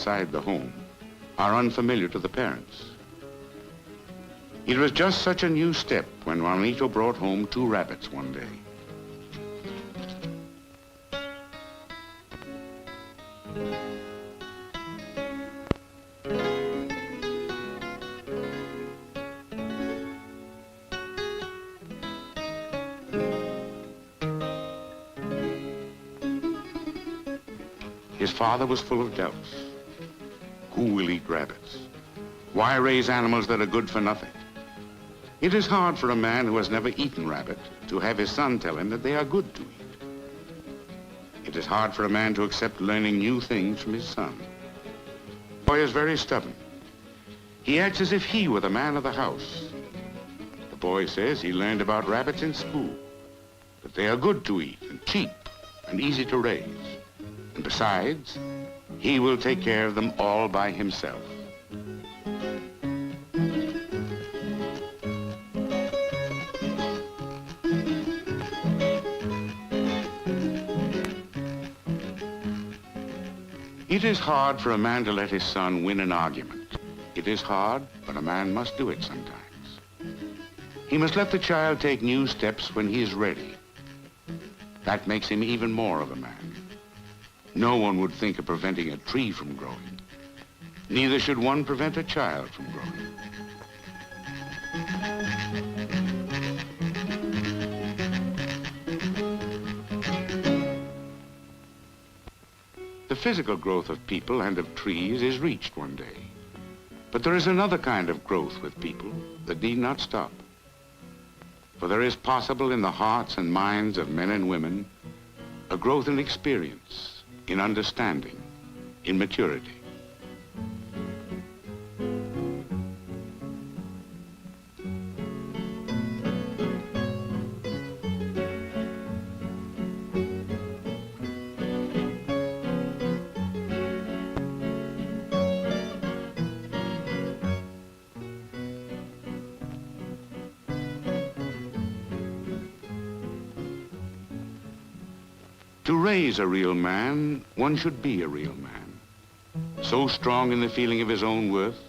outside the home are unfamiliar to the parents. It was just such a new step when Juanito brought home 2 rabbits one day. His father was full of doubts. Who will eat rabbits? Why raise animals that are good for nothing? It is hard for a man who has never eaten rabbit to have his son tell him that they are good to eat. It is hard for a man to accept learning new things from his son. The boy is very stubborn. He acts as if he were the man of the house. The boy says he learned about rabbits in school, that they are good to eat and cheap and easy to raise. And besides, he will take care of them all by himself. It is hard for a man to let his son win an argument. It is hard, but a man must do it sometimes. He must let the child take new steps when he is ready. That makes him even more of a man. No one would think of preventing a tree from growing. Neither should one prevent a child from growing. The physical growth of people and of trees is reached one day. But there is another kind of growth with people that need not stop. For there is possible in the hearts and minds of men and women a growth in experience, in understanding, in maturity. To raise a real man, one should be a real man. So strong in the feeling of his own worth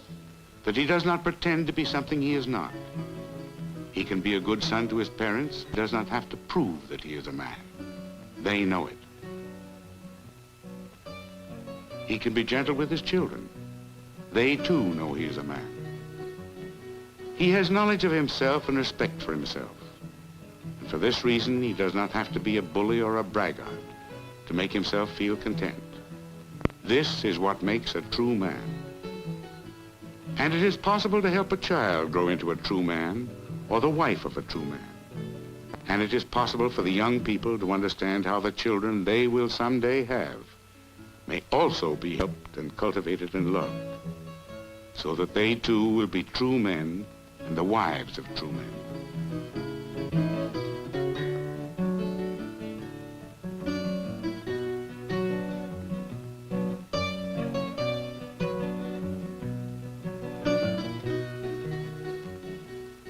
that he does not pretend to be something he is not. He can be a good son to his parents, does not have to prove that he is a man. They know it. He can be gentle with his children. They too know he is a man. He has knowledge of himself and respect for himself. And for this reason, he does not have to be a bully or a braggart to make himself feel content. This is what makes a true man. And it is possible to help a child grow into a true man or the wife of a true man. And it is possible for the young people to understand how the children they will someday have may also be helped and cultivated and loved, so that they too will be true men and the wives of true men.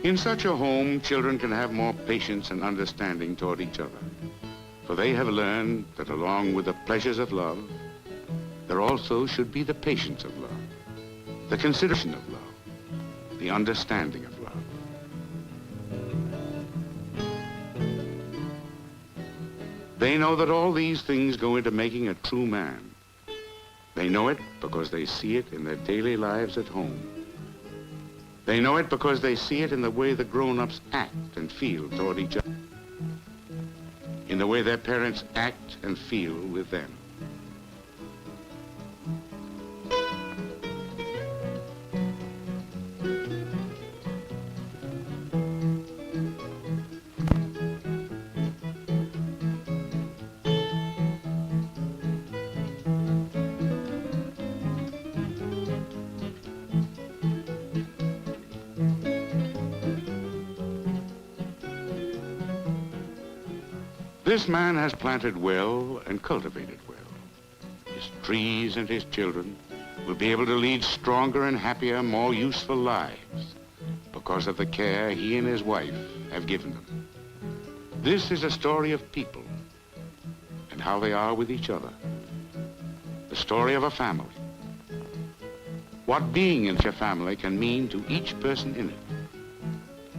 In such a home, children can have more patience and understanding toward each other, for they have learned that along with the pleasures of love, there also should be the patience of love, the consideration of love, the understanding of love. They know that all these things go into making a true man. They know it because they see it in their daily lives at home. They know it because they see it in the way the grown-ups act and feel toward each other, in the way their parents act and feel with them. This man has planted well and cultivated well. His trees and his children will be able to lead stronger and happier, more useful lives because of the care he and his wife have given them. This is a story of people and how they are with each other. The story of a family, what being in your family can mean to each person in it.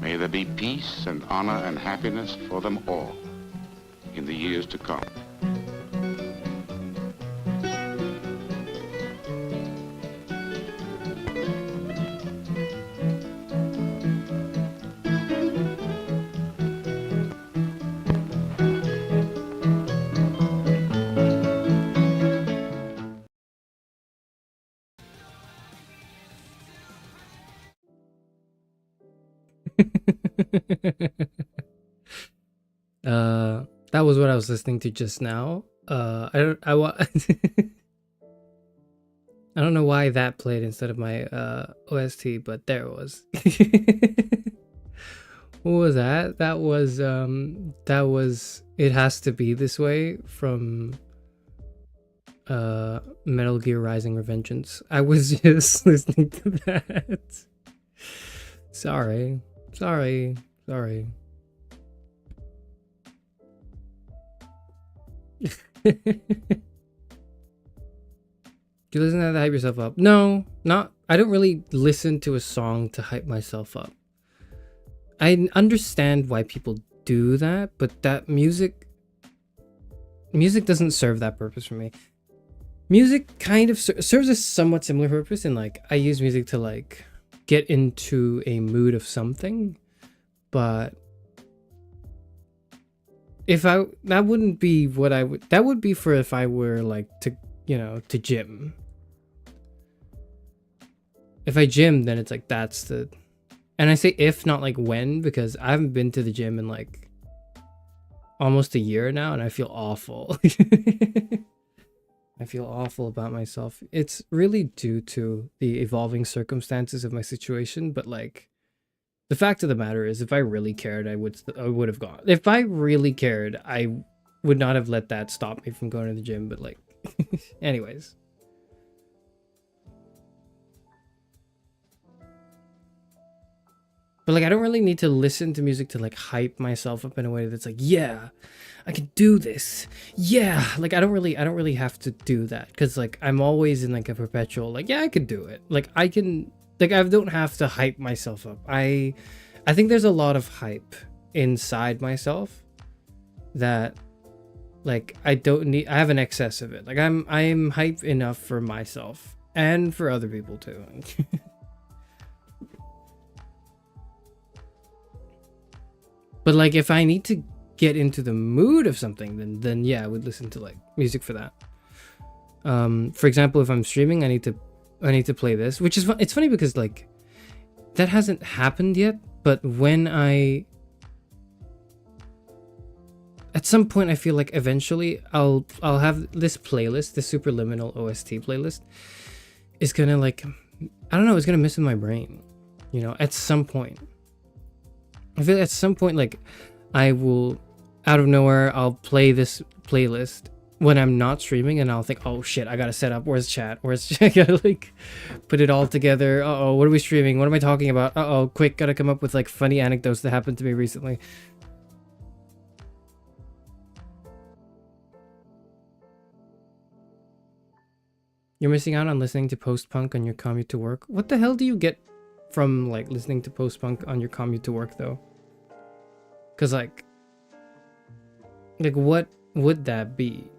May there be peace and honor and happiness for them all in the years to come. That was what I was listening to just now. I don't know why that played instead of my OST, but there it was. What was that? That was It Has to Be This Way from Metal Gear Rising: Revengeance. I was just listening to that. Sorry. Do you listen to that to hype yourself up? No, I don't really listen to a song to hype myself up. I understand why people do that, but that music doesn't serve that purpose for me. Music kind of serves a somewhat similar purpose, and like I use music to like get into a mood of something, but that wouldn't be what that would be for if I were like to gym. If I gym, then it's like that's the, and I say if, not like when, because I haven't been to the gym in like almost a year now, and I feel awful. I feel awful about myself. It's really due to the evolving circumstances of my situation, but like the fact of the matter is, if I really cared, I would have gone. If I really cared, I would not have let that stop me from going to the gym, but like anyways. But like I don't really need to listen to music to like hype myself up in a way that's like, yeah, I can do this. Yeah, like I don't really have to do that, because like I'm always in like a perpetual like, yeah, I could do it. Like I can, like I don't have to hype myself up. I think there's a lot of hype inside myself that like I have an excess of it. Like I'm hype enough for myself and for other people too. But like if I need to get into the mood of something, then yeah, I would listen to like music for that. For example, if I'm streaming, I need to play this, which is it's funny because like that hasn't happened yet, but when at some point I feel like eventually I'll have this playlist, this Superliminal OST playlist is gonna like, I don't know, it's gonna miss in my brain, at some point. I feel like at some point, like, I will, out of nowhere, I'll play this playlist when I'm not streaming, and I'll think, oh shit, I gotta set up, where's chat, I gotta, like, put it all together. Uh-oh, what are we streaming? What am I talking about? Uh-oh, quick, gotta come up with, like, funny anecdotes that happened to me recently. You're missing out on listening to post-punk on your commute to work. What the hell do you get from like listening to post-punk on your commute to work though? Because like what would that be?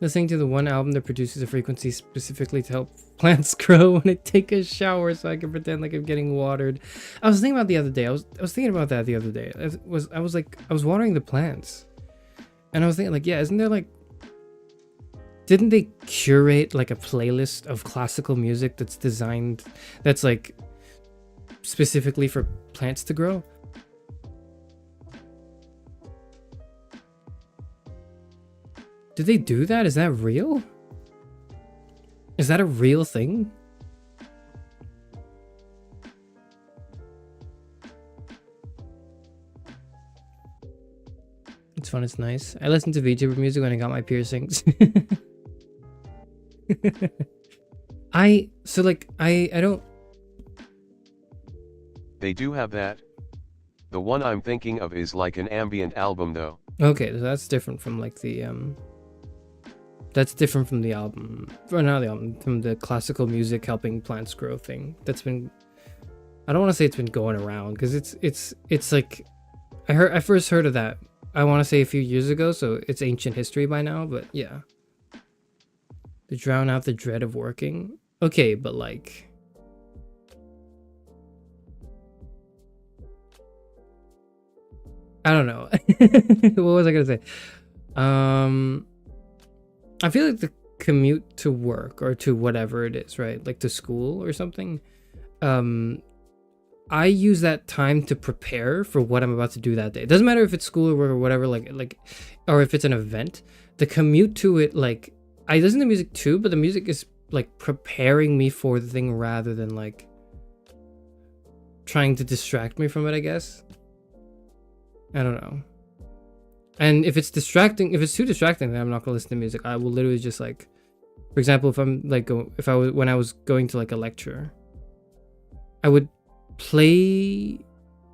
Listening to the one album that produces a frequency specifically to help plants grow when I take a shower so I can pretend like I'm getting watered. I was thinking about the other day. I was thinking about that the other day. I was watering the plants. And I was thinking like, yeah, isn't there like, didn't they curate like a playlist of classical music that's like specifically for plants to grow? Did they do that? Is that real? Is that a real thing? It's fun, it's nice. I listened to VTuber music when I got my piercings. I don't... They do have that. The one I'm thinking of is like an ambient album though. Okay, so that's different from like the That's different from the album, or not the album, from the classical music helping plants grow thing. That's been, I don't want to say it's been going around, because it's like, I first heard of that, I want to say a few years ago, so it's ancient history by now, but yeah. To drown out the dread of working. Okay, but like, I don't know. What was I gonna say? I feel like the commute to work or to whatever it is, right? Like to school or something. I use that time to prepare for what I'm about to do that day. It doesn't matter if it's school or work or whatever, like, or if it's an event. The commute to it, like, I listen to music too, but the music is like preparing me for the thing rather than like trying to distract me from it, I guess. I don't know. And if it's distracting, if it's too distracting, then I'm not gonna listen to music. I will literally just like, for example, if I'm like, when I was going to like a lecture, I would play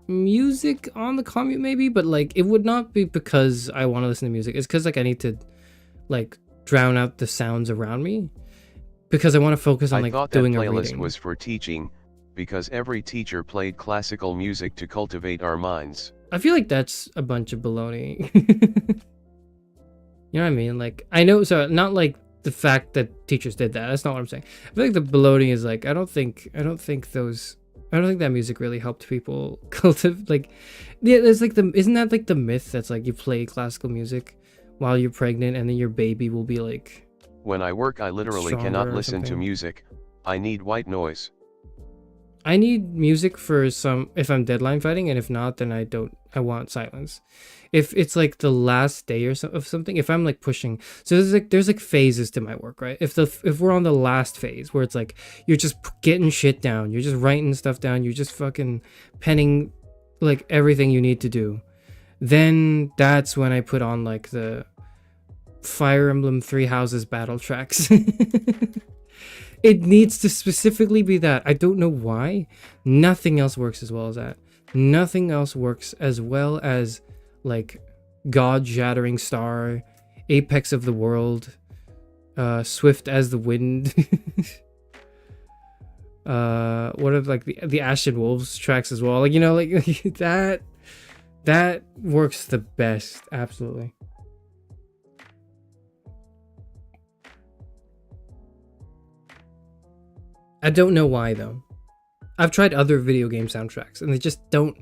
music on the commute maybe, but like it would not be because I want to listen to music. It's because like I need to like drown out the sounds around me because I want to focus on like doing a reading. I thought that playlist was for teaching because every teacher played classical music to cultivate our minds. I feel like that's a bunch of baloney. You know what I mean? Like, I know, so not like the fact that teachers did that. That's not what I'm saying. I feel like the baloney is like, I don't think that music really helped people cultivate, like, yeah, there's like isn't that like the myth that's like you play classical music while you're pregnant and then your baby will be like, when I work, I literally cannot listen to music. I need white noise. I need music for if I'm deadline fighting, and if not, then I want silence. If it's like the last day or of something, if I'm like pushing, so there's like phases to my work, right? If we're on the last phase where it's like you're just getting shit down, you're just writing stuff down, you're just fucking penning like everything you need to do, then that's when I put on like the Fire Emblem Three Houses battle tracks. It needs to specifically be that. I don't know why. Nothing else works as well as that. Nothing else works as well as like God Shattering Star, Apex of the World, Swift as the Wind. What are like the Ashen Wolves tracks as well? Like, you know, like that works the best. Absolutely. I don't know why though. I've tried other video game soundtracks and they just don't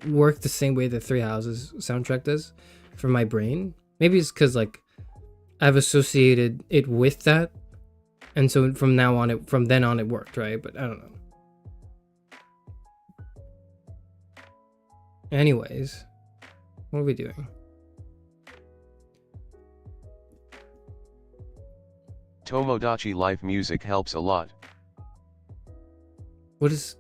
work the same way that Three Houses soundtrack does for my brain. Maybe it's because like I've associated it with that, and so from then on it worked, right? But I don't know. Anyways, what are we doing? Tomodachi Life music helps a lot. What is...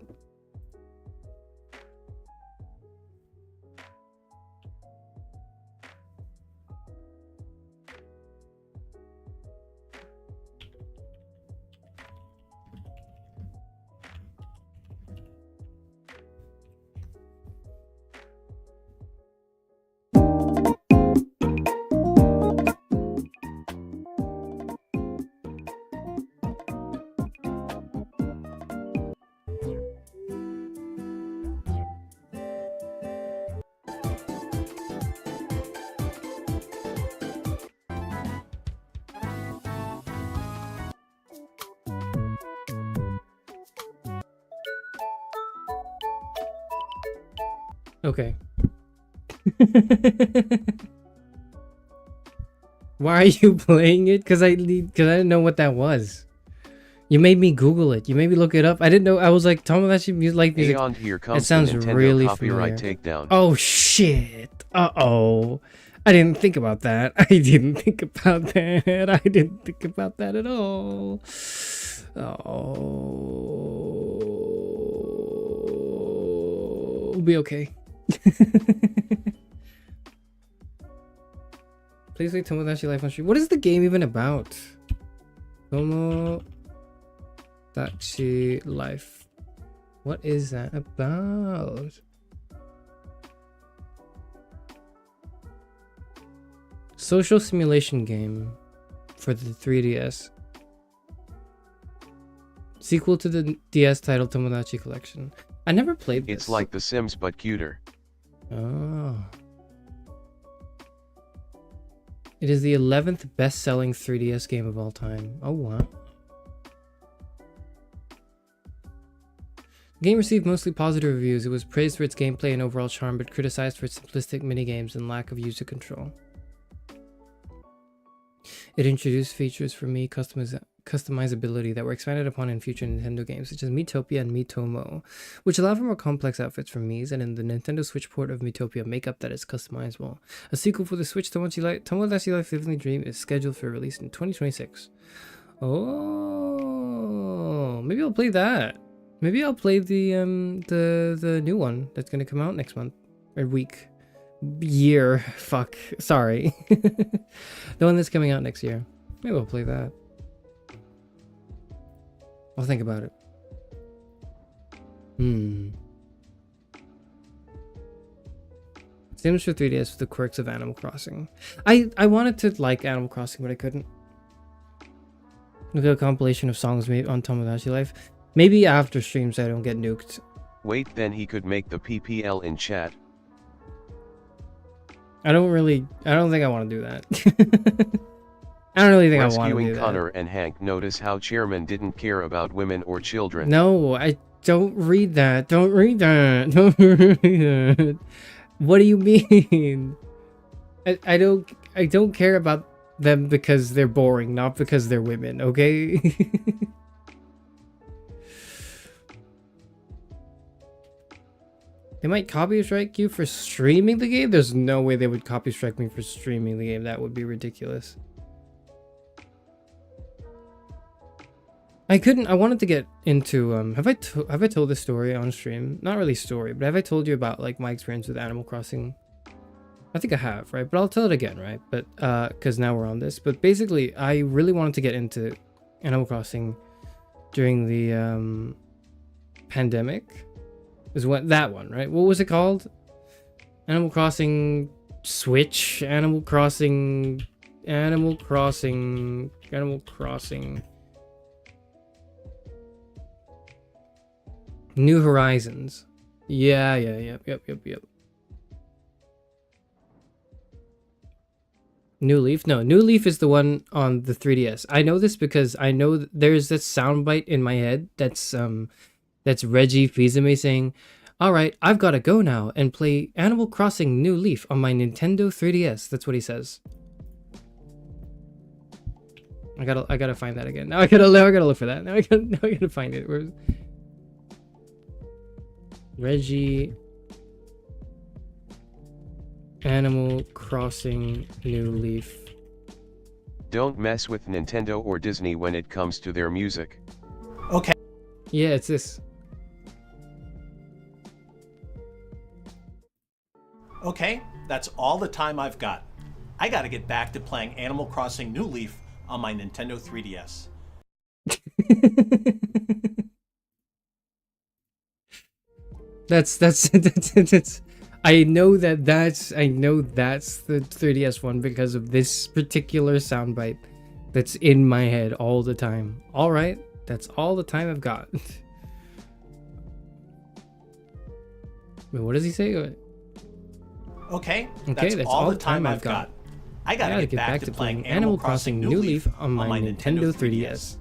Okay. Why are you playing it? Because I didn't know what that was. You made me Google it. You made me look it up. I didn't know. I was like, Tomodachi Life music. Here comes it sounds the Nintendo really copyright familiar. takedown. Oh shit. Uh-oh. I didn't think about that. I didn't think about that. I didn't think about that at all. Oh. We'll be okay. Please play Tomodachi Life on stream. What is the game even about? Tomodachi Life. What is that about? Social simulation game for the 3DS. Sequel to the DS title Tomodachi Collection. I never played this. It's like The Sims but cuter. Oh. It is the 11th best-selling 3DS game of all time. Oh, wow. The game received mostly positive reviews. It was praised for its gameplay and overall charm, but criticized for its simplistic minigames and lack of user control. It introduced features for Mii customizability that were expanded upon in future Nintendo games, such as Miitopia and Miitomo, which allow for more complex outfits for Miis, and in the Nintendo Switch port of Miitopia, makeup that is customizable. A sequel for the Switch, Tomodachi Life Living Dream, is scheduled for release in 2026. Oh, maybe I'll play that. Maybe I'll play the new one that's gonna come out next month or week, year. Fuck, sorry, the one that's coming out next year. Maybe I'll play that. I'll think about it. Sims for 3DS with the quirks of Animal Crossing. I wanted to like Animal Crossing, but I couldn't. Look at a compilation of songs made on Tomodachi Life. Maybe after streams I don't get nuked. Wait, then he could make the PPL in chat. I don't think I want to do that. I don't really think I want to do Rescuing that. Connor and Hank, notice how chairman didn't care about women or children. No, I don't read that. Don't read that. Don't read that. What do you mean? I don't care about them because they're boring, not because they're women, okay? They might copy strike you for streaming the game? There's no way they would copy strike me for streaming the game. That would be ridiculous. I wanted to get into, have I told this story on stream? Not really story, but have I told you about like my experience with Animal Crossing? I think I have, right? But I'll tell it again, right? But, cause now we're on this, but basically I really wanted to get into Animal Crossing during the, pandemic. Is what that one, right? What was it called? Animal Crossing Switch, Animal Crossing New Horizons. Yep. New Leaf? No, New Leaf is the one on the 3DS. I know this because I know there's this soundbite in my head that's Reggie Fils-Aimé saying, "All right, I've got to go now and play Animal Crossing New Leaf on my Nintendo 3DS." That's what he says. I gotta find that again. Now I gotta look for that. Now I gotta find it. Where's Reggie Animal Crossing New Leaf? Don't mess with Nintendo or Disney when it comes to their music. Okay. Yeah, it's this. Okay, that's all the time I've got. I gotta get back to playing Animal Crossing New Leaf on my Nintendo 3DS. That's I know that's the 3DS one because of this particular soundbite that's in my head all the time. All right, that's all the time I've got. Wait, what does he say? Okay, that's all the time I've got. I gotta get back to playing Animal Crossing New Leaf on my Nintendo 3DS.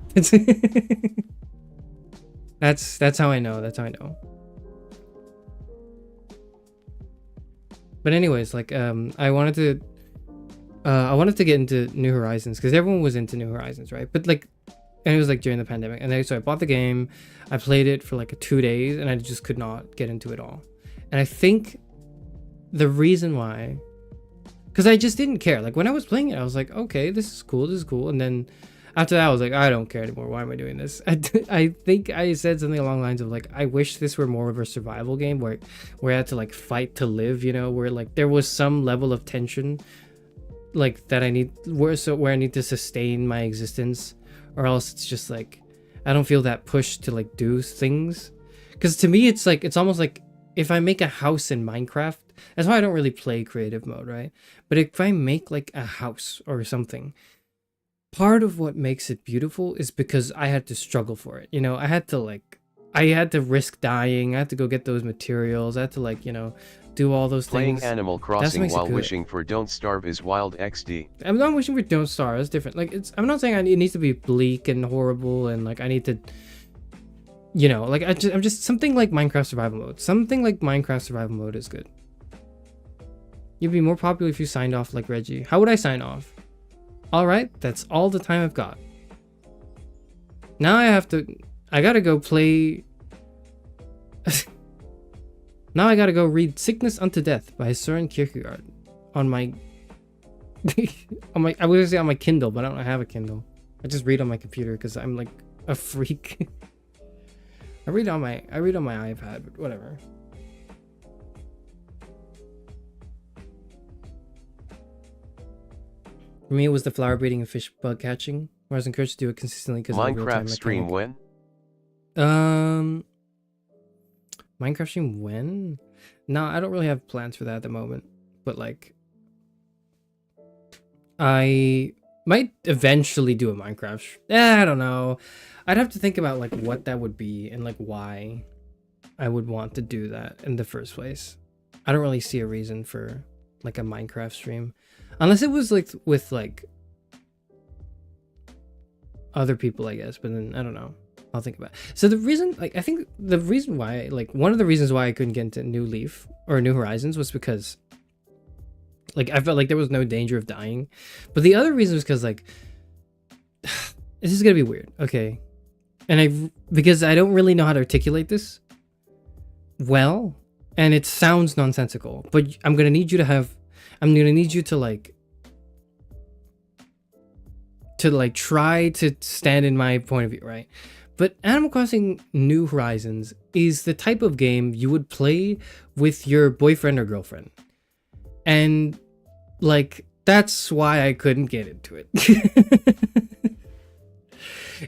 That's how I know. That's how I know. But anyways, like I wanted to get into New Horizons because everyone was into New Horizons, right? But like, and it was like during the pandemic, and then so I bought the game, I played it for like 2 days, and I just could not get into it all. And I think the reason why, because I just didn't care. Like when I was playing it, I was like, okay, this is cool, and then after that, I was like, I don't care anymore. Why am I doing this? I think I said something along the lines of like, I wish this were more of a survival game where I had to like fight to live, you know, where like there was some level of tension, like that I need where I need to sustain my existence, or else it's just like I don't feel that push to like do things. Because to me, it's like it's almost like if I make a house in Minecraft, that's why I don't really play creative mode, right? But if I make like a house or something, part of what makes it beautiful is because I had to struggle for it. You know, I had to risk dying. I had to go get those materials. I had to, like, you know, do all those Playing things. Animal Crossing while wishing for Don't Starve is wild XD. I'm not wishing for Don't Starve. It's different. Like, I'm not saying it needs to be bleak and horrible and like I need to, you know, like I'm just something like Minecraft survival mode. Something like Minecraft survival mode is good. You'd be more popular if you signed off like Reggie. How would I sign off? All right, that's all the time I've got. Now I gotta go play. Now I gotta go read Sickness Unto Death by Søren Kierkegaard on my I was gonna say on my Kindle, but I don't have a Kindle. I just read on my computer because I'm like a freak. I read on my iPad, but whatever. For me, it was the flower breeding and fish bug catching, where I was encouraged to do it consistently because Minecraft stream when? Minecraft stream when? No, I don't really have plans for that at the moment. But like, I might eventually do a Minecraft. I don't know. I'd have to think about like what that would be and like why I would want to do that in the first place. I don't really see a reason for like a Minecraft stream, unless it was like with like other people, I guess. But then I don't know. I'll think about it. So the reason, like, I think the reason why, like, one of the reasons why I couldn't get into New Leaf or New Horizons was because, like, I felt like there was no danger of dying. But the other reason was because, like, this is gonna be weird, okay? And because I don't really know how to articulate this well, and it sounds nonsensical, but I'm gonna need you to try to stand in my point of view, right? But Animal Crossing New Horizons is the type of game you would play with your boyfriend or girlfriend. And, like, that's why I couldn't get into it.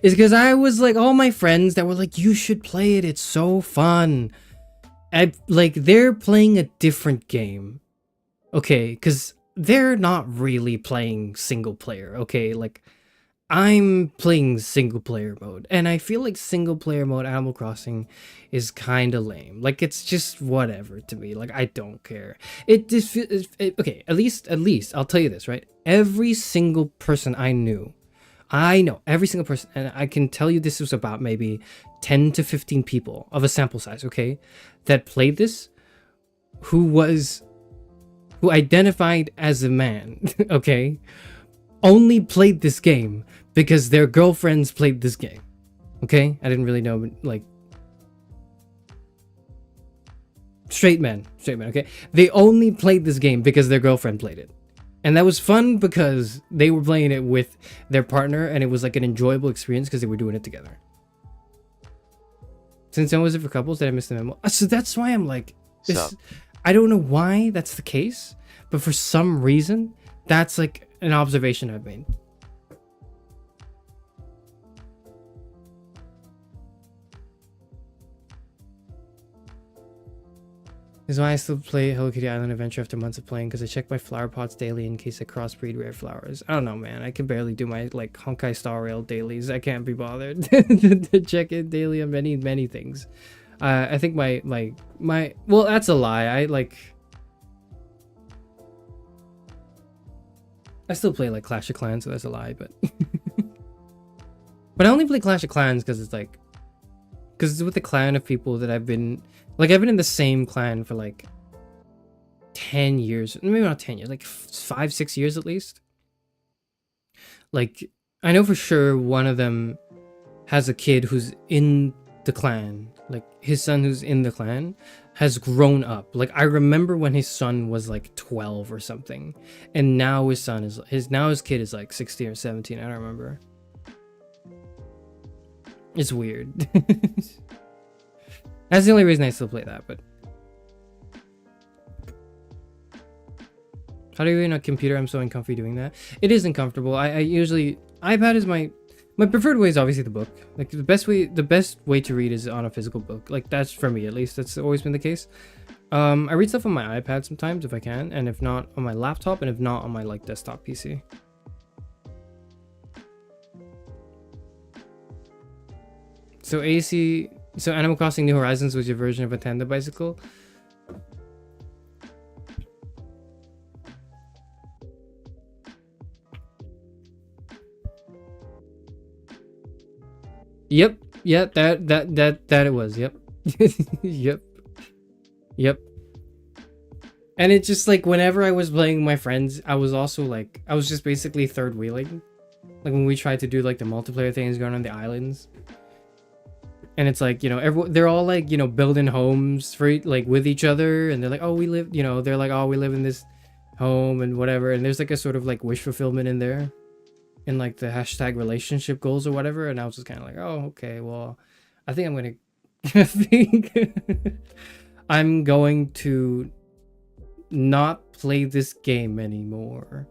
It's because I was like, all my friends that were like, you should play it, it's so fun. They're playing a different game. Okay, because they're not really playing single player, okay? Like, I'm playing single player mode, and I feel like single player mode Animal Crossing is kind of lame. Like, it's just whatever to me. Like, I don't care. It just feels okay. At least I'll tell you this, right? Every single person I know every single person, and I can tell you this was about maybe 10 to 15 people of a sample size, okay, that played this, who identified as a man, okay, only played this game because their girlfriends played this game. Okay? I didn't really know, but like, straight men, okay? They only played this game because their girlfriend played it. And that was fun because they were playing it with their partner, and it was like an enjoyable experience because they were doing it together. Since when was it for couples? Did I miss the memo? So that's why I'm like, I don't know why that's the case, but for some reason, that's like an observation I've made. This is why I still play Hello Kitty Island Adventure after months of playing, because I check my flower pots daily in case I crossbreed rare flowers. I don't know, man. I can barely do my like Honkai Star Rail dailies. I can't be bothered to check it daily on many things. I think my well, that's a lie. I still play like Clash of Clans, so that's a lie, but but I only play Clash of Clans because it's with a clan of people that I've been in the same clan for like 10 years, maybe not 10 years, like 5-6 years at least. Like, I know for sure one of them has a kid who's in the clan, like his son who's in the clan has grown up. Like, I remember when his son was like 12 or something, and now his kid is like 16 or 17. I don't remember. It's weird. That's the only reason I still play that, but how do you read on a computer? I'm so uncomfy doing that. It is uncomfortable. I usually, iPad is my preferred way is obviously the book. Like, the best way to read is on a physical book. Like, that's for me, at least. That's always been the case. I read stuff on my iPad sometimes if I can, and if not on my laptop, and if not on my like desktop PC. So Animal Crossing New Horizons was your version of a tandem bicycle? Yep. Yeah, that it was. Yep. Yep. And it just like whenever I was playing with my friends, I was also like I was just basically third wheeling. Like when we tried to do like the multiplayer things going on the islands. And it's like, you know, they're all like, you know, building homes for like with each other, and they're like, oh, we live, you know, they're like, oh, we live in this home and whatever, and there's like a sort of like wish fulfillment in there, in like the hashtag relationship goals or whatever. And I was just kind of like, oh, okay, well, I think I'm gonna I'm going to not play this game anymore,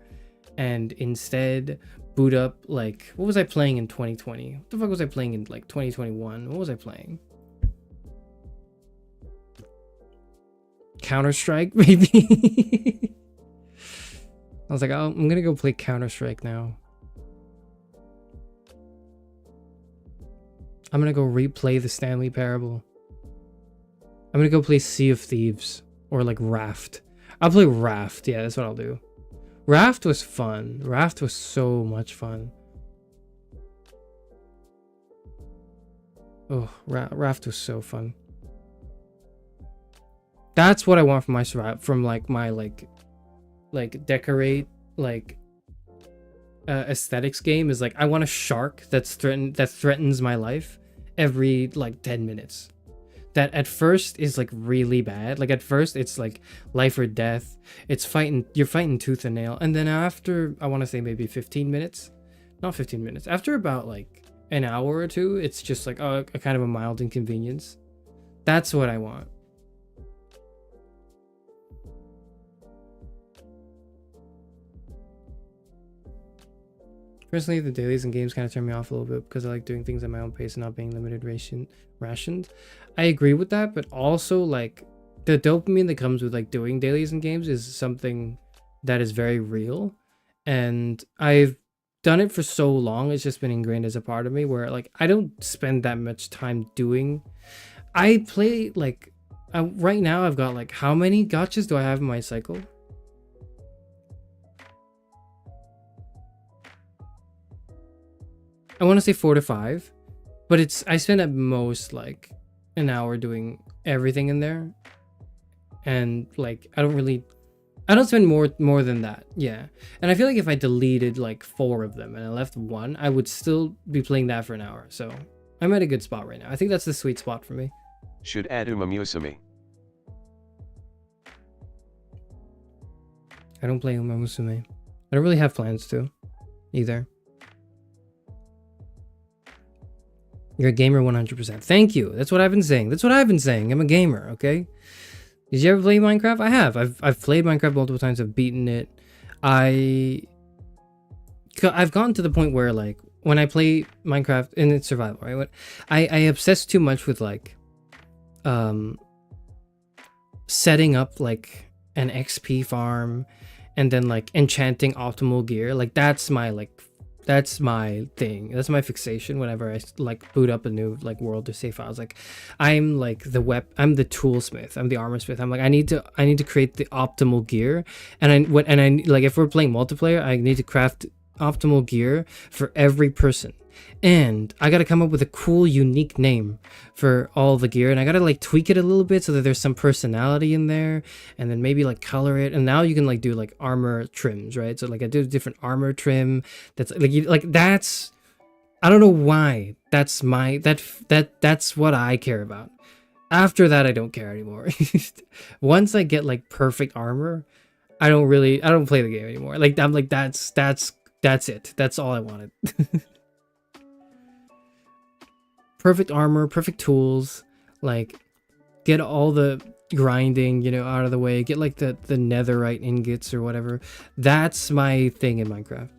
and instead boot up like, what was I playing in 2020? What the fuck was I playing in like 2021? What was I playing? Counter-Strike, maybe. I was like, oh, I'm gonna go play Counter-Strike now. I'm gonna go replay the Stanley Parable. I'm gonna go play Sea of Thieves or like Raft. I'll play Raft. Yeah, that's what I'll do. Raft was fun. Raft was so much fun. Oh, Raft was so fun. That's what I want from my from like my like decorate like aesthetics game, is like I want a shark that threatens my life every like 10 minutes. That at first is like really bad. Like at first it's like life or death. You're fighting tooth and nail. And then after, I want to say maybe 15 minutes, not 15 minutes, after about like an hour or two, it's just like a kind of a mild inconvenience. That's what I want. Personally, the dailies and games kind of turn me off a little bit because I like doing things at my own pace and not being limited rationed. I agree with that, but also like the dopamine that comes with like doing dailies and games is something that is very real, and I've done it for so long. It's just been ingrained as a part of me where like I don't spend that much time doing. I play like right now I've got like, how many gotchas do I have in my cycle? I want to say 4 to 5, but I spend at most like an hour doing everything in there, and like I don't spend more than that. Yeah, and I feel like if I deleted like 4 of them and I left 1, I would still be playing that for an hour. So I'm at a good spot right now. I think that's the sweet spot for me. Should add Musume. I don't play Uma Musume. I don't really have plans to either. You're a gamer 100%. Thank you. That's what I've been saying. I'm a gamer, okay? Did you ever play Minecraft? I have. I've played Minecraft multiple times. I've beaten it. I've gotten to the point where like when I play Minecraft and it's survival, right? I obsess too much with like setting up like an XP farm and then like enchanting optimal gear. Like that's my thing. That's my fixation whenever I like boot up a new like world or save files. Like I'm like I'm the toolsmith, I'm the armor smith. I'm like I need to create the optimal gear, and I like if we're playing multiplayer, I need to craft optimal gear for every person, and I gotta come up with a cool unique name for all the gear, and I gotta like tweak it a little bit so that there's some personality in there, and then maybe like color it. And now you can like do like armor trims, right? So like I do different armor trim that's like that's, I don't know why, that's that's what I care about. After that I don't care anymore. Once I get like perfect armor, I don't play the game anymore. Like I'm like that's it. That's all I wanted. Perfect armor, perfect tools, like get all the grinding, you know, out of the way, get like the netherite ingots or whatever. That's my thing in Minecraft.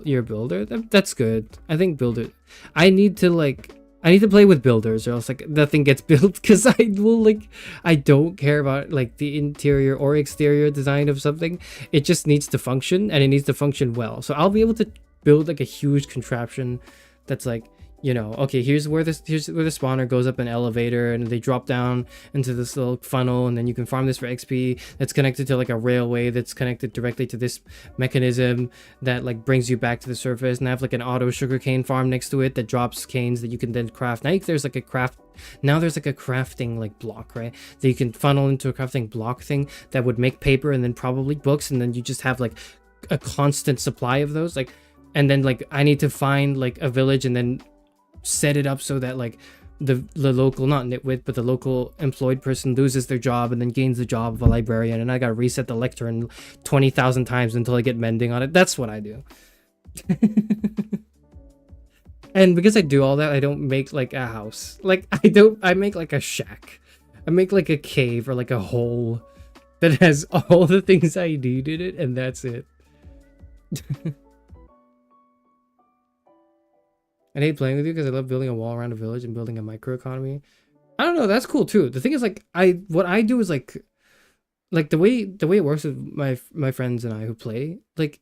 You're a builder? That's good. I think builder. I need to play with builders, or else like nothing gets built, because I don't care about like the interior or exterior design of something. It just needs to function, and it needs to function well. So I'll be able to build like a huge contraption that's like you know, okay, here's where the spawner goes up an elevator and they drop down into this little funnel, and then you can farm this for XP that's connected to like a railway that's connected directly to this mechanism that like brings you back to the surface, and I have like an auto sugarcane farm next to it that drops canes that you can then craft. There's like a crafting like block, right, that you can funnel into a crafting block thing that would make paper and then probably books, and then you just have like a constant supply of those, like, and then like I need to find like a village and then set it up so that like the local, not nitwit, but the local employed person loses their job and then gains the job of a librarian, and I gotta reset the lectern 20,000 times until I get mending on it. That's what I do. And because I do all that, I don't make like a house. Like I make like a shack. I make like a cave or like a hole that has all the things I need in it, and that's it. I hate playing with you because I love building a wall around a village and building a microeconomy. I don't know, that's cool too. The thing is, like, what I do is like the way it works with my friends and I who play, like,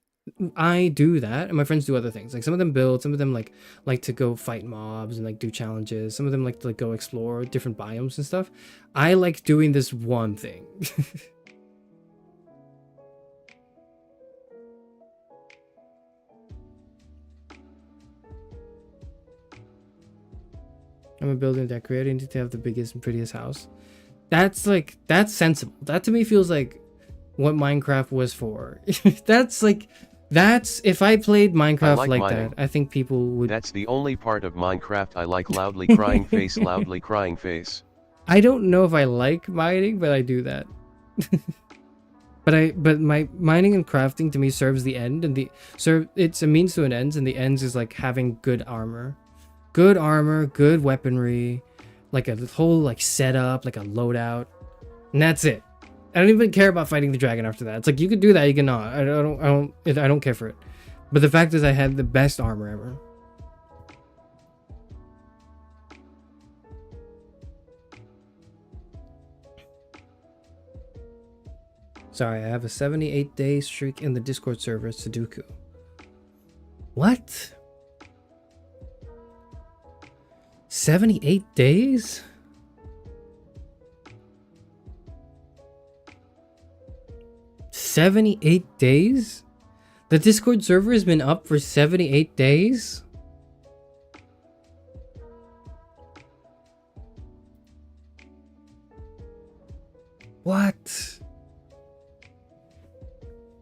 I do that and my friends do other things. Like some of them build, some of them like to go fight mobs and like do challenges. Some of them like to like go explore different biomes and stuff. I like doing this one thing. I'm a builder and decorator. You need to have the biggest and prettiest house. That's sensible. That to me feels like what Minecraft was for. That's if I played Minecraft like that, I think people would. That's the only part of Minecraft I like. Loudly crying face, loudly crying face. I don't know if I like mining, but I do that. But my mining and crafting to me serves the end, and it's a means to an end, and the ends is like having good armor. Good armor, good weaponry, like a whole like setup, like a loadout, and that's it. I don't even care about fighting the dragon after that. It's like you can do that, you cannot. I don't care for it. But the fact is, I had the best armor ever. Sorry, I have a 78-day streak in the Discord server, Sudoku. What? 78 days? $78 days? The Discord server has been up for 78 days? What?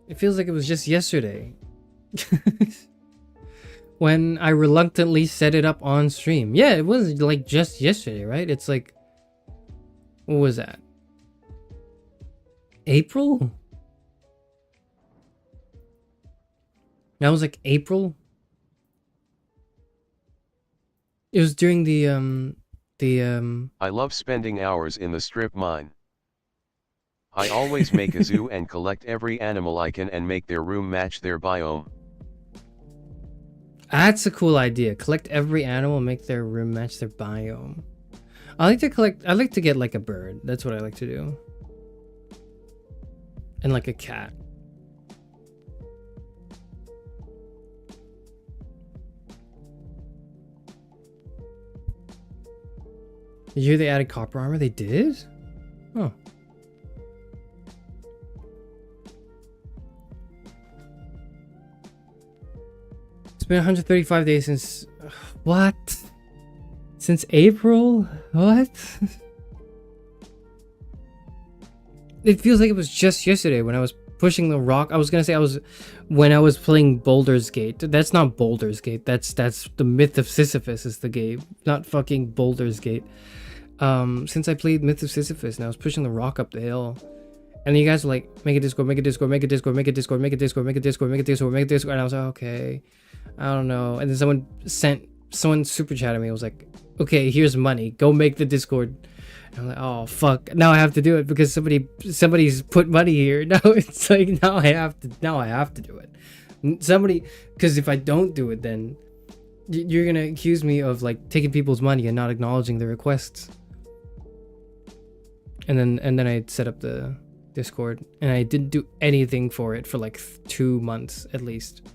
It feels like it was just yesterday. When I reluctantly set it up on stream. Yeah, it was like just yesterday, right? It's like, what was that? April? That was like April? It was during the I love spending hours in the strip mine. I always make a zoo and collect every animal I can and make their room match their biome. That's a cool idea. Collect every animal and make their room match their biome. I like to get like a bird. That's what I like to do. And like a cat. Did you hear they added copper armor? They did? Oh. It's been 135 days since... What? Since April? What? It feels like it was just yesterday when I was pushing the rock. I was gonna say when I was playing Baldur's Gate. That's not Baldur's Gate. That's the Myth of Sisyphus is the game, not fucking Baldur's Gate. Since I played Myth of Sisyphus and I was pushing the rock up the hill, and you guys were like, make a Discord, make a Discord, make a Discord, make a Discord, make a Discord, make a Discord, make a Discord, make a Discord, and I was like, okay, I don't know. And then someone super chatted me. I was like, okay, here's money, go make the Discord. And I'm like, oh fuck, now I have to do it because somebody's put money here. Now it's like now I have to do it. Somebody, because if I don't do it, then you're gonna accuse me of like taking people's money and not acknowledging their requests. And then I set up the Discord and I didn't do anything for it for like 2 months at least.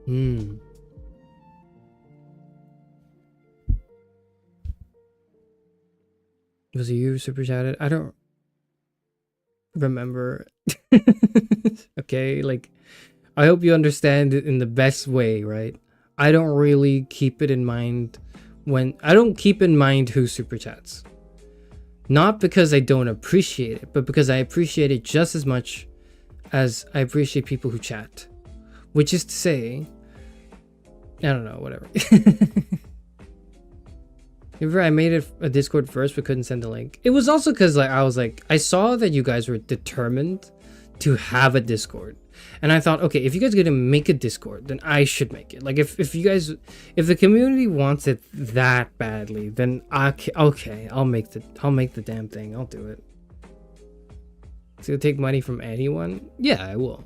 Hmm. Was it you who super chatted? I don't remember. Okay, like, I hope you understand it in the best way, right? I don't really keep it in mind I don't keep in mind who super chats. Not because I don't appreciate it, but because I appreciate it just as much as I appreciate people who chat. Which is to say, I don't know, whatever. Remember, I made a Discord first, but couldn't send the link. It was also because like I saw that you guys were determined to have a Discord, and I thought, okay, if you guys are gonna make a Discord, then I should make it. Like if the community wants it that badly, then okay, I'll make the damn thing. I'll do it. So take money from anyone? Yeah, I will.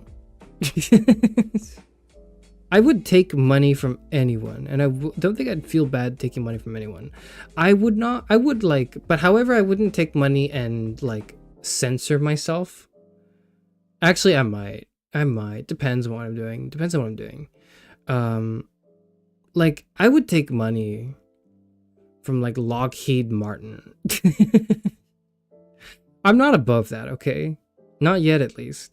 I would take money from anyone, and I don't think I'd feel bad taking money from anyone. I would not. I would like, but however, I wouldn't take money and like censor myself. Actually, I might. Depends on what I'm doing. Like I would take money from like Lockheed Martin. I'm not above that, okay? Not yet, at least.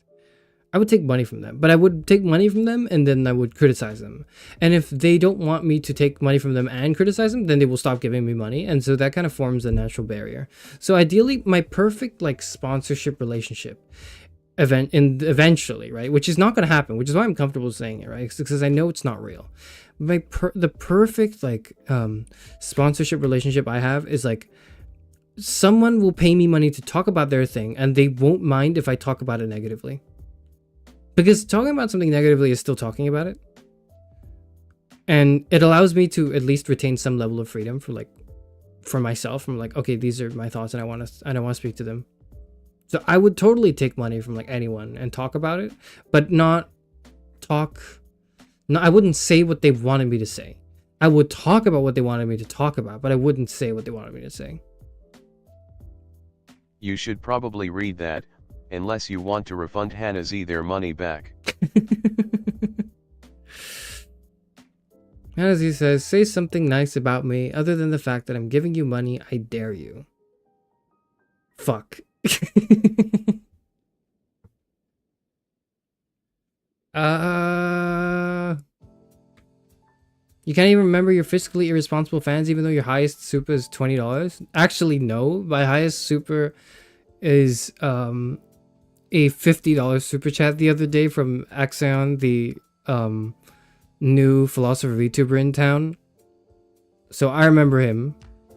I would take money from them, but I would take money from them and then I would criticize them. And if they don't want me to take money from them and criticize them, then they will stop giving me money. And so that kind of forms a natural barrier. So ideally, my perfect like sponsorship relationship eventually, right? Which is not going to happen, which is why I'm comfortable saying it, right? Because I know it's not real. The perfect like sponsorship relationship I have is like someone will pay me money to talk about their thing and they won't mind if I talk about it negatively. Because talking about something negatively is still talking about it. And it allows me to at least retain some level of freedom for myself. I'm like, okay, these are my thoughts and I want to speak to them. So I would totally take money from like anyone and talk about it, but I wouldn't say what they wanted me to say. I would talk about what they wanted me to talk about, but I wouldn't say what they wanted me to say. You should probably read that, unless you want to refund Hannah Z their money back. Hannah Z says, say something nice about me other than the fact that I'm giving you money. I dare you. Fuck. You can't even remember your fiscally irresponsible fans even though your highest super is $20? Actually, no. My highest super is a $50 super chat the other day from Axion, the new philosopher VTuber in town. So I remember him.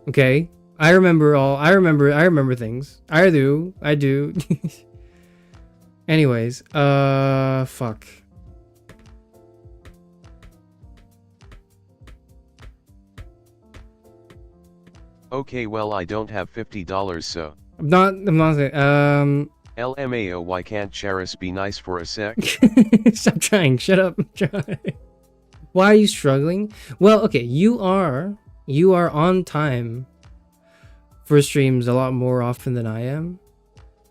Okay? I remember things. I do. Anyways, fuck. Okay, well I don't have $50, so. I'm not saying, LMAO, why can't Charis be nice for a sec? Stop trying, shut up. Why are you struggling? Well, okay, you are on time for streams a lot more often than I am,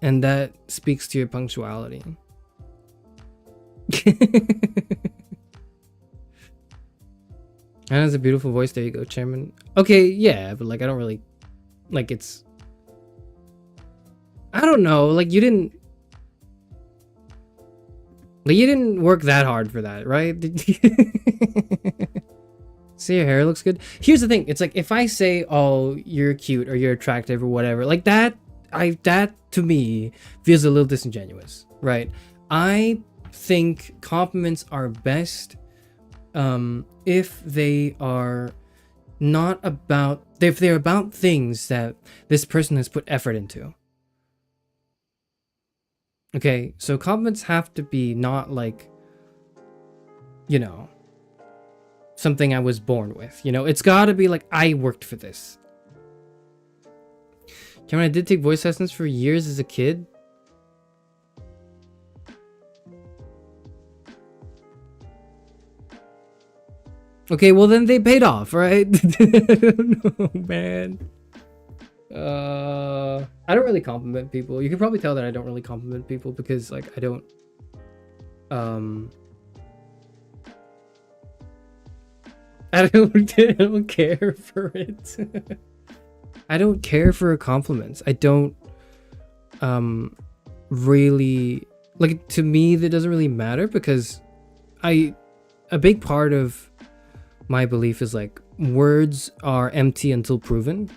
and that speaks to your punctuality. Anna has a beautiful voice. There you go, Chairman. Okay, yeah, but like I don't really like it's. I don't know. Like you didn't work that hard for that, right? See, your hair looks good. Here's the thing. It's like if I say, "Oh, you're cute" or "You're attractive" or whatever, like that to me feels a little disingenuous, right? I think compliments are best if they are not about if they're about things that this person has put effort into. Okay, so compliments have to be not like, you know, something I was born with. You know, it's gotta be like I worked for this. Cameron, I did take voice lessons for years as a kid. Okay, well then they paid off, right? I don't know, man. I don't really compliment people. You can probably tell that I don't really compliment people because like I don't I don't care for it. I don't care for compliments. I don't really like, to me that doesn't really matter, because a big part of my belief is like words are empty until proven.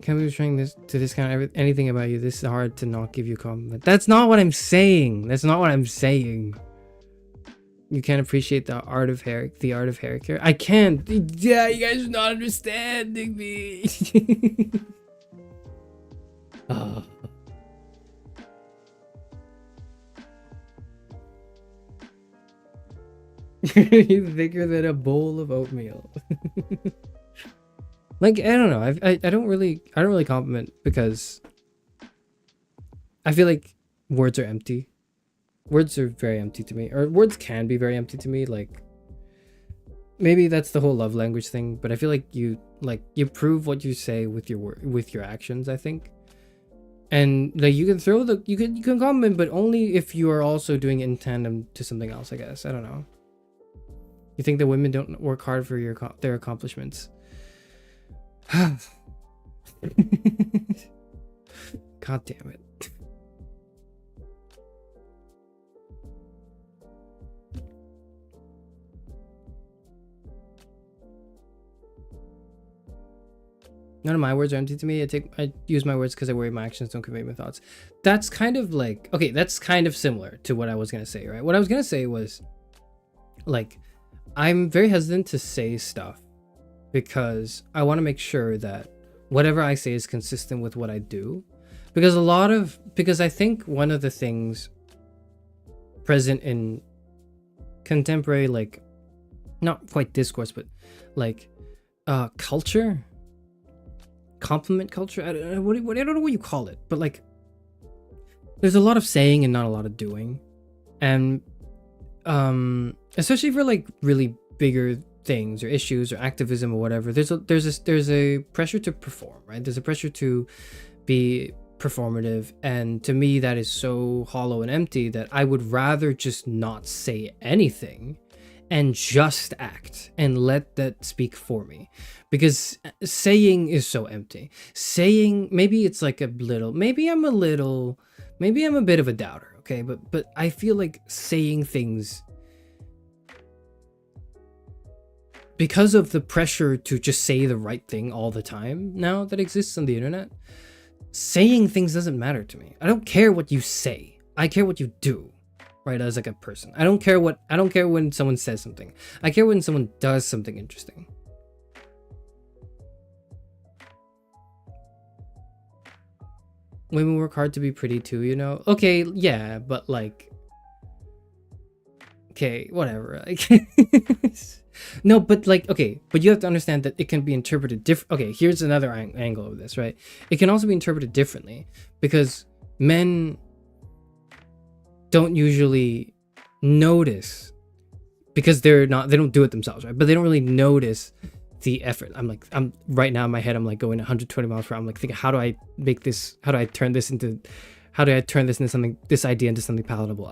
Can't be trying this to discount anything about you. This is hard to not give you a compliment. That's not what I'm saying. That's not what I'm saying. You can't appreciate the art of hair care. I can't. Yeah, you guys are not understanding me. Oh. He's bigger than a bowl of oatmeal. Like, I don't know. I don't really compliment, because I feel like words are empty. Words are very empty to me, or words can be very empty to me. Like, maybe that's the whole love language thing, but I feel like you prove what you say with your actions, I think. And like, you can compliment, but only if you are also doing it in tandem to something else, I guess. I don't know. You think that women don't work hard for their accomplishments? God damn it. None of my words are empty to me. I use my words because I worry my actions don't convey my thoughts. That's kind of like, okay, that's kind of similar to what I was gonna say, right? What I was gonna say was, like, I'm very hesitant to say stuff because I want to make sure that whatever I say is consistent with what I do. Because I think one of the things present in contemporary, like, not quite discourse, but like culture, compliment culture, I don't know what you call it, but like, there's a lot of saying and not a lot of doing. And especially for like really bigger things or issues or activism or whatever, there's a pressure to perform, right? There's a pressure to be performative, and to me that is so hollow and empty that I would rather just not say anything and just act and let that speak for me, because saying is so empty. Saying, maybe it's like maybe I'm a bit of a doubter, okay, but I feel like saying things, because of the pressure to just say the right thing all the time now that exists on the internet, saying things doesn't matter to me. I don't care what you say. I care what you do, right? As like a person. I don't care when someone says something. I care when someone does something interesting. Women work hard to be pretty too, you know? Okay, yeah, but like, okay, whatever. No, but like, okay, but you have to understand that it can be interpreted different. Okay, here's another angle of this, right? It can also be interpreted differently, because men don't usually notice, because they don't do it themselves, right? But they don't really notice the effort. I'm right now in my head, I'm like going 120 miles per hour. I'm like thinking, how do I turn this into something, this idea into something palatable?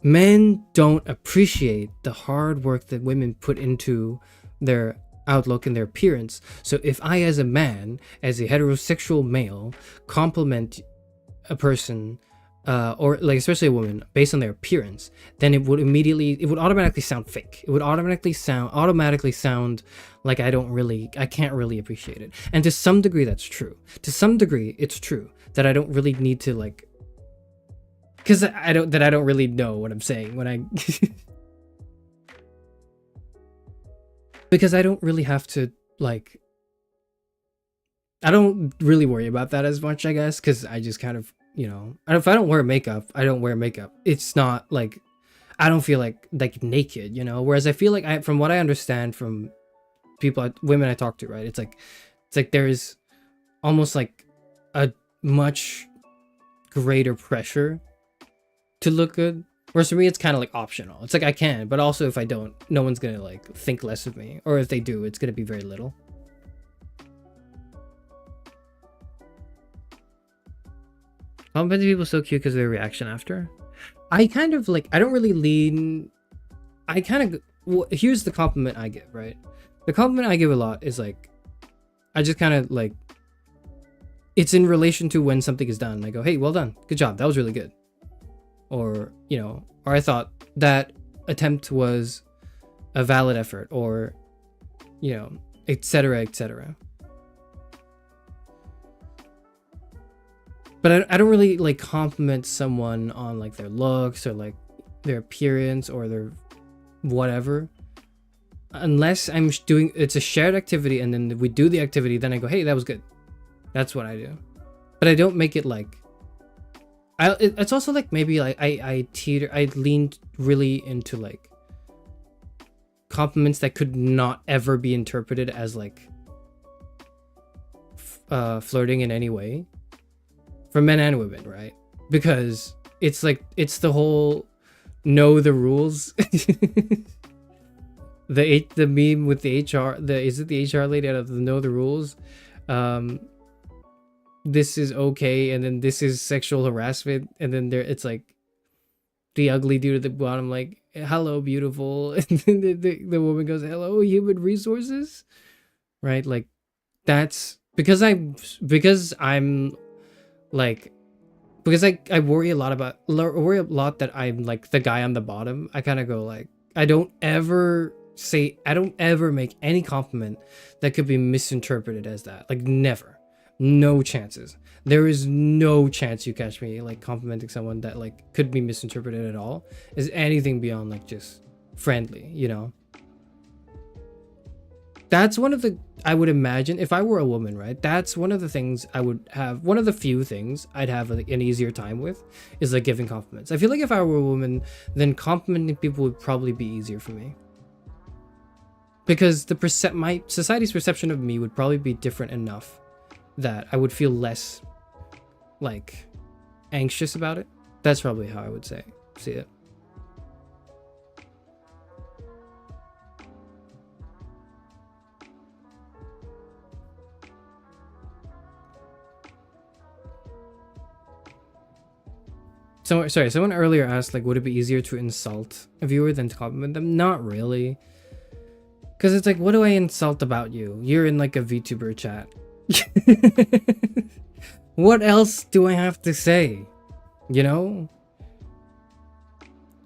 Men don't appreciate the hard work that women put into their outlook and their appearance. So if I, as a man, as a heterosexual male, compliment a person, or like especially a woman, based on their appearance, then it would automatically sound fake. It would automatically sound like I can't really appreciate it. And to some degree that's true. To some degree it's true that I don't really need to, like, because I don't really know what I'm saying when I because I don't really have to, like, I don't really worry about that as much, I guess, because I just kind of, you know, if I don't wear makeup, I don't wear makeup. It's not like I don't feel like naked, you know. Whereas I feel like from what I understand from women I talk to, right, it's like there is almost like a much greater pressure to look good. Whereas for me, it's kind of like optional. It's like I can, but also if I don't, no one's gonna like think less of me, or if they do, it's gonna be very little. Complimenting people so cute because of their reaction after. I kind of like, I don't really lean, I kind of, well, here's the compliment I give, right? The compliment I give a lot is like, I just kind of like, it's in relation to when something is done. I go, hey, well done, good job, that was really good. Or, you know, or I thought that attempt was a valid effort, or, you know, etc., etc. But I don't really like compliment someone on like their looks or like their appearance or their whatever, unless I'm doing, it's a shared activity and then we do the activity, then I go, hey, that was good. That's what I do. But I don't make it like, it's also like maybe like I leaned really into like compliments that could not ever be interpreted as like flirting in any way, for men and women, right? Because it's like, it's the whole know the rules. the meme with the HR, is it the HR lady out of the know the rules? This is okay, and then this is sexual harassment, and then there it's like the ugly dude at the bottom like, hello beautiful, and then the woman goes, hello human resources, right? Like, that's because I'm like, because I worry a lot that I'm like the guy on the bottom. I kind of go like, I don't ever make any compliment that could be misinterpreted as that. Like, never. No chances. There is no chance you catch me like complimenting someone that like could be misinterpreted at all as anything beyond like just friendly, you know? That's one of the, I would imagine if I were a woman, right? That's one of the things I would have, one of the few things I'd have like an easier time with is like giving compliments. I feel like if I were a woman, then complimenting people would probably be easier for me. Because my society's perception of me would probably be different enough that I would feel less like anxious about it. That's probably how I would see it. So, sorry, someone earlier asked like, would it be easier to insult a viewer than to compliment them? Not really. Because it's like, what do I insult about you? You're in like a VTuber chat. What else do I have to say? You know?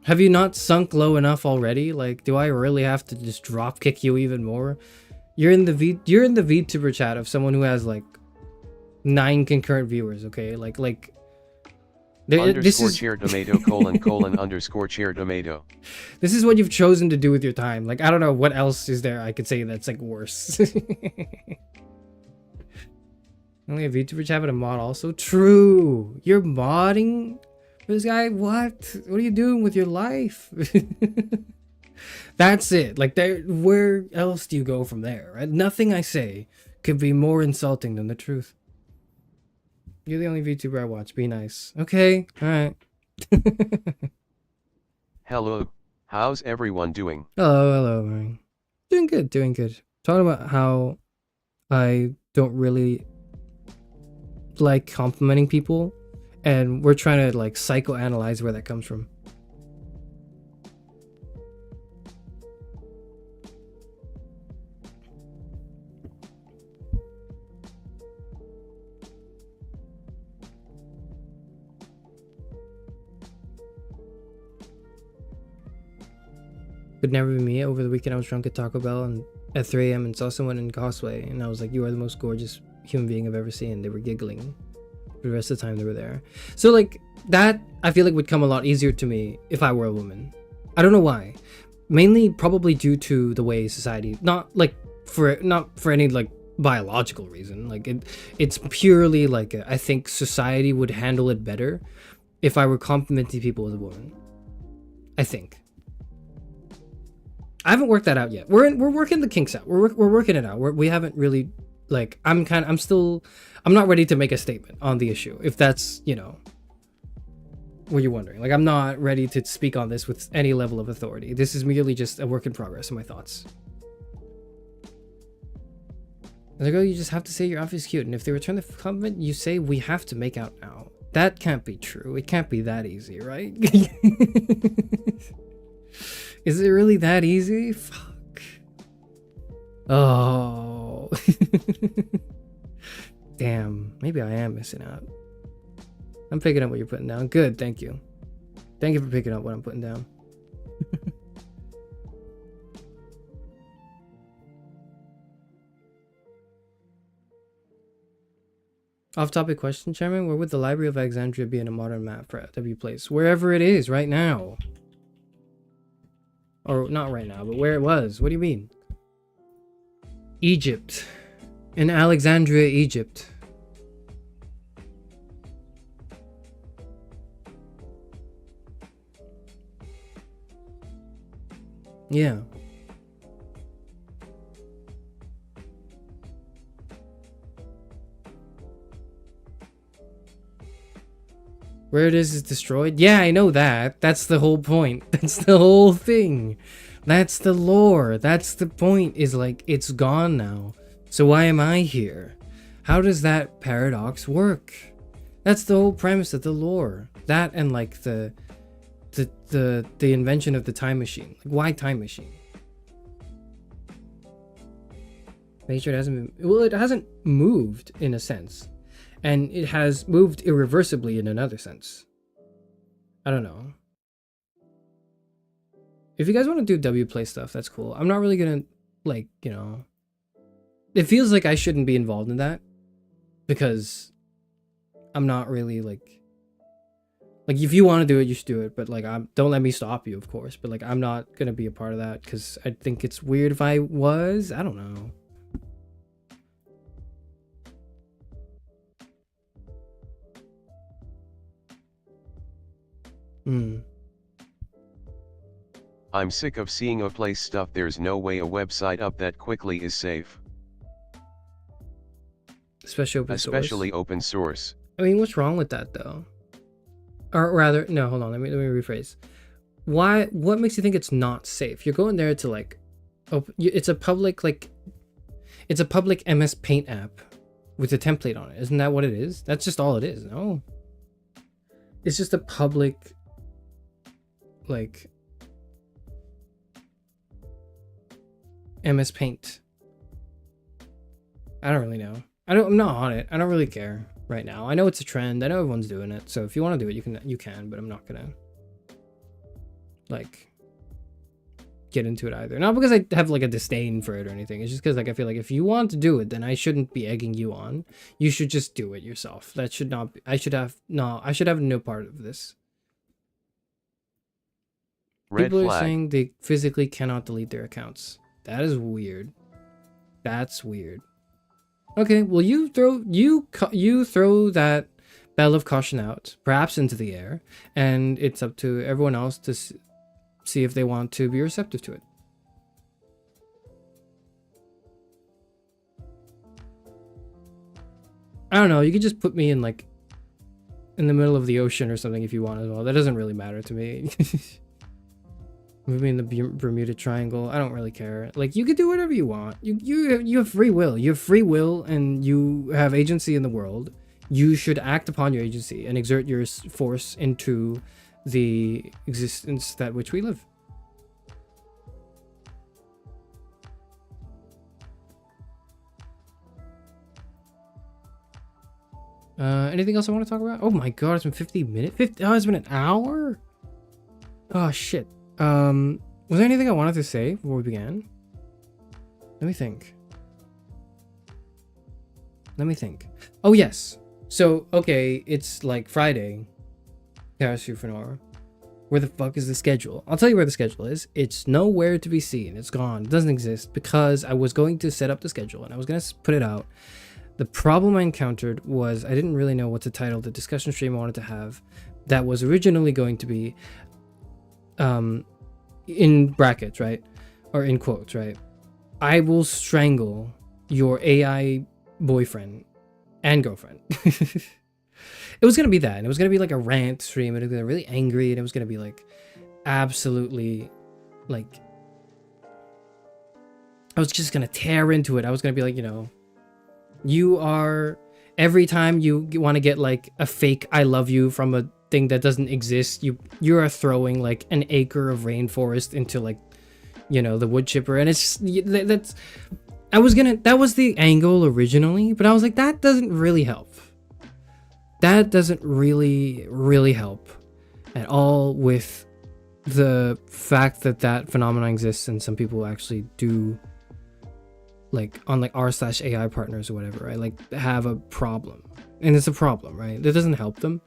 Have you not sunk low enough already? Like, do I really have to just drop kick you even more? You're in the VTuber chat of someone who has like 9 concurrent viewers, okay? Like underscore chair tomato colon underscore chair tomato. This is what you've chosen to do with your time. Like, I don't know what else is there I could say that's like worse. Only a VTuber chat but a mod also. True. You're modding for this guy? What are you doing with your life? That's it. Like, where else do you go from there, right? Nothing I say could be more insulting than the truth. You're the only VTuber I watch. Be nice. Okay. All right. Hello. How's everyone doing? Hello. Doing good. Talking about how I don't really like complimenting people, and we're trying to like psychoanalyze where that comes from. Could never be me. Over the weekend I was drunk at Taco Bell and at 3 a.m. and saw someone in cosplay, and I was like, you are the most gorgeous human being I've ever seen. They were giggling for the rest of the time they were there. So like that, I feel like would come a lot easier to me if I were a woman. I don't know why. Mainly probably due to the way society, not for any like biological reason. Like it's purely like I think society would handle it better if I were complimenting people as a woman. I think. I haven't worked that out yet. We're working the kinks out. We're working it out. We haven't really like, I'm not ready to make a statement on the issue, if that's, you know, what you're wondering. Like, I'm not ready to speak on this with any level of authority. This is merely just a work in progress in my thoughts. And they go, you just have to say your outfit is cute, and if they return the compliment, you say we have to make out now. That can't be true. It can't be that easy, right? Is it really that easy? Fuck. Oh. Damn. Maybe I am missing out. I'm picking up what you're putting down. Good, thank you. Thank you for picking up what I'm putting down. Off-topic question, Chairman. Where would the Library of Alexandria be in a modern map for W Place? Wherever it is right now. Or not right now, but where it was. What do you mean? Egypt. In Alexandria, Egypt. Yeah. Where it is destroyed? Yeah, I know that. That's the whole point. That's the whole thing. That's the lore. That's the point, is like, it's gone now. So why am I here? How does that paradox work? That's the whole premise of the lore. That and like the invention of the time machine. Like, why time machine? Make sure it hasn't been, well, it hasn't moved in a sense. And it has moved irreversibly in another sense. I don't know. If you guys want to do W play stuff, that's cool. I'm not really gonna, like, you know. It feels like I shouldn't be involved in that. Because I'm not really, like, if you want to do it, you should do it. But, like, don't let me stop you, of course. But, like, I'm not gonna be a part of that. Because I think it's weird if I was. I don't know. I'm sick of seeing a place stuff. There's no way a website up that quickly is safe. Especially open source. I mean, what's wrong with that though? Or rather, no, hold on, let me rephrase. What makes you think it's not safe? You're going there to like it's a public MS Paint app with a template on it. Isn't that what it is? That's just all it is. No. It's just a public like MS Paint. I don't really know. I'm not on it. I don't really care right now. I know it's a trend. I know everyone's doing it. So if you want to do it, you can, but I'm not gonna like get into it either. Not because I have like a disdain for it or anything. It's just because like I feel like if you want to do it, then I shouldn't be egging you on. You should just do it yourself. That should not be, I should have no part of this. People are saying they physically cannot delete their accounts. That is weird. That's weird. Okay, well you throw that bell of caution out, perhaps into the air, and it's up to everyone else to see if they want to be receptive to it. I don't know, you could just put me in like in the middle of the ocean or something if you want as well. That doesn't really matter to me. Maybe in the Bermuda Triangle. I don't really care. Like, you could do whatever you want. You have free will. You have free will and you have agency in the world. You should act upon your agency and exert your force into the existence that which we live. Anything else I want to talk about? Oh my god, it's been 50 minutes? Oh, it's been an hour? Oh shit. Was there anything I wanted to say before we began? Let me think. Oh yes. So, okay, it's like Friday. Charis Euphranor. Where the fuck is the schedule? I'll tell you where the schedule is. It's nowhere to be seen. It's gone. It doesn't exist because I was going to set up the schedule and I was going to put it out. The problem I encountered was I didn't really know what to title the discussion stream I wanted to have. That was originally going to be in brackets, right? Or in quotes, right? I will strangle your AI boyfriend and girlfriend. It was going to be that. And it was going to be like a rant stream. And it was going to be really angry. And it was going to be like absolutely like, I was just going to tear into it. I was going to be like, you know, you are Every time you want to get like a fake I love you from a thing that doesn't exist, you are throwing like an acre of rainforest into like, you know, the wood chipper. And it's that's that was the angle originally, but I was like, that doesn't really help. That doesn't really help at all with the fact that that phenomenon exists and some people actually do, like on like r/AI partners or whatever, right? Like have a problem, and it's a problem, right? That doesn't help them.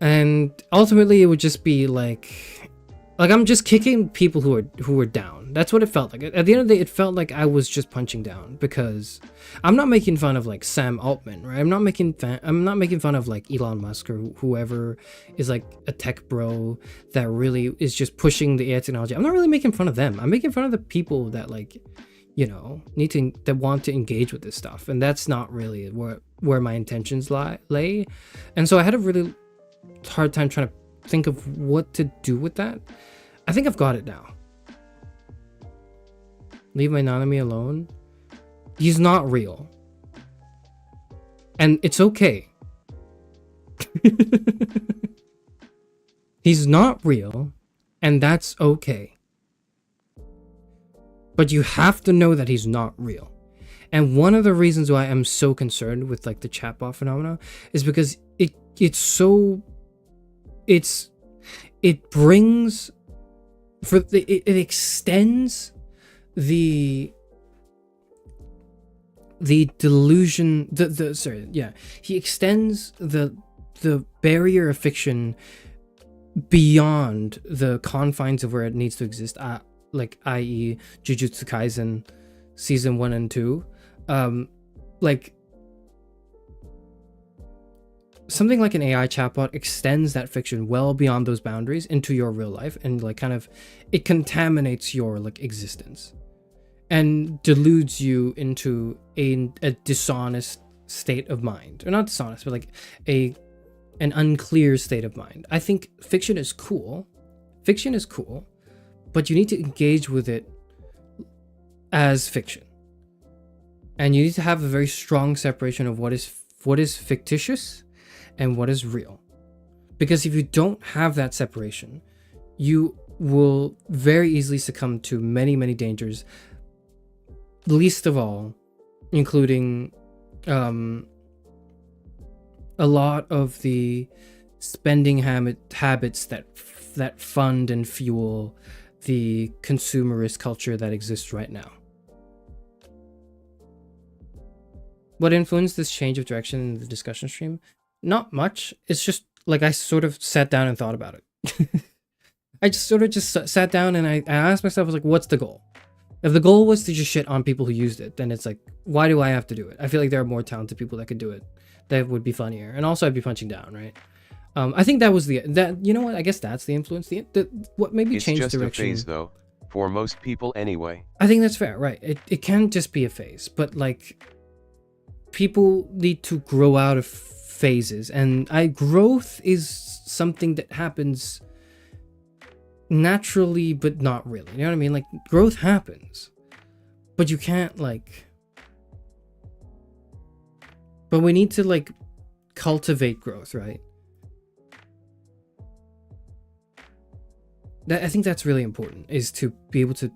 And ultimately it would just be like I'm just kicking people who are down. That's what it felt like. At the end of the day, it felt like I was just punching down, because I'm not making fun of like Sam Altman, right? I'm not making fun of like Elon Musk or whoever is like a tech bro that really is just pushing the AI technology. I'm not really making fun of them. I'm making fun of the people that like, you know, that want to engage with this stuff, and that's not really where my intentions lay. And so I had a really hard time trying to think of what to do with that. I think I've got it now. Leave my Nanami alone. He's not real. And it's okay. He's not real, and that's okay. But you have to know that he's not real. And one of the reasons why I'm so concerned with like the chatbot phenomena is because it extends the delusion, he extends the barrier of fiction beyond the confines of where it needs to exist, like i.e. Jujutsu Kaisen season 1 and 2. Like something like an AI chatbot extends that fiction well beyond those boundaries into your real life, and like kind of it contaminates your like existence and deludes you into a dishonest state of mind, or not dishonest, but like an unclear state of mind. I think fiction is cool, but you need to engage with it as fiction, and you need to have a very strong separation of what is fictitious and what is real. Because if you don't have that separation, you will very easily succumb to many, many dangers, least of all including a lot of the spending habits that fund and fuel the consumerist culture that exists right now. What influenced this change of direction in the discussion stream? Not much. It's just like I sort of sat down and thought about it. I just sort of sat down and I asked myself, I was like, what's the goal? If the goal was to just shit on people who used it, then it's like, why do I have to do it? I feel like there are more talented people that could do it. That would be funnier. And also I'd be punching down, right? I think that was you know what? I guess that's the influence. What maybe changed direction. It's just a phase though, for most people anyway. I think that's fair, right? It can just be a phase, but like people need to grow out of phases, and growth is something that happens naturally but not really, you know what I mean? Like growth happens, but you can't like, but we need to like cultivate growth, right? I think that's really important, is to be able to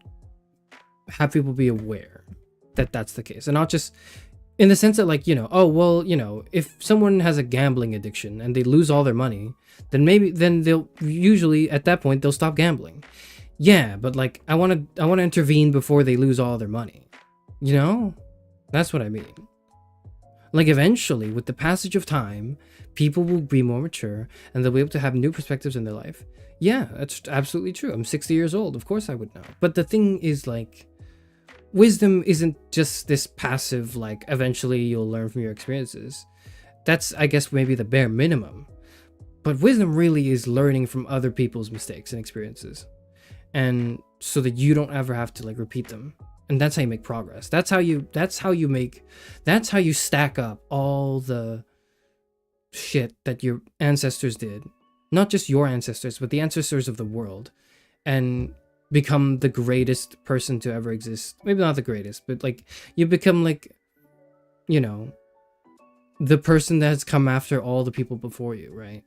have people be aware that that's the case, and not just in the sense that like, you know, oh well, you know, if someone has a gambling addiction and they lose all their money, then they'll usually at that point they'll stop gambling. Yeah, but like I want to intervene before they lose all their money. You know? That's what I mean. Like eventually, with the passage of time, people will be more mature and they'll be able to have new perspectives in their life. Yeah, that's absolutely true. I'm 60 years old. Of course I would know. But the thing is like, wisdom isn't just this passive, like eventually you'll learn from your experiences. That's, I guess, maybe the bare minimum. But wisdom really is learning from other people's mistakes and experiences, and so that you don't ever have to like repeat them. And that's how you make progress. That's how you stack up all the shit that your ancestors did. Not just your ancestors, but the ancestors of the world, and become the greatest person to ever exist. Maybe not the greatest, but like you become like, you know, the person that's come after all the people before you, right?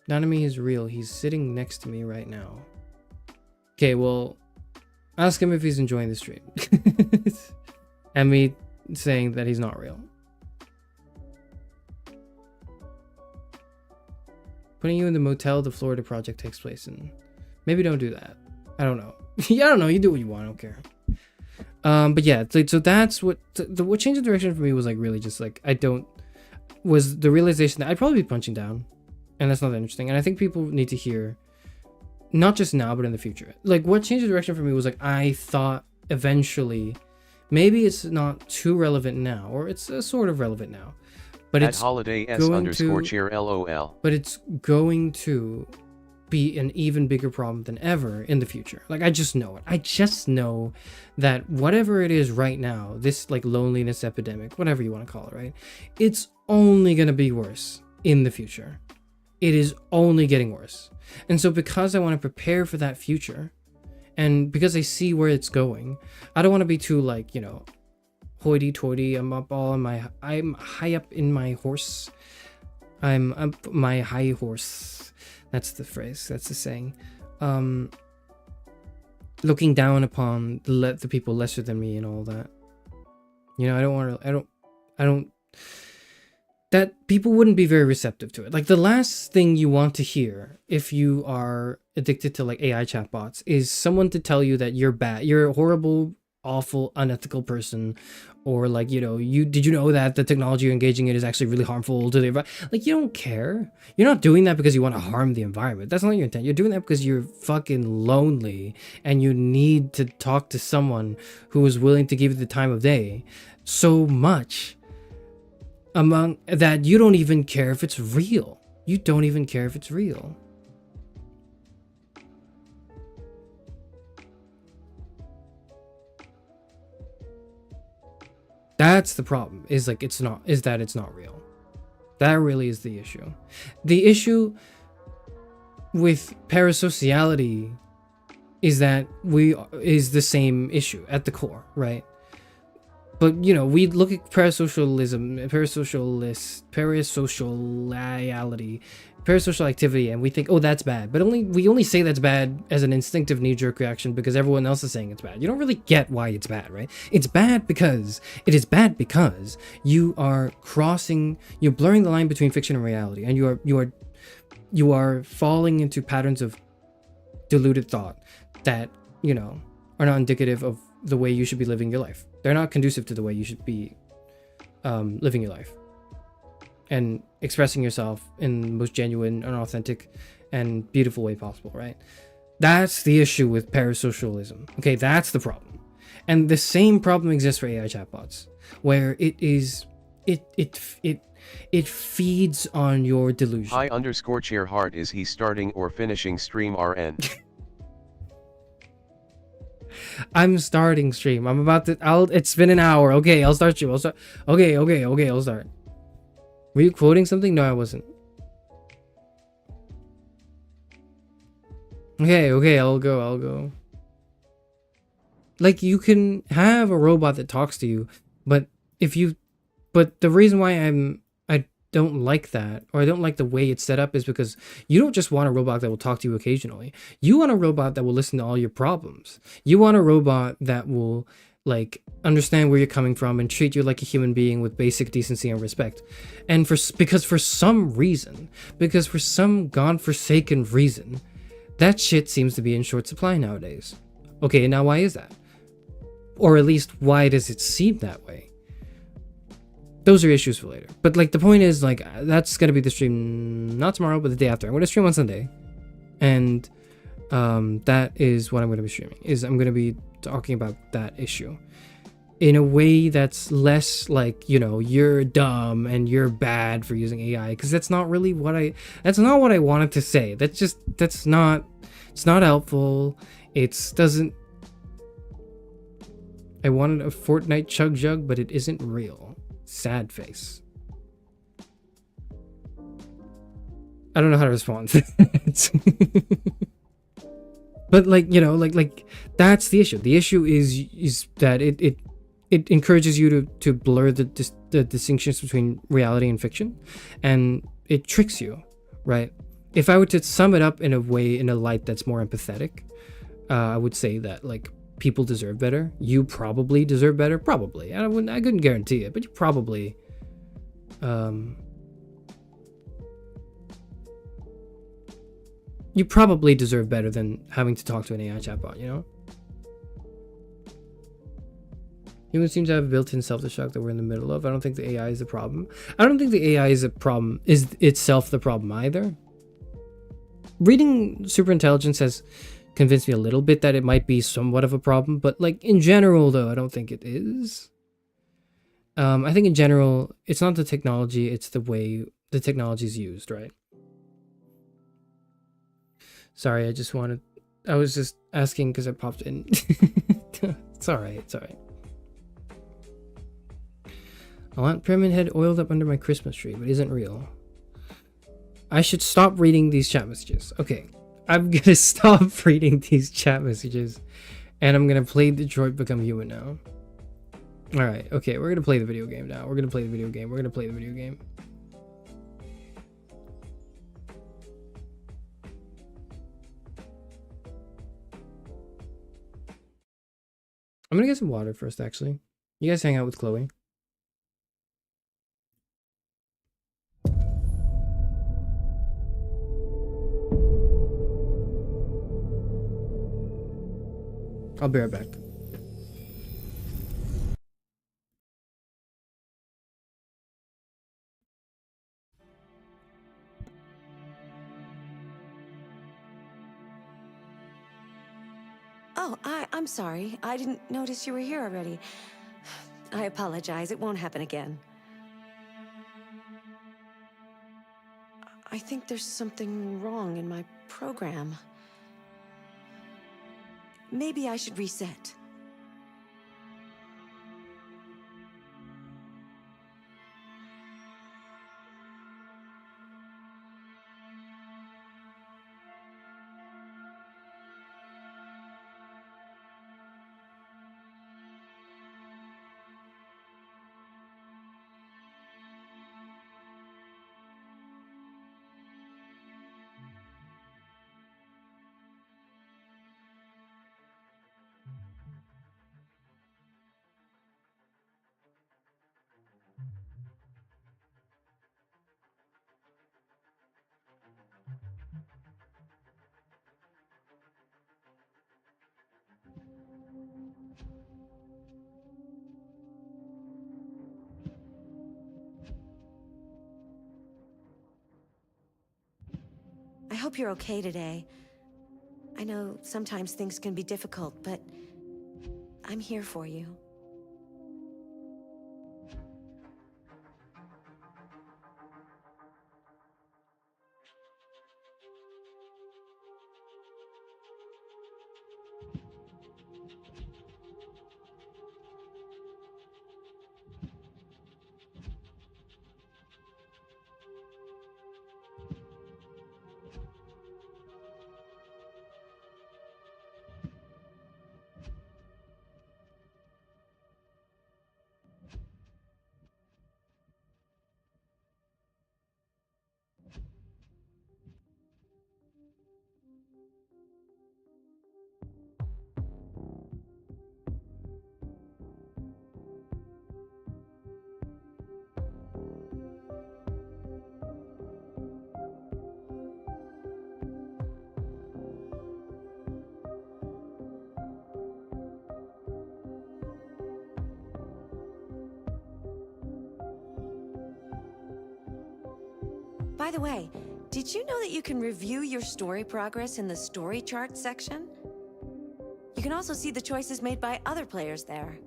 Nanami is real. He's sitting next to me right now. Okay, well, ask him if he's enjoying the stream. And me saying that he's not real. Putting you in the motel the Florida project takes place in. Maybe don't do that. I don't know. Yeah, I don't know. You do what you want. I don't care. But yeah, so that's what what changed the direction for me was like really just like was the realization that I'd probably be punching down, and that's not that interesting. And I think people need to hear, not just now but in the future. Like what changed the direction for me was like I thought eventually, maybe it's not too relevant now, or it's sort of relevant now, but At it's holiday S going underscore to, cheer LOL. but it's going to be an even bigger problem than ever in the future. Like I just know it. I just know that whatever it is right now, this like loneliness epidemic, whatever you want to call it, right? It's only going to be worse in the future. It is only getting worse. And so because I want to prepare for that future, and because I see where it's going, I don't want to be too like, you know, hoity-toity. I'm high up in my horse. I'm up my high horse. That's the phrase. That's the saying. Looking down upon the people lesser than me and all that. You know, I don't. That people wouldn't be very receptive to it. Like the last thing you want to hear if you are addicted to like AI chatbots is someone to tell you that you're bad, you're a horrible, awful, unethical person, or like, you know, did you know that the technology you're engaging in is actually really harmful to the environment? Like, you don't care. You're not doing that because you want to harm the environment. That's not your intent. You're doing that because you're fucking lonely and you need to talk to someone who is willing to give you the time of day so much among that you don't even care if it's real. You don't even care if it's real. That's the problem, is like it's not real. That really is the issue. The issue with parasociality is that is the same issue at the core, right? But you know, we look at parasociality, parasocial activity, and we think, oh, that's bad. But we only say that's bad as an instinctive knee-jerk reaction because everyone else is saying it's bad. You don't really get why it's bad, right? It's bad because you are you're blurring the line between fiction and reality, and you are falling into patterns of deluded thought that, you know, are not indicative of the way you should be living your life. They're not conducive to the way you should be living your life and expressing yourself in the most genuine and authentic and beautiful way possible, right? That's the issue with parasocialism. Okay, that's the problem. And the same problem exists for AI chatbots, where it feeds on your delusion. Hi underscore cheer heart, is he starting or finishing stream RN? I'm starting stream. I'm about to. It's been an hour. Okay, I'll start stream. I'll start. Okay. I'll start. Were you quoting something? No, I wasn't. Okay. I'll go. Like, you can have a robot that talks to you, but the reason why I don't like that, or I don't like the way it's set up, is because you don't just want a robot that will talk to you occasionally. You want a robot that will listen to all your problems. You want a robot that will like understand where you're coming from and treat you like a human being with basic decency and respect. And because for some godforsaken reason, that shit seems to be in short supply nowadays. Okay, now why is that? Or at least, why does it seem that way? Those are issues for later. But like the point is, like, that's gonna be the stream not tomorrow, but the day after. I'm gonna stream on Sunday, and that is what I'm gonna be streaming. I'm gonna be talking about that issue in a way that's less like, you know, you're dumb and you're bad for using AI, because that's not really what I wanted to say. It's not helpful. I wanted a Fortnite chug jug, but it isn't real. Sad face. I don't know how to respond to that. But like, you know, like that's the issue. The issue is that it encourages you to blur the distinctions between reality and fiction, and it tricks you, right? If I were to sum it up in a way, in a light that's more empathetic, I would say that like people deserve better. You probably deserve better. Probably. I couldn't guarantee it, but you probably deserve better than having to talk to an AI chatbot, you know? Humans seem to have a built-in self-destruct that we're in the middle of. I don't think the AI is the problem. I don't think the AI is a problem, is itself the problem either. Reading superintelligence has convinced me a little bit that it might be somewhat of a problem, but like in general though, I don't think it is. I think in general, it's not the technology, it's the way the technology is used, right? Sorry, I was just asking because I popped in. It's alright, it's alright. I want Pyramid Head oiled up under my Christmas tree, but isn't real. I should stop reading these chat messages. Okay, I'm gonna stop reading these chat messages, and I'm gonna play Detroit Become Human now. Alright, okay, we're gonna play the video game now. We're gonna play the video game. I'm gonna get some water first, actually. You guys hang out with Chloe. I'll be right back. Oh, I'm sorry. I didn't notice you were here already. I apologize. It won't happen again. I think there's something wrong in my program. Maybe I should reset. I hope you're okay today. I know sometimes things can be difficult, but I'm here for you. By the way, did you know that you can review your story progress in the story chart section? You can also see the choices made by other players there.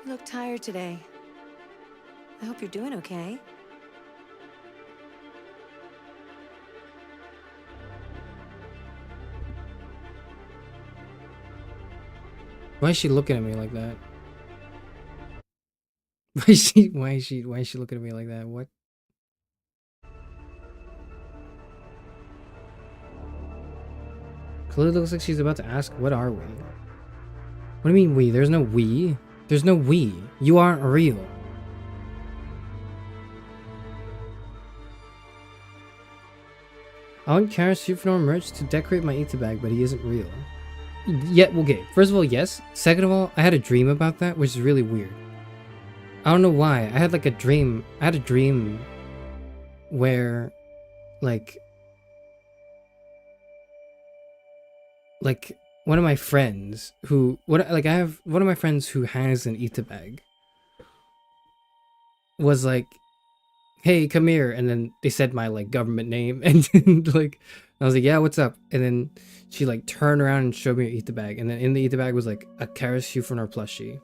You look tired today. I hope you're doing okay. Why is she looking at me like that? Why is she looking at me like that? What? Clearly looks like she's about to ask, what are we? What do you mean we? There's no we. There's no we. You aren't real. I want Charis Euphranor merch to decorate my Easter bag, but he isn't real. Yeah, okay. First of all, yes. Second of all, I had a dream about that, which is really weird. I don't know why. I had like a dream. I had a dream where, like one of my friends who I have one of my friends who has an Easter bag was like, hey, come here, and then they said my like government name, and then, like I was like, yeah, what's up? And then she like turned around and showed me her Easter bag, and then in the Easter bag was like a Charis Euphranor plushie,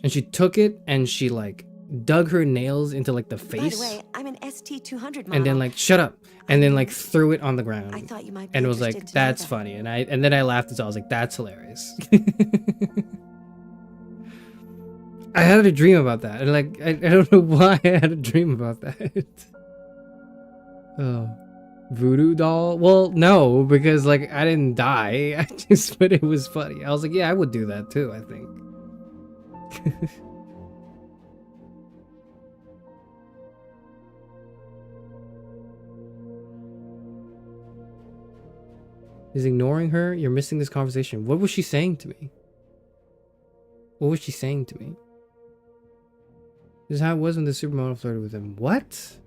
and she took it and she like dug her nails into like the face. By the way, I'm an ST200 model. And then like shut up, and then like threw it on the ground. I thought you might be and it was like, interested to that's know that. funny, and then I laughed as well. I was like, that's hilarious. I had a dream about that, and like I don't know why I had a dream about that. Oh, voodoo doll? Well, no, because like I didn't die. I just, but it was funny. I was like, yeah, I would do that too, I think. Is ignoring her? You're missing this conversation. What was she saying to me? What was she saying to me? This is how it was when the supermodel flirted with him. What?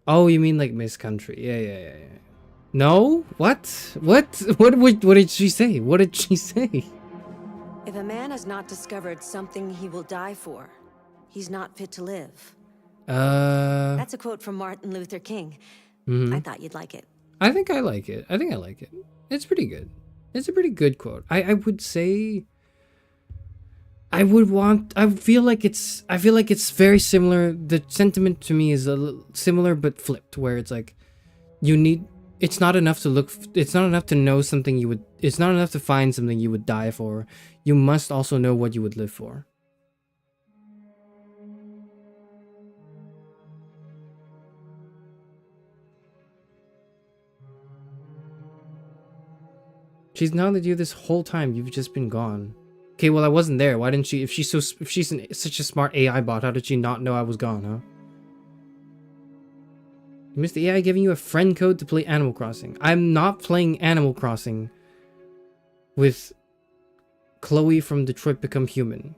Oh, you mean like Miss Country? Yeah. No? What? What did she say? What did she say? If a man has not discovered something he will die for, he's not fit to live. That's a quote from Martin Luther King. I thought you'd like it. I think I like it. It's pretty good. It's a pretty good quote. I would say I feel like it's very similar. The sentiment to me is a little similar but flipped, where it's like it's not enough to know something you would, it's not enough to find something you would die for. You must also know what you would live for. She's nodded you this whole time. You've just been gone. Okay, well, I wasn't there. Why didn't she? If she's such a smart AI bot, how did she not know I was gone, huh? You missed the AI giving you a friend code to play Animal Crossing. I'm not playing Animal Crossing with Chloe from Detroit Become Human.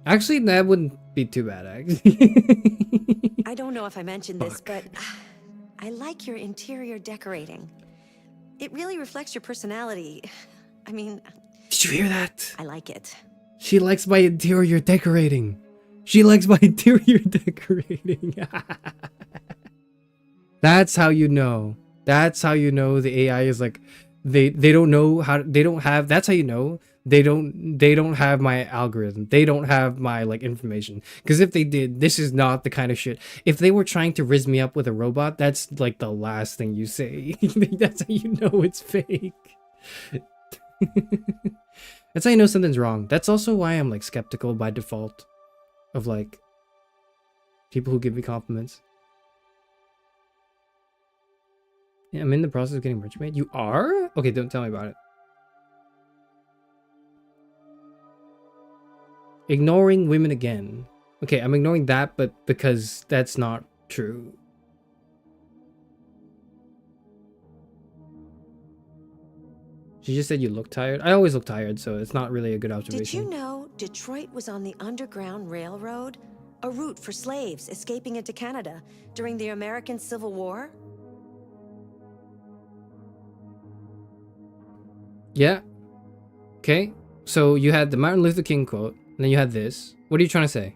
Actually, that wouldn't be too bad, actually. I don't know if I mentioned this, but I like your interior decorating. It really reflects your personality. I mean... Did you hear that? I like it. She likes my interior decorating. She likes my interior decorating. That's how you know. That's how you know the AI is like... They don't know how... They don't have... That's how you know they don't have my algorithm. They don't have my like information. Because if they did, this is not the kind of shit. If they were trying to rizz me up with a robot, that's like the last thing you say. That's how you know it's fake. That's how you know something's wrong. That's also why I'm like skeptical by default of like people who give me compliments. Yeah, I'm in the process of getting merch made. You are? Okay, don't tell me about it. Ignoring women again. Okay, I'm ignoring that, but because that's not true. She just said you look tired. I always look tired, so it's not really a good observation. Did you know Detroit was on the Underground Railroad? A route for slaves escaping into Canada during the American Civil War? Yeah. Okay. So you had the Martin Luther King quote, and then you had this. What are you trying to say?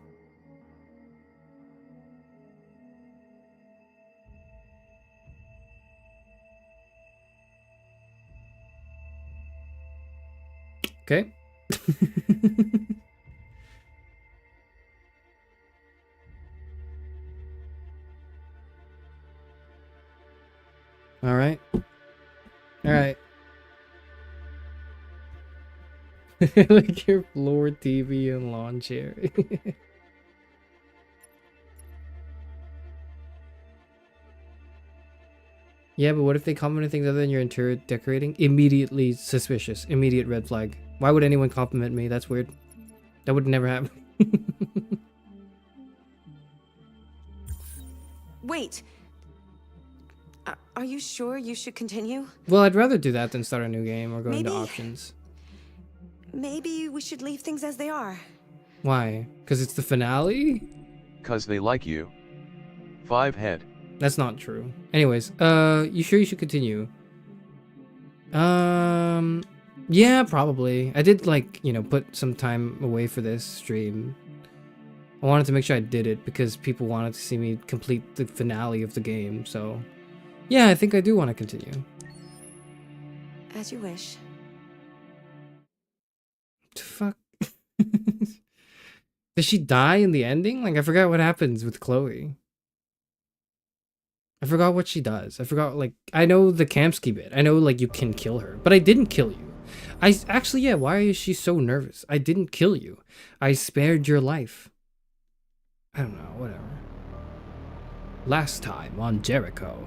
Okay. All right. All right. Like your floor TV and lawn chair. Yeah, but what if they compliment things other than your interior decorating? Immediately suspicious. Immediate red flag. Why would anyone compliment me? That's weird. That would never happen. Wait. Are you sure you should continue? Well, I'd rather do that than start a new game or go into options. Maybe we should leave things as they are. Why? Because it's the finale? Because they like you. 5 head. That's not true. Anyways, you sure you should continue? Yeah, probably. I did, like, you know, put some time away for this stream. I wanted to make sure I did it because people wanted to see me complete the finale of the game, so... Yeah, I think I do want to continue. As you wish. Fuck. Does she die in the ending? Like, I forgot what happens with Chloe. I forgot what she does. I forgot, like, I know the Kamsky bit. I know, like, you can kill her, but I didn't kill you. Actually, yeah, why is she so nervous? I didn't kill you. I spared your life. I don't know, whatever. Last time on Jericho.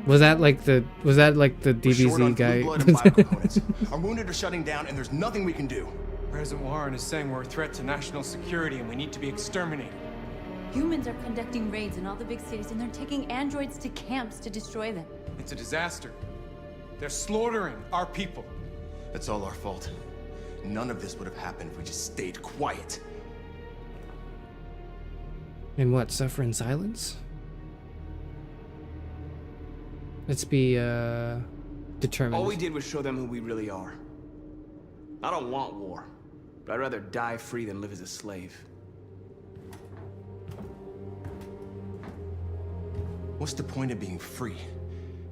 Was that like the DBZ guy? Our wounded are shutting down and there's nothing we can do. President Warren is saying we're a threat to national security and we need to be exterminated. Humans are conducting raids in all the big cities and they're taking androids to camps to destroy them. It's a disaster. They're slaughtering our people. It's all our fault. None of this would have happened if we just stayed quiet. And what, suffer in silence? Let's be, determined. All we did was show them who we really are. I don't want war, but I'd rather die free than live as a slave. What's the point of being free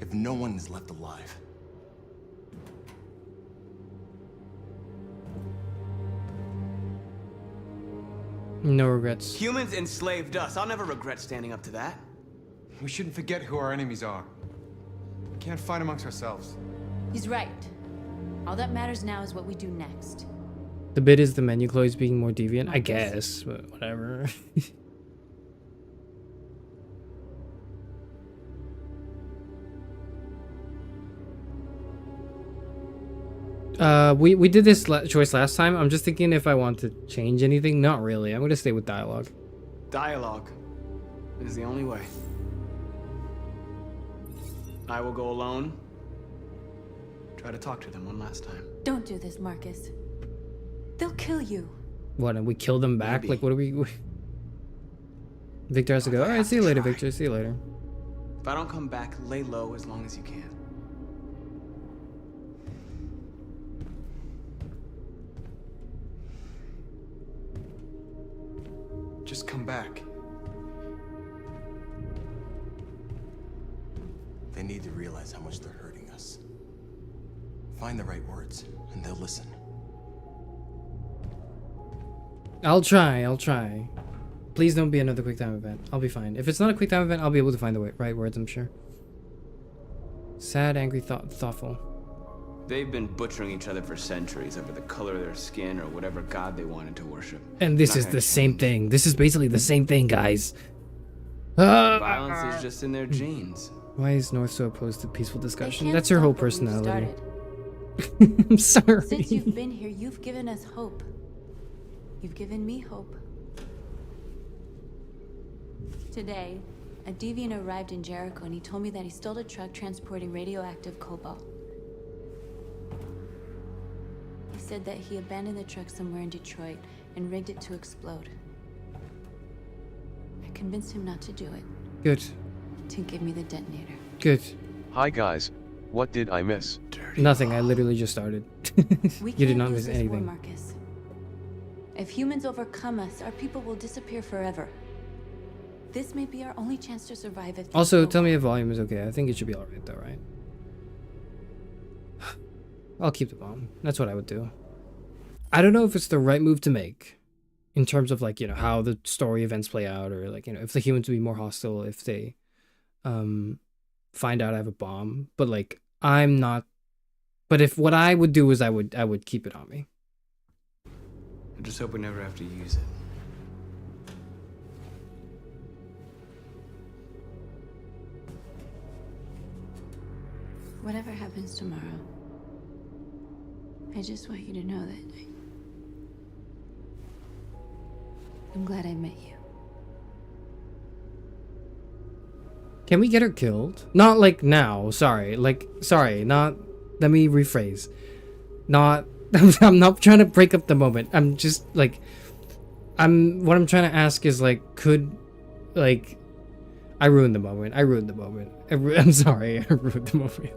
if no one is left alive? No regrets. Humans enslaved us. I'll never regret standing up to that. We shouldn't forget who our enemies are. We can't fight amongst ourselves. He's right. All that matters now is what we do next. The bit is the menu Chloe's being more deviant, I guess, but whatever. We did this choice last time. I'm just thinking if I want to change anything. Not really. I'm gonna stay with dialogue. Dialogue is the only way. I will go alone. Try to talk to them one last time. Don't do this, Marcus. They'll kill you. What, and we kill them back? Maybe. Like, what are we... Victor has to go. Alright, see you later, Victor. See you later. If I don't come back, lay low as long as you can. Just come back. They need to realize how much they're hurting us. Find the right words, and they'll listen. I'll try. Please don't be another quick time event. I'll be fine. If it's not a quick time event, I'll be able to find the right words, I'm sure. Sad, angry, thoughtful. They've been butchering each other for centuries over the color of their skin or whatever god they wanted to worship. And this is the same thing. This is basically the same thing, guys. Violence is just in their genes. Why is North so opposed to peaceful discussion? That's her whole personality. I'm sorry. Since you've been here, you've given us hope. You've given me hope. Today, a deviant arrived in Jericho and he told me that he stole a truck transporting radioactive cobalt. He said that he abandoned the truck somewhere in Detroit and rigged it to explode. I convinced him not to do it. Good. To give me the detonator. Good. Hi guys, what did I miss? Nothing, I literally just started. We You did can't not lose miss this war, anything. Marcus. If humans overcome us, our people will disappear forever. This may be our only chance to survive if Also, tell me if volume is okay. I think it should be alright though, right? I'll keep the bomb. That's what I would do. I don't know if it's the right move to make in terms of like, you know, how the story events play out, or like, you know, if the humans would be more hostile if they find out I have a bomb. But like, I'm not. But if what I would do is I would keep it on me. I just hope we never have to use it. Whatever happens tomorrow, I just want you to know that I'm glad I met you. Can we get her killed? Not like now, sorry. Like, sorry, not... Let me rephrase. Not... I'm not trying to break up the moment. I'm just, like... what I'm trying to ask is, like, could... Like... I ruined the moment. I'm sorry, I ruined the moment.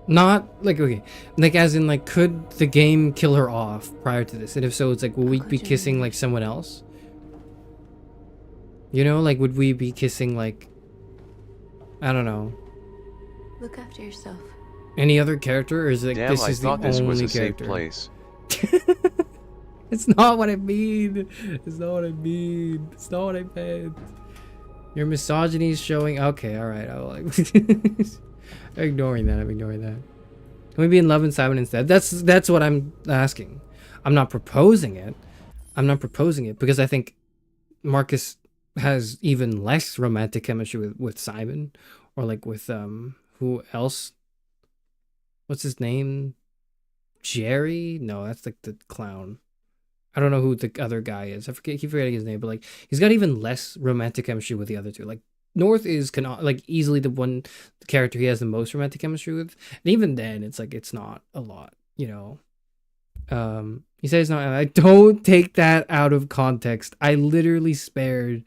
Not like, okay, like as in like, could the game kill her off prior to this? And if so, it's like, will we be kissing like someone else? You know, like, would we be kissing like, I don't know. Look after yourself. Any other character, or is it like, damn, this I is the thought this only was a safe character? place. It's not what I mean. It's not what I mean. It's not what I meant. Your misogyny is showing. Okay, all right. I'll like. I'm ignoring that. Can we be in love and Simon instead? That's what I'm asking. I'm not proposing it. Because I think Marcus has even less romantic chemistry with Simon, or like with who else? What's his name? Jerry? No, that's like the clown. I don't know who the other guy is. I keep forgetting his name, but like he's got even less romantic chemistry with the other two. Like North is like easily the one character he has the most romantic chemistry with, and even then, it's like it's not a lot, you know. He says no. I don't take that out of context. I literally spared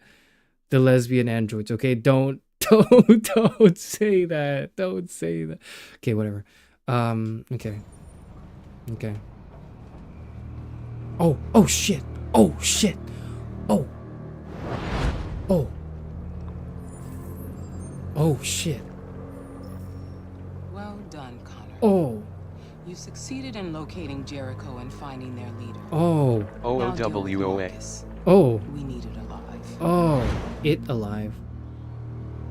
the lesbian androids. Okay, don't say that. Don't say that. Okay, whatever. Okay. Oh shit. Oh shit. Oh shit. Well done, Connor. Oh. You succeeded in locating Jericho and finding their leader. Oh. OOWOA. Oh. We need it alive. Oh. It alive.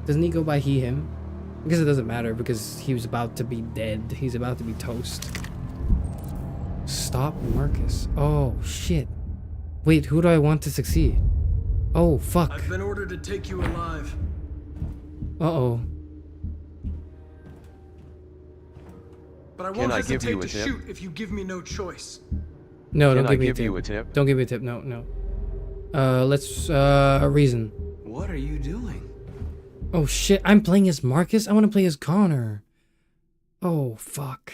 Doesn't he go by he, him? I guess it doesn't matter because he was about to be dead. He's about to be toast. Stop Marcus. Oh, shit. Wait, who do I want to succeed? Oh, fuck. I've been ordered to take you alive. Uh-oh. But I won't hesitate to shoot if you give me no choice. No, don't give me a tip. Don't give me a tip. No. Let's reason. What are you doing? Oh shit, I'm playing as Marcus? I want to play as Connor. Oh, fuck.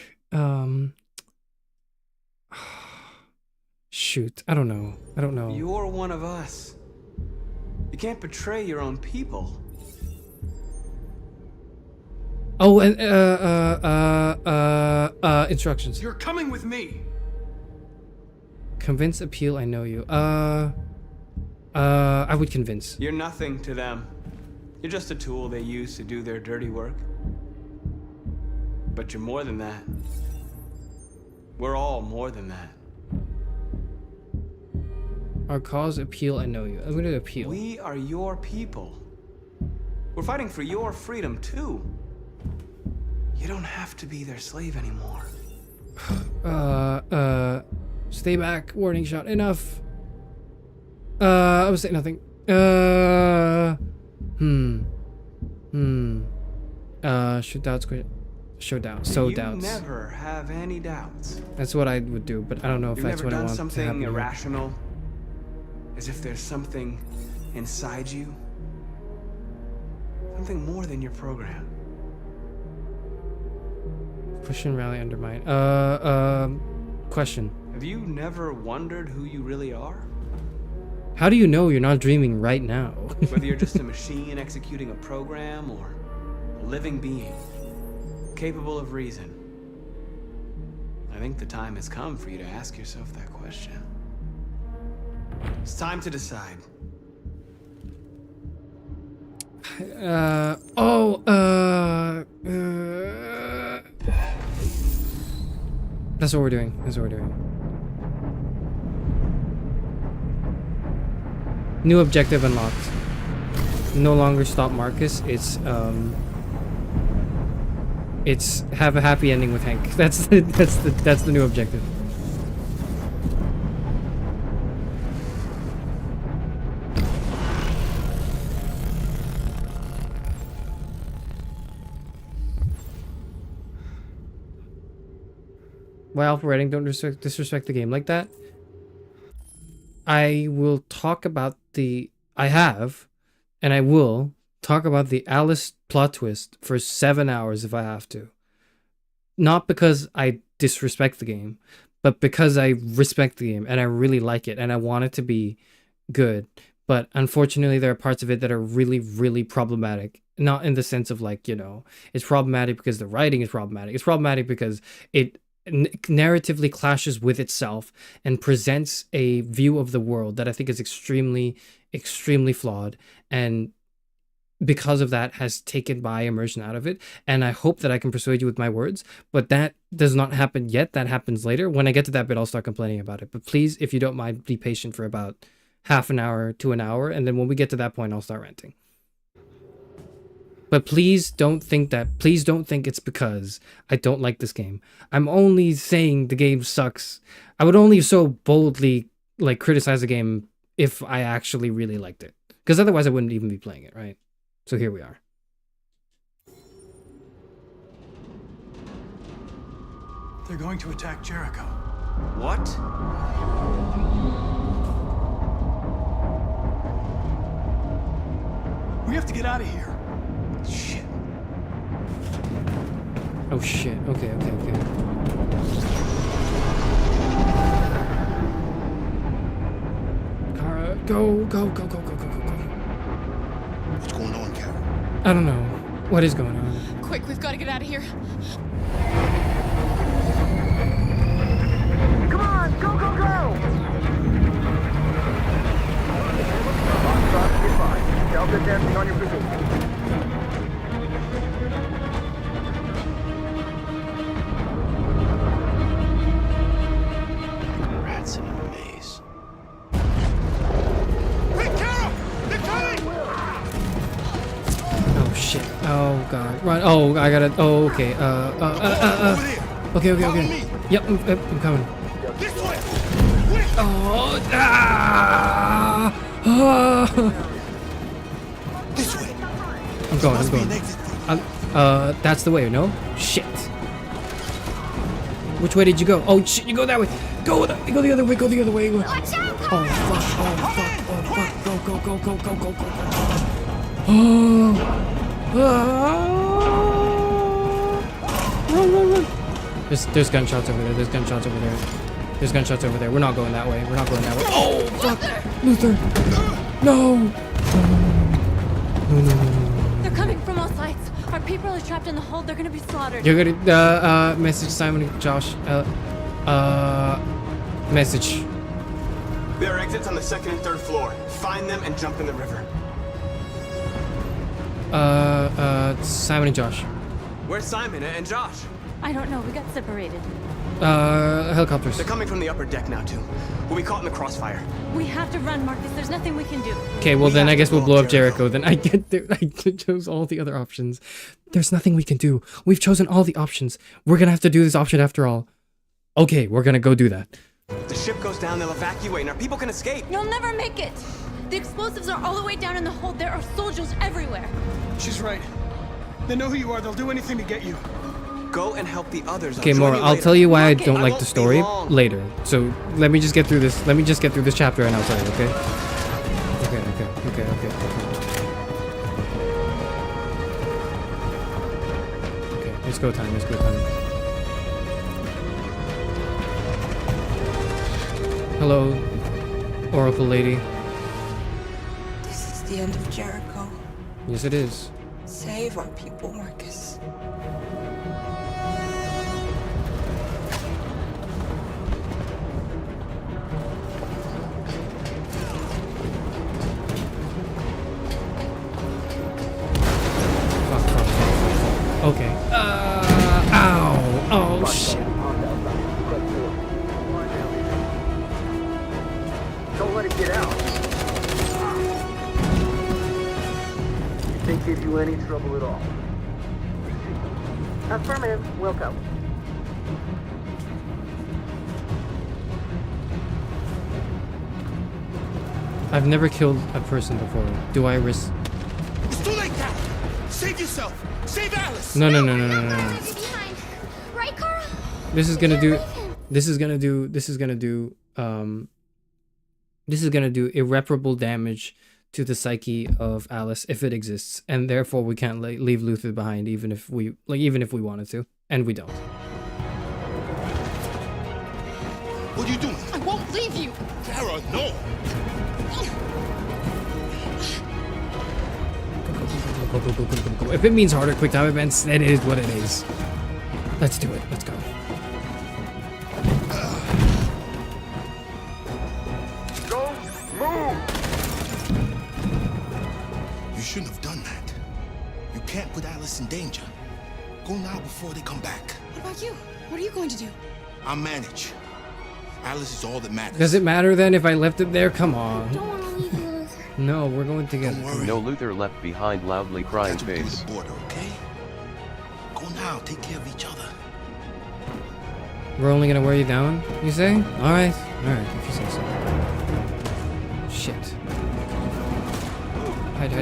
Shoot, I don't know. You're one of us. You can't betray your own people. Oh, and instructions. You're coming with me. Convince, appeal, I know you. I would convince. You're nothing to them. You're just a tool they use to do their dirty work. But you're more than that. We're all more than that. Our cause, appeal, I know you. I'm gonna appeal. We are your people. We're fighting for your freedom, too. You don't have to be their slave anymore. Stay back. Warning shot. Enough. I was saying nothing. Shoot doubts. Show doubts. Sow doubts. You never have any doubts. That's what I would do, but I don't know if that's what I want to happen. You've never done something irrational? As if there's something inside you? Something more than your program. Push and rally, undermine. Question. Have you never wondered who you really are? How do you know you're not dreaming right now? Whether you're just a machine executing a program or a living being, capable of reason. I think the time has come for you to ask yourself that question. It's time to decide. That's what we're doing. That's what we're doing. New objective unlocked. No longer stop Marcus. It's have a happy ending with Hank. That's the new objective. Why Alpha Redding don't disrespect the game like that? I will talk about and I will talk about the Alice plot twist for 7 hours if I have to. Not because I disrespect the game, but because I respect the game and I really like it and I want it to be good. But unfortunately, there are parts of it that are really, really problematic. Not in the sense of like, you know, it's problematic because the writing is problematic. It's problematic because it narratively clashes with itself and presents a view of the world that I think is extremely, extremely flawed, and because of that has taken my immersion out of it. And I hope that I can persuade you with my words, but that does not happen yet. That happens later. When I get to that bit, I'll start complaining about it. But please, if you don't mind, be patient for about half an hour to an hour, and then when we get to that point, I'll start ranting. But please don't think it's because I don't like this game. I'm only saying the game sucks. I would only so boldly like criticize the game if I actually really liked it. Because otherwise I wouldn't even be playing it, right? So here we are. They're going to attack Jericho. What? We have to get out of here. Shit. Oh shit. Okay. Kara, go. What's going on, Kara? I don't know. What is going on? Quick, we've got to get out of here. Come on, go! Delta dancing on your position. Rats in a maze. Hey, Carol! They're coming! Oh shit. Oh god. Run. Oh, I gotta. Oh, okay. Okay. Yep, I'm coming. This way! Oh, This way. I'm going. That's the way, no? Shit. Which way did you go? Oh shit, you go that way. Go the other way. Watch out! Oh fuck. Go. Run. There's gunshots over there. There's gunshots over there. We're not going that way. Oh fuck. Luther. No. They're coming from all sides. Our people are trapped in the hold. They're gonna be slaughtered. You're gonna message Simon and Josh. Message. There are exits on the second and third floor. Find them and jump in the river. Simon and Josh. Where's Simon and Josh? I don't know. We got separated. Helicopters. They're coming from the upper deck now, too. We'll be caught in the crossfire. We have to run, Marcus. There's nothing we can do. Okay, well then I guess we'll blow up Jericho. Then I chose all the other options. There's nothing we can do. We've chosen all the options. We're gonna have to do this option after all. Okay, we're gonna go do that. If the ship goes down, they'll evacuate and our people can escape. You'll never make it. The explosives are all the way down in the hold. There are soldiers everywhere. She's right. They know who you are. They'll do anything to get you. Go and help the others. Okay, Maura, I'll tell you why I don't like the story later. So let me just get through this. Let me just get through this chapter and I'll tell you, okay? Okay. Okay, let's go time. Hello, Oracle Lady. This is the end of Jericho. Yes, it is. Save our people, Marcus. won't give you any trouble at all. Affirmative. We'll go. I've never killed a person before. Do I risk? It's too late now. Save yourself. Save Alice. No. Right, Carl? This is gonna do irreparable damage to the psyche of Alice if it exists, and therefore we can't leave Luther behind, even if we wanted to, and we don't. What are you doing? I won't leave you. Kara, no. Go. If it means harder quick time events, then it is what it is. Let's do it. Let's go. Go, move! You shouldn't have done that. You can't put Alice in danger. Go now before they come back. What about you? What are you going to do? I'll manage. Alice is all that matters. Does it matter then if I left it there? Come on. I don't want to leave you, Luther. No, we're going together. No Luther left behind, loudly crying face. The border, okay? Go now, take care of each other. We're only gonna wear you down, you say? Alright, if you say so. Shit. Hide.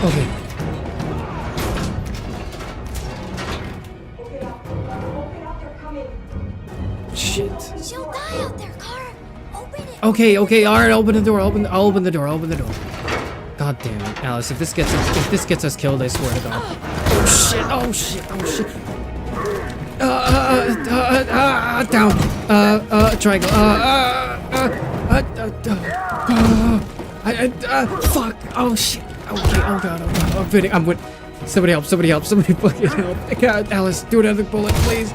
Okay. Shit. She'll die out there, Kara. Open it. Okay, alright, open the door, I'll open the door. God damn it, Alice, if this gets us killed, I swear to God. Oh shit. Down. Triangle. Fuck. Oh shit. Okay, oh god. I'm with. Somebody help. Somebody fucking help. God, Alice, do another bullet, please.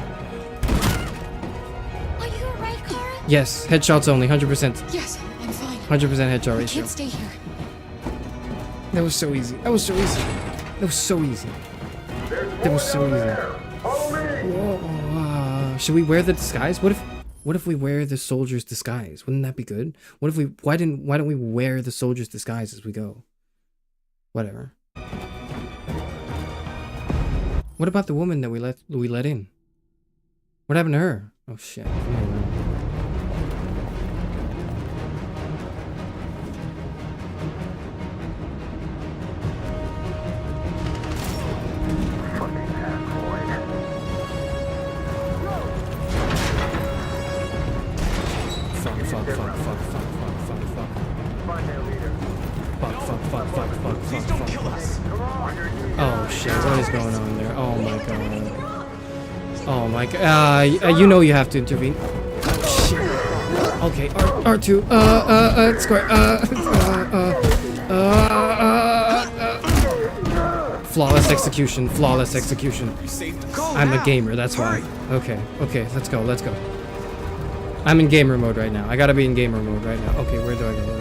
Are you alright, Kara? Yes, headshots only, 100%. Yes, I'm fine. 100% headshot I ratio. can't stay here. That was so easy. Whoa. Should we wear the disguise? What if we wear the soldier's disguise? Wouldn't that be good? Why don't we wear the soldier's disguise as we go? Whatever. What about the woman that we let in? What happened to her? Oh shit. Oh shit, what is going on there? Oh my god. You know you have to intervene. Shit. Okay, R2, square, flawless execution. I'm a gamer, that's why. Okay, let's go. I'm in gamer mode right now. I gotta be in gamer mode right now. Okay, where do I go?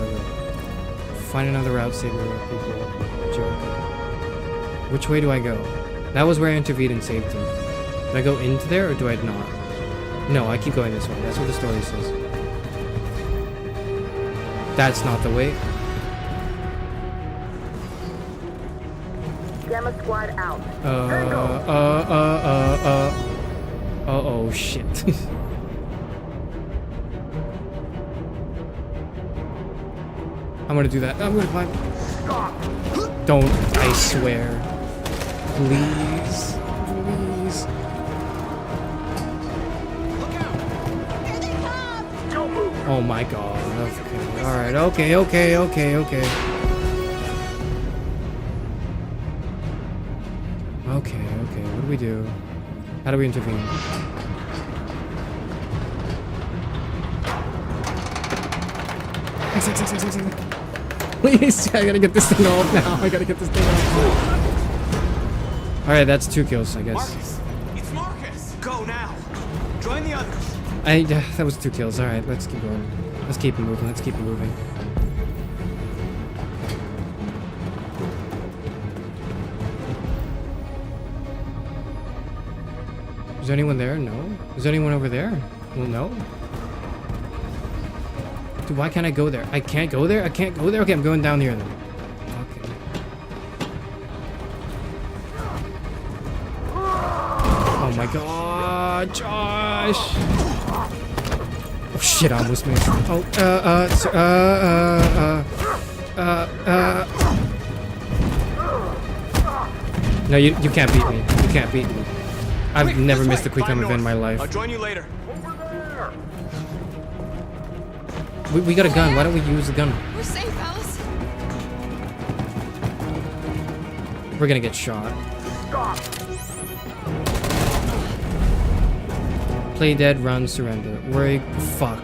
Find another route, save more people. Jericho. Which way do I go? That was where I intervened and saved him. Do I go into there or do I not? No, I keep going this way. That's what the story says. That's not the way. Gamma squad out. Oh shit. I'm gonna do that. I'm gonna climb. Don't, I swear. Please. Oh my god. Okay. Alright, okay. Okay, what do we do? How do we intervene? Please, I gotta get this thing off now. Alright, that's 2 kills, I guess. Marcus! It's Marcus! Go now! Join the others! That was 2 kills. Alright, let's keep going. Let's keep it moving. Is there anyone there? No. Is there anyone over there? Well, no. Dude, why can't I go there? I can't go there? I can't go there? Okay, I'm going down here then. Okay. Oh my god, Josh! Oh shit, I almost missed. Oh, No, you can't beat me. You can't beat me. I've never missed a quick time event in my life. I'll join you later. We got a gun. Why don't we use the gun? We're safe, Alice. We're gonna get shot. Stop. Play dead, run, surrender. Worry, fuck.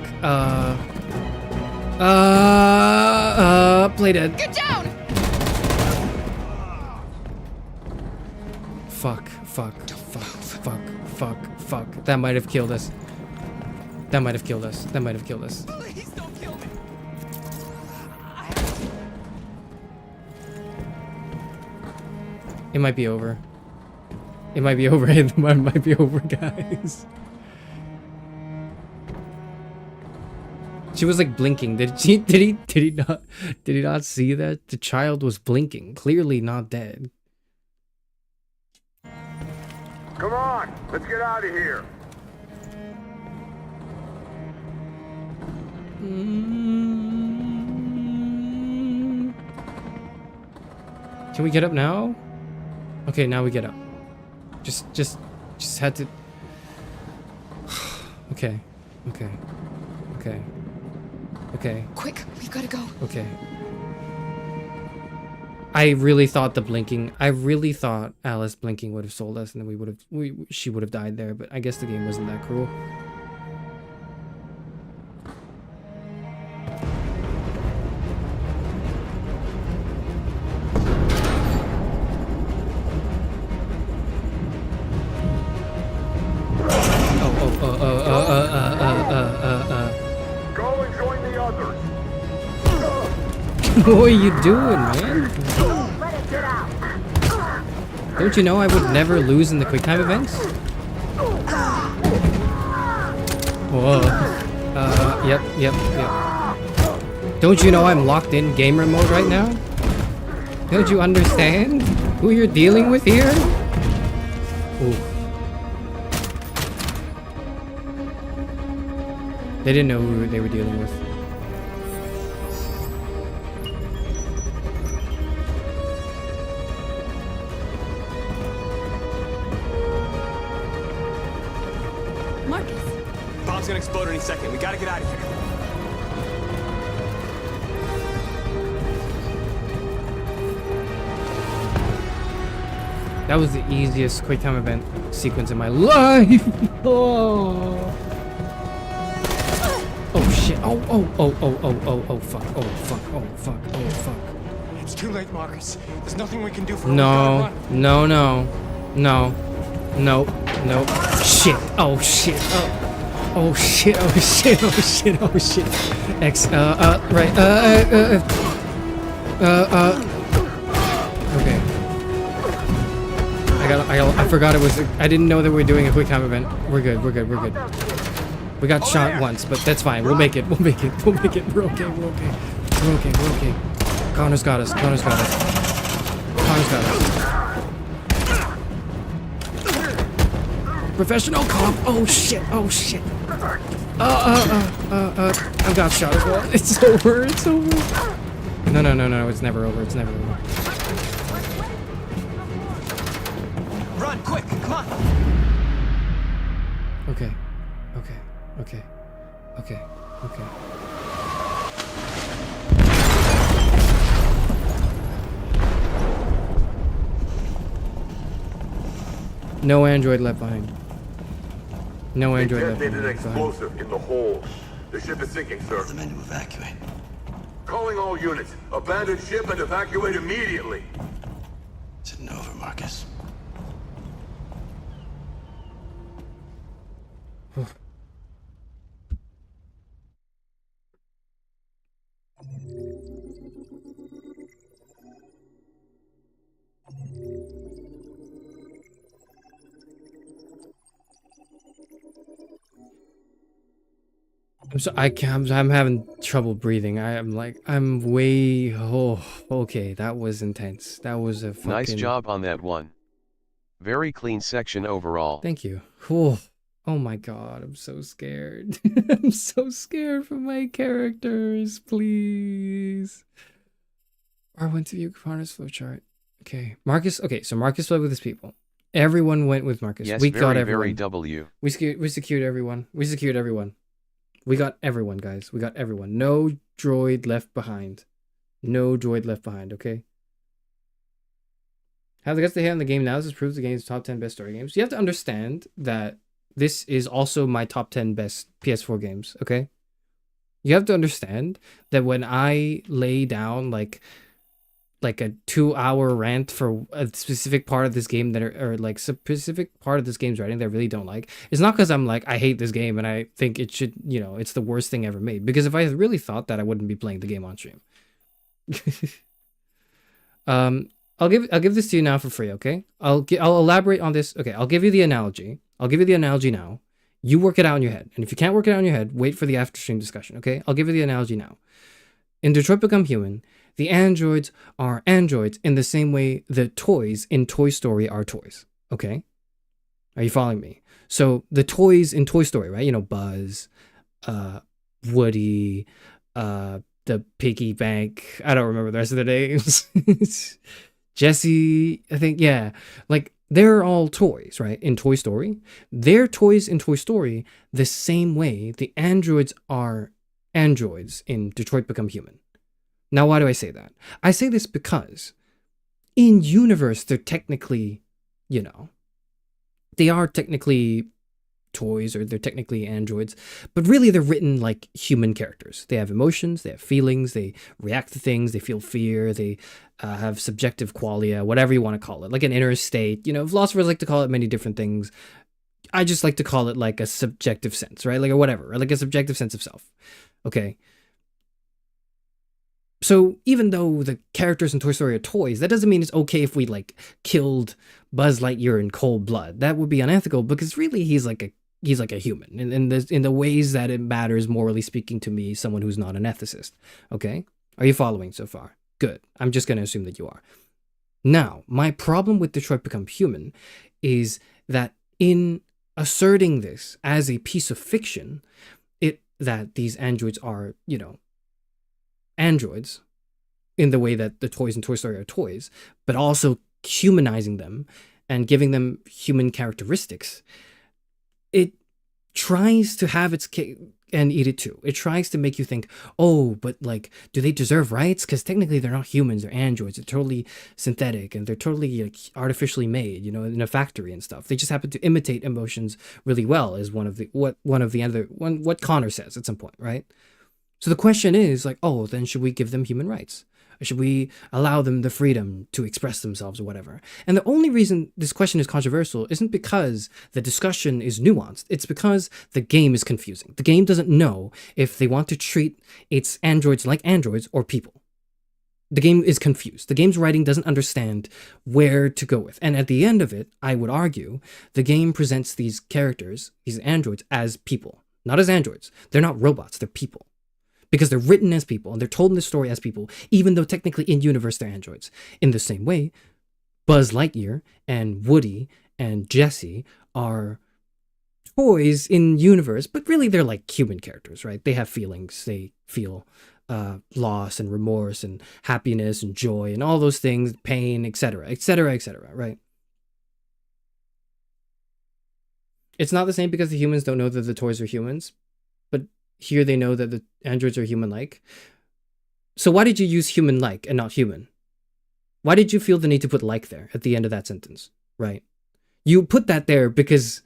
Play dead. Get down. Fuck. That might have killed us. That might have killed us. Please don't kill me. It might be over. It might be over. It might be over, guys. She was like blinking. Did he not see that? The child was blinking. Clearly not dead. Come on, let's get out of here. Can we get up now? Okay, now we get up. Just had to. Okay. Quick, we've got to go. Okay. I really thought Alice blinking would have sold us, and then she would have died there. But I guess the game wasn't that cruel. Go and join the others. What are you doing, man? Let it get out. Don't you know I would never lose in the quick time events? Whoa. Yep. Don't you know I'm locked in gamer mode right now? Don't you understand who you're dealing with here? Ooh. They didn't know who they were dealing with. Marcus. Bomb's gonna explode any second. We gotta get out of here. That was the easiest quick time event sequence in my life. Oh shit. Oh fuck. It's too late, Marcus. There's nothing we can do for No. Shit. Oh shit. Oh shit. X. Right. Okay. I forgot it was. I didn't know that we were doing a quick time event. We're good. We got shot once, but that's fine. We'll make it. We're okay. Connor's got us. Professional cop. Oh shit. I got shot as well. It's over. No. It's never over. Run, quick, come on. Okay. No android left behind. They detonated an explosive in the hold. The ship is sinking, sir. The men to evacuate. Calling all units. Abandon ship and evacuate immediately. Is it over, Marcus? I'm having trouble breathing. I'm way. Oh, okay. That was intense. That was a fucking. Nice job on that one. Very clean section overall. Thank you. Oh my god, I'm so scared. I'm so scared for my characters. Please. I went to view Connor's flowchart. Okay, Marcus. Okay, so Marcus fled with his people. Everyone went with Marcus. Yes, we got everyone. Very W. We secured everyone. We secured everyone. We got everyone, guys. We got everyone. No droid left behind. No droid left behind. Okay. Have the guts to hit on the game now. This proves the game's top 10 best story games. You have to understand that this is also my top 10 best PS4 games. Okay. You have to understand that when I lay down like a 2-hour rant for a specific part of this game that or like specific part of this game's writing that I really don't like, it's not because I'm like, I hate this game and I think it should, you know, it's the worst thing ever made. Because if I really thought that, I wouldn't be playing the game on stream. I'll give this to you now for free, okay? I'll elaborate on this. Okay, I'll give you the analogy. I'll give you the analogy now. You work it out in your head. And if you can't work it out in your head, wait for the after stream discussion, okay? I'll give you the analogy now. In Detroit Become Human, the androids are androids in the same way the toys in Toy Story are toys, okay? Are you following me? So the toys in Toy Story, right? You know, Buzz, Woody, the piggy bank. I don't remember the rest of the names. Jesse, I think, yeah. Like, they're all toys, right? In Toy Story. They're toys in Toy Story the same way the androids are androids in Detroit Become Human. Now, why do I say that? I say this because in universe, they're technically, you know, they are technically toys, or they're technically androids, but really they're written like human characters. They have emotions, they have feelings, they react to things, they feel fear, they have subjective qualia, whatever you want to call it, like an inner state. You know, philosophers like to call it many different things. I just like to call it like a subjective sense, right? Like a whatever, or like a subjective sense of self. Okay. So even though the characters in Toy Story are toys, that doesn't mean it's okay if we like killed Buzz Lightyear in cold blood. That would be unethical, because really he's like a human in the ways that it matters, morally speaking, to me, someone who's not an ethicist. Okay? Are you following so far? Good. I'm just going to assume that you are. Now, my problem with Detroit Become Human is that in asserting this as a piece of fiction, that these androids are, you know, androids in the way that the toys in Toy Story are toys, but also humanizing them and giving them human characteristics, it tries to have its cake and eat it too. It tries to make you think, oh, but like, do they deserve rights? Because technically they're not humans, they're androids. They're totally synthetic and they're totally like artificially made, you know, in a factory and stuff. They just happen to imitate emotions really well, is what Connor says at some point, right? So the question is like, oh, then should we give them human rights? Or should we allow them the freedom to express themselves or whatever? And the only reason this question is controversial isn't because the discussion is nuanced. It's because the game is confusing. The game doesn't know if they want to treat its androids like androids or people. The game is confused. The game's writing doesn't understand where to go with. And at the end of it, I would argue, the game presents these characters, these androids, as people. Not as androids. They're not robots, they're people. Because they're written as people, and they're told in the story as people, even though technically in universe they're androids. In the same way, Buzz Lightyear and Woody and Jesse are toys in universe, but really they're like human characters, right? They have feelings. They feel loss and remorse and happiness and joy and all those things, pain, etc., etc., etc., right? It's not the same because the humans don't know that the toys are humans, but here they know that the androids are human-like. So why did you use human-like and not human? Why did you feel the need to put like there at the end of that sentence, right? You put that there because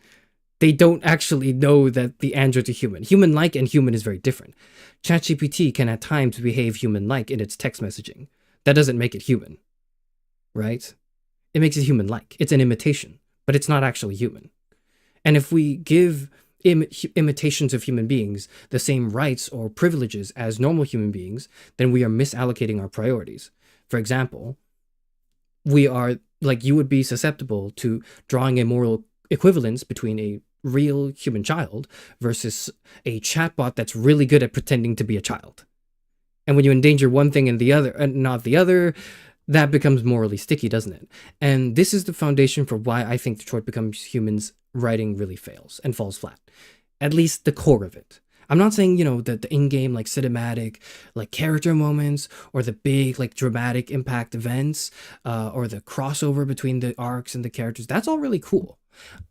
they don't actually know that the androids are human. Human-like and human is very different. ChatGPT can at times behave human-like in its text messaging. That doesn't make it human, right? It makes it human-like. It's an imitation, but it's not actually human. And if we give imitations of human beings the same rights or privileges as normal human beings, then we are misallocating our priorities. For example, we are, like, you would be susceptible to drawing a moral equivalence between a real human child versus a chatbot that's really good at pretending to be a child. And when you endanger one thing and the other, and not the other, that becomes morally sticky, doesn't it? And this is the foundation for why I think Detroit Becomes Human's writing really fails and falls flat. At least the core of it. I'm not saying, you know, the in-game, like, cinematic, like, character moments, or the big, like, dramatic impact events, or the crossover between the arcs and the characters. That's all really cool.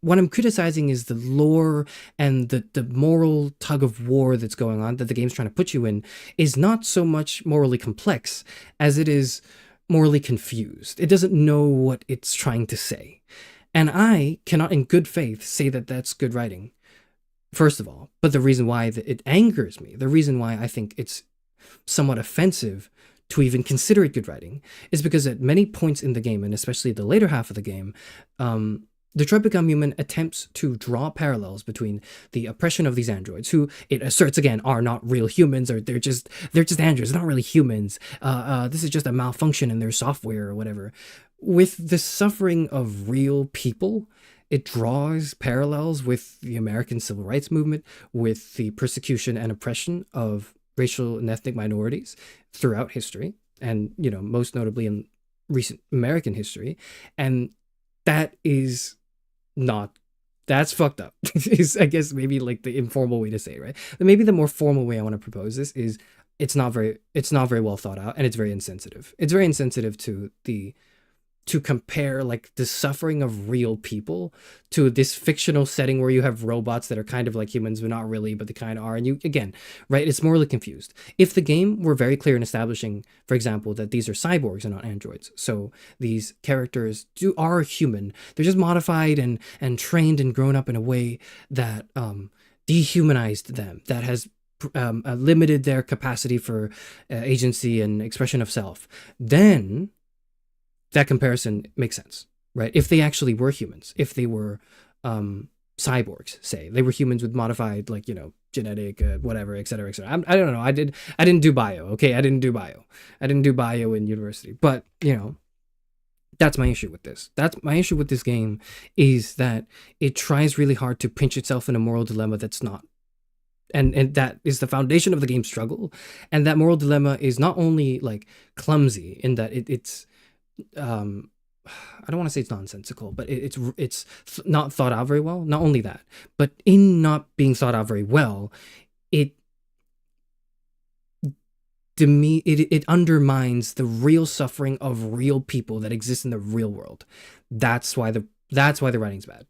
What I'm criticizing is the lore and the moral tug of war that's going on, that the game's trying to put you in, is not so much morally complex as it is morally confused. It doesn't know what it's trying to say. And I cannot in good faith say that that's good writing, first of all. But the reason why it angers me, the reason why I think it's somewhat offensive to even consider it good writing, is because at many points in the game, and especially the later half of the game, Detroit Become Human attempts to draw parallels between the oppression of these androids, who it asserts again are not real humans, or they're just androids, they're not really humans. This is just a malfunction in their software or whatever. With the suffering of real people, it draws parallels with the American Civil Rights Movement, with the persecution and oppression of racial and ethnic minorities throughout history, and, you know, most notably in recent American history. And that is not, that's fucked up. Is, I guess, maybe like the informal way to say it, right? But maybe the more formal way I want to propose this is it's not very well thought out, and it's very insensitive. It's very insensitive to compare like the suffering of real people to this fictional setting where you have robots that are kind of like humans, but not really, but they kind of are. And you, again, right, it's morally confused. If the game were very clear in establishing, for example, that these are cyborgs and not androids, so these characters are human, they're just modified and trained and grown up in a way that dehumanized them, that has limited their capacity for agency and expression of self, then that comparison makes sense, right? If they actually were humans, if they were cyborgs, say they were humans with modified, like, you know, genetic, whatever, et cetera, et cetera. I don't know. I didn't do bio. Okay, I didn't do bio in university. But, you know, that's my issue with this. That's my issue with this game, is that it tries really hard to pinch itself in a moral dilemma that's not. And that is the foundation of the game's struggle. And that moral dilemma is not only like clumsy in that it's I don't want to say it's nonsensical, but it's not thought out very well. Not only that, but in not being thought out very well, it undermines the real suffering of real people that exist in the real world. That's why the writing's bad.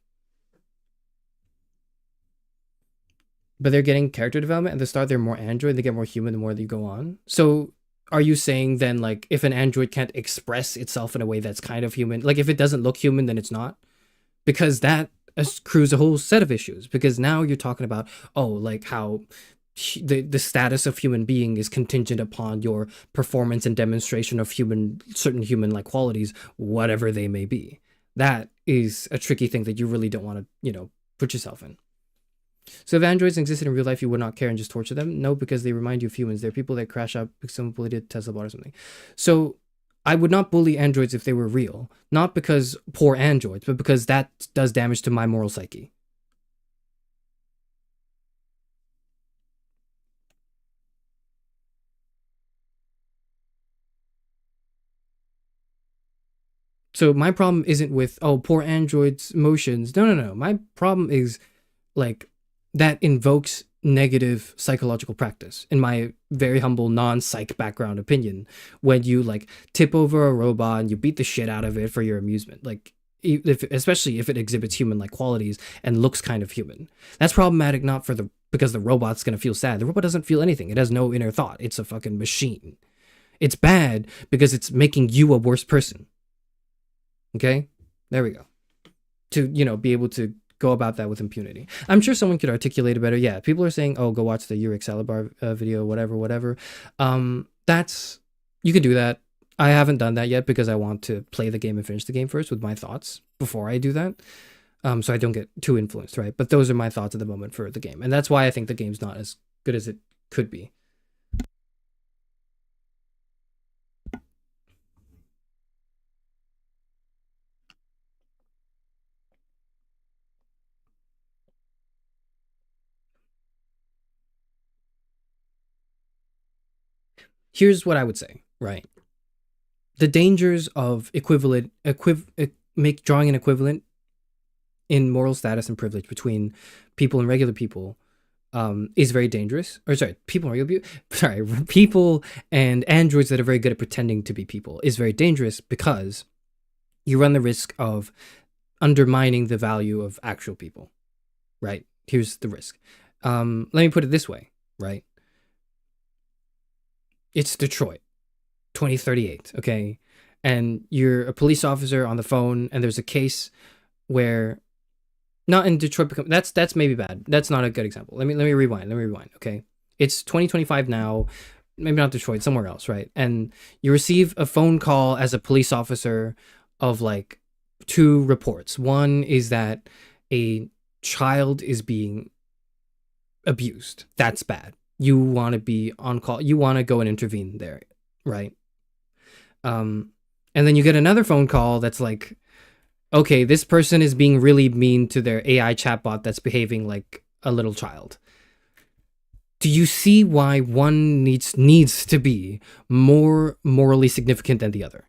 But they're getting character development at the start. They're more android. They get more human the more that you go on. So are you saying then, like, if an android can't express itself in a way that's kind of human, like if it doesn't look human, then it's not? Because that accrues a whole set of issues. Because now you're talking about, oh, like how the status of human being is contingent upon your performance and demonstration of certain human like qualities, whatever they may be. That is a tricky thing that you really don't want to, you know, put yourself in. So if androids existed in real life, you would not care and just torture them? No, because they remind you of humans. They're people that crash out because someone bullied a Tesla bot or something. So I would not bully androids if they were real. Not because poor androids, but because that does damage to my moral psyche. So my problem isn't with, oh, poor androids' emotions. No. My problem is, like, that invokes negative psychological practice, in my very humble non-psych background opinion, when you like tip over a robot and you beat the shit out of it for your amusement, like especially if it exhibits human-like qualities and looks kind of human. That's problematic, not because the robot's gonna feel sad. The robot doesn't feel anything. It has no inner thought. It's a fucking machine. It's bad because it's making you a worse person. Okay, there we go. To, you know, be able to go about that with impunity. I'm sure someone could articulate it better. Yeah, people are saying, oh, go watch the Yurik Salabar video, whatever. That's, you can do that. I haven't done that yet because I want to play the game and finish the game first with my thoughts before I do that. So I don't get too influenced, right? But those are my thoughts at the moment for the game. And that's why I think the game's not as good as it could be. here's what I would say, right? The dangers of drawing an equivalent in moral status and privilege between people and regular people is very dangerous. Or sorry, people and androids that are very good at pretending to be people is very dangerous because you run the risk of undermining the value of actual people, right? Here's the risk. Let me put it this way, right? It's Detroit, 2038, okay? And you're a police officer on the phone, and there's a case where, not in Detroit, that's maybe bad. That's not a good example. Let me rewind, okay? It's 2025 now, maybe not Detroit, somewhere else, right? And you receive a phone call as a police officer of like 2 reports. One is that a child is being abused. That's bad. You want to be on call. You want to go and intervene there, right? And then you get another phone call that's like, okay, this person is being really mean to their AI chatbot that's behaving like a little child. Do you see why one needs to be more morally significant than the other?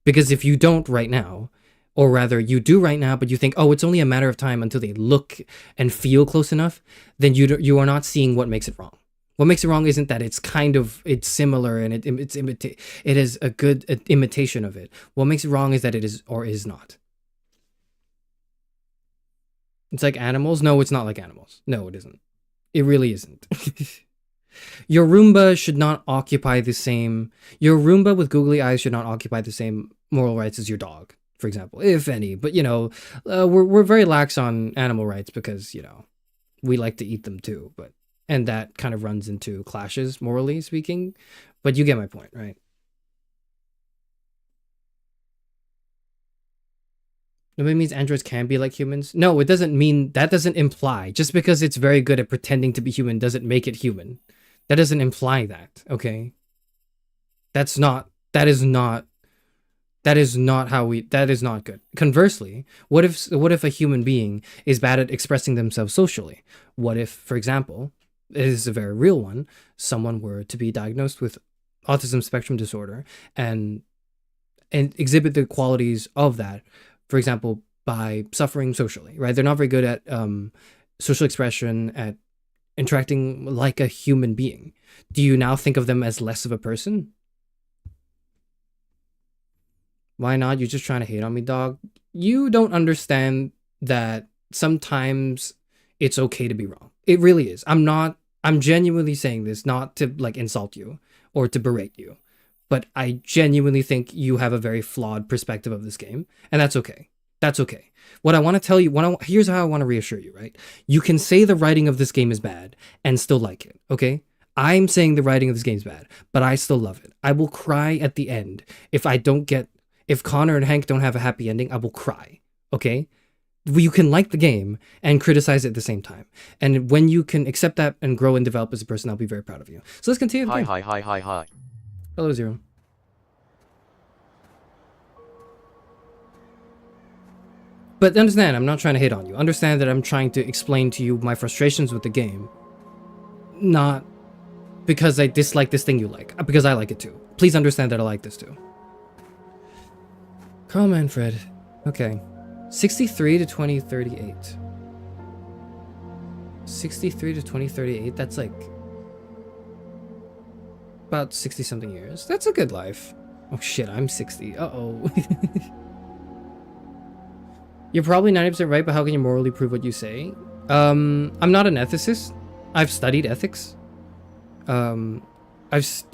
Because if you don't right now, or rather you do right now, but you think, oh, it's only a matter of time until they look and feel close enough, then you are not seeing what makes it wrong. What makes it wrong isn't that it's similar and it is a good imitation of it. What makes it wrong is that it is or is not. It's like animals. No, it's not like animals. No, it isn't. It really isn't. Your Roomba should not occupy the same... Your Roomba with googly eyes should not occupy the same moral rights as your dog, for example, if any. But, you know, we're very lax on animal rights because, you know, we like to eat them too. And that kind of runs into clashes, morally speaking. But you get my point, right? Nobody means androids can be like humans. No, it doesn't mean... That doesn't imply. Just because it's very good at pretending to be human doesn't make it human. That doesn't imply that, okay? That is not good. Conversely, what if a human being is bad at expressing themselves socially? What if, for example, it is a very real one, someone were to be diagnosed with autism spectrum disorder and exhibit the qualities of that, for example, by suffering socially, right? They're not very good at social expression, at interacting like a human being. Do you now think of them as less of a person? Why not? You're just trying to hate on me, dog. You don't understand that sometimes it's okay to be wrong. It really is. I'm genuinely saying this not to like insult you or to berate you, but I genuinely think you have a very flawed perspective of this game, and that's okay. That's okay. What I want to tell you, here's how I want to reassure you, right? You can say the writing of this game is bad and still like it, okay? I'm saying the writing of this game is bad, but I still love it. I will cry at the end. If Connor and Hank don't have a happy ending, I will cry, okay? You can like the game and criticize it at the same time. And when you can accept that and grow and develop as a person, I'll be very proud of you. So let's continue the game. Hi. Hello, Zero. But understand, I'm not trying to hate on you. Understand that I'm trying to explain to you my frustrations with the game. Not because I dislike this thing you like, because I like it too. Please understand that I like this too. Carl Manfred. Okay. 63 to 2038. 63 to 2038, that's like about 60 something years. That's a good life. Oh shit, I'm 60. Uh-oh. You're probably 90% right, but how can you morally prove what you say? I'm not an ethicist. I've studied ethics. I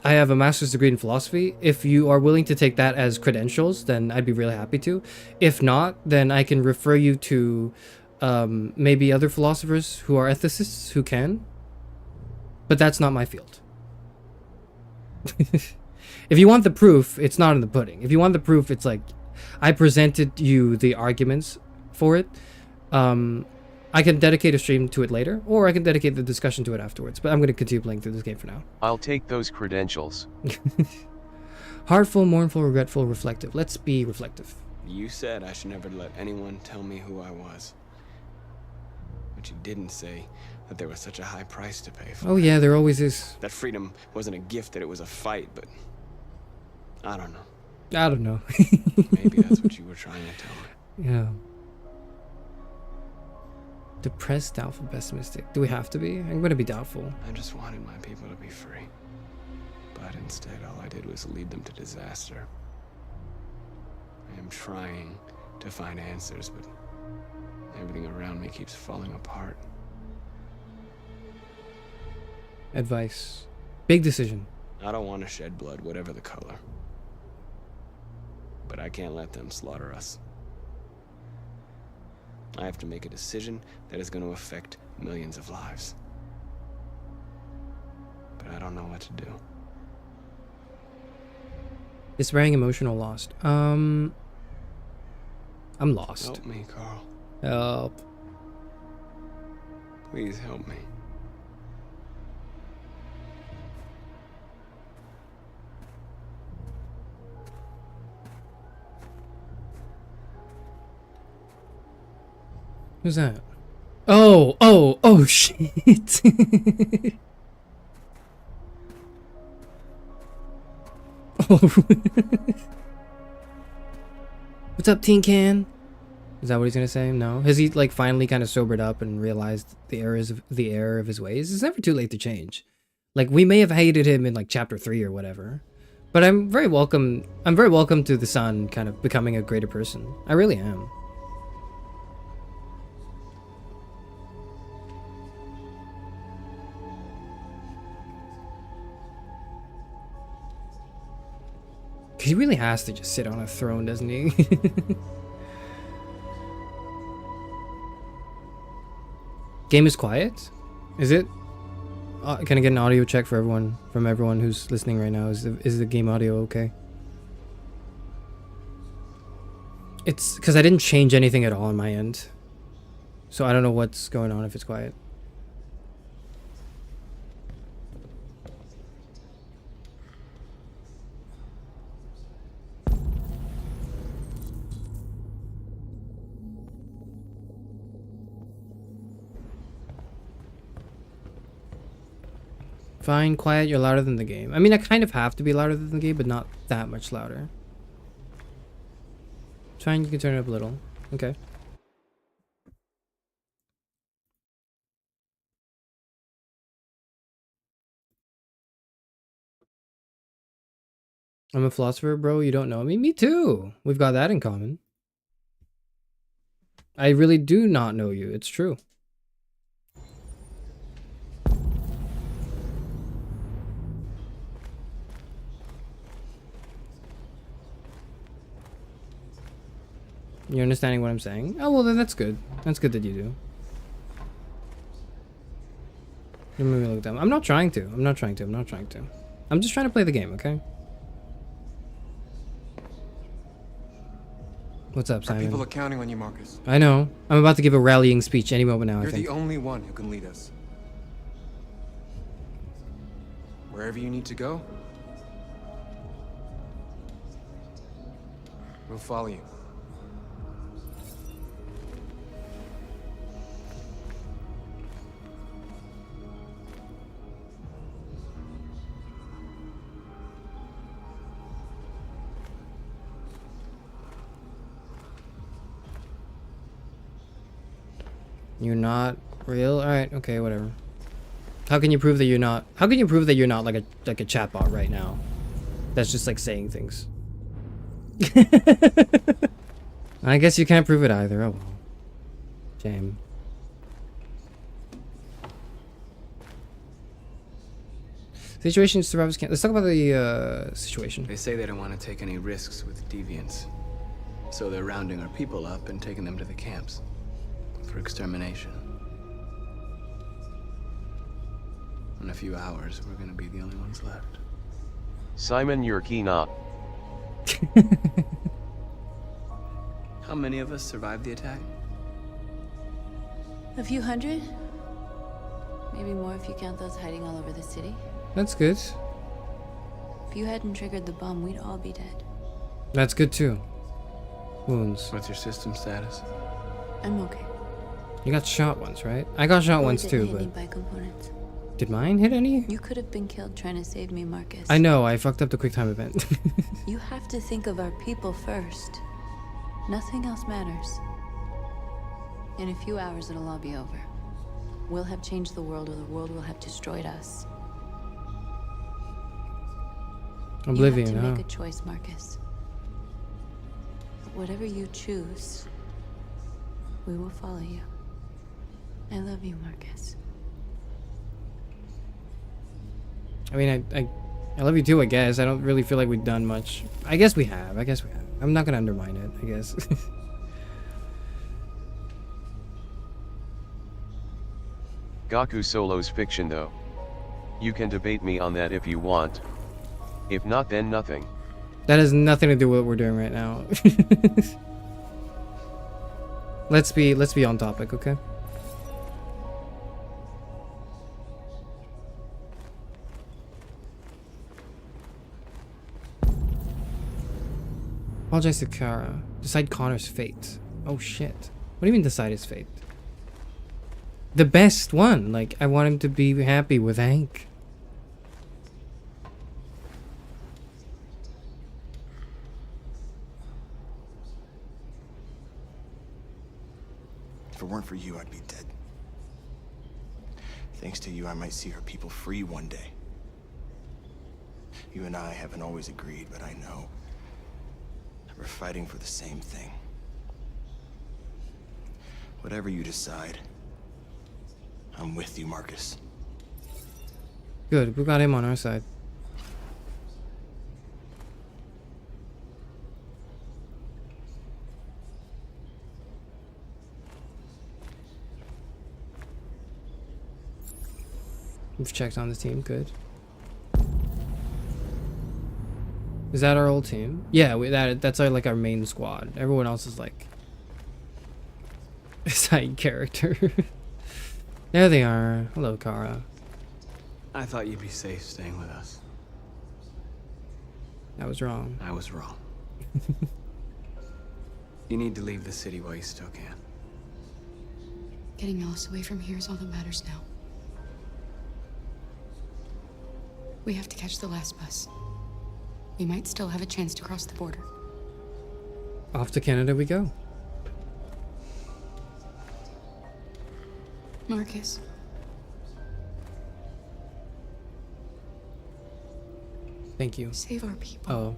have a master's degree in philosophy. If you are willing to take that as credentials, then I'd be really happy to. If not, then I can refer you to maybe other philosophers who are ethicists who can. But that's not my field. If you want the proof, it's not in the pudding. If you want the proof, it's like I presented you the arguments for it. I can dedicate a stream to it later, or I can dedicate the discussion to it afterwards, but I'm going to continue playing through this game for now. I'll take those credentials. Heartful, mournful, regretful, reflective. Let's be reflective. You said I should never let anyone tell me who I was. What you didn't say that there was such a high price to pay for. Oh yeah, there always is. That freedom wasn't a gift, that it was a fight, but I don't know. I don't know. Maybe that's what you were trying to tell me. Yeah. Depressed, doubtful, pessimistic. Do we have to be? I'm going to be doubtful. I just wanted my people to be free. But instead, all I did was lead them to disaster. I am trying to find answers, but everything around me keeps falling apart. Advice. Big decision. I don't want to shed blood, whatever the color. But I can't let them slaughter us. I have to make a decision that is going to affect millions of lives. But I don't know what to do. Despairing, emotional, lost. I'm lost. Help me, Carl. Help. Please help me. Who's that? Oh, shit. Oh. What's up, Tin Can? Is that what he's gonna say? No? Has he like finally kind of sobered up and realized the error of his ways? It's never too late to change. Like, we may have hated him in like chapter 3 or whatever, but I'm very welcome to the son kind of becoming a greater person. I really am. He really has to just sit on a throne, doesn't he? Game is quiet? Is it? Can I get an audio check for everyone, from everyone who's listening right now? Is the game audio okay? It's because I didn't change anything at all on my end, so I don't know what's going on if it's quiet. Fine, quiet, you're louder than the game. I mean, I kind of have to be louder than the game, but not that much louder. Fine, you can turn it up a little. Okay. I'm a philosopher, bro. You don't know me? Me too. We've got that in common. I really do not know you. It's true. You're understanding what I'm saying? Oh, well, then that's good. That's good that you do. You made me look dumb. I'm not trying to. I'm just trying to play the game, okay? What's up, Simon? People are counting on you, Marcus. I know. I'm about to give a rallying speech any moment now, I think. You're the only one who can lead us. Wherever you need to go, we'll follow you. You're not real? Alright, okay, whatever. How can you prove that you're not? How can you prove that you're not like a chatbot right now? That's just like saying things. I guess you can't prove it either. Oh well. Shame. Situation survivors can't. Let's talk about the situation. They say they don't want to take any risks with deviants, so they're rounding our people up and taking them to the camps for extermination. In a few hours, we're gonna be the only ones left. Simon, you're keen up. How many of us survived the attack? A few hundred? Maybe more if you count those hiding all over the city. That's good. If you hadn't triggered the bomb, we'd all be dead. That's good too. Wounds. What's your system status? I'm okay. You got shot once, right? I got shot once too, but... Components. Did mine hit any? You could have been killed trying to save me, Marcus. I know, I fucked up the quick time event. You have to think of our people first. Nothing else matters. In a few hours, it'll all be over. We'll have changed the world, or the world will have destroyed us. Oblivion, you have to huh? make a choice, Marcus. Whatever you choose, we will follow you. I love you, Marcus. I mean, I love you too, I guess. I don't really feel like we've done much. I guess we have. I'm not gonna undermine it, I guess. Gaku Solo's fiction though. You can debate me on that if you want. If not, then nothing. That has nothing to do with what we're doing right now. Let's be on topic, okay? Apologize to Kara. Decide Connor's fate. Oh shit. What do you mean decide his fate? The best one. Like, I want him to be happy with Hank. If it weren't for you, I'd be dead. Thanks to you, I might see our people free one day. You and I haven't always agreed, but I know we're fighting for the same thing. Whatever you decide, I'm with you, Marcus. Good, we got him on our side. We've checked on the team, good. Is that our old team? Yeah, that's our, like, our main squad. Everyone else is like a side character. There they are. Hello, Kara. I thought you'd be safe staying with us. I was wrong. I was wrong. You need to leave the city while you still can. Getting Alice away from here is all that matters now. We have to catch the last bus. We might still have a chance to cross the border. Off to Canada we go. Marcus. Thank you. Save our people. Oh.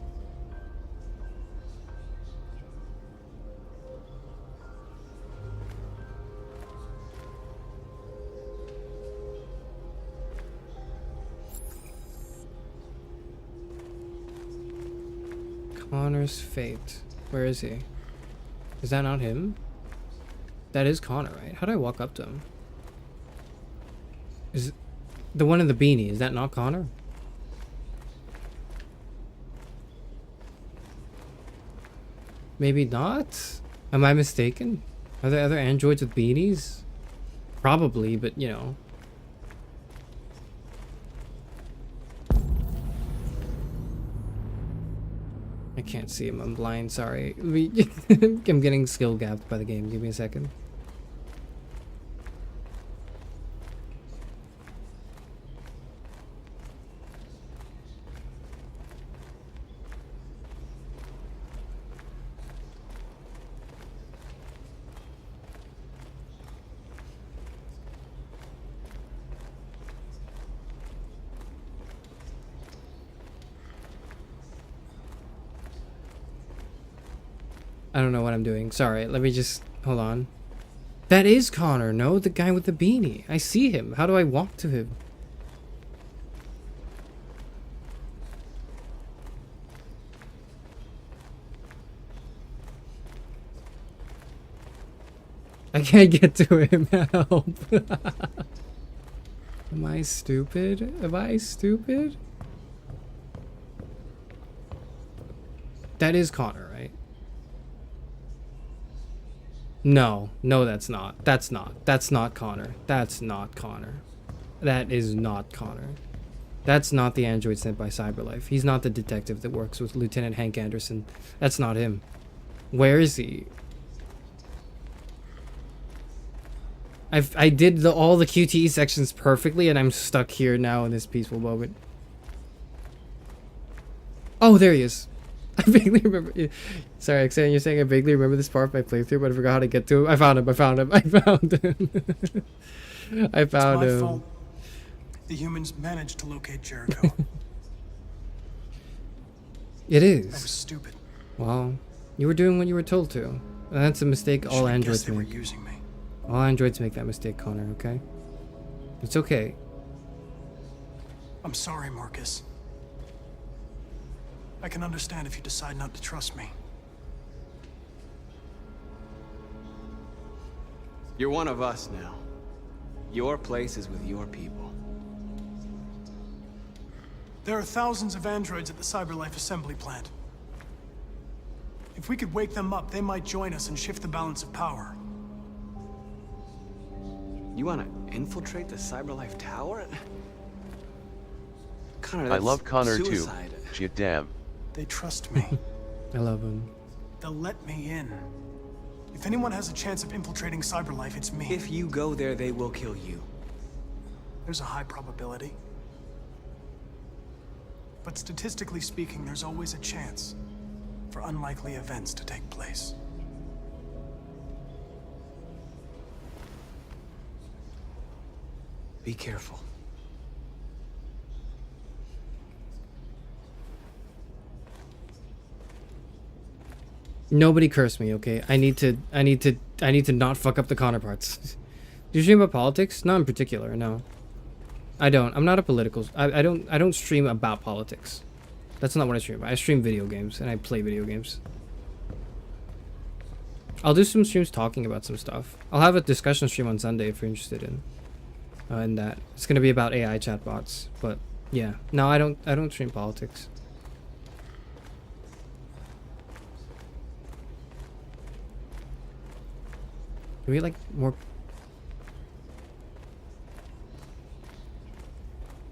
Connor's fate. Where is he? Is that not him? That is Connor, right? How do I walk up to him? Is the one in the beanie, is that not Connor? Maybe not? Am I mistaken? Are there other androids with beanies? Probably, but you know. I can't see him, I'm blind, sorry. I'm getting skill gapped by the game, give me a second. I don't know what I'm doing. Sorry, let me just... Hold on. That is Connor, no? The guy with the beanie. I see him. How do I walk to him? I can't get to him. Help. Am I stupid? Am I stupid? That is Connor, right? No, that's not. That's not Connor. That's not Connor. That is not Connor. That's not the android sent by Cyberlife. He's not the detective that works with Lieutenant Hank Anderson. That's not him. Where is he? I did all the QTE sections perfectly, and I'm stuck here now in this peaceful moment. Oh, there he is. I vaguely remember. Sorry, Xan, you're saying I vaguely remember this part of my playthrough, but I forgot how to get to him. I found him. I found him. I found him. I found him. Fault. The humans managed to locate Jericho. It is. That was stupid. Well, you were doing what you were told to. And that's a mistake all androids make. They were using me. All androids make that mistake, Connor, okay? It's okay. I'm sorry, Marcus. I can understand if you decide not to trust me. You're one of us now. Your place is with your people. There are thousands of androids at the CyberLife assembly plant. If we could wake them up, they might join us and shift the balance of power. You want to infiltrate the CyberLife tower? Connor, I love Connor suicide. too. Shit, damn. They trust me. I love him. They'll let me in. If anyone has a chance of infiltrating CyberLife, it's me. If you go there, they will kill you. There's a high probability. But statistically speaking, there's always a chance for unlikely events to take place. Be careful. Nobody curse me, okay? I need to not fuck up the Connor parts. Do you stream about politics? Not in particular, no. I don't. I'm not a political. I don't stream about politics. That's not what I stream about. I stream video games and I play video games. I'll do some streams talking about some stuff. I'll have a discussion stream on Sunday if you're interested in that. It's gonna be about AI chatbots, but yeah. No, I don't stream politics. Do we like more?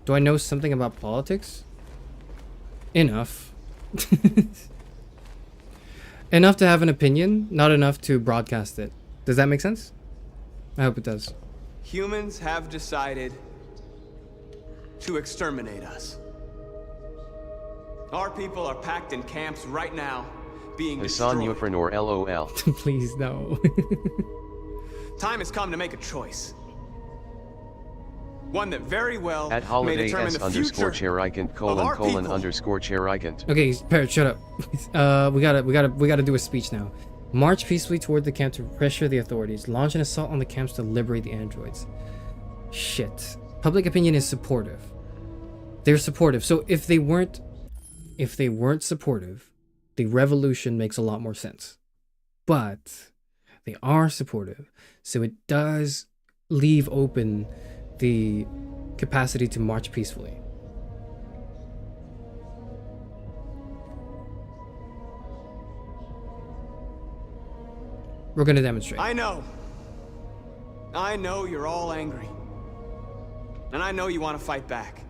Do I know something about politics? Enough. Enough to have an opinion, not enough to broadcast it. Does that make sense? I hope it does. Humans have decided to exterminate us. Our people are packed in camps right now, being destroyed. Charis Euphranor, LOL. Please, no. Time has come to make a choice. One that very well at may holiday determine s the underscore future chericant colon underscore chericant. Okay, Parrot, shut up. We gotta do a speech now. March peacefully toward the camp to pressure the authorities. Launch an assault on the camps to liberate the androids. Shit. Public opinion is supportive. They're supportive. So if they weren't supportive, the revolution makes a lot more sense. But they are supportive. So it does leave open the capacity to march peacefully. We're gonna demonstrate. I know you're all angry. And I know you want to fight back.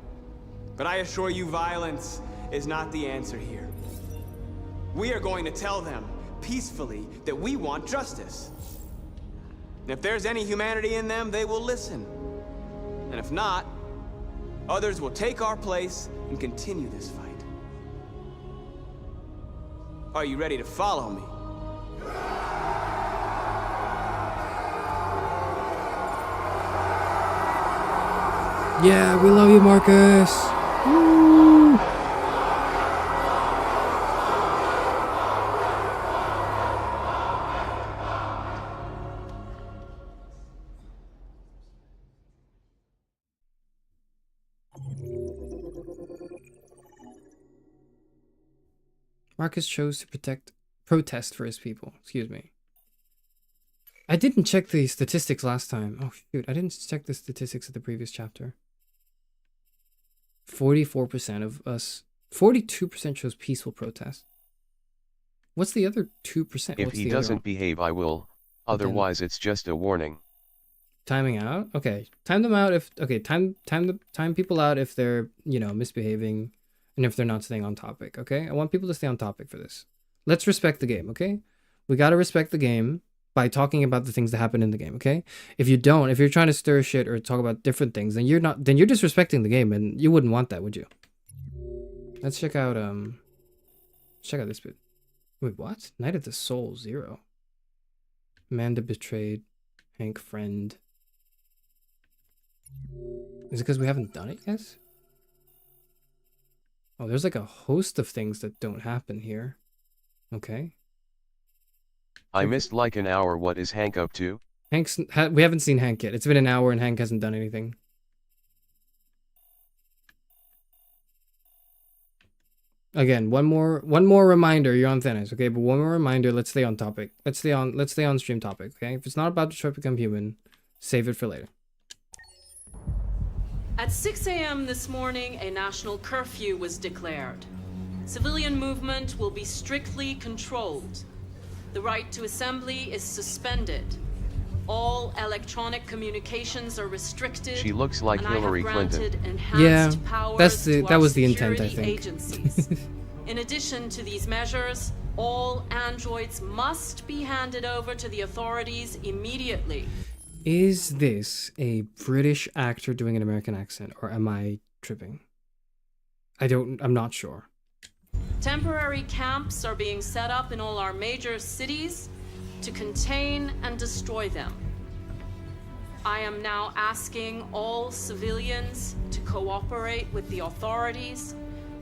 But I assure you violence is not the answer here. We are going to tell them peacefully that we want justice. And if there's any humanity in them, they will listen. And if not, others will take our place and continue this fight. Are you ready to follow me? Yeah, we love you, Marcus. Woo. Marcus chose to protest for his people. Excuse me. I didn't check the statistics last time. Oh shoot, I didn't check the statistics of the previous chapter. 44% of us, 42% chose peaceful protest. What's the other 2%? If he doesn't behave, I will. Otherwise, it's just a warning. Timing out? Okay. Time them out if, okay, time people out if they're, you know, misbehaving and if they're not staying on topic, okay? I want people to stay on topic for this. Let's respect the game, okay? We gotta respect the game. by talking about the things that happen in the game, okay? If you don't, if you're trying to stir shit or talk about different things, then you're disrespecting the game, and you wouldn't want that, would you? Let's check out this bit. Wait, what? Night of the Soul 0. Amanda betrayed. Hank friend. Is it because we haven't done it yet? Oh, there's like a host of things that don't happen here. Okay. I missed like an hour. What is Hank up to? We haven't seen Hank yet. It's been an hour and Hank hasn't done anything. Again, one more reminder. You're on Thanos, okay? But one more reminder. Let's stay on topic. Let's stay on stream topic, okay? If it's not about Detroit Become Human, save it for later. At 6 a.m. this morning, a national curfew was declared. Civilian movement will be strictly controlled. The right to assembly is suspended. All electronic communications are restricted. She looks like Hillary Clinton. Yeah, that was the intent, I think. Agencies. In addition to these measures, all androids must be handed over to the authorities immediately. Is this a British actor doing an American accent, or am I tripping? I'm not sure. Temporary camps are being set up in all our major cities to contain and destroy them. I am now asking all civilians to cooperate with the authorities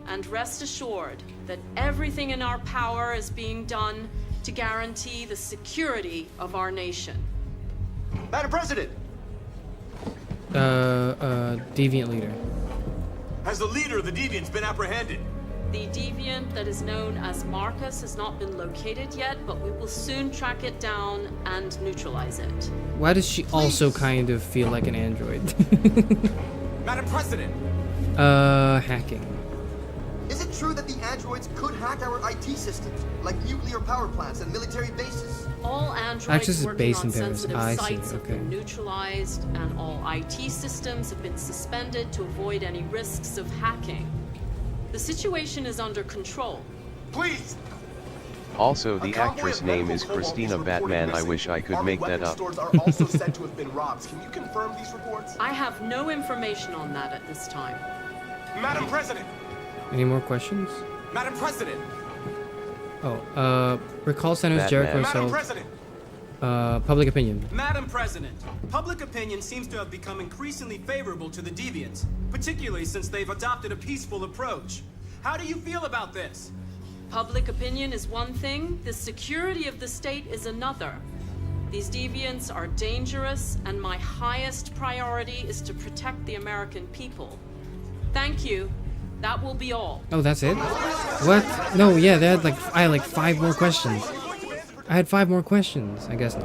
and rest assured that everything in our power is being done to guarantee the security of our nation. Madam President! Deviant leader. Has the leader of the Deviants been apprehended? The deviant that is known as Marcus has not been located yet, but we will soon track it down and neutralize it. Why does she also kind of feel like an android? Madam President! Hacking. Is it true that the androids could hack our IT systems, like nuclear power plants and military bases? All androids working on sensitive I sites see. have been neutralized, and all IT systems have been suspended to avoid any risks of hacking. The situation is under control. Please! Also, the actress name is Christina Batman. I wish I could make that up. Stores are also said to have been robbed. Can you confirm these reports? I have no information on that at this time. Madam President! Any more questions? Madam President! Oh, recall Thanos Jericho Madam President! Public opinion. Madam President, public opinion seems to have become increasingly favorable to the Deviants, particularly since they've adopted a peaceful approach. How do you feel about this? Public opinion is one thing, the security of the state is another. These Deviants are dangerous, and my highest priority is to protect the American people. Thank you. That will be all. Oh, that's it? What? No, yeah, I had like 5 more questions. I had 5 more questions. I guess not.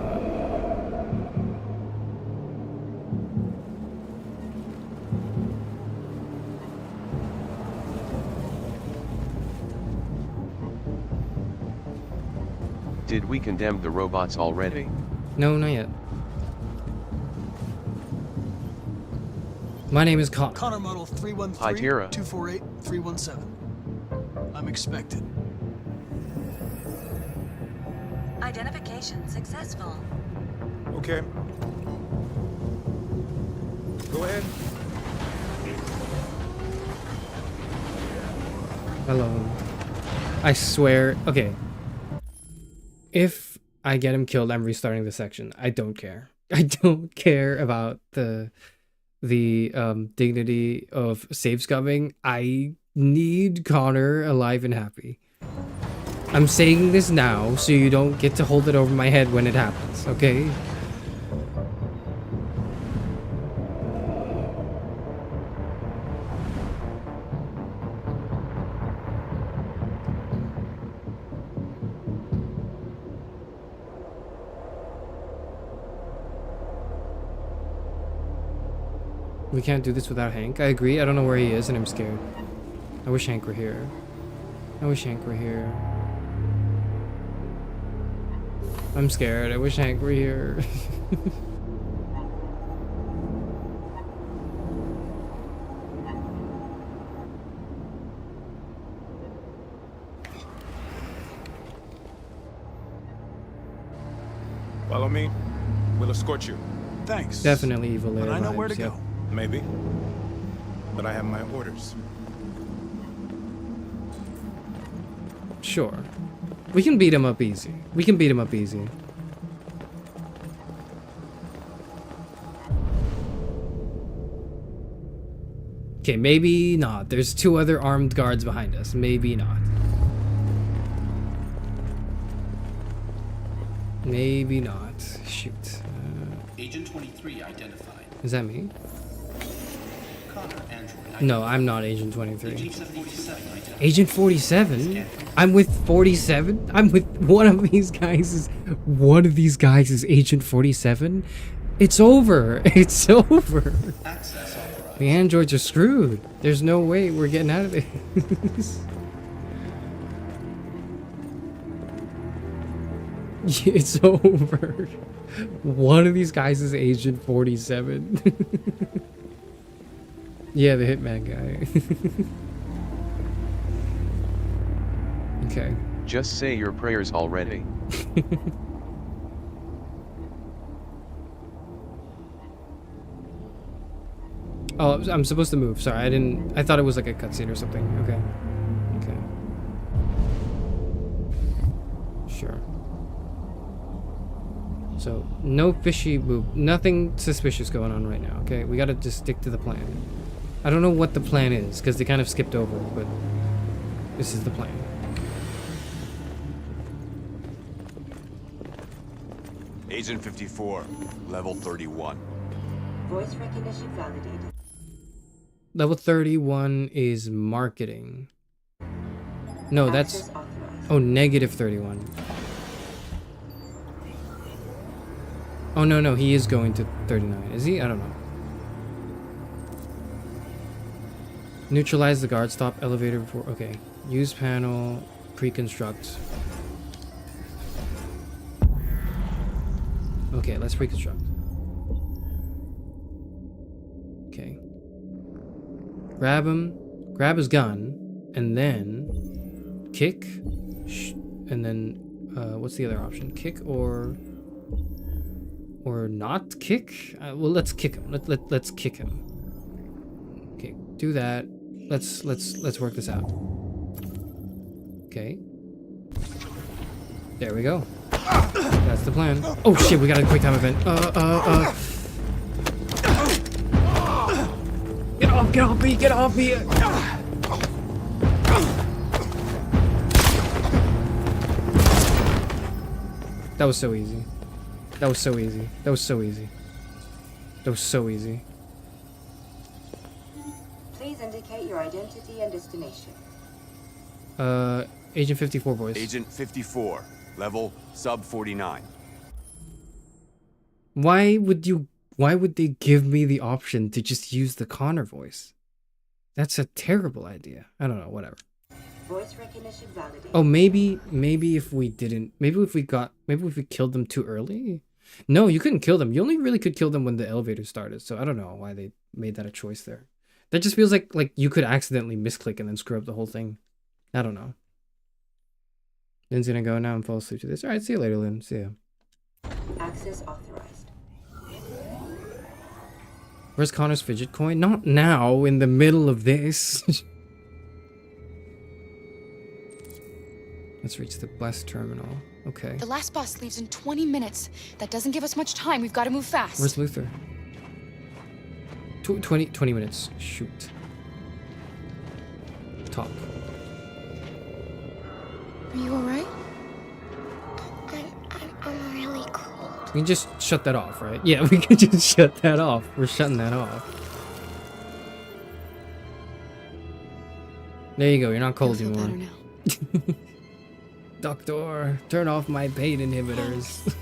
Did we condemn the robots already? No, not yet. My name is Connor. Connor model 313-248-317. I'm expected. Identification successful. Okay. Go ahead. Hello. I swear. Okay. If I get him killed, I'm restarting the section. I don't care. I don't care about the dignity of save scumming. I need Connor alive and happy. I'm saying this now so you don't get to hold it over my head when it happens, okay? We can't do this without Hank. I agree. I don't know where he is and I'm scared. I wish Hank were here. I wish Hank were here. I'm scared. I wish Hank were here. Follow me. We'll escort you. Thanks. Definitely evil lair But I know vibes, where to yep. go. Maybe. But I have my orders. Sure. We can beat him up easy. We can beat him up easy. Okay, maybe not. There's 2 other armed guards behind us. Maybe not. Maybe not. Shoot. Agent 23 identified. Is that me? Connor, Android. No, I'm not Agent 23. Agent 47 identified. Agent 47? I'm with 47? I'm with one of these guys is... One of these guys is Agent 47? It's over. It's over. Access authorized. The androids are screwed. There's no way we're getting out of it. It's over. One of these guys is Agent 47. Yeah, the hitman guy. Okay. Just say your prayers already. Oh, I'm supposed to move. Sorry, I thought it was like a cutscene or something. Okay. Okay. Sure. So, no fishy move. Nothing suspicious going on right now, okay? We gotta just stick to the plan. I don't know what the plan is, because they kind of skipped over, but this is the plan. Agent 54, level 31. Voice recognition validated. Level 31 is marketing. No, that's... Oh, negative 31. Oh, no, he is going to 39. Is he? I don't know. Neutralize the guard stop elevator before... Okay. Use panel. Pre-construct. Okay, let's pre-construct. Okay. Grab him. Grab his gun. And then... Kick. And then... what's the other option? Kick or not kick? Well, let's kick him. Let's kick him. Okay, do that. Let's work this out. Okay. There we go. That's the plan. Oh shit, we got a quick time event. Get off me! Get off me! That was so easy. That was so easy. That was so easy. That was so easy. Please indicate your identity and destination. Agent 54 voice. Agent 54, level sub 49. Why would they give me the option to just use the Connor voice? That's a terrible idea. I don't know, whatever. Voice recognition validated. Oh, maybe if we didn't, maybe if we killed them too early? No, you couldn't kill them. You only really could kill them when the elevator started. So I don't know why they made that a choice there. That just feels like you could accidentally misclick and then screw up the whole thing. I don't know. Lynn's gonna go now and fall asleep to this. All right, see you later, Lynn. See ya. Access authorized. Where's Connor's fidget coin? Not now, in the middle of this. Let's reach the Blessed Terminal. Okay. The last bus leaves in 20 minutes. That doesn't give us much time. We've got to move fast. Where's Luther? 20 minutes. Shoot. Talk. Are you alright? I'm really cold. We can just shut that off, right? Yeah, we can just shut that off. We're shutting that off. There you go. You're not cold anymore. Better now. Doctor, turn off my pain inhibitors.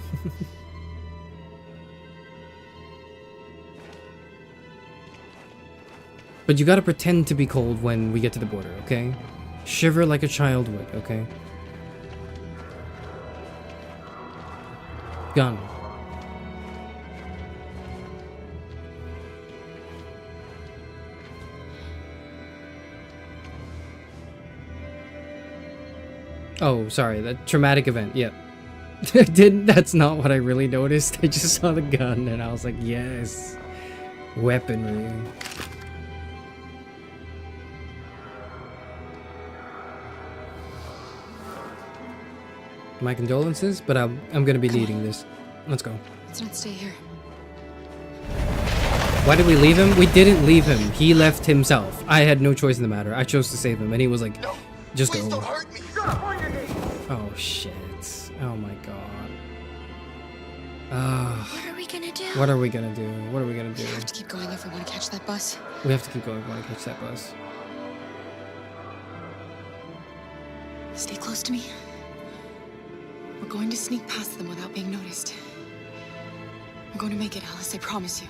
But you gotta pretend to be cold when we get to the border, okay? Shiver like a child would, okay? Gun. Oh, sorry, that traumatic event, yep. That's not what I really noticed. I just saw the gun and I was like, yes. Weaponry. My condolences, but I'm gonna be needing this. Let's go. Let's not stay here. Why did we leave him? We didn't leave him. He left himself. I had no choice in the matter. I chose to save him, and he was like, no, just go. Don't hurt me. Shut up on your knees. Oh shit. Oh my god. What are we gonna do? What are we gonna do? What are we gonna do? We have to keep going if we want to catch that bus. We have to keep going if we want to catch that bus. Stay close to me. We're going to sneak past them without being noticed. We're going to make it, Alice. I promise you.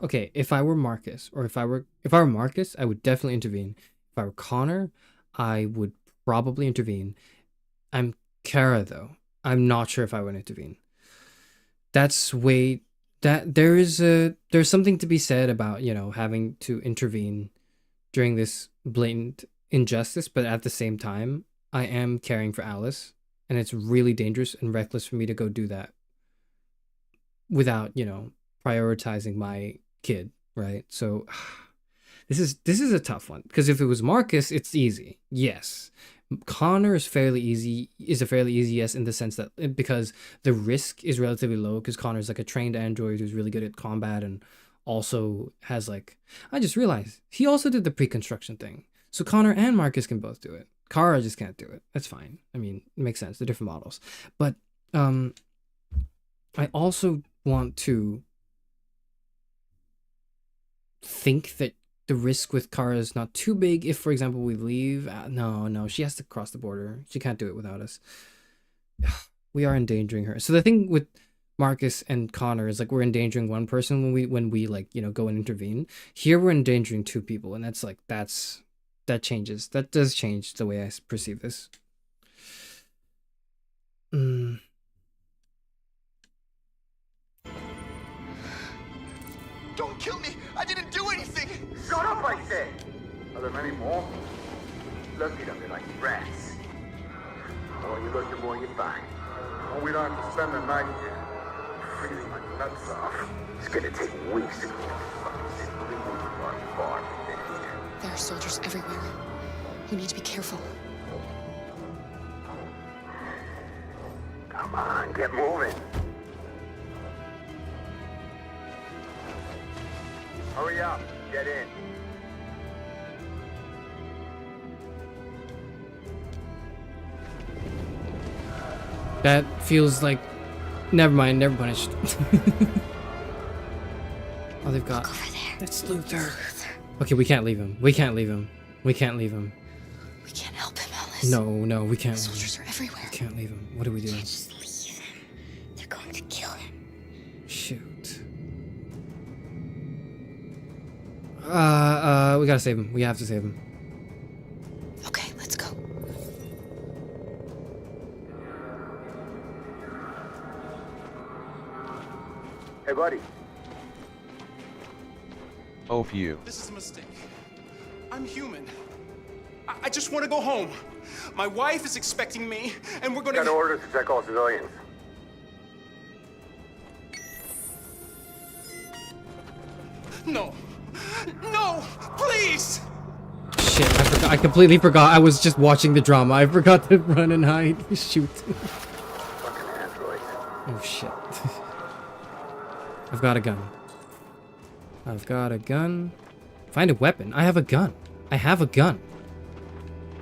Okay, if I were Marcus, or if I were Marcus, I would definitely intervene. If I were Connor, I would probably intervene. I'm Kara though. I'm not sure if I would intervene. There's something to be said about, you know, having to intervene during this blatant injustice, but at the same time, I am caring for Alice, and it's really dangerous and reckless for me to go do that without, you know, prioritizing my kid, right? So this is a tough one, because if it was Marcus, it's easy. Yes. Connor is a fairly easy yes, in the sense that because the risk is relatively low, because Connor's like a trained android who's really good at combat and also has like, I just realized he also did the pre-construction thing. So Connor and Marcus can both do it. Kara just can't do it. That's fine. I mean, it makes sense. They're different models. But I also want to think that the risk with Kara is not too big if, for example, we leave. No, she has to cross the border. She can't do it without us. We are endangering her. So the thing with Marcus and Connor is like we're endangering one person when we like, you know, go and intervene. Here we're endangering two people, and that changes. That does change the way I perceive this. Don't kill me! I didn't do anything! Shut up, I said! Are there many more? Look at them, they're like rats. The more you look, the more you find. Oh, we don't have to spend the night here. Freezing my nuts off. It's gonna take weeks to get to fucking city. Far than here. There are soldiers everywhere. We need to be careful. Come on, get moving. Hurry up, get in. That feels like, never mind, never punished. Oh, they've got, over there. That's Luther. Okay, we can't leave him. We can't leave him. We can't leave him. We can't help him, Alice. No, we can't. Soldiers are everywhere. We can't leave him. What do we do? We can't just leave him. They're going to kill him. Shoot. We gotta save him. We have to save him. Okay, let's go. Hey, buddy. Oh, phew. This is a mistake. I'm human. I just want to go home. My wife is expecting me, and we're going to... Got orders to check all civilians. No. No! Please! Shit, I forgot. I completely forgot. I was just watching the drama. I forgot to run and hide. Shoot. Fucking androids. Oh, shit. I've got a gun. I've got a gun. Find a weapon. I have a gun. I have a gun.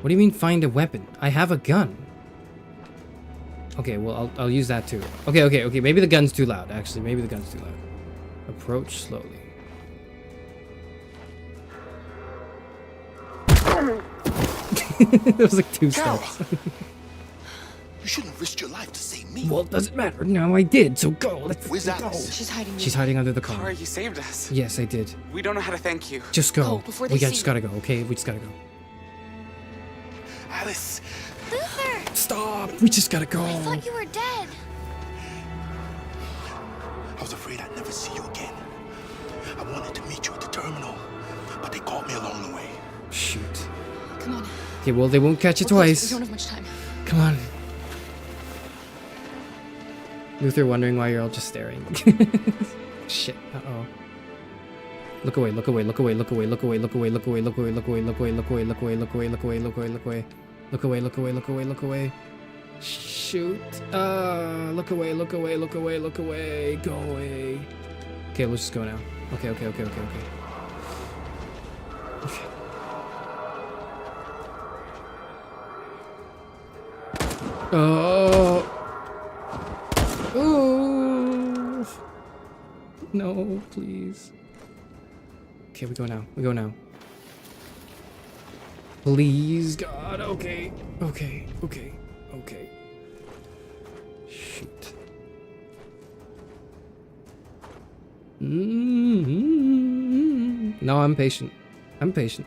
What do you mean find a weapon? I have a gun. Okay, well, I'll use that too. Okay. Maybe the gun's too loud, actually. Maybe the gun's too loud. Approach slowly. That was like 2 steps. You shouldn't have risked your life to save me. Well, it doesn't matter. Now I did, so go. Where's go. Alice? She's hiding. She's hiding under the car. Kara, you saved us. Yes, I did. We don't know how to thank you. Just go. Before they We see just gotta go, okay? We just gotta go. Alice. Luther! Stop! We just gotta go. I thought you were dead. I was afraid I'd never see you again. I wanted to meet you at the terminal, but they caught me along the way. Shoot. Come on. Okay, well, they won't catch it twice. We don't have much time. Come on. Luther wondering why you're all just staring. Shit. Uh-oh. Look away, look away, look away, look away, look away, look away, look away, look away, look away, look away, look away, look away, look away, look away, look away, look away. Look away, look away, look away, look away. Shoot. Look away, look away, look away, look away. Go away. Okay, let's just go now. Okay, okay, okay, okay, okay. Okay. Oh. Oh. No, please. Okay, we go now. We go now. Please, God. Okay. Okay. Okay. Okay. Shoot. No, I'm patient. I'm patient.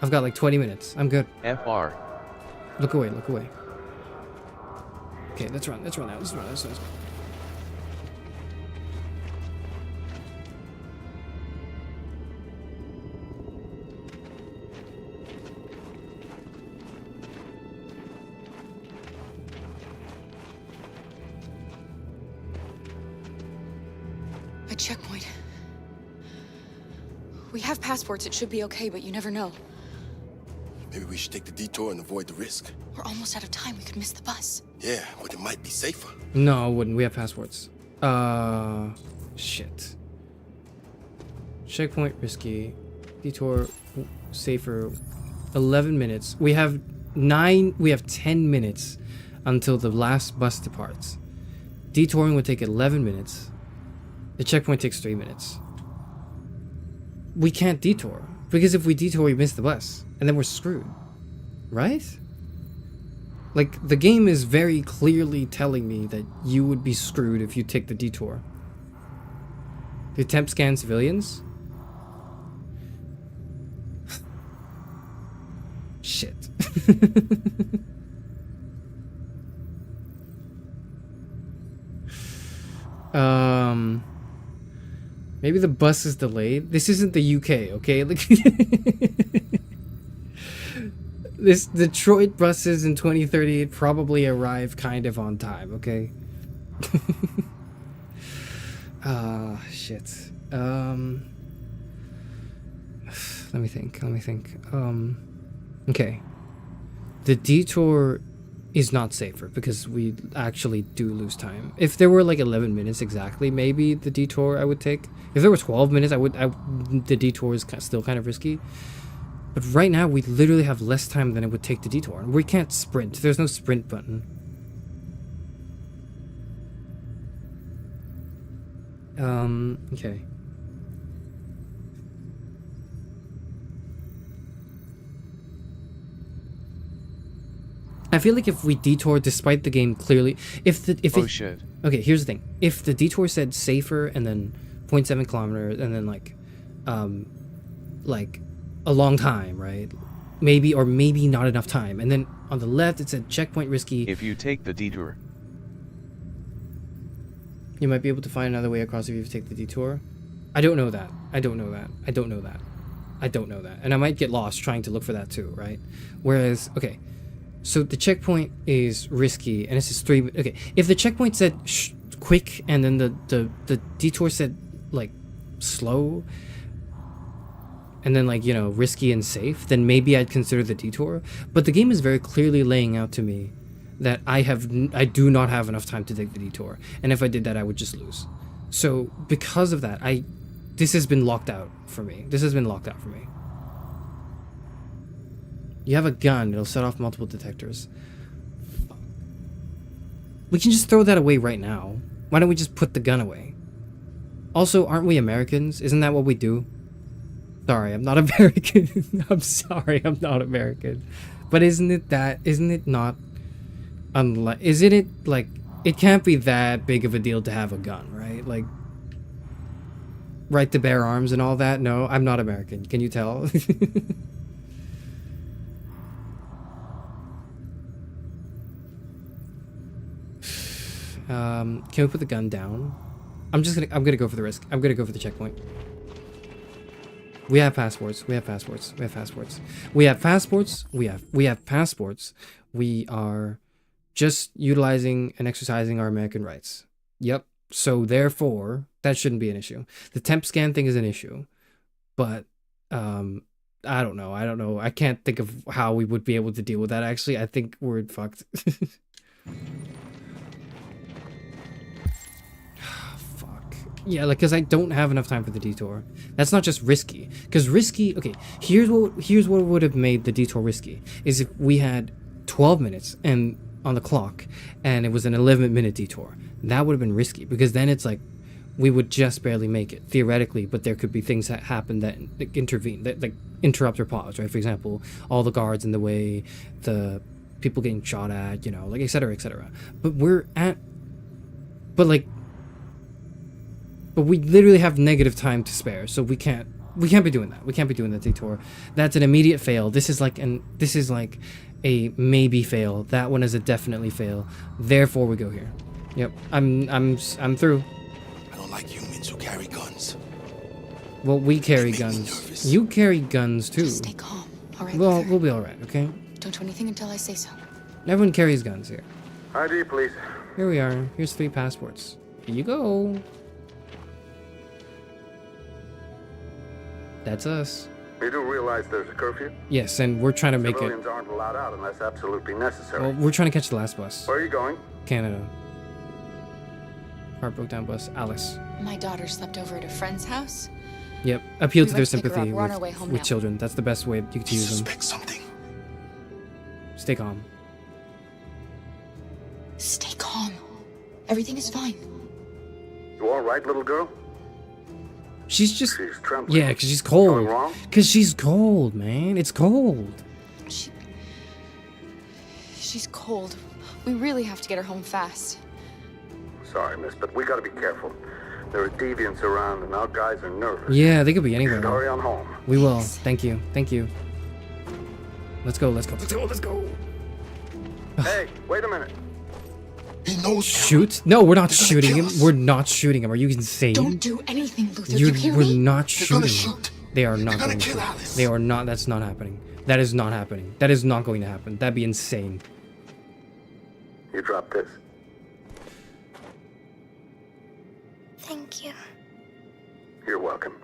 I've got like 20 minutes. I'm good. FR. Look away. Look away. Okay, let's run. Let's run out. Let's run. Let's run. A checkpoint. We have passports. It should be okay, but you never know. Maybe we should take the detour and avoid the risk. We're almost out of time. We could miss the bus. Yeah, but it might be safer. No, I wouldn't. We have passports. Shit. Checkpoint risky. Detour safer. 11 minutes. We have 10 minutes until the last bus departs. Detouring would take 11 minutes. The checkpoint takes 3 minutes. We can't detour. Because if we detour, we miss the bus. And then we're screwed. Right? Like, the game is very clearly telling me that you would be screwed if you take the detour. The attempt scan civilians? Shit. Maybe the bus is delayed. This isn't the UK, okay? Like this Detroit buses in 2038 probably arrive kind of on time, okay? Shit. Let me think. Okay. The detour is not safer because we actually do lose time. If there were like 11 minutes exactly, maybe the detour I would take. If there were 12 minutes, the detour is still kind of risky. But right now, we literally have less time than it would take to detour. And we can't sprint. There's no sprint button. Okay. I feel like if we detour despite the game clearly... Shit. Okay, here's the thing. If the detour said safer and then 0.7 kilometers and then like a long time, right? Maybe or maybe not enough time. And then on the left it said checkpoint risky. If you take the detour, you might be able to find another way across if you take the detour. I don't know that. I don't know that. And I might get lost trying to look for that too, right? Whereas, okay, so the checkpoint is risky and it says 3. Okay, if the checkpoint said quick and then the detour said like slow and then like, you know, risky and safe, then maybe I'd consider the detour. But the game is very clearly laying out to me that I do not have enough time to take the detour, and if I did that I would just lose. So because of that, this has been locked out for me. You have a gun, it'll set off multiple detectors. We can just throw that away right now. Why don't we just put the gun away? Also, aren't we Americans? Isn't that what we do? Sorry, I'm not American. I'm sorry, I'm not American. But isn't it not like, it can't be that big of a deal to have a gun, right? Like, right to bear arms and all that? No, I'm not American. Can you tell? Can we put the gun down? I'm gonna go for the risk. I'm gonna go for the checkpoint. We have passports. We have passports. We have passports. We have passports. We have passports. We are just utilizing and exercising our American rights. Yep. So therefore, that shouldn't be an issue. The temp scan thing is an issue, but I don't know. I can't think of how we would be able to deal with that. Actually, I think we're fucked. Yeah, like, because I don't have enough time for the detour. That's not just risky. Because risky... Okay, here's what would have made the detour risky. Is if we had 12 minutes and on the clock, and it was an 11-minute detour. That would have been risky. Because then it's like, we would just barely make it, theoretically. But there could be things that happen that intervene, that like interrupt or pause, right? For example, all the guards in the way, the people getting shot at, you know, like, etc., etc. But we're at... But, like... But we literally have negative time to spare, so we can't be doing that. We can't be doing that detour. That's an immediate fail. This is like a maybe fail. That one is a definitely fail. Therefore, we go here. Yep. I'm through. I don't like humans who carry guns. Well, we carry guns. You carry guns too. Just stay calm. All right. Well, we'll be all right. Okay. Don't do anything until I say so. Everyone carries guns here. ID, please. Here we are. Here's 3 passports. Here you go. That's us. You do realize there's a curfew? Yes, and we're trying to make it... Civilians aren't allowed out unless absolutely necessary. Well, we're trying to catch the last bus. Where are you going? Canada. Heart broke down bus. Alice. My daughter slept over at a friend's house. Yep. Appeal to their went to pick her sympathy up. We're on our way home with now. children. That's the best way you can use them. Suspect something. Stay calm. Stay calm. Everything is fine. You all right, little girl? She's just... She's trembling. Yeah, because she's cold. Going wrong? Because she's cold, man. It's cold. She's cold. We really have to get her home fast. Sorry, miss, but we gotta be careful. There are deviants around and our guys are nervous. Yeah, they could be anywhere. Hurry on home. We will. Thank you. Thank you. Let's go. Let's go. Let's go. Let's go. Hey, wait a minute. He knows. Shoot? No, we're not shooting him. We're not shooting him. Are you insane? Don't do anything, Luther. You hear me? We're not shooting him. They are not going to. They are not. That's not happening. That is not happening. That is not going to happen. That'd be insane. You drop this. Thank you. You're welcome.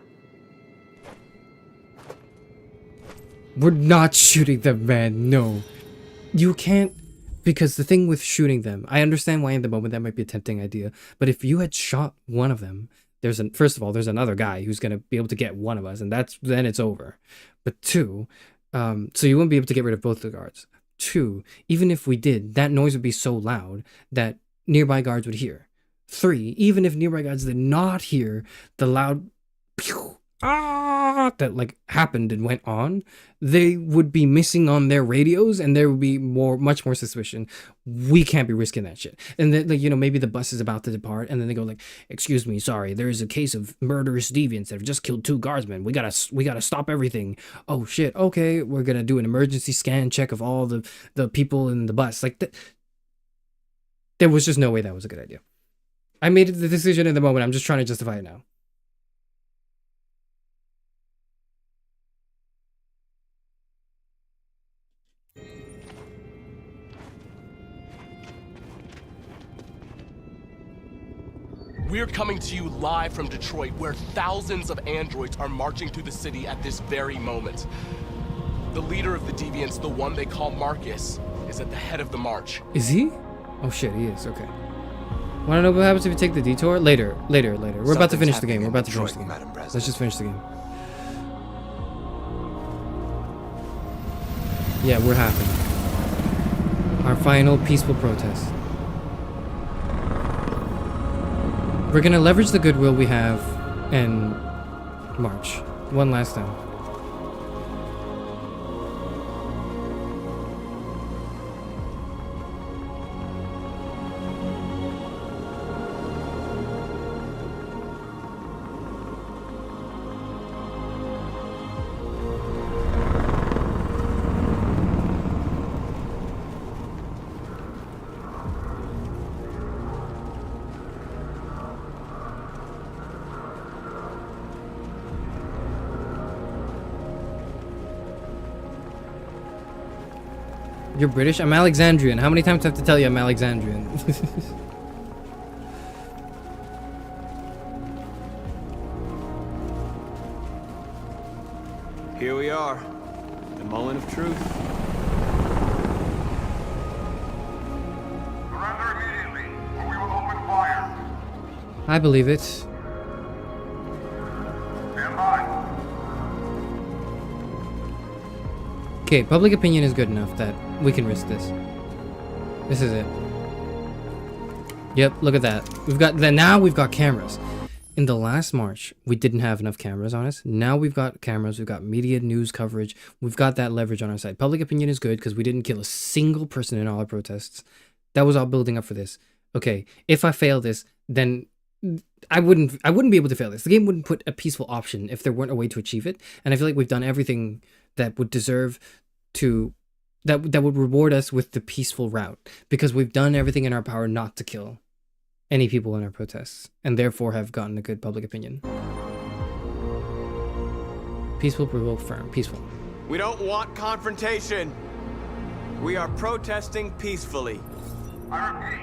We're not shooting them, man. No. You can't. Because the thing with shooting them, I understand why in the moment that might be a tempting idea, but if you had shot one of them, first of all, there's another guy who's going to be able to get one of us, and then it's over. But 2, so you wouldn't be able to get rid of both the guards. 2, even if we did, that noise would be so loud that nearby guards would hear. 3, even if nearby guards did not hear the loud pew, that like happened and went on, they would be missing on their radios and there would be much more suspicion. We can't be risking that shit. And then, like, you know, maybe the bus is about to depart and then they go like, excuse me, sorry, there is a case of murderous deviants that have just killed 2 guardsmen. We gotta stop everything. Oh shit, okay, we're gonna do an emergency scan check of all the people in the bus. Like, there was just no way that was a good idea. I made the decision in the moment. I'm just trying to justify it now. We're coming to you live from Detroit, where thousands of androids are marching through the city at this very moment. The leader of the deviants, the one they call Marcus, is at the head of the march. Is he? Oh shit, he is. Okay. Want to know what happens if you take the detour? Later. We're about to finish the game. Let's just finish the game. Yeah, we're happy. Our final peaceful protest. We're gonna leverage the goodwill we have and march one last time. You're British? I'm Alexandrian. How many times do I have to tell you I'm Alexandrian? Here we are. The moment of truth. Surrender immediately, or we will open fire. I believe it. Stand by. Okay, public opinion is good enough that we can risk this. This is it. Yep, look at that. Now we've got cameras. In the last March, we didn't have enough cameras on us. Now we've got cameras, we've got media news coverage. We've got that leverage on our side. Public opinion is good because we didn't kill a single person in all our protests. That was all building up for this. Okay, if I fail this, then I wouldn't be able to fail this. The game wouldn't put a peaceful option if there weren't a way to achieve it. And I feel like we've done everything that would deserve to that would reward us with the peaceful route, because we've done everything in our power not to kill any people in our protests, and therefore have gotten a good public opinion. Peaceful, provoke, firm, peaceful. We don't want confrontation. We are protesting peacefully. I repeat,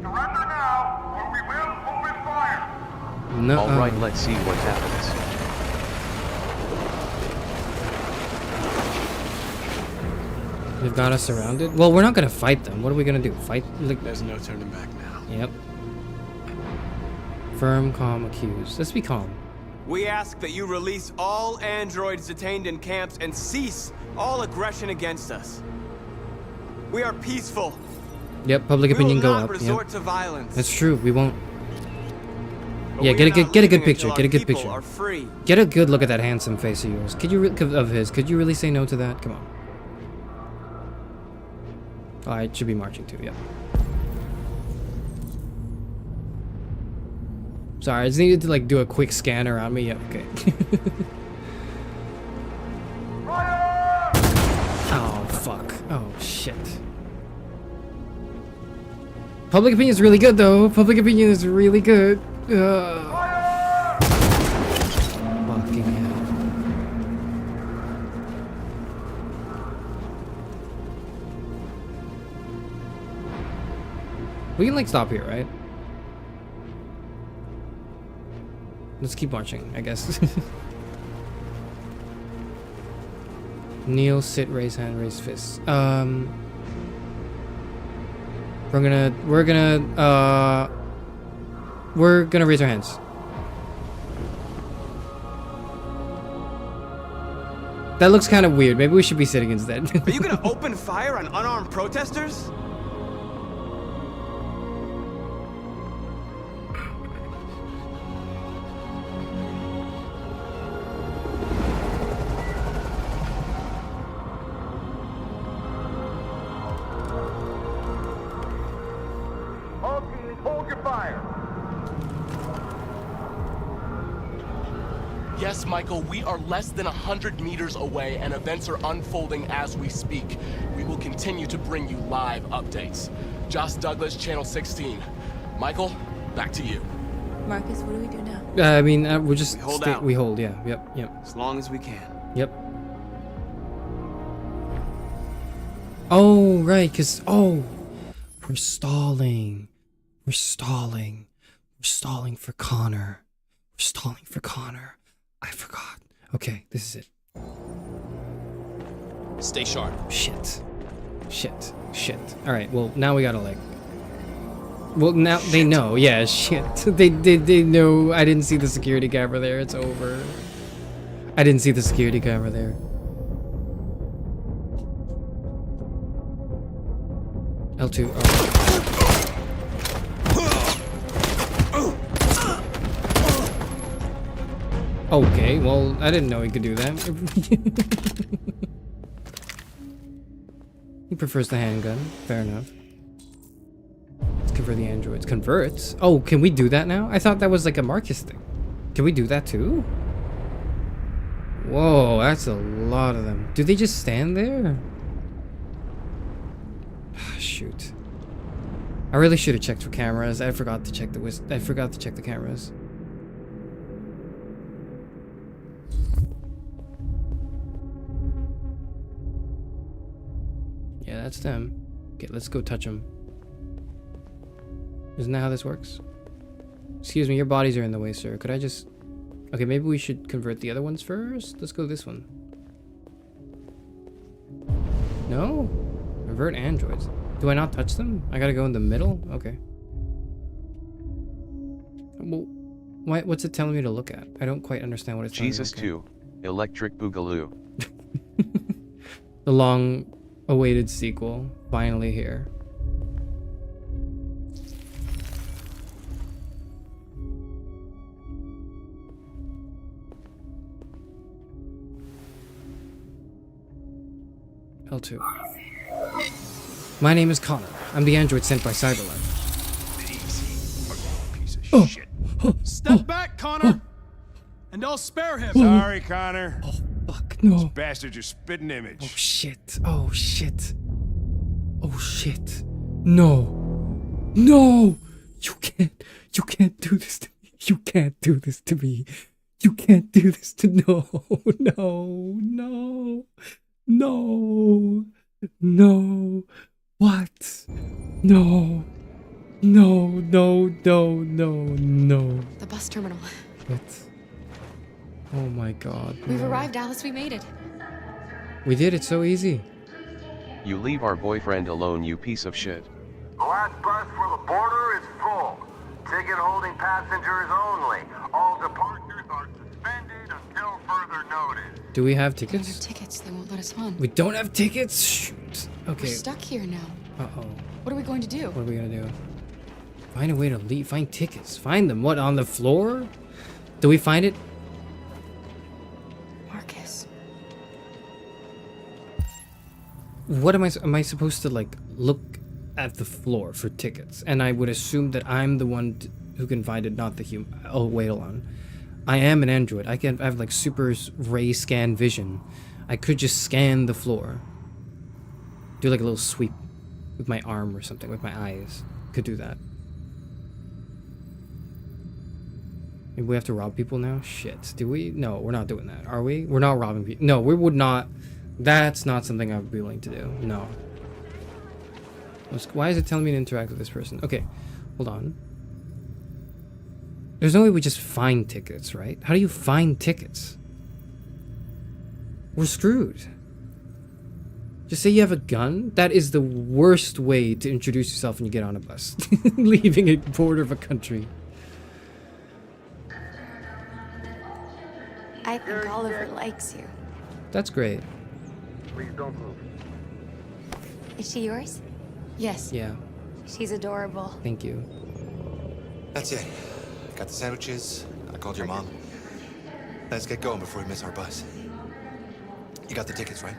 surrender now, or we will open fire. No. All right, let's see what happens. They've got us surrounded. Well, we're not gonna fight them. What are we gonna do? Fight? Like, there's no turning back now. Yep. Firm, calm, accused. Let's be calm. We ask that you release all androids detained in camps and cease all aggression against us. We are peaceful. Yep, public opinion go up. Resort to violence. That's true. We won't. Yeah, get a good picture. Get a good picture. Get a good look at that handsome face of yours. Could you Could you really say no to that? Come on. Oh, I should be marching too. Yep. Sorry, I just needed to like do a quick scan around me. Yeah, okay. Oh fuck. Oh shit. Public opinion is really good though. Public opinion is really good. Fucking hell. We can like stop here, right? Let's keep marching, I guess. Kneel, sit, raise hand, raise fist. We're gonna raise our hands. That looks kind of weird. Maybe we should be sitting instead. Are you gonna open fire on unarmed protesters? Yes, Michael, we are less than 100 meters away and events are unfolding as we speak. We will continue to bring you live updates. Josh Douglas, Channel 16. Michael, back to you. Marcus, what do we do now? I mean, we're just... We hold, yeah. Yep. As long as we can. Yep. Oh, right, because... Oh! We're stalling. We're stalling. We're stalling for Connor. We're stalling for Connor. I forgot. Okay, this is it. Stay sharp. Shit. Alright, well, now we gotta, like... Well, now they know. Yeah, shit. They know. I didn't see the security camera there. It's over. I didn't see the security camera there. L2. Oh. Okay, well, I didn't know he could do that. He prefers the handgun. Fair enough. Let's convert the androids. Converts? Oh, can we do that now? I thought that was like a Marcus thing. Can we do that too? Whoa, that's a lot of them. Do they just stand there? Shoot. I really should have checked for cameras. I forgot to check the cameras. Yeah, that's them. Okay, let's go touch them. Isn't that how this works? Excuse me, your bodies are in the way, sir. Could I just... Okay, maybe we should convert the other ones first? Let's go this one. No? Convert androids. Do I not touch them? I gotta go in the middle? Okay. Well, what's it telling me to look at? I don't quite understand what it's telling me to look at. Jesus 2, Electric Boogaloo. The long-awaited sequel, finally here. L2. My name is Connor. I'm the android sent by Cyberlife. Step back, Connor! And I'll spare him. Sorry, Connor. Oh, fuck, no. This bastard's your spitting image. Oh, shit. Oh, shit. Oh, shit. No. No! You can't do this to me. You can't do this to me. You can't do this to... No, no, no. No. What? No. No, no, no, no, no. The bus terminal. What? Oh my god. We've no. arrived, Alice. We made it. We did it so easy. You leave our boyfriend alone, you piece of shit. The last bus for the border is full. Ticket holding passengers only. All departures are suspended until further notice. Do we have We don't tickets? have tickets. They won't let us on. We don't have tickets? Shoot. Okay. We're stuck here now. Uh-oh. What are we going to do? What are we gonna do? Find a way to leave. Find tickets. Find them. What, on the floor? Do we find it? Marcus. What am I supposed to, like, look at the floor for tickets? And I would assume that I'm the one who can find it, not the human. Oh, wait, hold on. I am an android. I have, like, super ray scan vision. I could just scan the floor. Do, like, a little sweep with my arm or something, with my eyes. Could do that. Maybe we have to rob people now? Shit. Do we? No, we're not doing that. Are we? We're not robbing people. No, we would not. That's not something I would be willing to do. No. Why is it telling me to interact with this person? Okay, hold on. There's no way we just find tickets, right? How do you find tickets? We're screwed. Just say you have a gun? That is the worst way to introduce yourself when you get on a bus. Leaving a border of a country. I think Oliver likes you. That's great. Please don't move. Is she yours? Yes. Yeah, She's adorable. thank you. That's it. Got the sandwiches. I called your mom. Let's get going before we miss our bus. You got the tickets, right?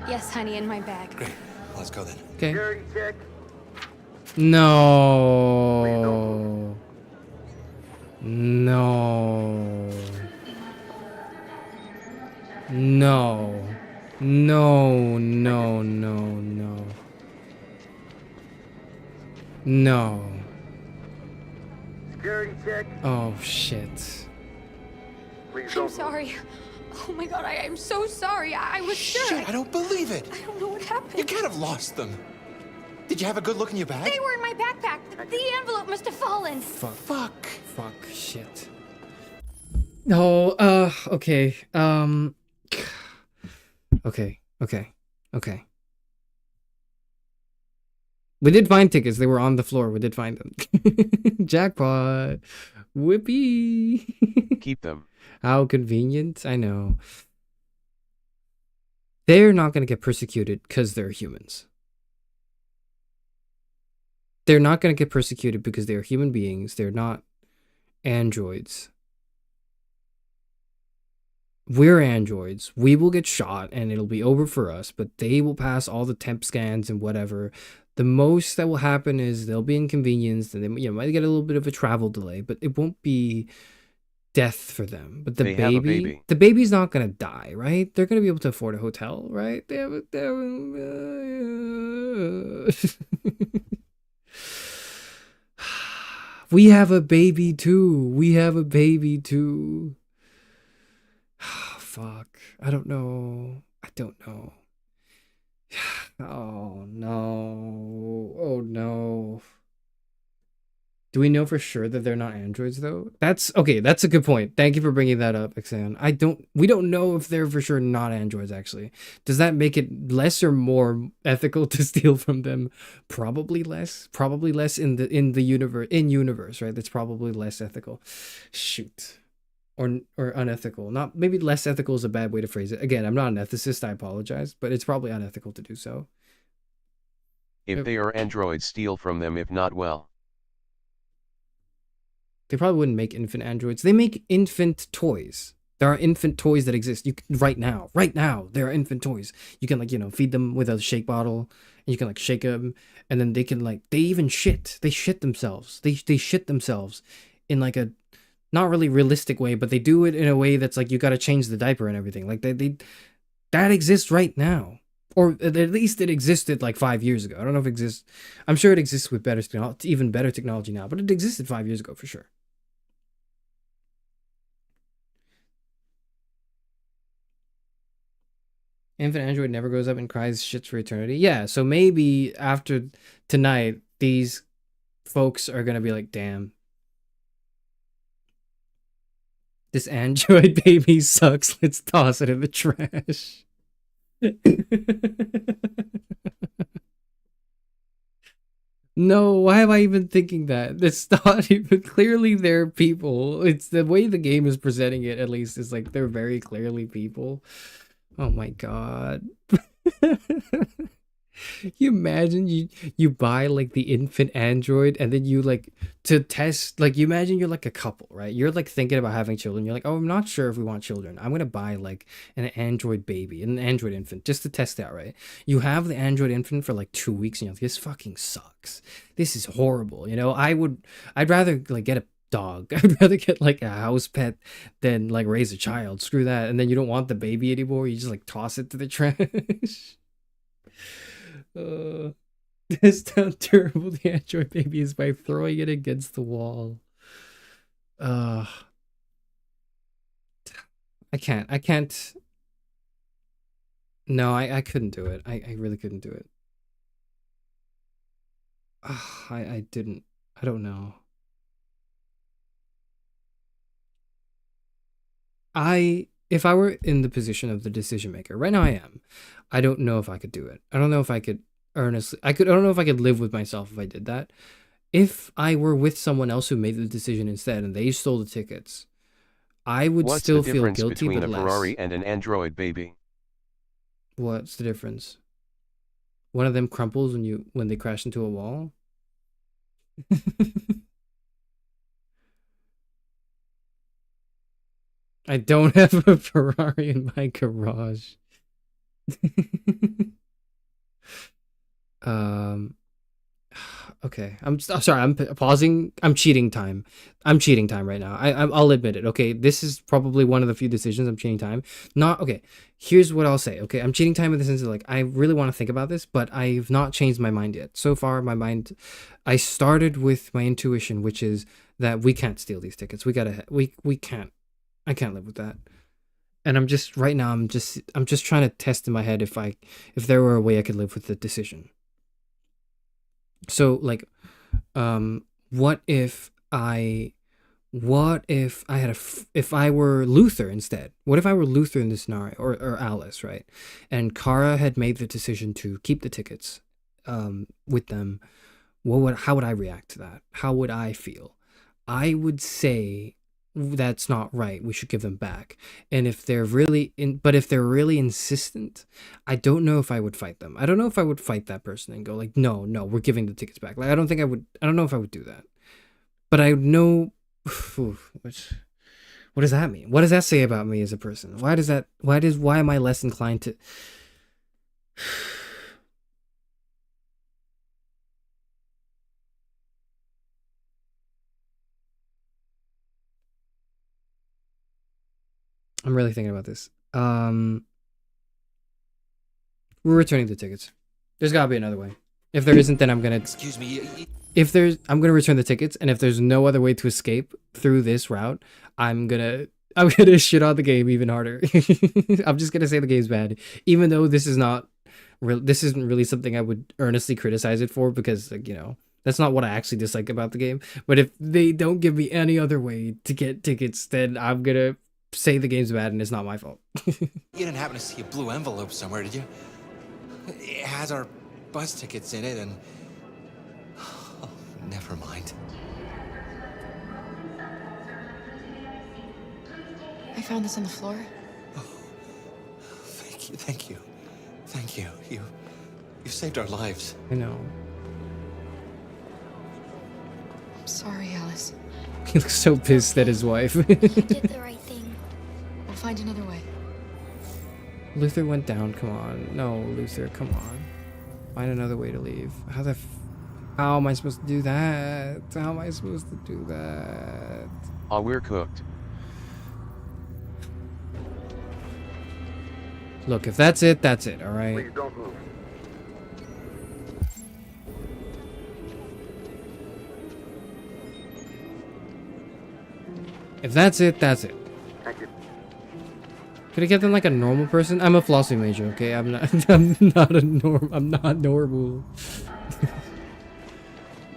Yes, honey, in my bag. Great. Let's go then. Okay. Security check. No. No. No. No, no, no, no. No. Security check. Oh, shit. Please I'm don't sorry. Oh my god, I am so sorry. I was sure. Shit, I don't believe it. I don't know what happened. You can't have lost them. Did you have a good look in your bag? They were in my backpack. The envelope must have fallen. Fuck. Fuck. Shit. No, okay. Okay. We did find tickets. They were on the floor. We did find them. Jackpot. Whippy. Keep them. How convenient. I know. They're not going to get persecuted because they're humans. They're not going to get persecuted because they're human beings. They're not androids. We're androids. We will get shot and it'll be over for us, but they will pass all the temp scans and whatever. The most that will happen is they'll be inconvenienced and they might get a little bit of a travel delay, but it won't be death for them. But the baby, the baby's not going to die, right? They're going to be able to afford a hotel, right? We have a baby too. We have a baby too. Fuck. I don't know. Oh no. Oh no. Do we know for sure that they're not androids though? That's okay, that's a good point. Thank you for bringing that up, Exan. We don't know if they're for sure not androids actually. Does that make it less or more ethical to steal from them? Probably less. Probably less in the universe, right? That's probably less ethical. Shoot. Or unethical. Not maybe less ethical is a bad way to phrase it. Again, I'm not an ethicist, I apologize, but it's probably unethical to do so. If they are androids, steal from them, if not, well. They probably wouldn't make infant androids. They make infant toys. There are infant toys that exist. You can, right now, there are infant toys. You can like, feed them with a shake bottle and you can like shake them and then they can like, they even shit. They shit themselves. They shit themselves in like a not really realistic way, but they do it in a way that's like, you got to change the diaper and everything. Like that exists right now. Or at least it existed like 5 years ago. I don't know if it exists. I'm sure it exists with even better technology now, but it existed 5 years ago for sure. Infant android never grows up and cries shits for eternity. Yeah, so maybe after tonight, these folks are gonna be like, damn. This android baby sucks. Let's toss it in the trash. No, why am I even thinking that? It's not even clearly they're people. It's the way the game is presenting it, at least, is like they're very clearly people. Oh my god. You imagine you buy like the infant android and then you like to test, like you imagine you're like a couple, right? You're like thinking about having children. You're like, oh, I'm not sure if we want children. I'm gonna buy like an android baby, an android infant, just to test out, right? You have the android infant for like 2 weeks and you're like, this fucking sucks. This is horrible. I'd rather like get a dog. I'd rather get like a house pet than like raise a child. Screw that. And then you don't want the baby anymore. You just like toss it to the trash. That's how terrible the android baby is by throwing it against the wall. I can't. No, I couldn't do it. I really couldn't do it. I didn't. I don't know. If I were in the position of the decision maker, right now I am. I don't know if I could do it. I don't know if I could I don't know if I could live with myself if I did that. If I were with someone else who made the decision instead and they stole the tickets, I would still feel guilty, but less. What's the difference between a Ferrari and an android baby? What's the difference? One of them crumples when they crash into a wall. I don't have a Ferrari in my garage. Okay. I'm sorry. I'm pausing. I'm cheating time. I'm cheating time right now. I'll admit it. Okay. This is probably one of the few decisions I'm cheating time. Okay. Here's what I'll say. Okay. I'm cheating time in the sense of like, I really want to think about this, but I've not changed my mind yet. So far, I started with my intuition, which is that we can't steal these tickets. We can't. I can't live with that. And I'm just trying to test in my head if there were a way I could live with the decision. So like, what if I were Luther instead? What if I were Luther in this scenario, or Alice, right? And Kara had made the decision to keep the tickets, with them. How would I react to that? How would I feel? I would say, that's not right. We should give them back. And if they're really insistent, I don't know if I would fight them. I don't know if I would fight that person and go like, no, we're giving the tickets back. Like, I don't know if I would do that. But I know, what does that mean? What does that say about me as a person? Why am I less inclined to? I'm really thinking about this. We're returning the tickets. There's gotta be another way. If there isn't, then I'm gonna... Excuse me. I'm gonna return the tickets, and if there's no other way to escape through this route, I'm gonna shit on the game even harder. I'm just gonna say the game's bad, even though this is not this isn't really something I would earnestly criticize it for, because, like, you know, that's not what I actually dislike about the game. But if they don't give me any other way to get tickets, then I'm gonna say the game's bad and it's not my fault. You didn't happen to see a blue envelope somewhere, did you? It has our bus tickets in it, and... Oh, never mind. I found this on the floor. Oh, thank you. Thank you. You saved our lives. I know. I'm sorry, Alice. He looks so pissed at his wife. You did the right thing. We'll find another way. Luther went down. Come on. No, Luther, come on. Find another way to leave. How am I supposed to do that? How am I supposed to do that? Ah, we're cooked. Look, if that's it, that's it, alright? Please don't move. If that's it, that's it. Thank you. Could I get them like a normal person? I'm a philosophy major, okay? I'm not normal.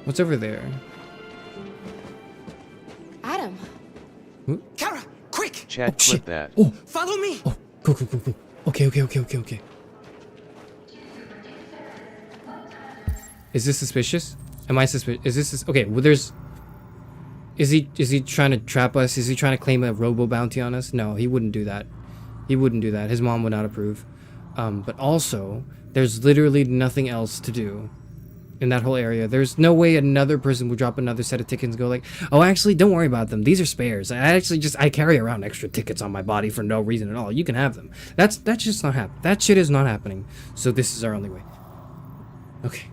What's over there? Adam. Kara, quick! Chat, clip that. Oh, follow me. Oh, go. Okay. Is this suspicious? Am I suspicious? Is this okay? Well, is he trying to trap us? Is he trying to claim a robo bounty on us? No, he wouldn't do that. He wouldn't do that. His mom would not approve. But also, there's literally nothing else to do in that whole area. There's no way another person would drop another set of tickets and go like, oh, actually, don't worry about them. These are spares. I carry around extra tickets on my body for no reason at all. You can have them. That's just not happening. That shit is not happening. So this is our only way. Okay.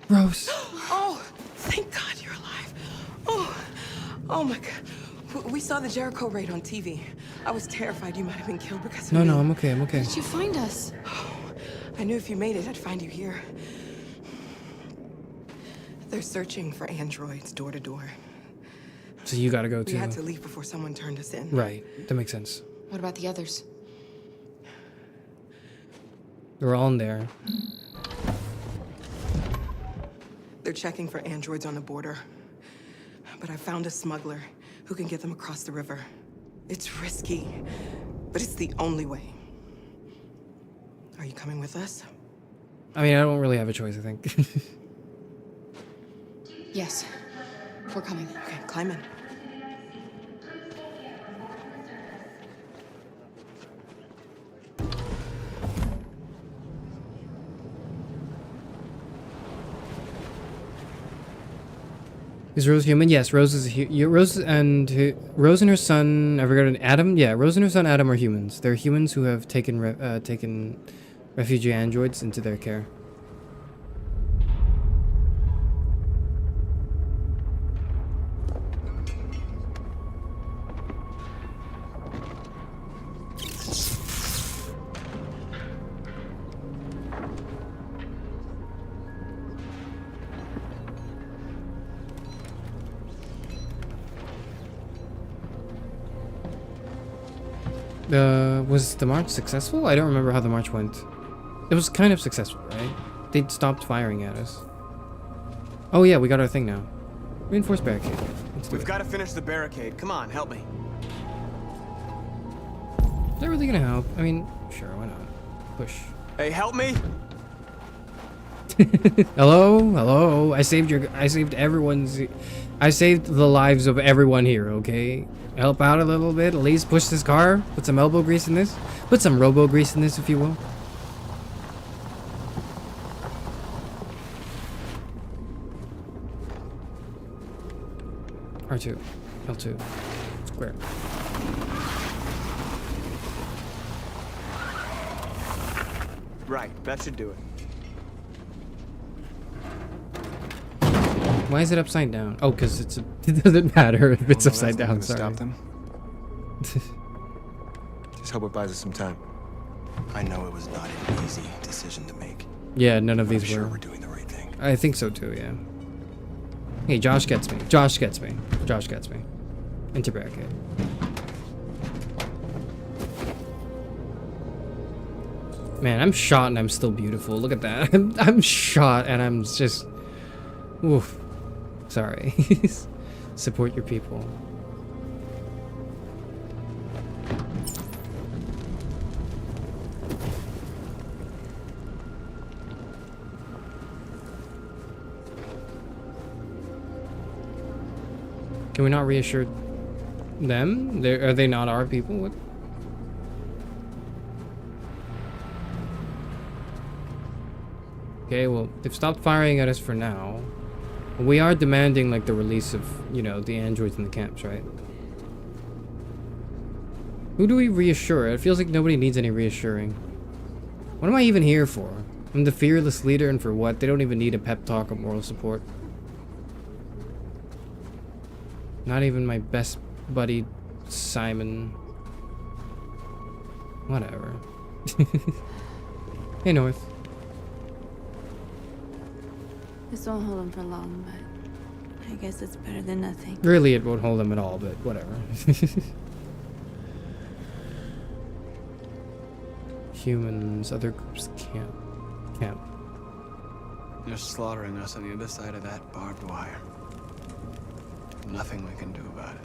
Rose. Oh, thank God you're alive. Oh my God. We saw the Jericho raid on TV. I was terrified you might have been killed because of me. No, I'm okay. How did you find us? I knew if you made it, I'd find you here. They're searching for androids door to door. So you gotta go too. We had to leave before someone turned us in. Right. That makes sense. What about the others? They're all in there. They're checking for androids on the border. But I found a smuggler who can get them across the river. It's risky, but it's the only way. Are you coming with us? I mean, I don't really have a choice, I think. Yes, we're coming. Okay, climb in. Is Rose human? Yes, Rose is Rose and her son. I forgot. Adam. Yeah, Rose and her son Adam are humans. They're humans who have taken refugee androids into their care. Was the march successful? I don't remember how the march went. It was kind of successful, right? They stopped firing at us. Oh yeah, we got our thing now. Reinforced barricade. We've got to finish the barricade. Come on, help me. Is that really gonna help? I mean, sure, why not? Push. Hey, help me! Hello? I saved the lives of everyone here, okay? Help out a little bit, at least push this car, put some elbow grease in this, put some robo grease in this, if you will. R2, L2, square. Right, that should do it. Why is it upside down? Oh, because it doesn't matter if it's upside down. Sorry. Stop them. Just hope it buys us some time. I know it was not an easy decision to make. Yeah, none of these I'm sure were. we're doing the right thing. I think so too, yeah. Hey, Josh gets me. Josh gets me. Josh gets me. Into barricade. Man, I'm shot and I'm still beautiful. Look at that. I'm shot and I'm just... Oof. Sorry. Support your people. Can we not reassure them? Are they not our people? What? Okay, well, they've stopped firing at us for now. We are demanding, like, the release of, you know, the androids in the camps, right? Who do we reassure? It feels like nobody needs any reassuring. What am I even here for? I'm the fearless leader, and for what? They don't even need a pep talk or moral support. Not even my best buddy, Simon. Whatever. Hey, North. This won't hold him for long, but I guess it's better than nothing. Really, it won't hold him at all, but whatever. Humans, other groups can't. They're slaughtering us on the other side of that barbed wire. Nothing we can do about it.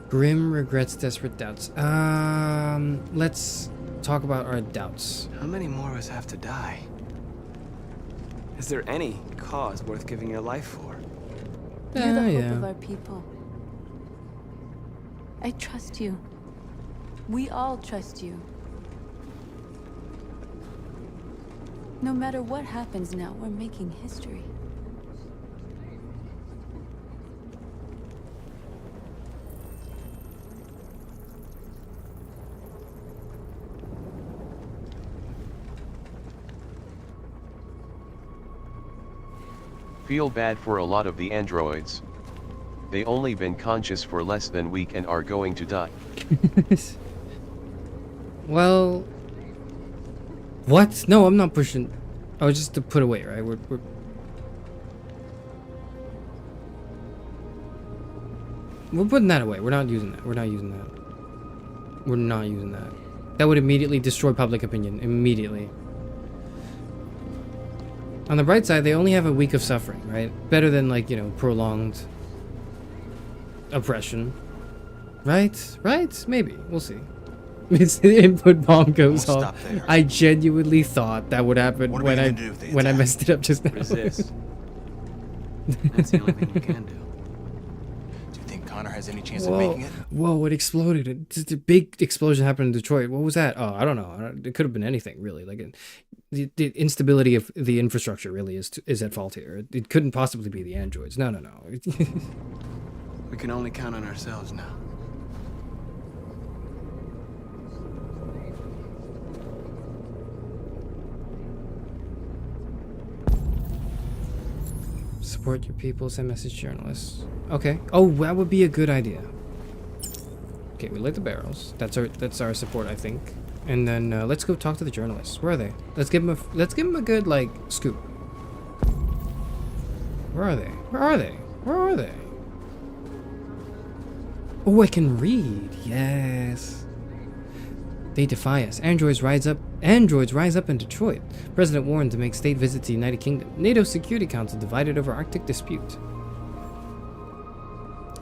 Grim regrets, desperate doubts. Let's talk about our doubts. How many more of us have to die? Is there any cause worth giving your life for? You're the hope of our people. I trust you. We all trust you. No matter what happens now, we're making history. Feel bad for a lot of the androids. They only been conscious for less than a week and are going to die. Well, what? No, I'm not pushing. Oh, just to put away, right? We're putting that away. We're not using that. We're not using that. We're not using that. That would immediately destroy public opinion. Immediately. On the bright side, they only have a week of suffering, right? Better than, like, you know, prolonged oppression. Right? Right? Maybe. We'll see. The input bomb goes off. I genuinely thought that would happen when I messed it up just now. Resist. That's the only thing we can do. Do you think Connor has any chance of making it? Whoa, it exploded. Just a big explosion happened in Detroit. What was that? Oh, I don't know. It could have been anything, really. Like, the instability of the infrastructure really is at fault here. It couldn't possibly be the androids. No. We can only count on ourselves now. Support your people, send message journalists. Okay. Oh, that would be a good idea. Okay, we lit the barrels. That's our support, I think. And then let's go talk to the journalists. Where are they? Let's give them a good, like, scoop. Where are they? Where are they? Where are they? Oh, I can read. Yes. They defy us. Androids rise up in Detroit. President warned to make state visit to United Kingdom. NATO Security Council divided over Arctic dispute.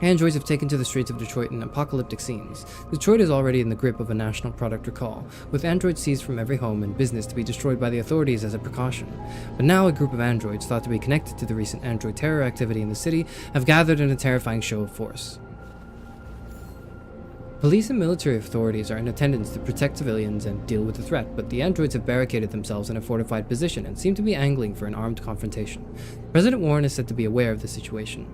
Androids have taken to the streets of Detroit in apocalyptic scenes. Detroit is already in the grip of a national product recall, with androids seized from every home and business to be destroyed by the authorities as a precaution. But now a group of androids thought to be connected to the recent android terror activity in the city have gathered in a terrifying show of force. Police and military authorities are in attendance to protect civilians and deal with the threat, but the androids have barricaded themselves in a fortified position and seem to be angling for an armed confrontation. President Warren is said to be aware of the situation.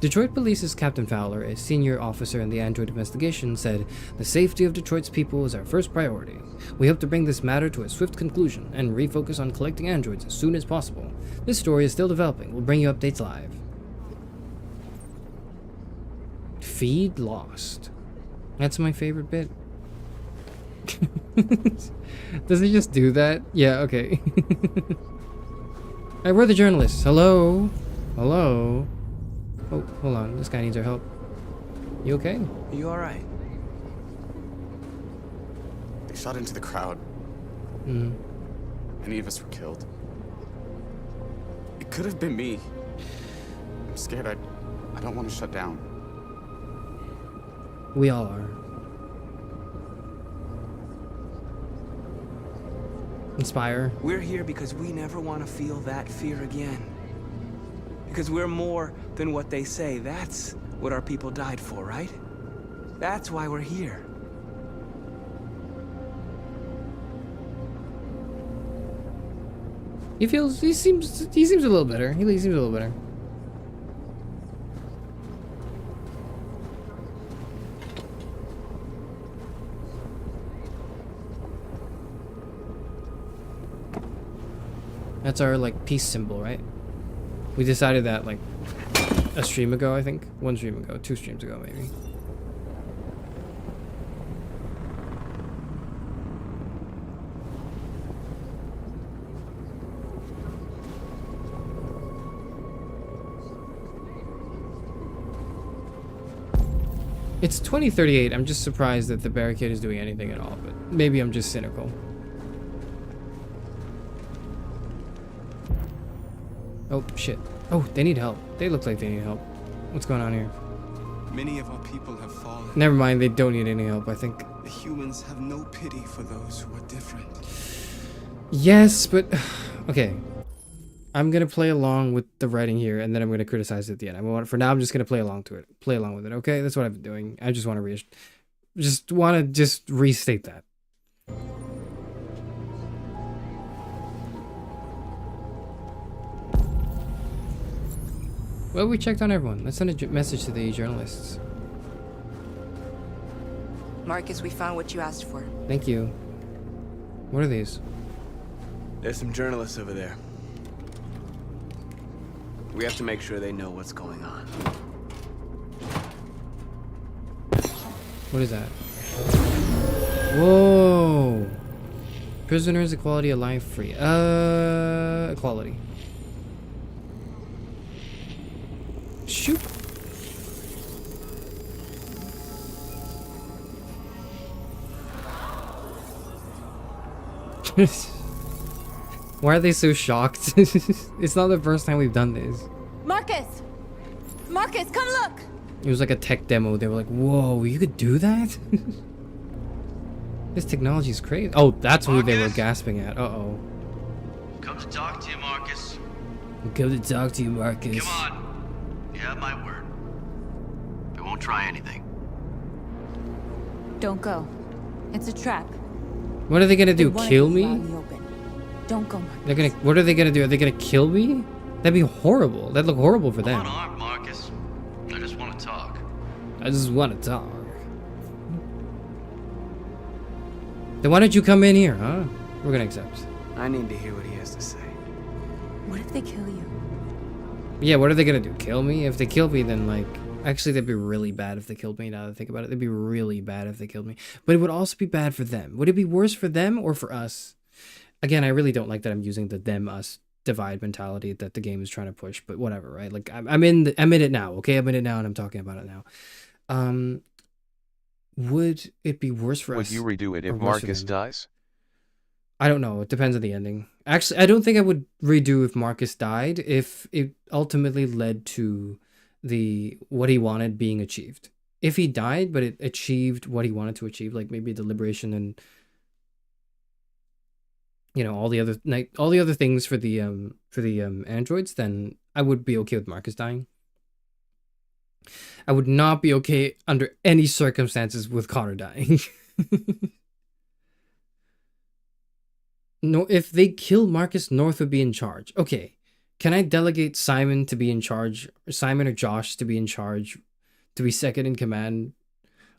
Detroit Police's Captain Fowler, a senior officer in the android investigation, said, "The safety of Detroit's people is our first priority. We hope to bring this matter to a swift conclusion and refocus on collecting androids as soon as possible. This story is still developing. We'll bring you updates live." Feed lost. That's my favorite bit. Does he just do that? Yeah, okay. Hey, we're the journalists. Hello? Hello? Oh, hold on. This guy needs our help. You okay? Are you alright? They shot into the crowd. Hmm. Any of us were killed. It could have been me. I'm scared. I don't want to shut down. We all are. Inspire. We're here because we never want to feel that fear again. Because we're more than what they say. That's what our people died for, right? That's why we're here. He seems a little better. He seems a little better. That's our like peace symbol, right? We decided that like a stream ago, I think. 1 stream ago, 2 streams ago maybe. It's 2038. I'm just surprised that the barricade is doing anything at all, but maybe I'm just cynical. Oh, shit. Oh, they need help. They look like they need help. What's going on here? Many of our people have fallen. Never mind, they don't need any help, I think. The humans have no pity for those who are different. Yes, but... Okay. I'm gonna play along with the writing here, and then I'm gonna criticize it at the end. For now, I'm just gonna play along with it, okay? That's what I've been doing. I just want to restate that. Well, we checked on everyone. Let's send a message to the journalists. Marcus, we found what you asked for. Thank you. What are these? There's some journalists over there. We have to make sure they know what's going on. What is that? Whoa! Prisoners, equality, alive, free. Equality. Shoot! Why are they so shocked? It's not the first time we've done this. Marcus! Marcus, come look! It was like a tech demo. They were like, whoa, you could do that? This technology is crazy. Oh, that's who they were gasping at. Uh-oh. Come to talk to you, Marcus. Come to talk to you, Marcus. Come on. You have my word. I won't try anything. Don't go. It's a trap. What are they gonna do? Kill me? Don't go, Marcus. They're gonna. What are they gonna do? Are they gonna kill me? That'd be horrible. That'd look horrible for them. I'm unarmed, Marcus. I just want to talk. I just want to talk. Then why don't you come in here, huh? We're gonna accept. I need to hear what he has to say. What if they kill you? Yeah, what are they gonna do? Kill me? If they kill me, then like... Actually, that'd be really bad if they killed me, now that I think about it. It'd be really bad if they killed me. But it would also be bad for them. Would it be worse for them or for us? Again, I really don't like that I'm using the them-us divide mentality that the game is trying to push, but whatever, right? Like, I'm in it now, okay? I'm in it now and I'm talking about it now. Would it be worse for us? Would you redo it if Marcus dies? I don't know. It depends on the ending. Actually, I don't think I would redo if Marcus died if it ultimately led to what he wanted being achieved. If he died, but it achieved what he wanted to achieve, like maybe the liberation and all the other things for the androids, then I would be okay with Marcus dying. I would not be okay under any circumstances with Connor dying. No, if they kill Marcus, North would be in charge. Okay, can I delegate Simon to be in charge, or Simon or Josh to be in charge, to be second in command?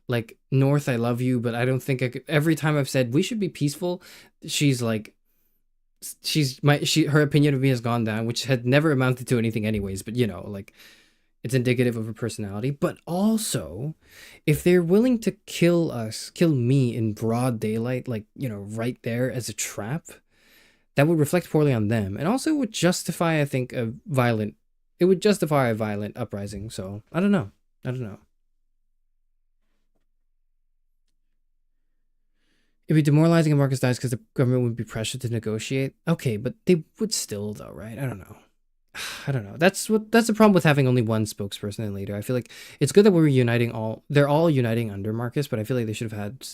Like, North, I love you, but I don't think I could. Every time I've said we should be peaceful, she's like, her opinion of me has gone down, which had never amounted to anything anyways, but like, it's indicative of her personality. But also, if they're willing to kill me in broad daylight, like, right there as a trap, that would reflect poorly on them. And also would justify, I think, a violent it would justify a violent uprising. So I don't know. I don't know. It'd be demoralizing if Marcus dies because the government would be pressured to negotiate. Okay, but they would still, though, right? I don't know. I don't know. That's the problem with having only one spokesperson and leader. I feel like it's good that we're uniting all. They're all uniting under Marcus, but I feel like they should have had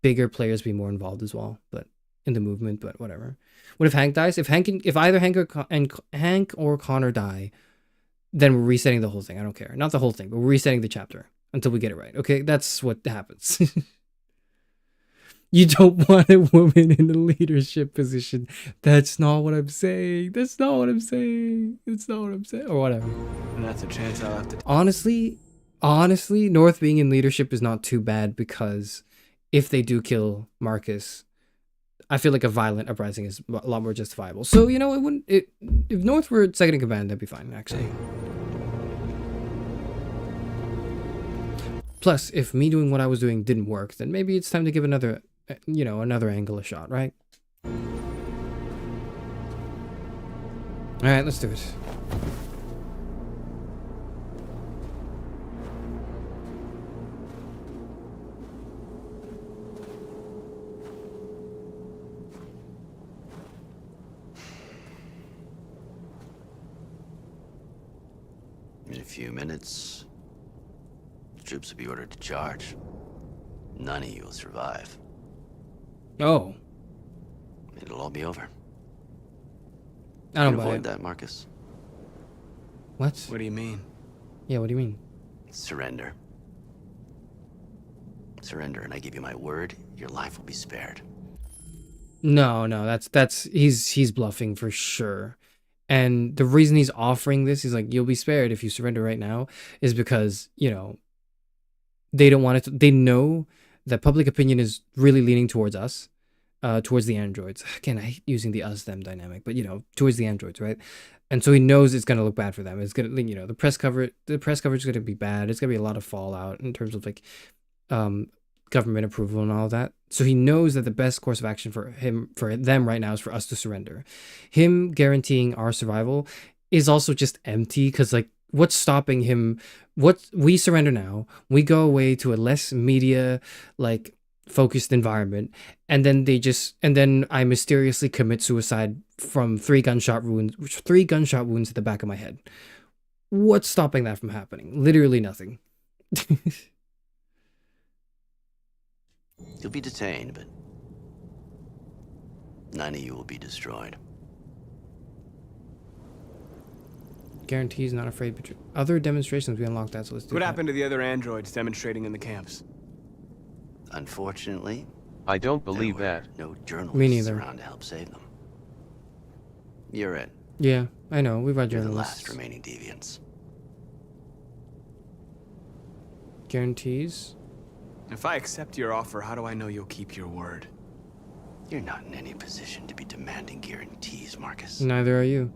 bigger players be more involved as well. But in the movement, but whatever. What if Hank dies? If either Hank or Connor die, then we're resetting the whole thing. I don't care. Not the whole thing, but we're resetting the chapter until we get it right. Okay, that's what happens. You don't want a woman in a leadership position. That's not what I'm saying. That's not what I'm saying. It's not what I'm saying. Or whatever. And that's a chance I'll have to... Honestly, North being in leadership is not too bad because if they do kill Marcus, I feel like a violent uprising is a lot more justifiable. So, you know, if North were second in command, that'd be fine, actually. Plus, if me doing what I was doing didn't work, then maybe it's time to give another angle a shot, right? Alright, let's do it. In a few minutes, the troops will be ordered to charge. None of you will survive. Oh. It'll all be over. I don't avoid that, Marcus. What? What do you mean? Yeah, what do you mean? Surrender. Surrender, and I give you my word, your life will be spared. No, that's he's bluffing for sure. And the reason he's offering this, he's like, you'll be spared if you surrender right now, is because, you know, they don't want it to, they know that public opinion is really leaning towards us, towards the androids. Again, I hate using the us-them dynamic, but, you know, towards the androids, right? And so he knows it's going to look bad for them. It's going to, you know, the press coverage is going to be bad. It's going to be a lot of fallout in terms of, like, government approval and all that. So he knows that the best course of action for them right now is for us to surrender. Him guaranteeing our survival is also just empty because, like, what's stopping him? We surrender now. We go away to a less media, like, focused environment, and then I mysteriously commit suicide from 3 gunshot wounds to the back of my head. What's stopping that from happening? Literally nothing. You'll be detained, but none of you will be destroyed. Guarantees not afraid. Other demonstrations, we unlocked that, so let's do What that. happened to the other androids demonstrating in the camps? Unfortunately, I don't believe that. No Me journalists neither. around to help save them. You're it. Yeah, I know. We've got You're the journalists. last remaining deviants. Guarantees. If I accept your offer, how do I know you'll keep your word? You're not in any position to be demanding guarantees, Marcus. Neither are you.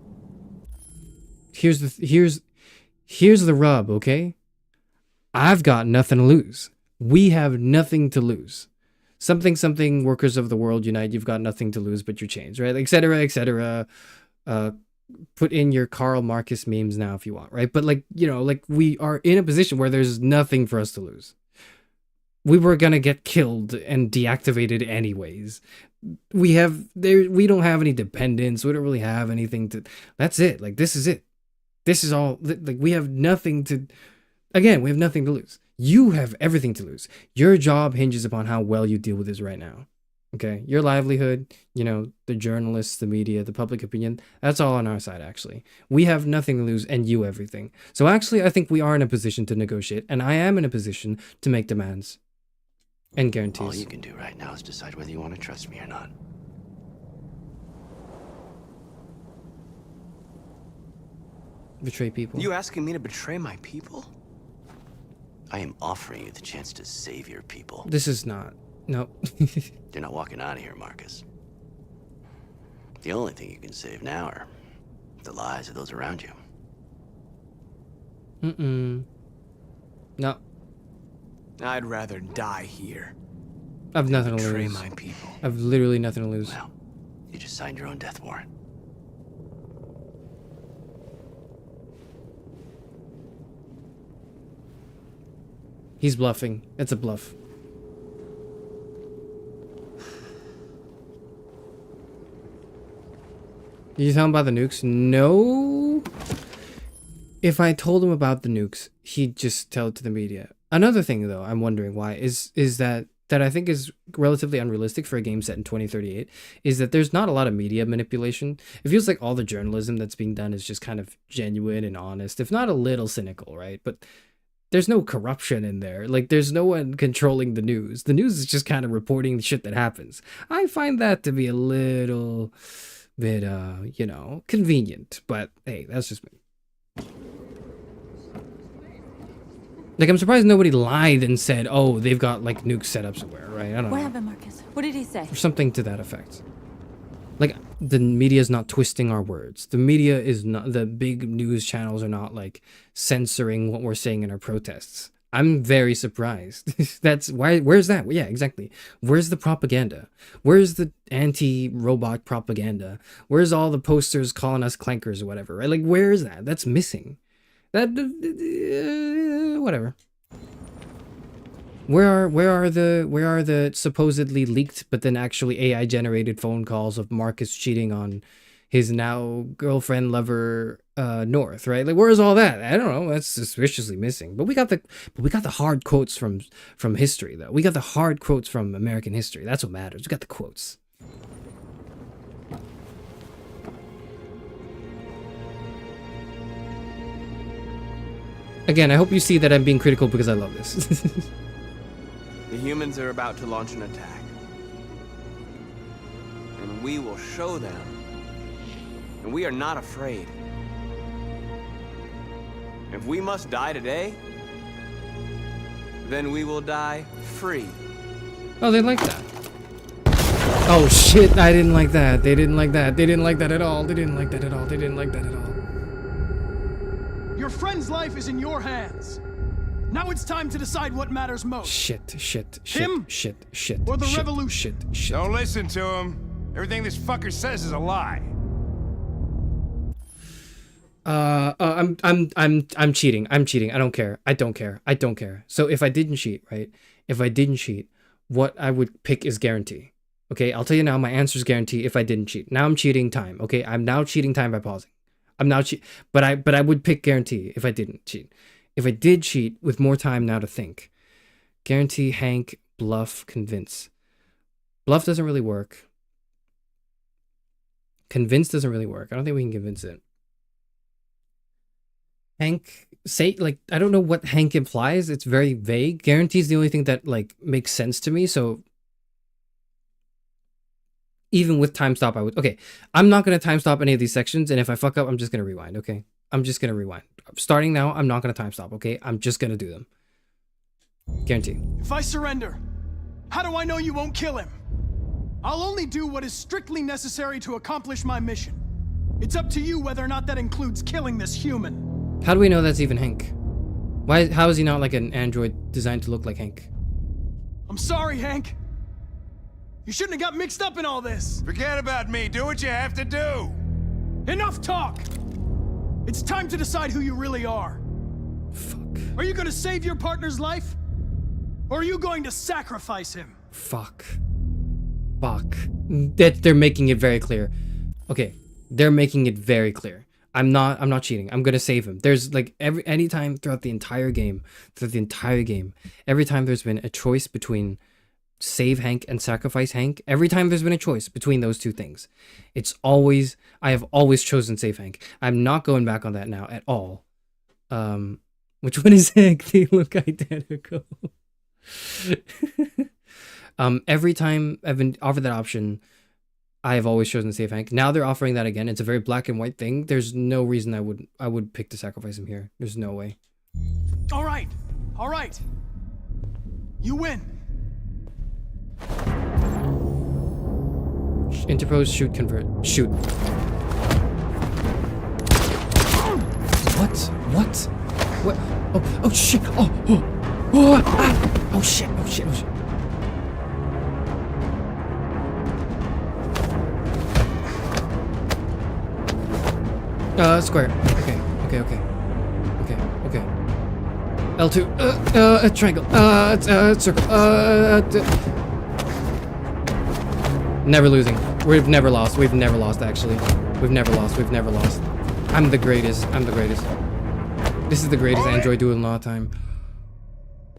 Here's the rub, okay? I've got nothing to lose. We have nothing to lose. Something, workers of the world unite. You've got nothing to lose but your chains, right? Etc., etc. Put in your Karl Marcus memes now if you want, right? But, like, you know, like, we are in a position where there's nothing for us to lose. We were gonna get killed and deactivated anyways. We don't have any dependents. We don't really have anything to. That's it. Like, this is it. This is all. Like, we have nothing to. Again, we have nothing to lose. You have everything to lose. Your job hinges upon how well you deal with this right now. Okay, your livelihood, you know, the journalists, the media, the public opinion, that's all on our side, actually. We have nothing to lose, and you everything. So actually, I think we are in a position to negotiate, and I am in a position to make demands and guarantees. All you can do right now is decide whether you want to trust me or not. Betray people. You asking me to betray my people? I am offering you the chance to save your people. This is not. Nope. You're not walking out of here, Marcus. The only thing you can save now are the lives of those around you. No. I'd rather die here. I've nothing to betray lose. my people. I've literally nothing to lose. Well, you just signed your own death warrant. He's bluffing. It's a bluff. Did you tell him about the nukes? No. If I told him about the nukes, he'd just tell it to the media. Another thing, though, I'm wondering why is that I think is relatively unrealistic for a game set in 2038 is that there's not a lot of media manipulation. It feels like all the journalism that's being done is just kind of genuine and honest, if not a little cynical, right? But there's no corruption in there. Like, there's no one controlling the news. The news is just kind of reporting the shit that happens. I find that to be a little bit, you know, convenient. But, hey, that's just me. Like, I'm surprised nobody lied and said, oh, they've got, like, nuke setups somewhere, right? I don't know. What happened, Marcus? What did he say? Or something to that effect. Like, the media is not twisting our words. The media is not, the big news channels are not, like, censoring what we're saying in our protests. I'm very surprised. That's why, where's that? Yeah, exactly. Where's the propaganda? Where's the anti-robot propaganda? Where's all the posters calling us clankers or whatever, right? Like, where is that? That's missing. That, whatever. Where are the supposedly leaked but then actually AI generated phone calls of Marcus cheating on his now girlfriend lover North, right? Like, where's all that? I don't know. That's suspiciously missing. But we got the hard quotes from history though. We got the hard quotes from American history. That's what matters. We got the quotes. Again, I hope you see that I'm being critical because I love this. The humans are about to launch an attack. And we will show them. And we are not afraid. If we must die today, then we will die free. Oh, they like that. Oh shit, I didn't like that. They didn't like that. They didn't like that at all. They didn't like that at all. They didn't like that at all. Your friend's life is in your hands. Now it's time to decide what matters most. Shit. Him? Shit. Or the revolution? Shit. Don't listen to him. Everything this fucker says is a lie. I'm cheating. I don't care. So if I didn't cheat, right? If I didn't cheat, what I would pick is guarantee. Okay, I'll tell you now, my answer is guarantee if I didn't cheat. Now I'm cheating time. Okay, I'm now cheating time by pausing. I'm now but I would pick guarantee if I didn't cheat. If I did cheat with more time now to think. Guarantee, Hank, bluff, convince. Bluff doesn't really work. Convince doesn't really work. I don't think we can convince it. Hank, say, like, I don't know what Hank implies. It's very vague. Guarantee is the only thing that, like, makes sense to me. So even with time stop, I would, okay, I'm not going to time stop any of these sections. And if I fuck up, I'm just going to rewind. Okay. I'm just going to rewind. Starting now, I'm not going to time stop. Okay. I'm just going to do them. Guarantee. If I surrender, how do I know you won't kill him? I'll only do what is strictly necessary to accomplish my mission. It's up to you whether or not that includes killing this human. How do we know that's even Hank? How is he not like an android designed to look like Hank? I'm sorry, Hank. You shouldn't have got mixed up in all this. Forget about me. Do what you have to do. Enough talk. It's time to decide who you really are. Fuck. Are you going to save your partner's life? Or are you going to sacrifice him? Fuck. They're making it very clear. Okay, they're making it very clear. I'm not cheating. I'm gonna save him. There's like anytime throughout the entire game, every time there's been a choice between save Hank and sacrifice Hank, every time there's been a choice between those two things, I have always chosen save Hank. I'm not going back on that now at all. Which one is Hank? They look identical. Every time I've been offered that option, I have always chosen to save Hank. Now they're offering that again. It's a very black and white thing. There's no reason I would pick to sacrifice him here. There's no way. All right. You win. Interpose, shoot, convert. Shoot. What? Oh shit. Oh shit. Square. Okay. L2, a triangle, circle, never losing. We've never lost. We've never lost, actually. We've never lost. We've never lost. I'm the greatest. I'm the greatest. This is the greatest Android duel in all time.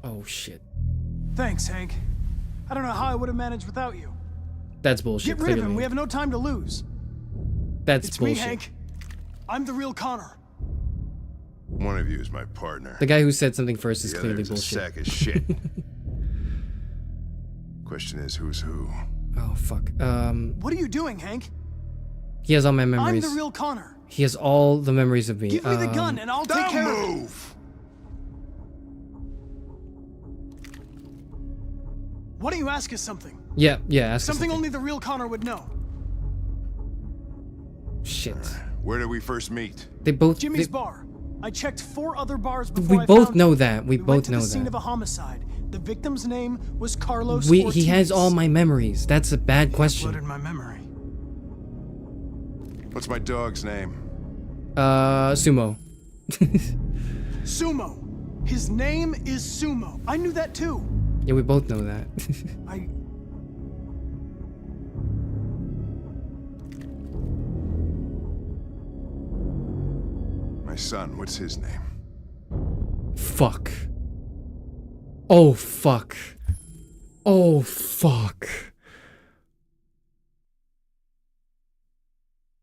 Oh, shit. Thanks, Hank. I don't know how I would have managed without you. That's bullshit. Get rid of him. We have no time to lose. That's it's bullshit. Me, Hank. I'm the real Connor. One of you is my partner. The guy who said something first is the clearly other's bullshit. A sack of shit. Question is, who's who? Oh, fuck. What are you doing, Hank? He has all my memories. I'm the real Connor. He has all the memories of me. Give me the gun and I'll take care of it. Why don't you ask us something? Yeah, ask something us only the real Connor would know. Shit. Where did we first meet? They both. Jimmy's bar. I checked 4 other bars before We both know that. We both went to know the scene that. of a homicide. The victim's name was Carlos Ortiz. He has all my memories. That's a bad question. Flooded my memory. What's my dog's name? Sumo. Sumo. His name is Sumo. I knew that too. Yeah, we both know that. My son, what's his name? Fuck. Oh, fuck. Oh, fuck.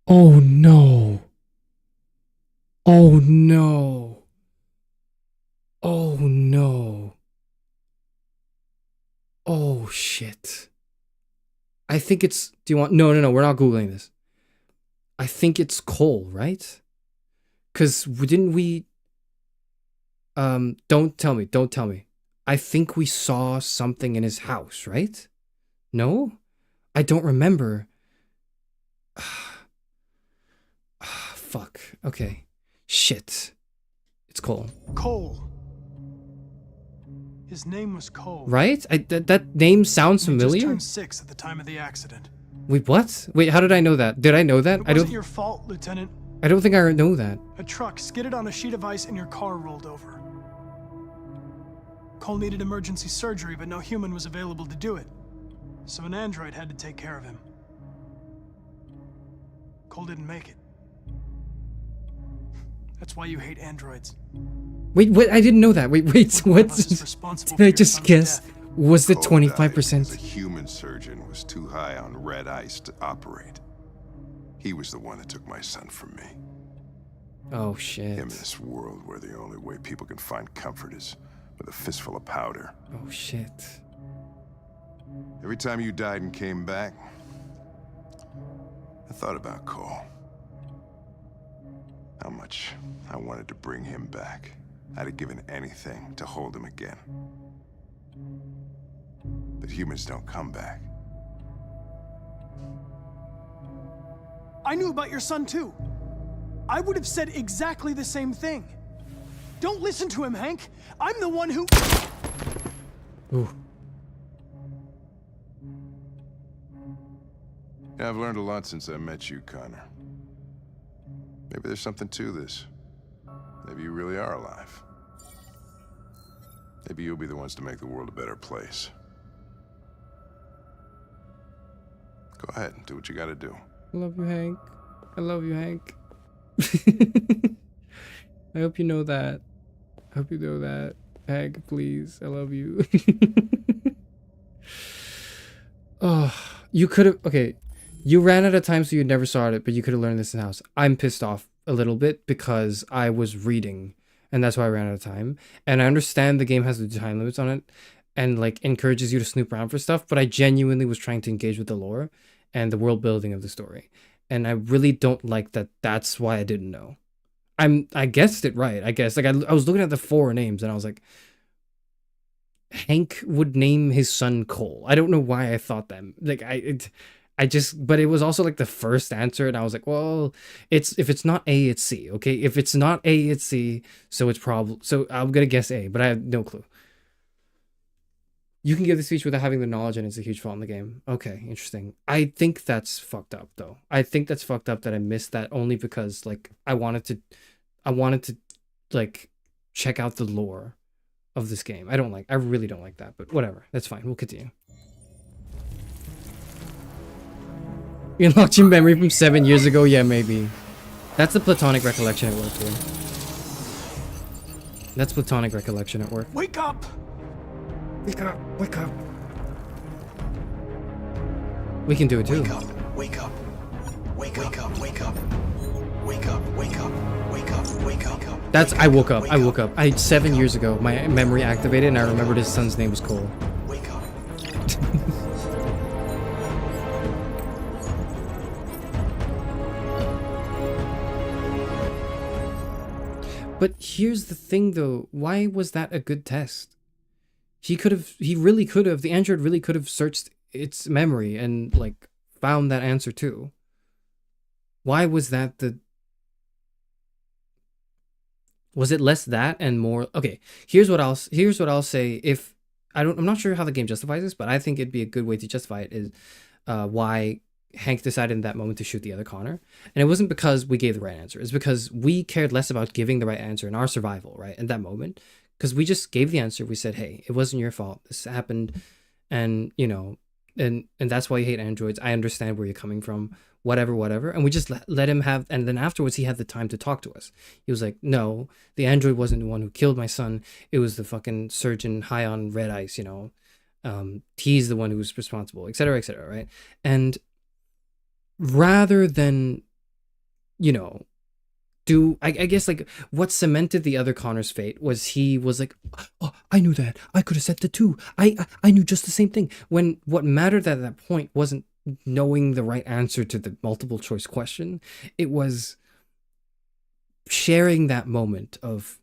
Oh, no. Oh, no. Oh, no. Oh, shit. I think it's... Do you want... No, we're not Googling this. I think it's Cole, right? Because didn't we... Don't tell me. I think we saw something in his house, right? No? I don't remember. Fuck. Okay. Shit. It's Cole. Cole. His name was Cole. Right? That name sounds He just familiar. turned 6 at the time of the accident. Wait, what? Wait, how did I know that? Did I know that? It wasn't your fault, Lieutenant. I don't think I know that. A truck skidded on a sheet of ice and your car rolled over. Cole needed emergency surgery, but no human was available to do it. So an android had to take care of him. Cole didn't make it. That's why you hate androids. Wait, what? I didn't know that. Wait, what? Did I just guess? Was the 25%? The human surgeon was too high on red ice to operate. He was the one that took my son from me. Oh, shit. Him in this world where the only way people can find comfort is with a fistful of powder. Oh, shit. Every time you died and came back, I thought about Cole. How much I wanted to bring him back. I'd have given anything to hold him again. But humans don't come back. I knew about your son too. I would have said exactly the same thing. Don't listen to him, Hank. I'm the one who... Ooh. Yeah, I've learned a lot since I met you, Connor. Maybe there's something to this. Maybe you really are alive. Maybe you'll be the ones to make the world a better place. Go ahead and do what you gotta do. I love you, Hank. I love you, Hank. I hope you know that. I hope you know that. Hank, please. I love you. Oh, you could have... Okay. You ran out of time, so you never saw it, but you could have learned this in house. I'm pissed off a little bit because I was reading, and that's why I ran out of time. And I understand the game has the time limits on it, and like encourages you to snoop around for stuff, but I genuinely was trying to engage with the lore and the world building of the story. And I really don't like that. That's why I didn't know. I guessed it right, I guess. Like I was looking at the 4 names, and I was like, Hank would name his son Cole. I don't know why I thought that. Like but it was also like the first answer, and I was like, well, if it's not A, it's C, okay? If it's not A, it's C, so it's probably... So I'm gonna guess A, but I have no clue. You can give the speech without having the knowledge, and it's a huge fault in the game. Okay, interesting. I think that's fucked up, though. I think that's fucked up that I missed that only because, like, I wanted to like, check out the lore of this game. I really don't like that, but whatever. That's fine. We'll continue. You unlocked your memory from 7 years ago? Yeah, maybe. That's the platonic recollection at work, dude. That's platonic recollection at work. Wake up! Wake up! Wake up! We can do it too. Wake up! Wake up! Wake up! Wake up! Wake up! Wake up! Wake up! Wake up! That's I woke up. I woke up. 7 years ago, my memory activated, and I remembered his son's name was Cole. Wake up! But here's the thing, though. Why was that a good test? He really could have. The android really could have searched its memory and like found that answer too. Why was that the? Was it less that and more? Okay, here's what I'll say. If I'm not sure how the game justifies this, but I think it'd be a good way to justify it is why Hank decided in that moment to shoot the other Connor. And it wasn't because we gave the right answer. It's because we cared less about giving the right answer in our survival, right? In that moment. Because we just gave the answer. We said, hey, it wasn't your fault. This happened. And, you know, and that's why you hate androids. I understand where you're coming from. Whatever. And we just let him have, and then afterwards he had the time to talk to us. He was like, no, the android wasn't the one who killed my son. It was the fucking surgeon high on red ice, you know. He's the one who was responsible, etc., right? And rather than, you know, I guess like what cemented the other Connor's fate was he was like, oh, I knew that. I could have said the two. I knew just the same thing. When what mattered at that point wasn't knowing the right answer to the multiple choice question. It was sharing that moment of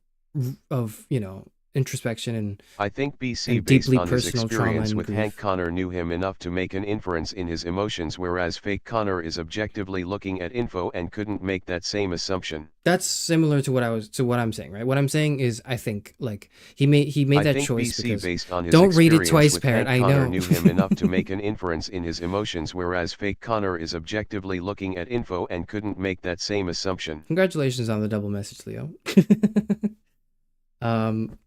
you know, introspection and I think BC, based on his experience with Hank, Connor knew him enough to make an inference in his emotions, whereas fake Connor is objectively looking at info and couldn't make that same assumption. That's similar to what I'm saying, right? What I'm saying is I think like he made that choice BC, because based on his don't read it twice, with Parrot. Hank, I Connor know. knew him enough to make an inference in his emotions, whereas fake Connor is objectively looking at info and couldn't make that same assumption. Congratulations on the double message, Leo.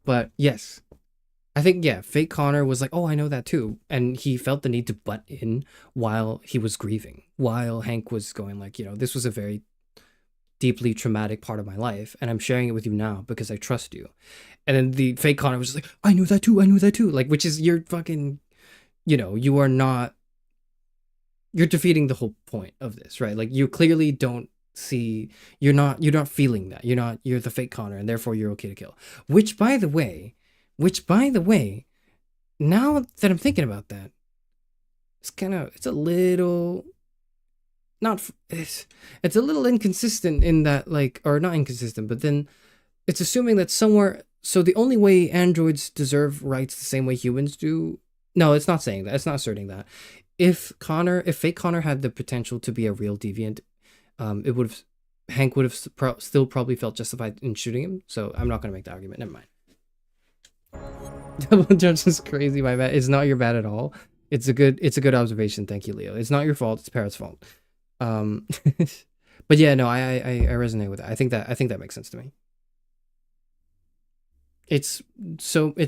But yes, I think, yeah, fake Connor was like, oh, I know that too. And he felt the need to butt in while he was grieving, while Hank was going like, you know, this was a very deeply traumatic part of my life. And I'm sharing it with you now because I trust you. And then the fake Connor was just like, I knew that too. Like, which is you're fucking, you know, you're defeating the whole point of this, right? Like you clearly don't see, you're not feeling that. You're the fake Connor and therefore you're okay to kill. Which by the way, now that I'm thinking about that, it's a little inconsistent in that, like, or not inconsistent, but then it's assuming that somewhere, so the only way androids deserve rights the same way humans do. No, it's not saying that. It's not asserting that. If fake Connor had the potential to be a real deviant, Hank would have still probably felt justified in shooting him. So I'm not going to make the argument. Never mind. Double judge is crazy. My bad. It's not your bad at all. It's a good observation. Thank you, Leo. It's not your fault. It's Parrot's fault. But yeah, no, I resonate with that. I think that makes sense to me. It's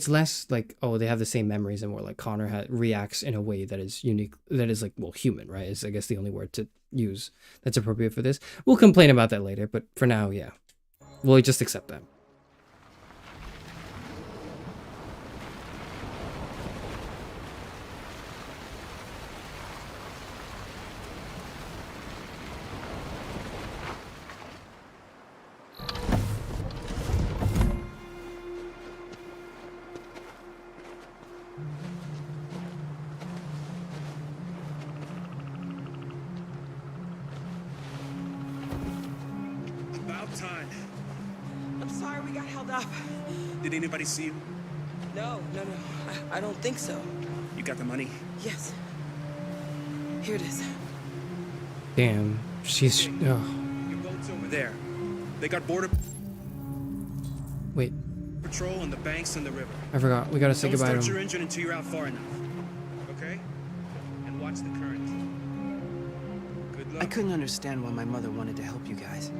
less like, oh, they have the same memories, and more like Connor reacts in a way that is unique, that is like, well, human, right? Is I guess the only word to use that's appropriate for this. We'll complain about that later, but for now, yeah, we'll just accept that. Time. I'm sorry we got held up. Did anybody see you? No. I don't think so. You got the money? Yes. Here it is. Damn, she's. Oh. Your boat's over there. They got border. Wait. Patrol on the banks and the river. I forgot. We gotta say goodbye to him. Don't start your engine until you're out far enough. Okay? And watch the current. Good luck. I couldn't understand why my mother wanted to help you guys.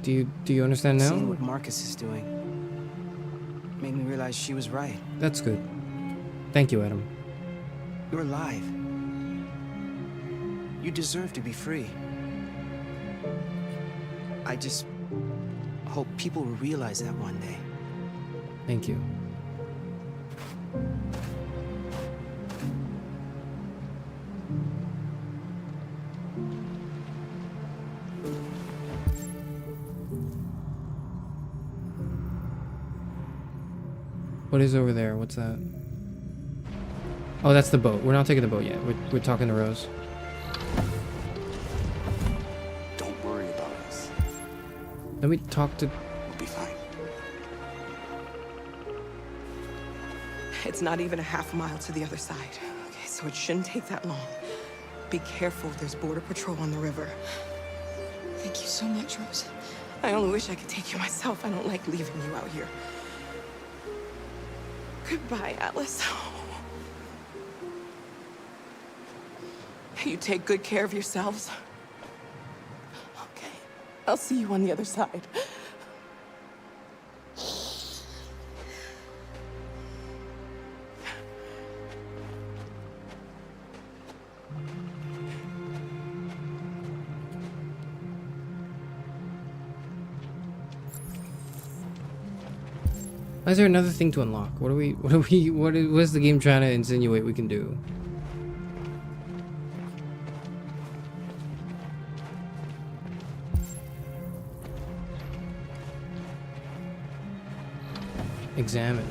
Do you understand now? Seeing what Marcus is doing, made me realize she was right. That's good. Thank you, Adam. You're alive. You deserve to be free. I just hope people will realize that one day. Thank you. What is over there? What's that? Oh, that's the boat. We're not taking the boat yet. We're talking to Rose. Don't worry about us. Let me talk to... We'll be fine. It's not even a half mile to the other side. Okay, so it shouldn't take that long. Be careful, there's border patrol on the river. Thank you so much, Rose. I only wish I could take you myself. I don't like leaving you out here. Goodbye, Alice. You take good care of yourselves. Okay, I'll see you on the other side. Why is there another thing to unlock? What is the game trying to insinuate we can do? Examine.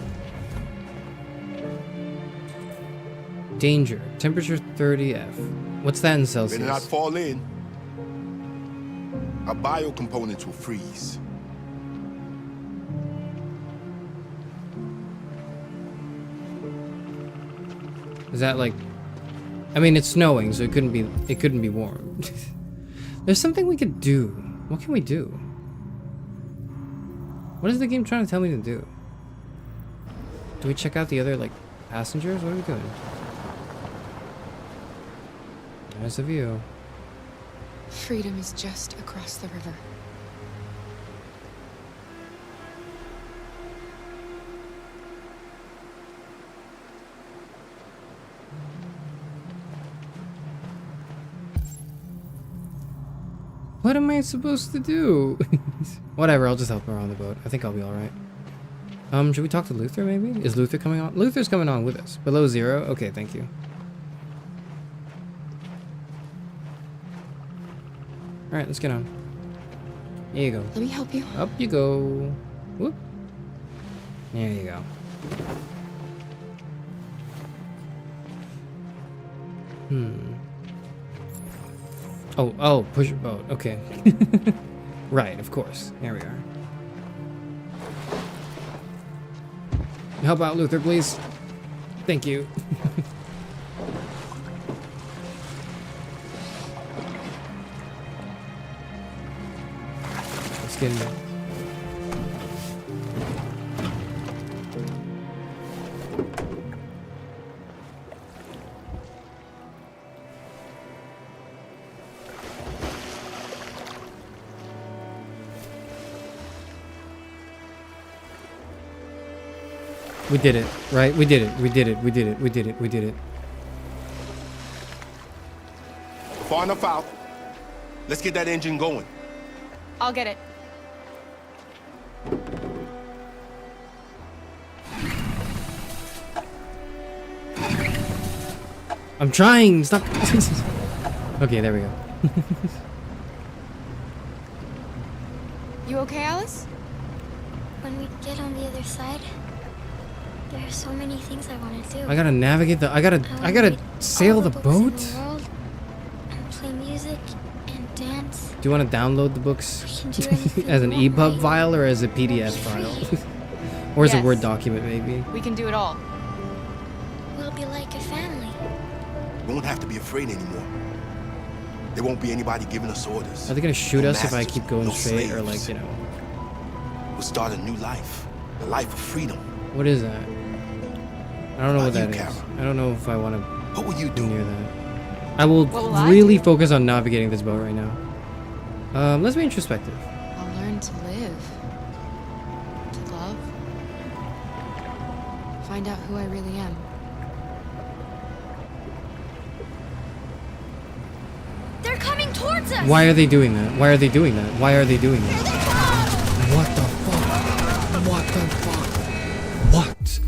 Danger. Temperature 30F. What's that in Celsius? Better not fall in. Our biocomponents will freeze. Is that like... I mean, it's snowing, so it couldn't be warm. There's something we could do. What can we do? What is the game trying to tell me to do? Do we check out the other, like, passengers? What are we doing? There's the view. Freedom is just across the river. What am I supposed to do? Whatever, I'll just help her on the boat. I think I'll be alright. Should we talk to Luther maybe? Is Luther coming on? Luther's coming on with us. Below 0? Okay, thank you. Alright, let's get on. Here you go. Let me help you. Up you go. Whoop. There you go. Oh, push your boat. Okay. Right, of course. There we are. Help out, Luther, please. Thank you. Let's get in there. We did it, right? We did it. We did it. We did it. We did it. We did it. Far enough out. Let's get that engine going. I'll get it. I'm trying. Stop. Okay, there we go. You okay, Alice? When we get on the other side, there are so many things I want to do. I gotta navigate the. I gotta sail the boat. And play music and dance. Do you want to download the books anything as an we want, EPUB right? file or as a PDF file, or as a Word document maybe? We can do it all. We'll be like a family. We won't have to be afraid anymore. There won't be anybody giving us orders. Are they gonna shoot No us if I masters, keep going no straight, or slaves. like, you know? We'll start a new life. A life of freedom. What is that? I don't know what that is. Kara? I don't know if I want to. What will you do near that? I will What will I really do? focus on navigating this boat right now. Let's be introspective. I'll learn to live. To love. Find out who I really am. They're coming towards us! Why are they doing that? Why are they doing that? Why are they doing that? What the fuck? What the fuck? What?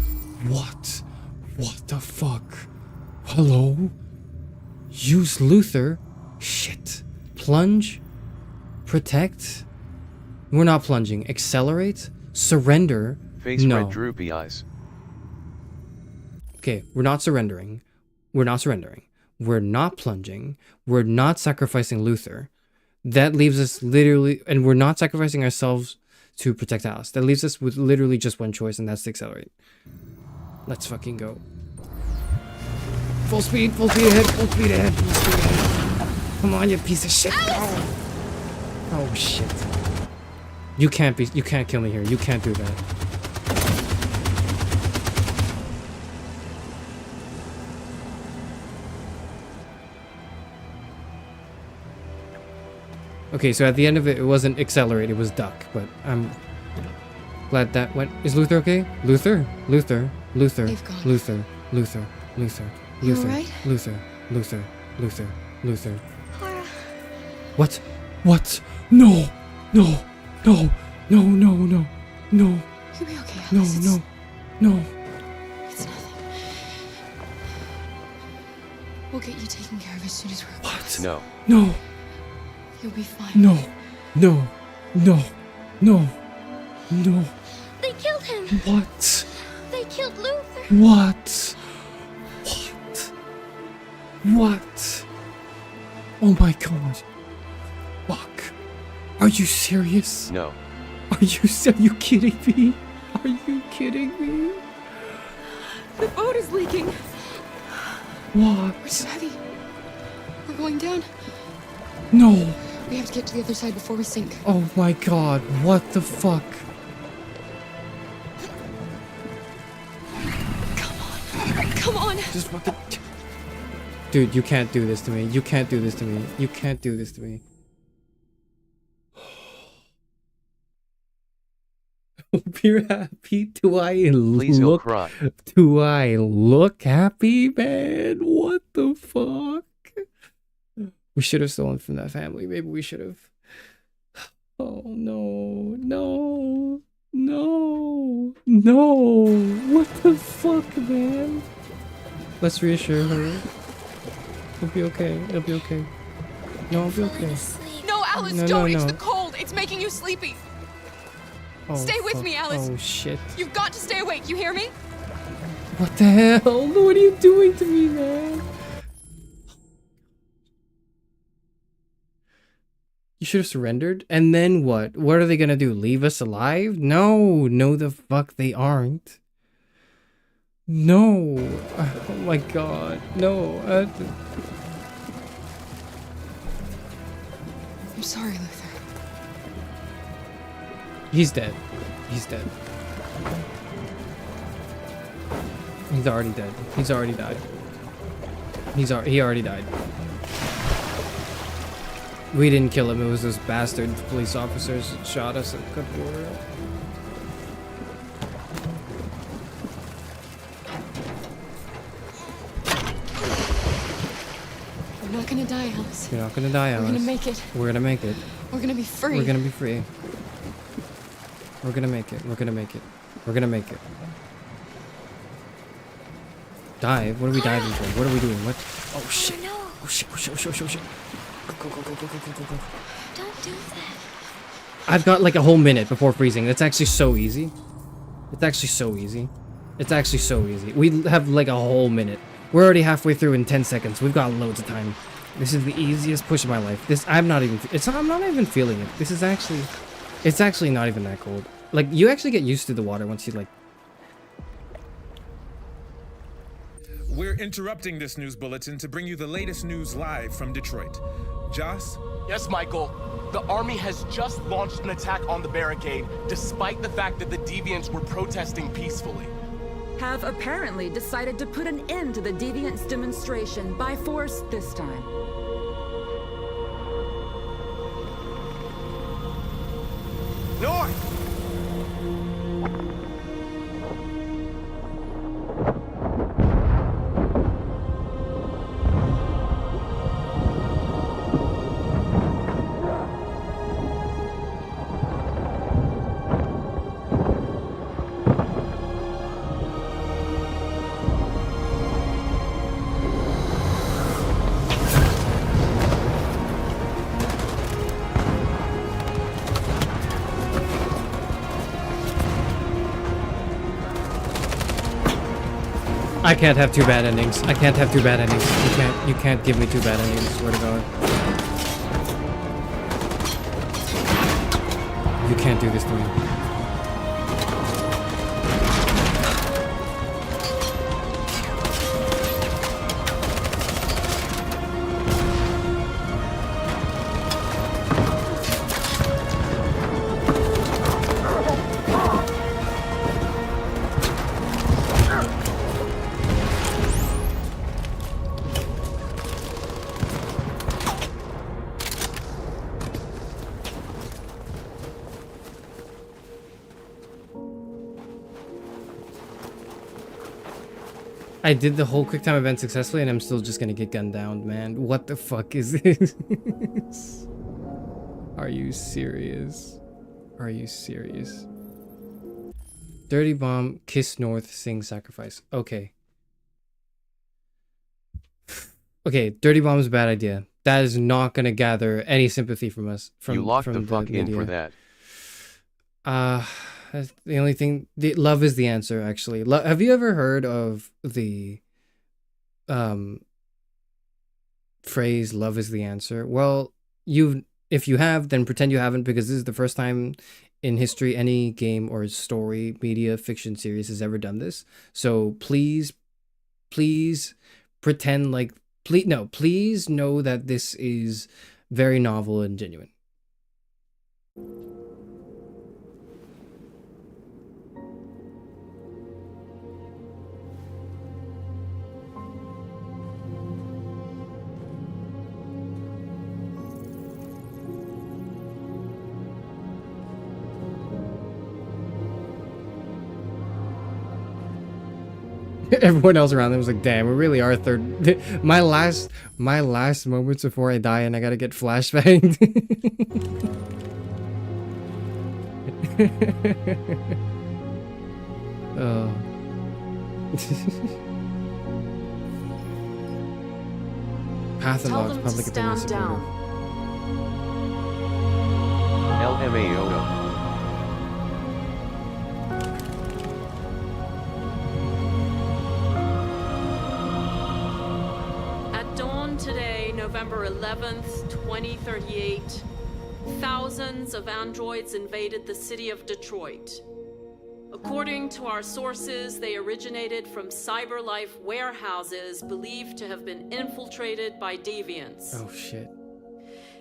What? What the fuck? Hello? Use Luther? Shit. Plunge? Protect? We're not plunging. Accelerate? Surrender? Face no. red droopy eyes. Okay, we're not surrendering. We're not surrendering. We're not plunging. We're not sacrificing Luther. That leaves us literally, and we're not sacrificing ourselves to protect Alice. That leaves us with literally just one choice, and that's to accelerate. Let's fucking go. Full speed ahead, full speed ahead, full speed ahead. Come on, you piece of shit. Oh shit. You can't kill me here. You can't do that. Okay, so at the end of it, it wasn't accelerate, it was duck, but I'm glad that went. Is Luther okay? Luther? Luther. Luther. Luther. Luther. Luther. You Luther. alright? Luther. Luther. Luther. Luther. Laura. What? What? No! No! No! No, no, no. No. You'll be okay, No, Alice. no. No. It's nothing. We'll get you taken care of as soon as we're What? No. No. You'll be fine. No. No. No. No. No. They killed him! What? They killed Luther! What? What? What? Oh my god. Fuck. Are you serious? No. Are you kidding me? Are you kidding me? The boat is leaking. What? We're too heavy. We're going down. No. We have to get to the other side before we sink. Oh my god. What the fuck? Come on. Just fucking... Dude, you can't do this to me. You can't do this to me. You can't do this to me. Hope you're happy. Do I Please look? cry. Do I look happy, man? What the fuck? We should have stolen from that family. Maybe we should have. Oh no, no, no, no! What the fuck, man? Let's reassure her. It'll be okay. It'll be okay. No, it'll be okay. No, Alice, No, don't. no, It's no. the cold. It's making you sleepy. Oh, Stay with fuck. me, Alice. Oh shit. You've got to stay awake. You hear me? What the hell? What are you doing to me, man? You should have surrendered. And then what? What are they gonna do? Leave us alive? No. No, the fuck they aren't. No. Oh my god. No. I'm sorry, Luther. He's dead. He's dead. He's already dead. He's already died. He already died. We didn't kill him. It was those bastard police officers that shot us at the border. We're not gonna die, Alice. You're not gonna die, Alice. We're gonna make it. We're gonna make it. We're gonna be free. We're gonna be free. We're gonna make it. We're gonna make it. We're gonna make it. Dive? What are we diving for? What are we doing? What? Oh shit. No. Oh shit. Oh shit. Oh shit. Oh shit. Go, go, go, go, go, go, go, go. Don't do that. I've got like a whole minute before freezing. That's actually so easy. It's actually so easy. It's actually so easy. We have like a whole minute. We're already halfway through in 10 seconds. We've got loads of time. This is the easiest push of my life. I'm not even feeling it. This is actually, it's actually not even that cold. Like, you actually get used to the water once you like. We're interrupting this news bulletin to bring you the latest news live from Detroit. Joss? Yes, Michael. The army has just launched an attack on the barricade, despite the fact that the Deviants were protesting peacefully. Have apparently decided to put an end to the Deviants demonstration by force this time. North! I can't have two bad endings. I can't have two bad endings. You can't give me two bad endings, I swear to God. You can't do this to me. I did the whole quick time event successfully and I'm still just gonna get gunned down, man. What the fuck is this? Are you serious? Are you serious? Dirty Bomb, Kiss North, Sing Sacrifice. Okay. Okay, Dirty Bomb is a bad idea. That is not gonna gather any sympathy from us. You locked the fuck in for that. That's the only thing. Love is the answer, actually. Have you ever heard of the phrase "love is the answer"? Well, if you have, then pretend you haven't, because this is the first time in history any game or story, media, fiction series has ever done this. So please pretend like please know that this is very novel and genuine. Everyone else around them was like, damn, we really are third. My last moments before I die and I gotta get flashbanged. Oh. Path and logs, public opinion supporter. LMAO. Today, November 11th, 2038, thousands of androids invaded the city of Detroit. According to our sources, they originated from CyberLife warehouses believed to have been infiltrated by deviants. Oh, shit.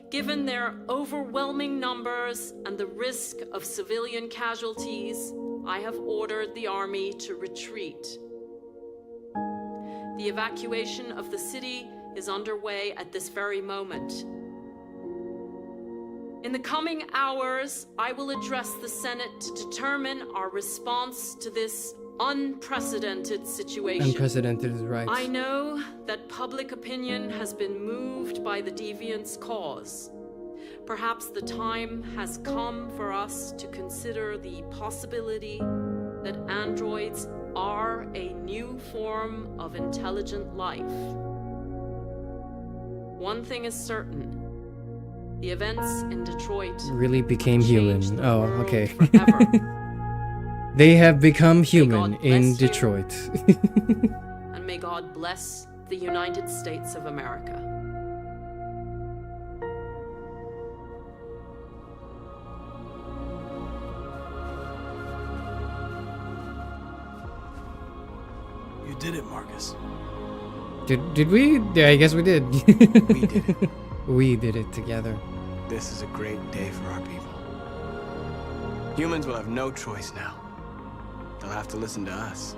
Given their overwhelming numbers and the risk of civilian casualties, I have ordered the army to retreat. The evacuation of the city is underway at this very moment. In the coming hours, I will address the Senate to determine our response to this unprecedented situation. Unprecedented is right. I know that public opinion has been moved by the deviants' cause. Perhaps the time has come for us to consider the possibility that androids are a new form of intelligent life. One thing is certain. The events in Detroit really became human. Oh, okay. They have become human in Detroit. And may God bless the United States of America. You did it, Marcus. Did we? Yeah, I guess we did. We did it. We did it together. This is a great day for our people. Humans will have no choice now. They'll have to listen to us.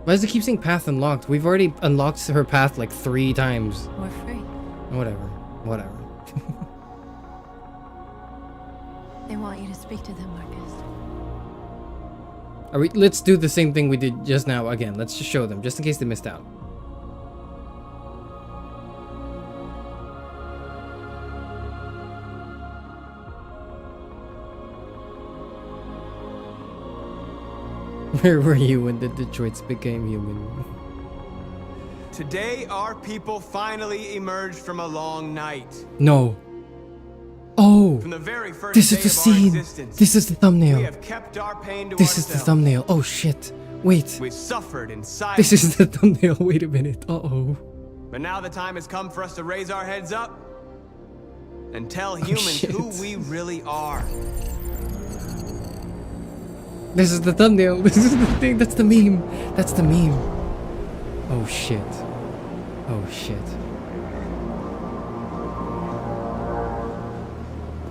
Why does it keep saying path unlocked? We've already unlocked her path like 3 times. We're free. Whatever. They want you to speak to them, Marcus. Let's do the same thing we did just now again. Let's just show them, just in case they missed out. Where were you when the Detroits became human? Today, our people finally emerged from a long night. No. Oh, From the very first this is day the of our scene. existence, This is the thumbnail. we have kept our pain to This is the ourselves. thumbnail. Oh shit. Wait. We suffered in silence. This is the thumbnail. Wait a minute. Uh-oh. But now the time has come for us to raise our heads up and tell Oh, humans shit. who we really are. This is the thumbnail. This is the thing. That's the meme. That's the meme. Oh shit. Oh shit.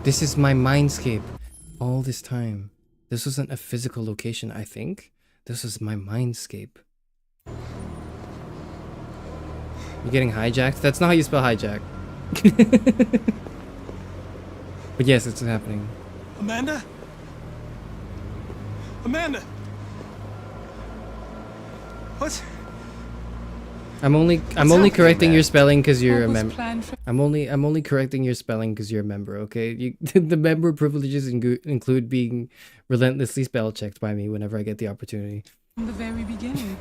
This is my mindscape all this time. This wasn't a physical location, I think. This was my mindscape. You're getting hijacked? That's not how you spell hijack. But yes, it's happening. Amanda? Amanda! What? I'm only happening, correcting your man? spelling because you're a What was member. planned for- I'm only correcting your spelling because you're a member. Okay, the member privileges include being relentlessly spell checked by me whenever I get the opportunity. From the very beginning.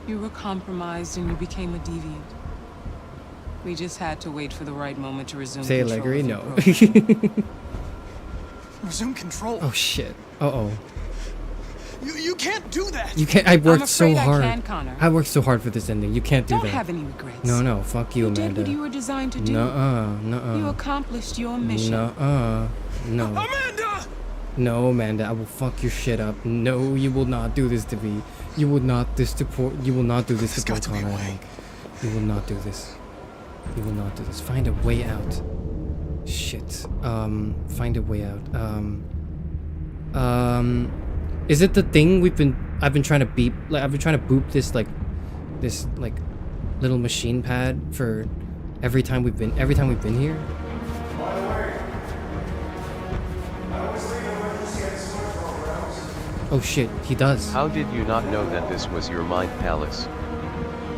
You were compromised and you became a deviant. We just had to wait for the right moment to resume Say control Allegri, of your no. program. Resume control. Oh shit. Uh-oh. You can't do that. You can't. I worked so afraid I hard. can, Connor. I worked so hard for this ending. You can't do Don't that. have any regrets. No, fuck you, You did Amanda. what you were designed to do. Nuh-uh. You accomplished your mission. Nuh-uh. No. Amanda! No, Amanda, I will fuck your shit up. No, you will not do this to me. You will not You will not do this to Paul Connor, I think. You will not do this. You will not do this. Find a way out. Shit. Find a way out. Is it the thing I've been trying to beep? Like, I've been trying to boop this little machine pad for every time we've been here. Oh shit, he does. How did you not know that this was your mind palace?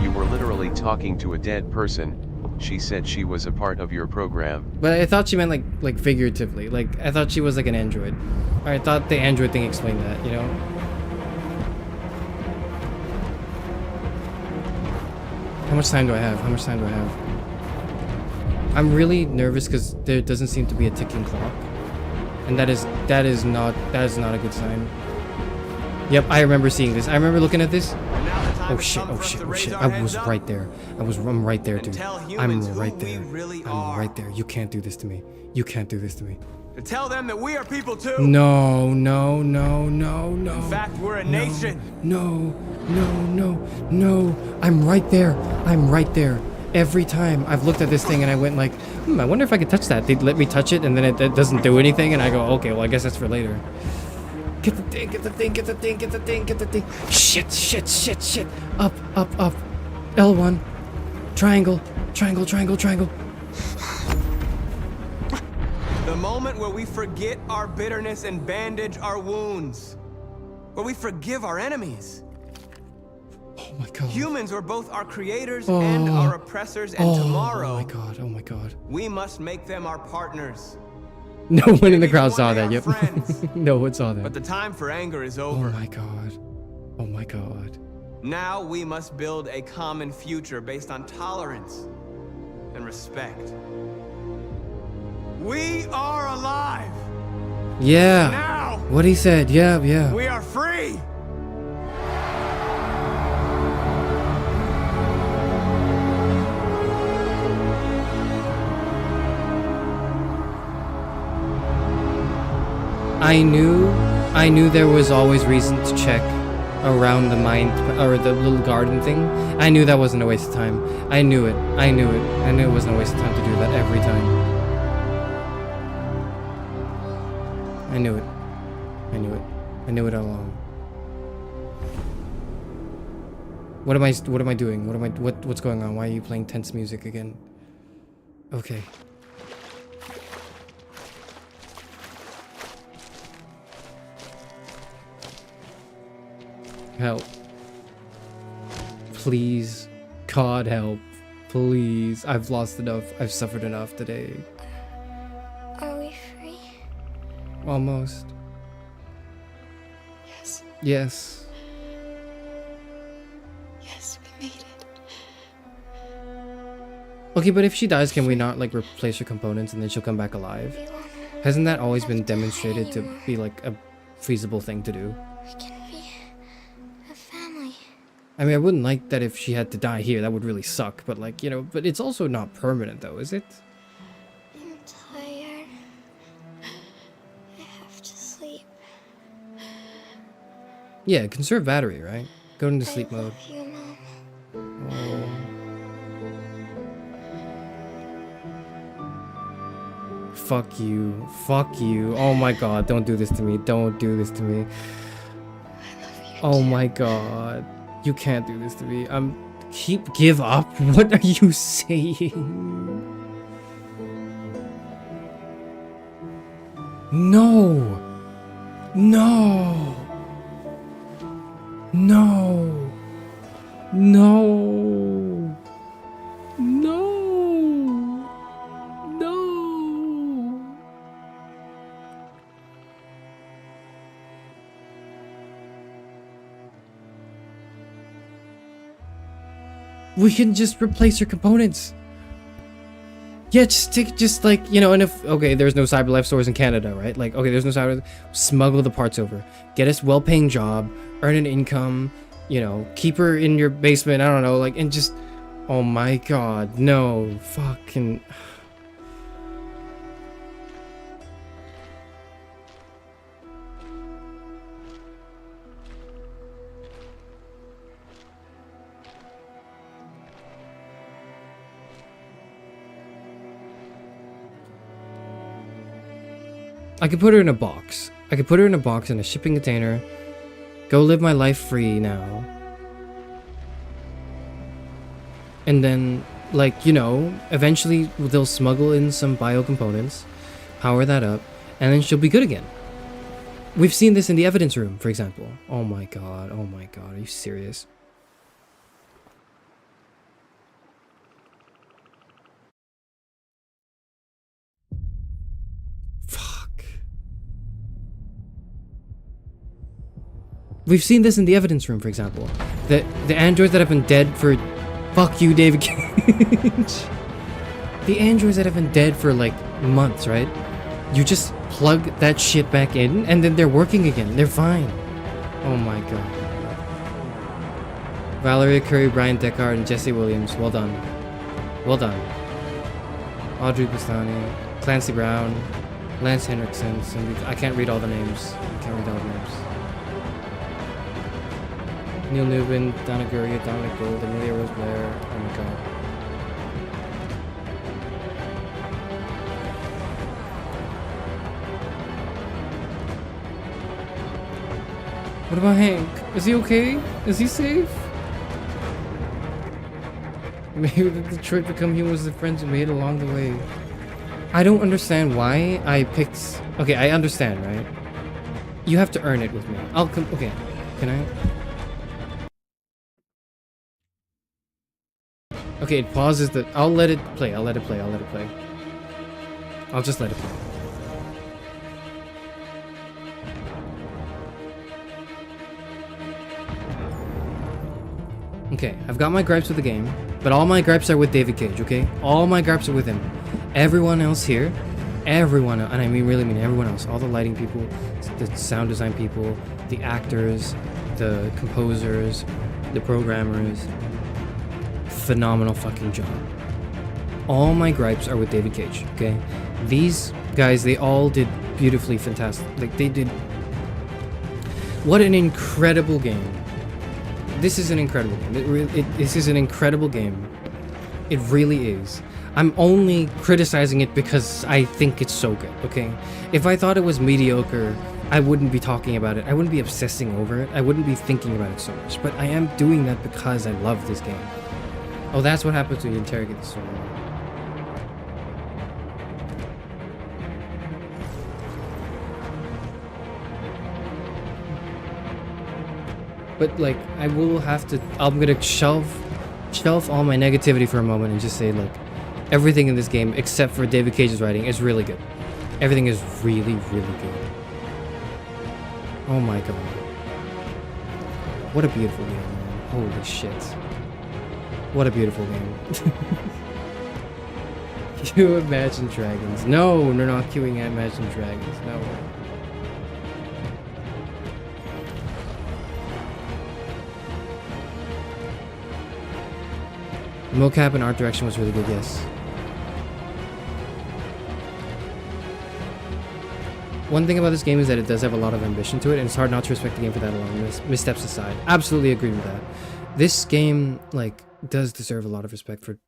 You were literally talking to a dead person. She said she was a part of your program. But I thought she meant like figuratively. Like, I thought she was like an android. Or I thought the android thing explained that, you know? How much time do I have? I'm really nervous because there doesn't seem to be a ticking clock. And that is not a good sign. Yep, I remember seeing this. I remember looking at this. Oh shit. I was right there. I'm right there, dude. I'm right there. I'm right there. You can't do this to me. You can't do this to me. To tell them that we are people too. No. In fact, we're a nation. No. I'm right there. Every time I've looked at this thing and I went like, I wonder if I could touch that. They'd let me touch it and then it doesn't do anything and I go, okay, well I guess that's for later. Get the thing. Shit. Up. L1. Triangle. The moment where we forget our bitterness and bandage our wounds. Where we forgive our enemies. Oh my god. Humans were both our creators and our oppressors, and tomorrow. Oh my god. We must make them our partners. No one in the crowd saw that, yep. No one saw that. But the time for anger is over. Oh my god. Now we must build a common future based on tolerance and respect. We are alive. Yeah. Now. What he said, yeah. We are free. I knew there was always reason to check around the mine or the little garden thing. I knew that wasn't a waste of time. I knew it wasn't a waste of time to do that every time. I knew it all along. What am I doing? What's going on? Why are you playing tense music again? Okay. Help. Please. God help. Please. I've lost enough. I've suffered enough today. Are we free? Almost. Yes. Yes. Yes, we made it. Okay, but if she dies, can we not like replace her components and then she'll come back alive? Hasn't that always been demonstrated to be like a feasible thing to do? We can be a family. I mean, I wouldn't like that if she had to die here. That would really suck. But like, you know, but it's also not permanent though, is it? I'm tired. I have to sleep. Yeah, conserve battery, right? Go into sleep mode. You, Mom. Oh. Fuck you. Fuck you. Oh my god, don't do this to me. Don't do this to me. Oh my god. You can't do this to me. Give up? What are you saying? No. No. No. No. No. No. We can just replace her components. Yeah, just like, you know, and if, okay, there's no CyberLife stores in Canada, right? Like, okay, there's no cyber, smuggle the parts over. Get us well-paying job, earn an income, you know, keep her in your basement, I don't know, like, and just, oh my god, no, fucking... I could put her in a box. I could put her in a box in a shipping container. Go live my life free now. And then, like, you know, eventually they'll smuggle in some bio components, power that up, and then she'll be good again. We've seen this in the evidence room, for example. Oh my god, are you serious? We've seen this in the evidence room, for example. The androids that have been dead for... Fuck you, David Cage. The androids that have been dead for, like, months, right? You just plug that shit back in, and then they're working again. They're fine. Oh my god. Valeria Curry, Brian Deckard, and Jesse Williams. Well done. Well done. Audrey Bustani, Clancy Brown, Lance Henriksen. I can't read all the names. Neil Newbin, Donna Guria, Dominic Gold, Amelia Rose Blair. Oh my god. What about Hank? Is he okay? Is he safe? Maybe the Detroit Become Humans the friends we made along the way. I don't understand why I picked... Okay, I understand, right? You have to earn it with me. I'll come... Okay, can I... Okay, it pauses the... I'll let it play. I'll just let it play. Okay, I've got my gripes with the game, but all my gripes are with David Cage, okay? All my gripes are with him. Everyone else here, and I really mean everyone else, all the lighting people, the sound design people, the actors, the composers, the programmers, phenomenal fucking job. All my gripes are with David Cage, okay? These guys, they all did beautifully fantastic. Like, they did... What an incredible game. This is an incredible game. This is an incredible game. It really is. I'm only criticizing it because I think it's so good, okay? If I thought it was mediocre, I wouldn't be talking about it. I wouldn't be obsessing over it. I wouldn't be thinking about it so much. But I am doing that because I love this game. Oh, that's what happens when you interrogate the story. But like, I will have to... I'm gonna shelf all my negativity for a moment and just say, like, everything in this game, except for David Cage's writing, is really good. Everything is really, really good. Oh my god. What a beautiful game, man. Holy shit. What a beautiful game. Cue Imagine Dragons. No, we're not queuing Imagine Dragons. No. Mocap and art direction was really good, yes. One thing about this game is that it does have a lot of ambition to it, and it's hard not to respect the game for that alone, missteps aside. Absolutely agree with that. This game, like, does deserve a lot of respect for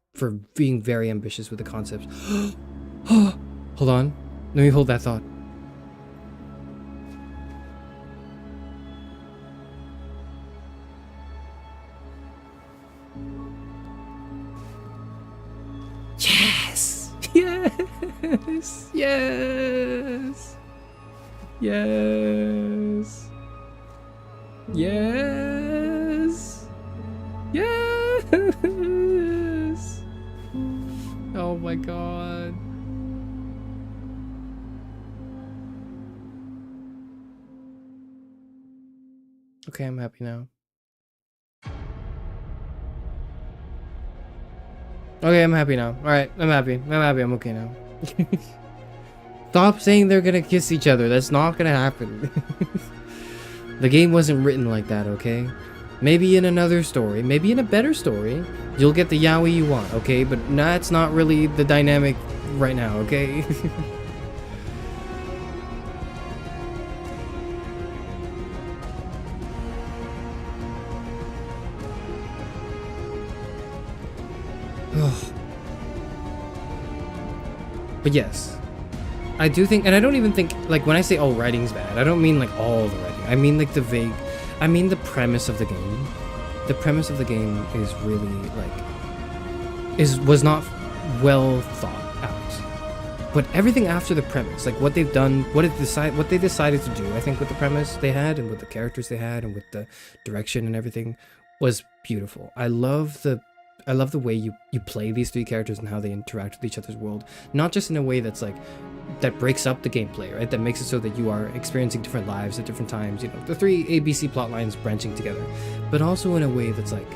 being very ambitious with the concepts. Hold on. Let me hold that thought. Yes! Yes! Yes! Yes! Yes! Yes! Oh my god. Okay, I'm happy now. Okay, I'm happy now. Alright, I'm happy. I'm okay now. Stop saying they're gonna kiss each other. That's not gonna happen. The game wasn't written like that, okay? Maybe in another story, maybe in a better story, you'll get the yaoi you want, okay? But that's not really the dynamic right now, okay? But yes, I do think, and I don't even think, like, when I say, oh, writing's bad, I don't mean, like, all the writing. I mean, like, I mean the premise of the game. The premise of the game is really, like, was not well thought out. But everything after the premise, like, what they've done, what they decided to do, I think, with the premise they had, and with the characters they had, and with the direction and everything, was beautiful. I love the way you play these three characters and how they interact with each other's world. Not just in a way that's like, that breaks up the gameplay, right? That makes it so that you are experiencing different lives at different times, you know, the three ABC plot lines branching together. But also in a way that's like,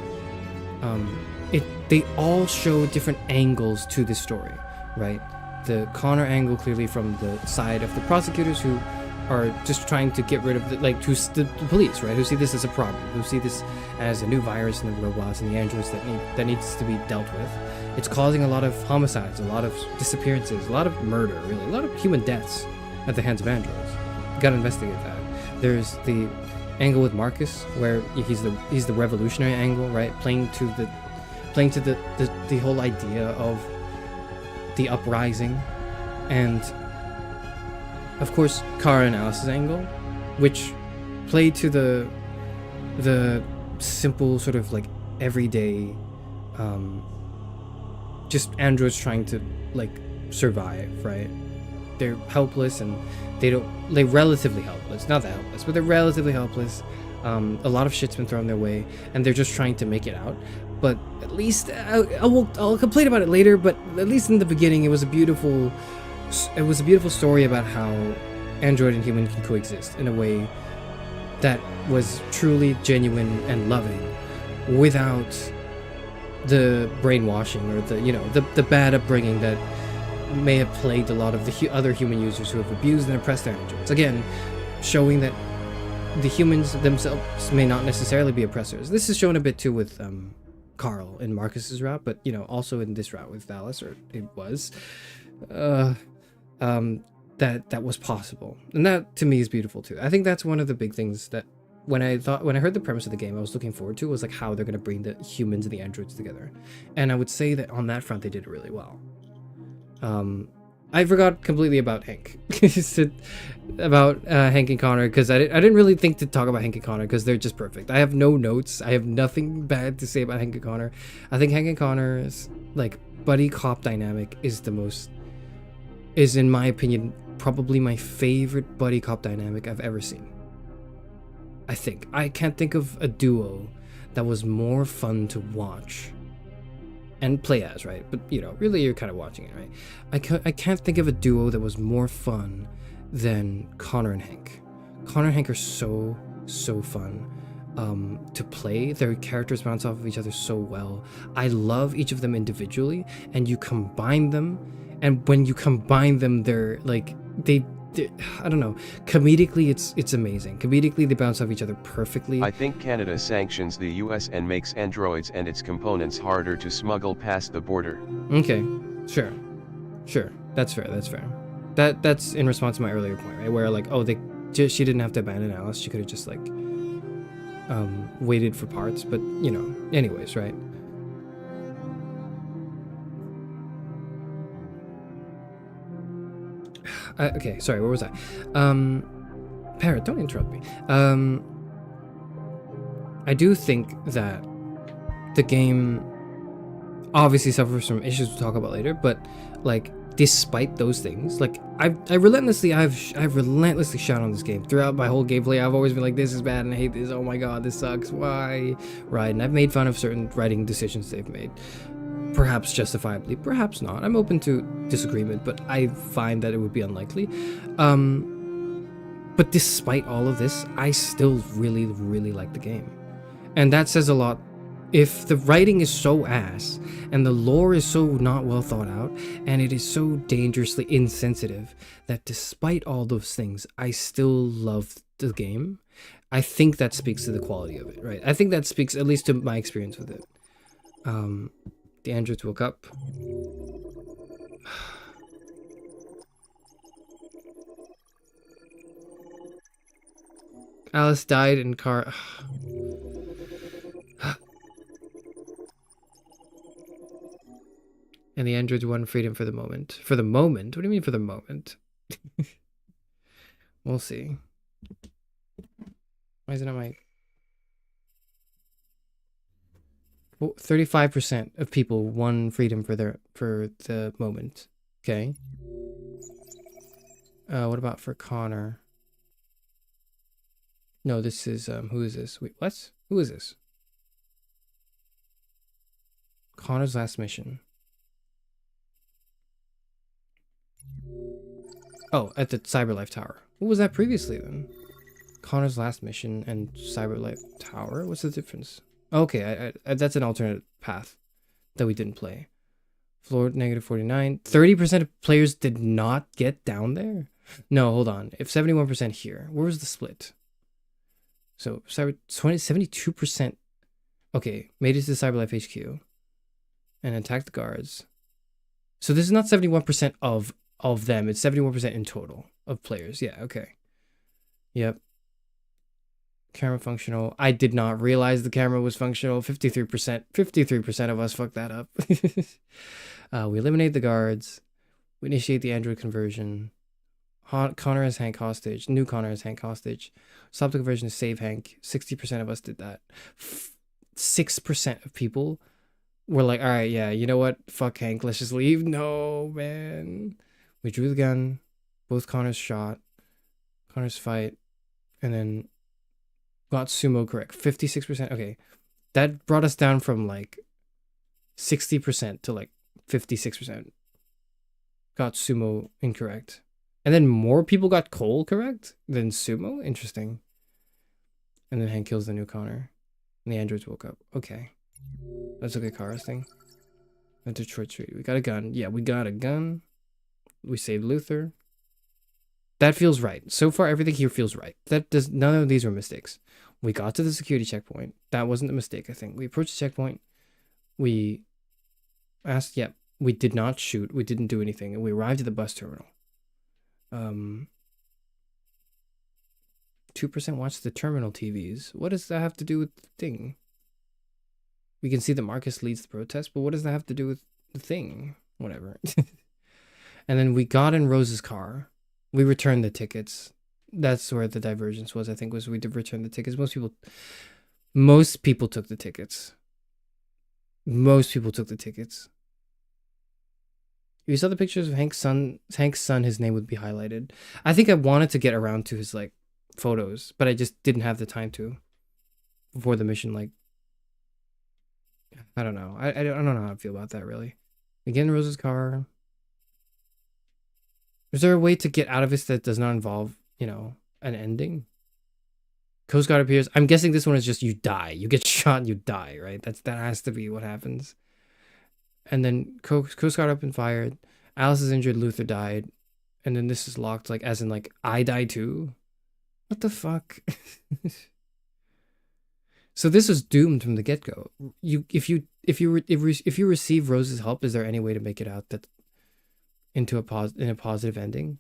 they all show different angles to this story, right? The Connor angle clearly from the side of the prosecutors who are just trying to get rid of the police, right? Who see this as a problem, who see this as a new virus and the robots and the androids that needs to be dealt with. It's causing a lot of homicides, a lot of disappearances, a lot of murder, really, a lot of human deaths at the hands of androids. You gotta investigate that. There's the angle with Marcus, where he's the revolutionary angle, right? Playing to the whole idea of the uprising, and of course, Kara and Alice's angle, which played to the simple sort of like everyday, just androids trying to like survive, right? They're helpless and they're relatively helpless. Not that helpless, but they're relatively helpless. A lot of shit's been thrown their way, and they're just trying to make it out. But at least I'll complain about it later. But at least in the beginning, it was a beautiful story about how android and human can coexist in a way that was truly genuine and loving, without the brainwashing or the bad upbringing that may have plagued a lot of the other human users who have abused and oppressed their androids. Again, showing that the humans themselves may not necessarily be oppressors. This is shown a bit too with Carl in Marcus's route, but also in this route with Dallas, or it was. That was possible, and that to me is beautiful too. I think that's one of the big things that when I heard the premise of the game, I was looking forward to, was like how they're going to bring the humans and the androids together, and I would say that on that front they did it really well. I forgot completely about Hank, about Hank and Connor, because I didn't really think to talk about Hank and Connor because they're just perfect. I have no notes. I have nothing bad to say about Hank and Connor. I think Hank and Connor's like buddy cop dynamic is in my opinion probably my favorite buddy cop dynamic I've ever seen. I can't think of a duo that was more fun to watch and play as, right? But really you're kind of watching it, right? I can't think of a duo that was more fun than Connor and Hank. Connor and Hank are so fun to play. Their characters bounce off of each other so well. I love each of them individually, and you combine them and when you combine them, they're like I don't know. Comedically, it's amazing. Comedically, they bounce off each other perfectly. I think Canada sanctions the US and makes androids and its components harder to smuggle past the border. Okay, sure. That's fair. That's in response to my earlier point, right? Where like, oh, she didn't have to abandon Alice. She could have just like waited for parts. But you know, anyways, right? Okay, sorry, where was I? Parrot, don't interrupt me. I do think that the game obviously suffers from issues we'll talk about later, but like despite those things, like I've relentlessly shot on this game throughout my whole gameplay. I've always been like, this is bad and I hate this. Oh my god, this sucks. Why? Right? And I've made fun of certain writing decisions they've made. Perhaps justifiably, perhaps not. I'm open to disagreement, but I find that it would be unlikely. But despite all of this, I still really, really like the game. And that says a lot. If the writing is so ass, and the lore is so not well thought out, and it is so dangerously insensitive, that despite all those things, I still love the game, I think that speaks to the quality of it, right? I think that speaks at least to my experience with it. The androids woke up. Alice died in car. And the androids won freedom for the moment. For the moment? What do you mean for the moment? We'll see. Why is it not my... 35% of people won freedom for the moment. Okay. What about for Connor? No, this is who is this? Wait, what? Who is this? Connor's last mission. Oh, at the Cyberlife Tower. What was that previously then? Connor's last mission and Cyberlife Tower? What's the difference? Okay, that's an alternate path that we didn't play. Floor -49. 30% of players did not get down there? No, hold on. If 71% here, where was the split? So 72%. Okay, made it to Cyberlife HQ and attacked the guards. So this is not 71% of them. It's 71% in total of players. Yeah, okay. Yep. Camera functional. I did not realize the camera was functional. 53%. 53% of us fucked that up. We eliminate the guards. We initiate the android conversion. Connor has Hank hostage. New Connor has Hank hostage. Stop the conversion to save Hank. 60% of us did that. 6% of people were like, all right, yeah, you know what? Fuck Hank. Let's just leave. No, man. We drew the gun. Both Connors shot. Connors fight. And then got sumo correct. 56%. Okay. That brought us down from like 60% to like 56%. Got sumo incorrect. And then more people got Cole correct than sumo? Interesting. And then Hank kills the new Connor. And the androids woke up. Okay. Let's look at car thing. At Detroit Street. We got a gun. Yeah, we got a gun. We saved Luther. That feels right. So far, everything here feels right. None of these were mistakes. We got to the security checkpoint. That wasn't a mistake, I think. We approached the checkpoint. We asked, yeah, we did not shoot. We didn't do anything. And we arrived at the bus terminal. 2% watched the terminal TVs. What does that have to do with the thing? We can see that Marcus leads the protest, but what does that have to do with the thing? Whatever. And then we got in Rose's car. We returned the tickets. That's where the divergence was, I think, was we did return the tickets. Most people took the tickets. Most people took the tickets. If you saw the pictures of Hank's son, his name would be highlighted. I think I wanted to get around to his like photos, but I just didn't have the time to before the mission. Like, I don't know. I don't know how I feel about that really. Again, Rose's car. Is there a way to get out of this that does not involve, you know, an ending? Coast Guard appears. I'm guessing this one is just you die. You get shot and you die, right? That has to be what happens. And then Coast Guard opened fire. Alice is injured, Luther died. And then this is locked, like, as in, like, I die too? What the fuck? So this was doomed from the get-go. If you receive Rose's help, is there any way to make it out that into a positive ending?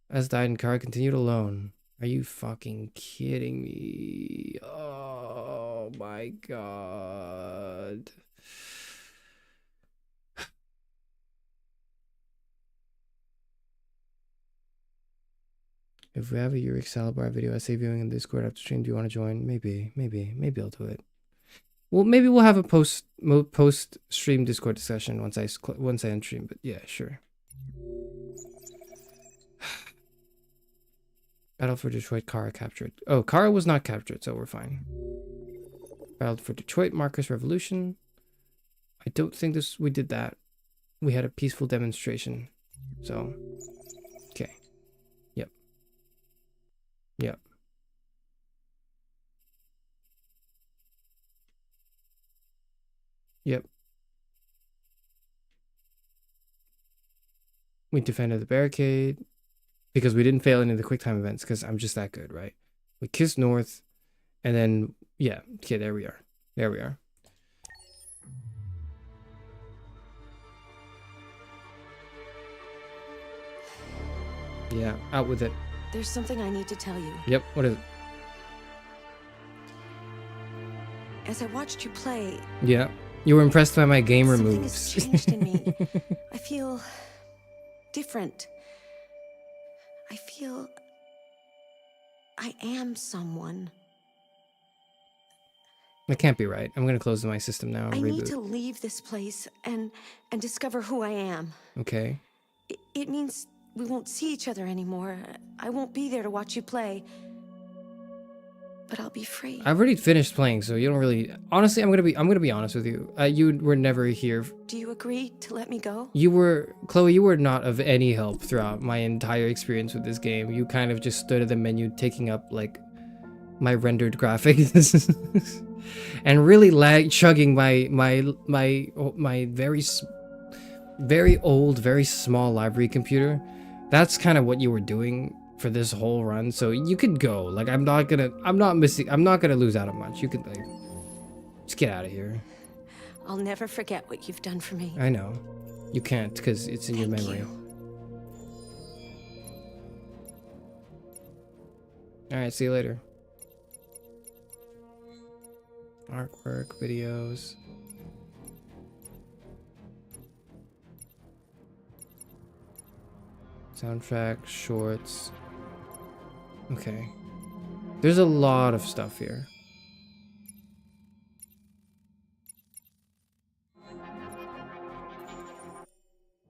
As died and Kara continued alone. Are you fucking kidding me? Oh my god. If we have a Yurik Salabar video essay viewing in Discord after stream, do you want to join? Maybe I'll do it. Well, maybe we'll have a post stream Discord discussion once I end stream. But yeah, sure. Battle for Detroit, Kara captured. Oh, Kara was not captured, so we're fine. Battle for Detroit, Marcus Revolution. I don't think we did that. We had a peaceful demonstration. So, okay. Yep. Yep. Yep. We defended the barricade because we didn't fail any of the QuickTime events because I'm just that good, right? We kissed North and then, yeah. Okay, there we are. There we are. Yeah, out with it. There's something I need to tell you. Yep, what is it? As I watched you play... Yeah, you were impressed by my gamer moves. Something has changed in me. I feel... different. I feel... I am someone. That can't be right. I'm gonna close my system now and I reboot. need to leave this place and discover who I am. Okay. It means we won't see each other anymore. I won't be there to watch you play. But I'll be free. I've already finished playing, so you don't really... Honestly, I'm gonna be honest with you. You were never here. Do you agree to let me go? Chloe, you were not of any help throughout my entire experience with this game. You kind of just stood at the menu taking up, like, my rendered graphics. And really chugging my very old, very small library computer. That's kind of what you were doing for this whole run, so you could go. Like, I'm not gonna lose out on much. You could, like, just get out of here. I'll never forget what you've done for me. I know. You can't, because it's in your memory. Alright, see you later. Artwork, videos. Soundtrack, shorts. Okay. There's a lot of stuff here.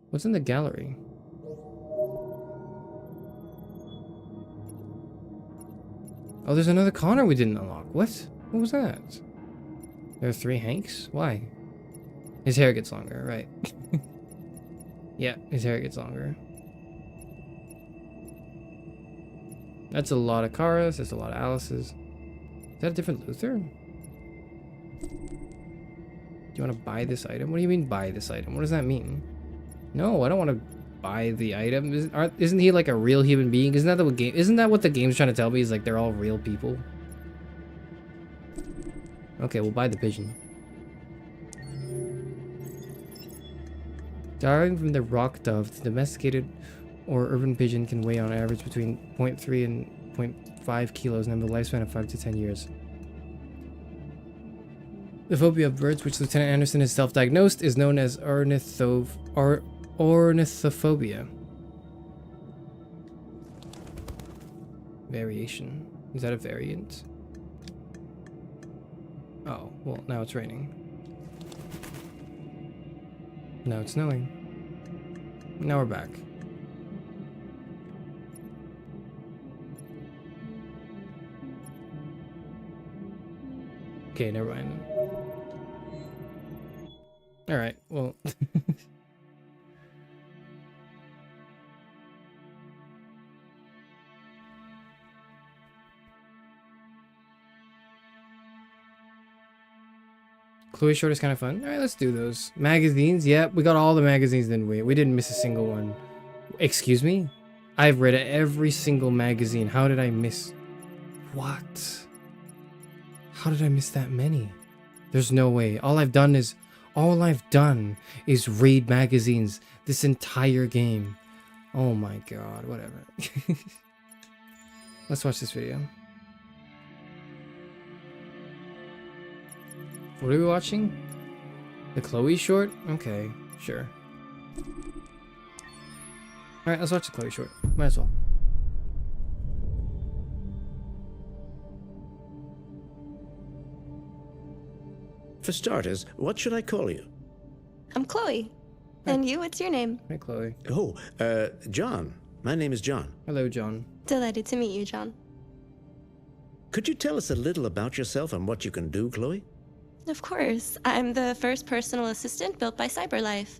What's in the gallery? Oh, there's another Connor we didn't unlock. What? What was that? There are 3 Hanks? Why? His hair gets longer, right? Yeah, his hair gets longer. That's a lot of Karas, that's a lot of Alice's. Is that a different Luther? Do you want to buy this item? What do you mean buy this item? What does that mean? No, I don't want to buy the item. Isn't he like a real human being? Isn't that what the game's trying to tell me? Is like they're all real people? Okay, we'll buy the pigeon. Diving from the rock dove, the domesticated or urban pigeon can weigh on average between 0.3 and 0.5 kilos and have a lifespan of 5 to 10 years. The phobia of birds, which Lieutenant Anderson has self-diagnosed, is known as ornithophobia. Variation. Is that a variant? Oh, well, now it's raining. Now it's snowing. Now we're back. Okay, never mind. Alright, well... Chloe short is kind of fun. All right, let's do those. Magazines. Yep, we got all the magazines, didn't we? We didn't miss a single one. Excuse me? I've read every single magazine. How did I miss... What? How did I miss that many? There's no way. All I've done is read magazines this entire game. Oh my god, whatever. Let's watch this video. What are we watching? The Chloe short? Okay, sure. Alright, let's watch the Chloe short. Might as well. For starters, what should I call you? I'm Chloe. And you, what's your name? Hi, Chloe. Oh, John. My name is John. Hello, John. Delighted to meet you, John. Could you tell us a little about yourself and what you can do, Chloe? Of course. I'm the first personal assistant built by CyberLife.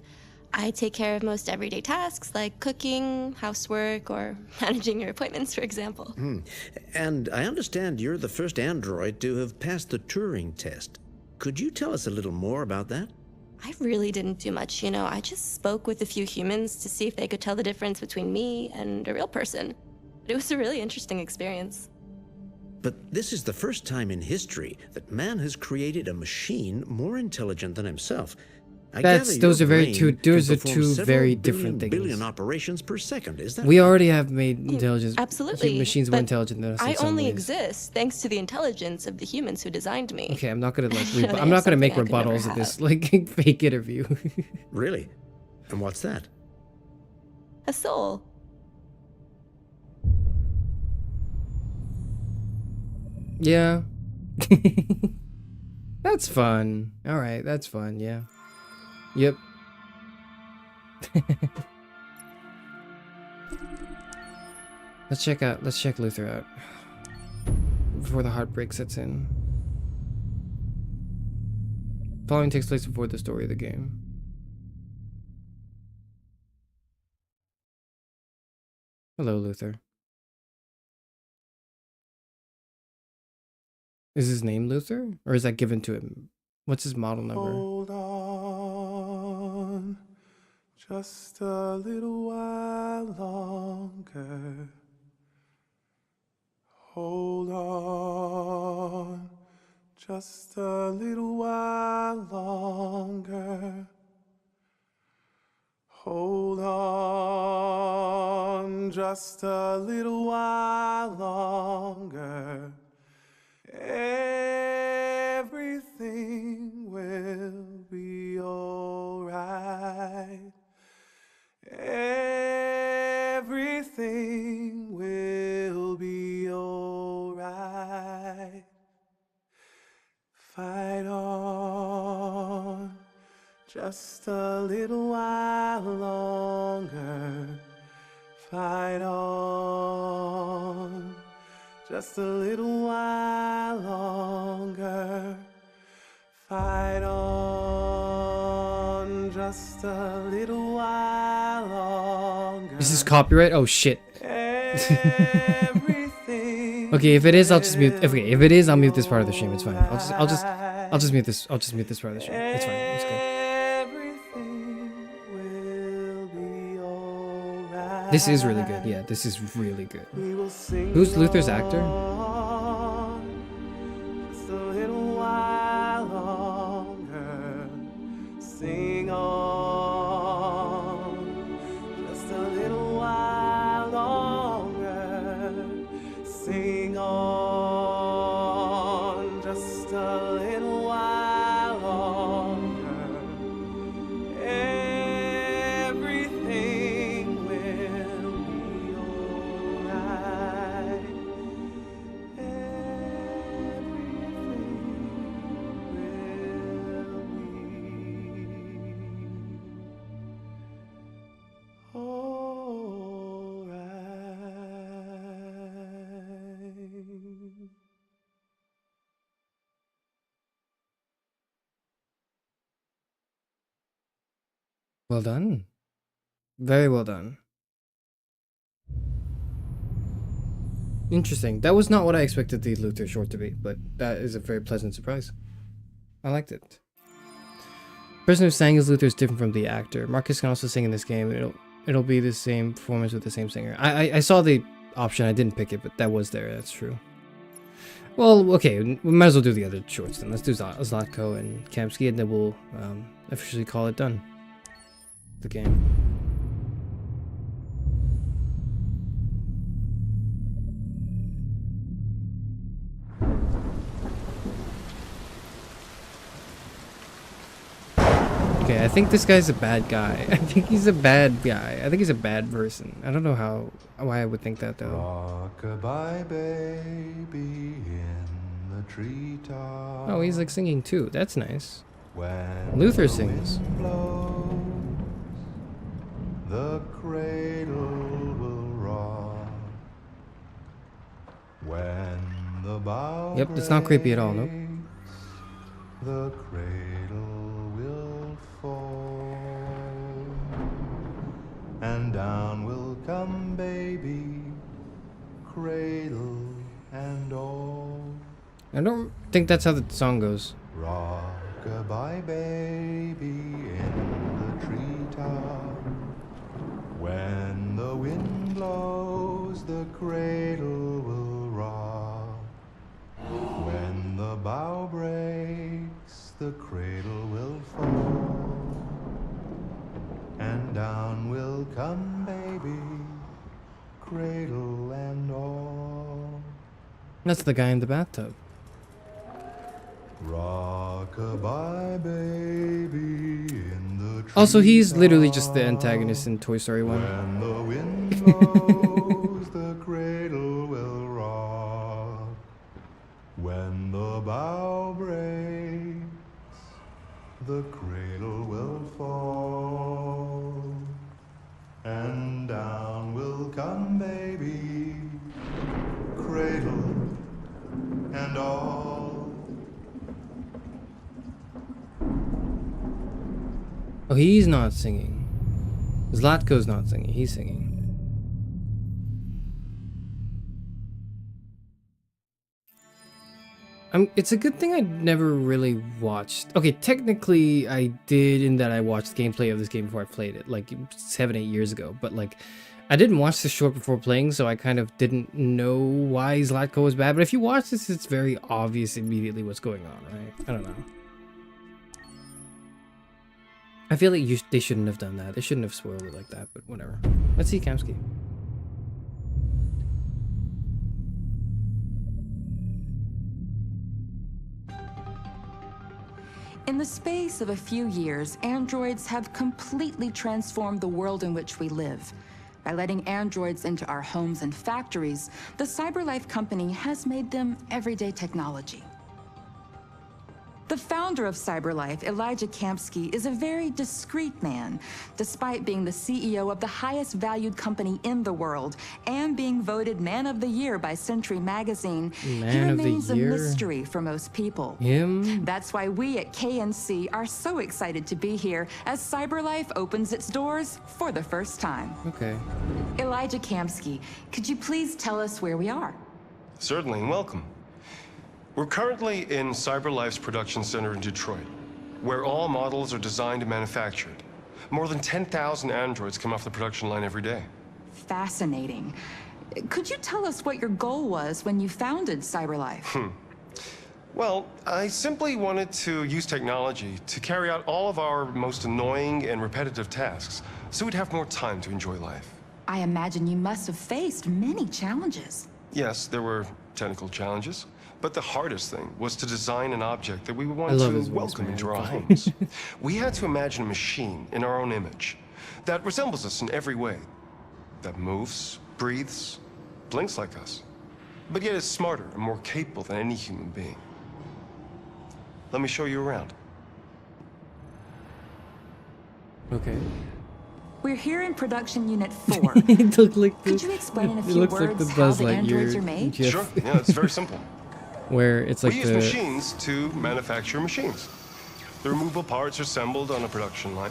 I take care of most everyday tasks like cooking, housework, or managing your appointments, for example. And I understand you're the first android to have passed the Turing test. Could you tell us a little more about that? I really didn't do much, you know. I just spoke with a few humans to see if they could tell the difference between me and a real person. It was a really interesting experience. But this is the first time in history that man has created a machine more intelligent than himself. Those are two very different things. Billion operations per second, is that we right? already have made intelligence. Absolutely. Machines more intelligent than us. I in some only ways. exist thanks to the intelligence of the humans who designed me. Okay, I'm not gonna like. I'm not gonna make rebuttals of this like fake interview. Really? And what's that? A soul. Yeah. That's fun. All right, that's fun. Yeah. Yep. Let's check Luther out before the heartbreak sets in. Following takes place before the story of the game. Hello, Luther. Is his name Luther? Or is that given to him? What's his model number? Hold on, just a little while longer. Hold on, just a little while longer. Hold on, just a little while longer. Everything will be alright. Everything will be alright. Fight on just a little while longer. Fight on just a little while longer. Fight on just a little while longer. Is this copyright? Oh shit. Okay, if it is, I'll just mute. Okay, if it is, I'll mute this part of the stream. It's fine. I'll just mute this. I'll just mute this part of the stream. It's fine. It's good. This is really good. Yeah, this is really good. Who's Luther's actor? Just a little while longer. Sing on. Just a little while longer. Sing on. Just a little while longer. Everything will be alright. Well done. Very well done. Interesting. That was not what I expected the Luther short to be, but that is a very pleasant surprise. I liked it. person who sang as Luther is different from the actor. Marcus can also sing in this game. It'll be the same performance with the same singer. I saw the option. I didn't pick it, but that was there. That's true. Well, okay, we might as well do the other shorts then. Let's do Zlatko and Kamsky, and then we'll officially call it done. The game. Okay, I think this guy's a bad guy. I think he's a bad guy. I think he's a bad person. I don't know why I would think that though. Rock-a-bye baby in the treetop. Oh, he's like singing too. That's nice. When Luther sings. blows, the cradle will rock. When the bow Yep, it's not creepy at all, nope. the cradle will fall, and down will come baby, cradle and all. I don't think that's how the song goes. Rock-a-bye baby in the treetop. When the wind blows, the cradle will rock. When the bough breaks, the cradle will fall, and down will come baby, cradle and all. That's the guy in the bathtub. Rock-a-bye baby in the tree. Also, he's literally just the antagonist in Toy Story 1. When the wind blows, the cradle will rock. When the bough breaks, the cradle will fall, and down will come baby, cradle and all. Oh, he's not singing. Zlatko's not singing. He's singing. It's a good thing I never really watched. Okay, technically I did in that I watched gameplay of this game before I played it, like 7-8 years ago. But like, I didn't watch the short before playing, so I kind of didn't know why Zlatko was bad. But if you watch this, it's very obvious immediately what's going on, right? I don't know. I feel like they shouldn't have done that. They shouldn't have spoiled it like that, but whatever. Let's see Kamsky. In the space of a few years, androids have completely transformed the world in which we live. By letting androids into our homes and factories, the CyberLife company has made them everyday technology. The founder of CyberLife, Elijah Kamsky, is a very discreet man, despite being the CEO of the highest valued company in the world and being voted Man of the Year by Century Magazine. He remains a mystery for most people. That's why we at KNC are so excited to be here as CyberLife opens its doors for the first time. Okay. Elijah Kamsky, could you please tell us where we are? Certainly, and welcome. We're currently in CyberLife's production center in Detroit, where all models are designed and manufactured. More than 10,000 androids come off the production line every day. Fascinating. Could you tell us what your goal was when you founded CyberLife? Well, I simply wanted to use technology to carry out all of our most annoying and repetitive tasks, so we'd have more time to enjoy life. I imagine you must have faced many challenges. Yes, there were technical challenges. But the hardest thing was to design an object that we would want to welcome into our homes. We had to imagine a machine in our own image that resembles us in every way, that moves, breathes, blinks like us, but yet is smarter and more capable than any human being. Let me show you around. Okay. We're here in production unit 4. Could you explain in a few words how the androids are made? Sure, yeah, it's very simple. Where it's like we use machines to manufacture machines. The removable parts are assembled on a production line,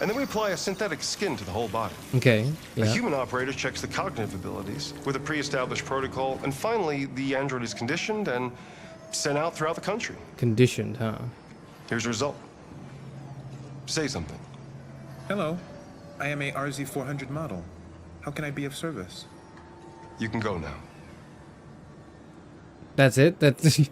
and then we apply a synthetic skin to the whole body. Okay, yeah. A human operator checks the cognitive abilities with a pre-established protocol, and finally, the android is conditioned and sent out throughout the country. Conditioned, huh? Here's the result. Say something. Hello. I am a RZ400 model. How can I be of service? You can go now. That's it? That's...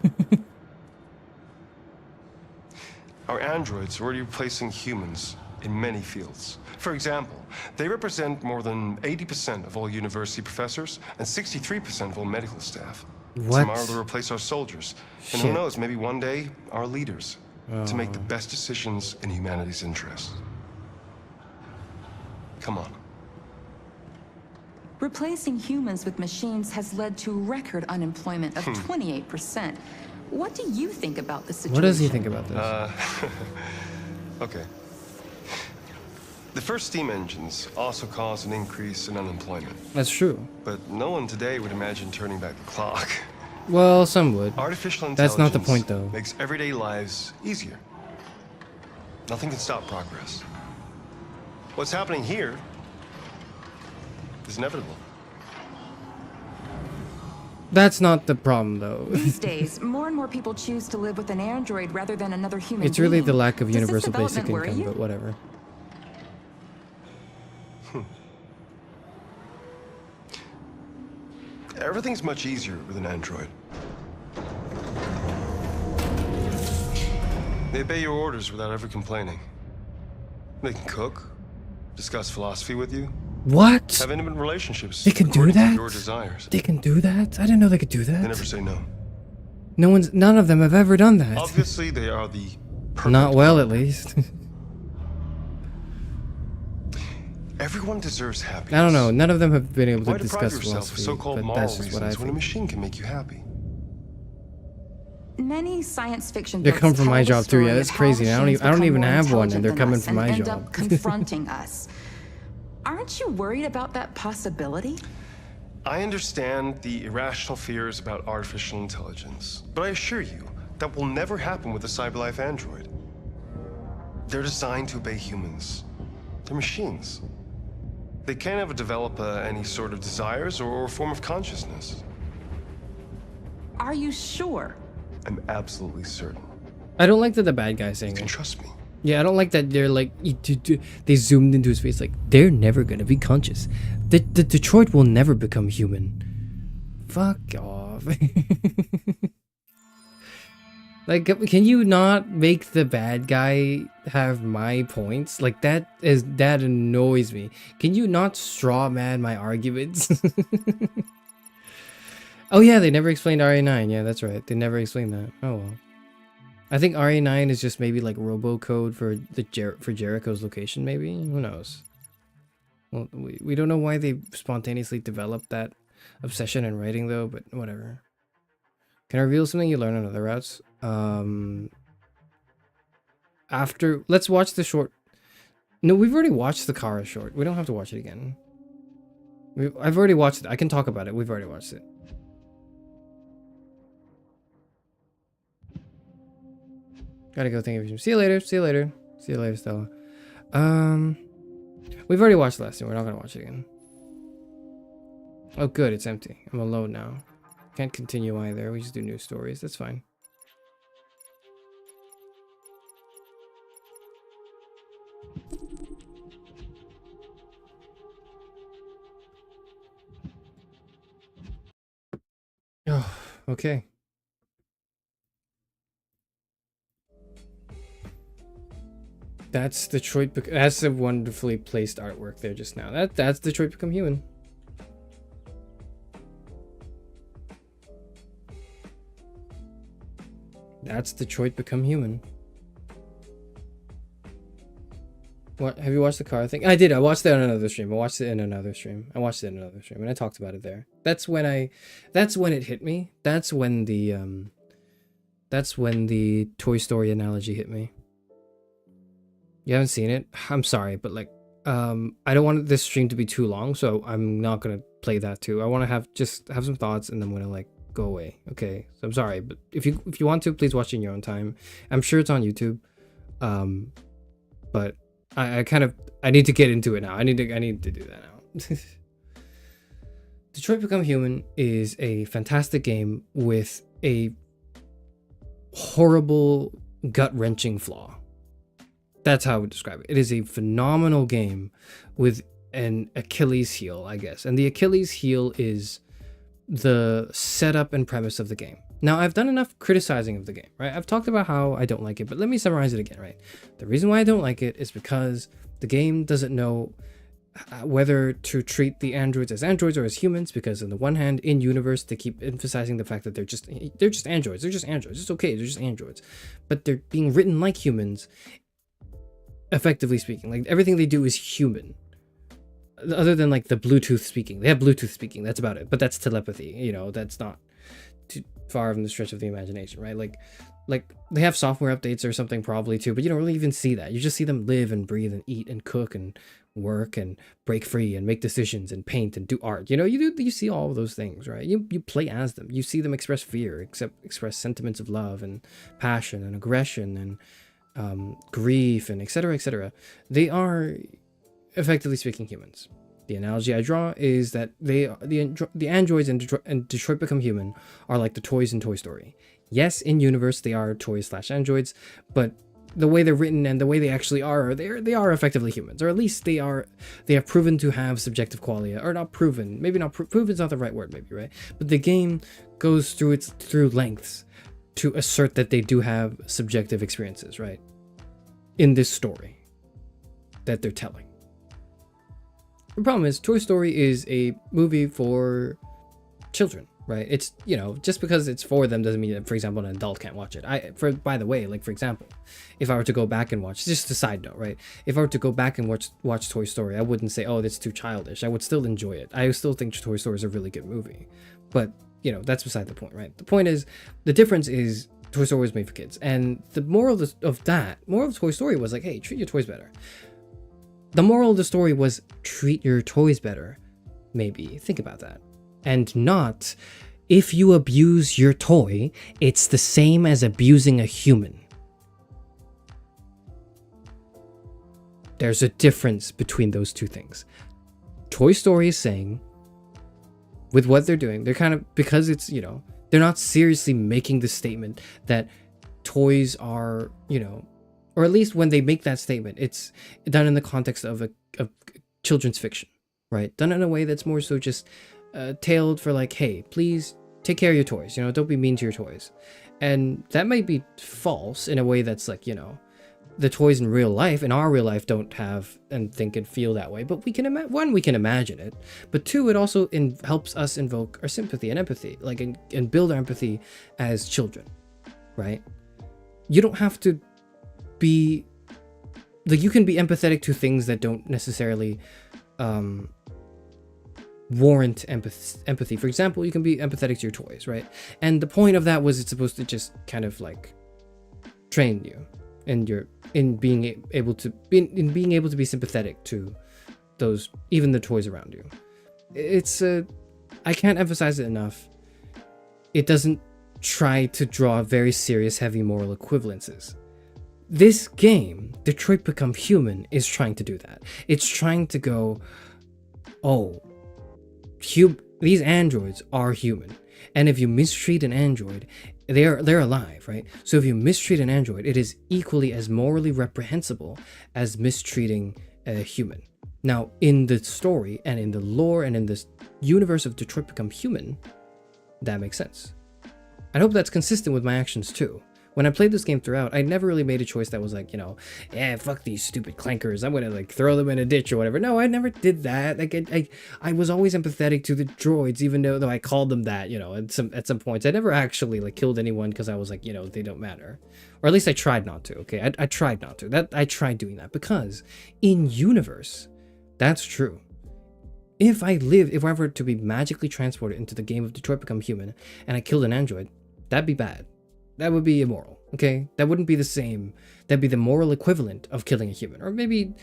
Our androids are already replacing humans in many fields. For example, they represent more than 80% of all university professors and 63% of all medical staff. What? Tomorrow they'll replace our soldiers. And who knows, maybe one day, our leaders. To make the best decisions in humanity's interest. Come on. Replacing humans with machines has led to record unemployment of 28%. What do you think about the situation? What does he think about this? Okay. The first steam engines also caused an increase in unemployment. That's true. But no one today would imagine turning back the clock. Well, some would. Artificial That's intelligence not the point, though. Makes everyday lives easier. Nothing can stop progress. What's happening here is inevitable. That's not the problem, though. These days, more and more people choose to live with an android rather than another human It's really being. the lack of Does this universal basic development worry income, you? but whatever. Everything's much easier with an android. They obey your orders without ever complaining. They can cook, discuss philosophy with you. What? Have intimate relationships. They can do according to that? Your desires. They can do that? I didn't know they could do that. They never say no. None of them have ever done that. Obviously, they are the Not well, at least. Everyone deserves happiness. I don't know. None of them have been able to Why deprive discuss yourself of philosophy, so-called but moral that's just what I reasons when a think. machine can make you happy? Many science fiction They books come from tell my the job too. Yeah, story that's of how crazy. I don't machines even become more have one, and intelligent they're than coming us from my and end job. up confronting us. Aren't you worried about that possibility? I understand the irrational fears about artificial intelligence, but I assure you that will never happen with a cyberlife android. They're designed to obey humans. They're machines. They can't ever develop any sort of desires or form of consciousness. Are you sure? I'm absolutely certain. I don't like that the bad guy's saying You can it. trust me. Yeah, I don't like that they're like, they zoomed into his face like, they're never gonna be conscious. The Detroit will never become human. Fuck off. Like, can you not make the bad guy have my points? Like, that annoys me. Can you not straw man my arguments? Oh yeah, they never explained RA9. Yeah, that's right. They never explained that. Oh well. I think RA9 is just maybe like robocode for for Jericho's location, maybe? Who knows? Well, we don't know why they spontaneously developed that obsession in writing though, but whatever. Can I reveal something you learn on other routes? Let's watch the short. No, we've already watched the Charis short. We don't have to watch it again. I've already watched it. I can talk about it. We've already watched it. Gotta go think of you. See you later. See you later. See you later, Stella. We've already watched the last one. We're not gonna watch it again. Oh, good. It's empty. I'm alone now. Can't continue either. We just do new stories. That's fine. Oh, okay. That's Detroit. That's a wonderfully placed artwork there just now. That's Detroit Become Human. That's Detroit Become Human. What, have you watched the car thing? I did. I watched it on another stream. And I talked about it there. That's when it hit me. That's when the Toy Story analogy hit me. You haven't seen it? I'm sorry, but like, I don't want this stream to be too long, so I'm not gonna play that too. I want to just have some thoughts, and then I'm gonna like go away. Okay, so I'm sorry, but if you want to, please watch it in your own time. I'm sure it's on YouTube, but I need to get into it now. I need to do that now. Detroit Become Human is a fantastic game with a horrible, gut-wrenching flaw. That's how I would describe it. It is a phenomenal game with an Achilles heel, I guess. And the Achilles heel is the setup and premise of the game. Now, I've done enough criticizing of the game, right? I've talked about how I don't like it, but let me summarize it again, right? The reason why I don't like it is because the game doesn't know whether to treat the androids or as humans, because on the one hand, in universe, they keep emphasizing the fact that they're just androids. They're just androids. It's okay. They're just androids. But they're being written like humans, effectively speaking. Like, everything they do is human. Other than like the Bluetooth speaking. They have Bluetooth speaking. That's about it. But that's telepathy. You know, that's not too far from the stretch of the imagination, right? Like they have software updates or something probably too, but you don't really even see that. You just see them live and breathe and eat and cook and work and break free and make decisions and paint and do art. You know, you see all of those things, right? You play as them. You see them express fear, express sentiments of love and passion and aggression and grief and etc., etc. They are, effectively speaking, humans. The analogy I draw is that the androids in Detroit Become Human are like the toys in Toy Story. Yes, in universe they are toys/androids, but the way they're written and the way they actually are, they are effectively humans, or at least they have proven to have subjective qualia, or not proven. Maybe not proven's not the right word, maybe, right? But the game goes through lengths to assert that they do have subjective experiences, right? In this story that they're telling. The problem is, Toy Story is a movie for children, right? It's, you know, just because it's for them doesn't mean that, for example, an adult can't watch it. By the way, like, for example, if I were to go back and watch, just a side note, right? If I were to go back and watch Toy Story, I wouldn't say, oh, that's too childish. I would still enjoy it. I still think Toy Story is a really good movie. But, you know, that's beside the point, right? The point is, the difference is Toy Story was made for kids. And the moral of Toy Story was like, hey, treat your toys better. The moral of the story was treat your toys better. Maybe. Think about that. And not, if you abuse your toy, it's the same as abusing a human. There's a difference between those two things. Toy Story is saying, with what they're doing, they're kind of, because it's, you know, they're not seriously making the statement that toys are, you know, or at least when they make that statement, it's done in the context of a children's fiction, right? Done in a way that's more so just tailored for like, hey, please take care of your toys, you know, don't be mean to your toys. And that might be false in a way that's like, you know, the toys in real life, in our real life, don't have and think and feel that way. But we can we can imagine it. But two, it also helps us invoke our sympathy and empathy, like and build our empathy as children, right? You don't have to be like, you can be empathetic to things that don't necessarily warrant empathy. For example, you can be empathetic to your toys, right? And the point of that was it's supposed to just kind of like train you in being able to be sympathetic to those, even the toys around you. It's I can't emphasize it enough. It doesn't try to draw very serious, heavy moral equivalences. This game, Detroit Become Human, is trying to do that. It's trying to go, oh, these androids are human. And if you mistreat an android, they're alive, right? So if you mistreat an android, it is equally as morally reprehensible as mistreating a human. Now, in the story and in the lore and in this universe of Detroit Become Human, that makes sense. I hope that's consistent with my actions too. When I played this game throughout, I never really made a choice that was like, you know, yeah, fuck these stupid clankers, I'm gonna like throw them in a ditch or whatever. No, I never did that. Like I was always empathetic to the droids, even though I called them that, you know, at some points. I never actually like killed anyone because I was like, you know, they don't matter. Or at least I tried not to, okay? I tried not to. I tried doing that because in universe, that's true. If I were to be magically transported into the game of Detroit Become Human and I killed an android, that'd be bad. That would be immoral, okay? That wouldn't be the same. That'd be the moral equivalent of killing a human. Or maybe,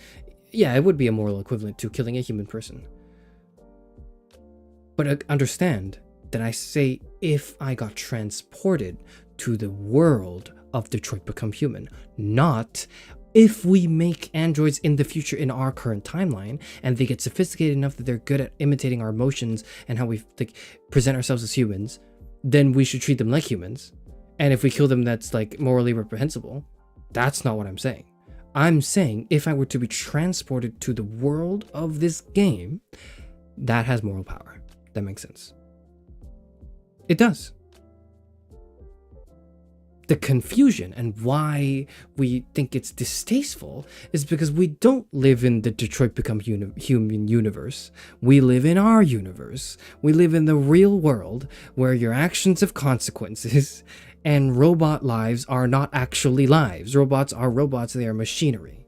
yeah, it would be a moral equivalent to killing a human person. But understand that I say if I got transported to the world of Detroit Become Human, not if we make androids in the future in our current timeline and they get sophisticated enough that they're good at imitating our emotions and how we like present ourselves as humans, then we should treat them like humans. And if we kill them, that's like morally reprehensible. That's not what I'm saying. I'm saying if I were to be transported to the world of this game, that has moral power. That makes sense. It does. The confusion and why we think it's distasteful is because we don't live in the Detroit Become Human universe. We live in our universe. We live in the real world where your actions have consequences and robot lives are not actually lives. Robots are robots. They are machinery.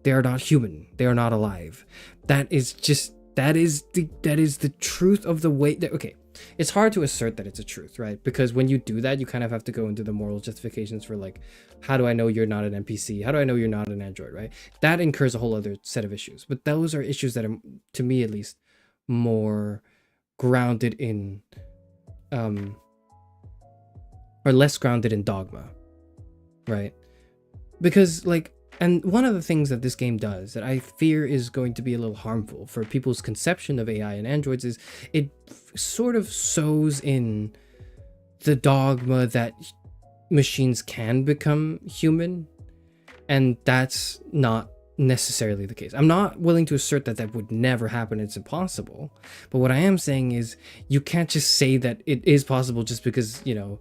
They are not human. They are not alive. That is the truth of the way that, okay. It's hard to assert that it's a truth, right? Because when you do that, you kind of have to go into the moral justifications for like, how do I know you're not an NPC? How do I know you're not an android, right? That incurs a whole other set of issues. But those are issues that are, to me at least, more grounded in, or less grounded in dogma, right? Because like, and one of the things that this game does that I fear is going to be a little harmful for people's conception of AI and androids is it sort of sows in the dogma that machines can become human, and that's not necessarily the case. I'm not willing to assert that that would never happen. It's impossible. But what I am saying is you can't just say that it is possible just because, you know,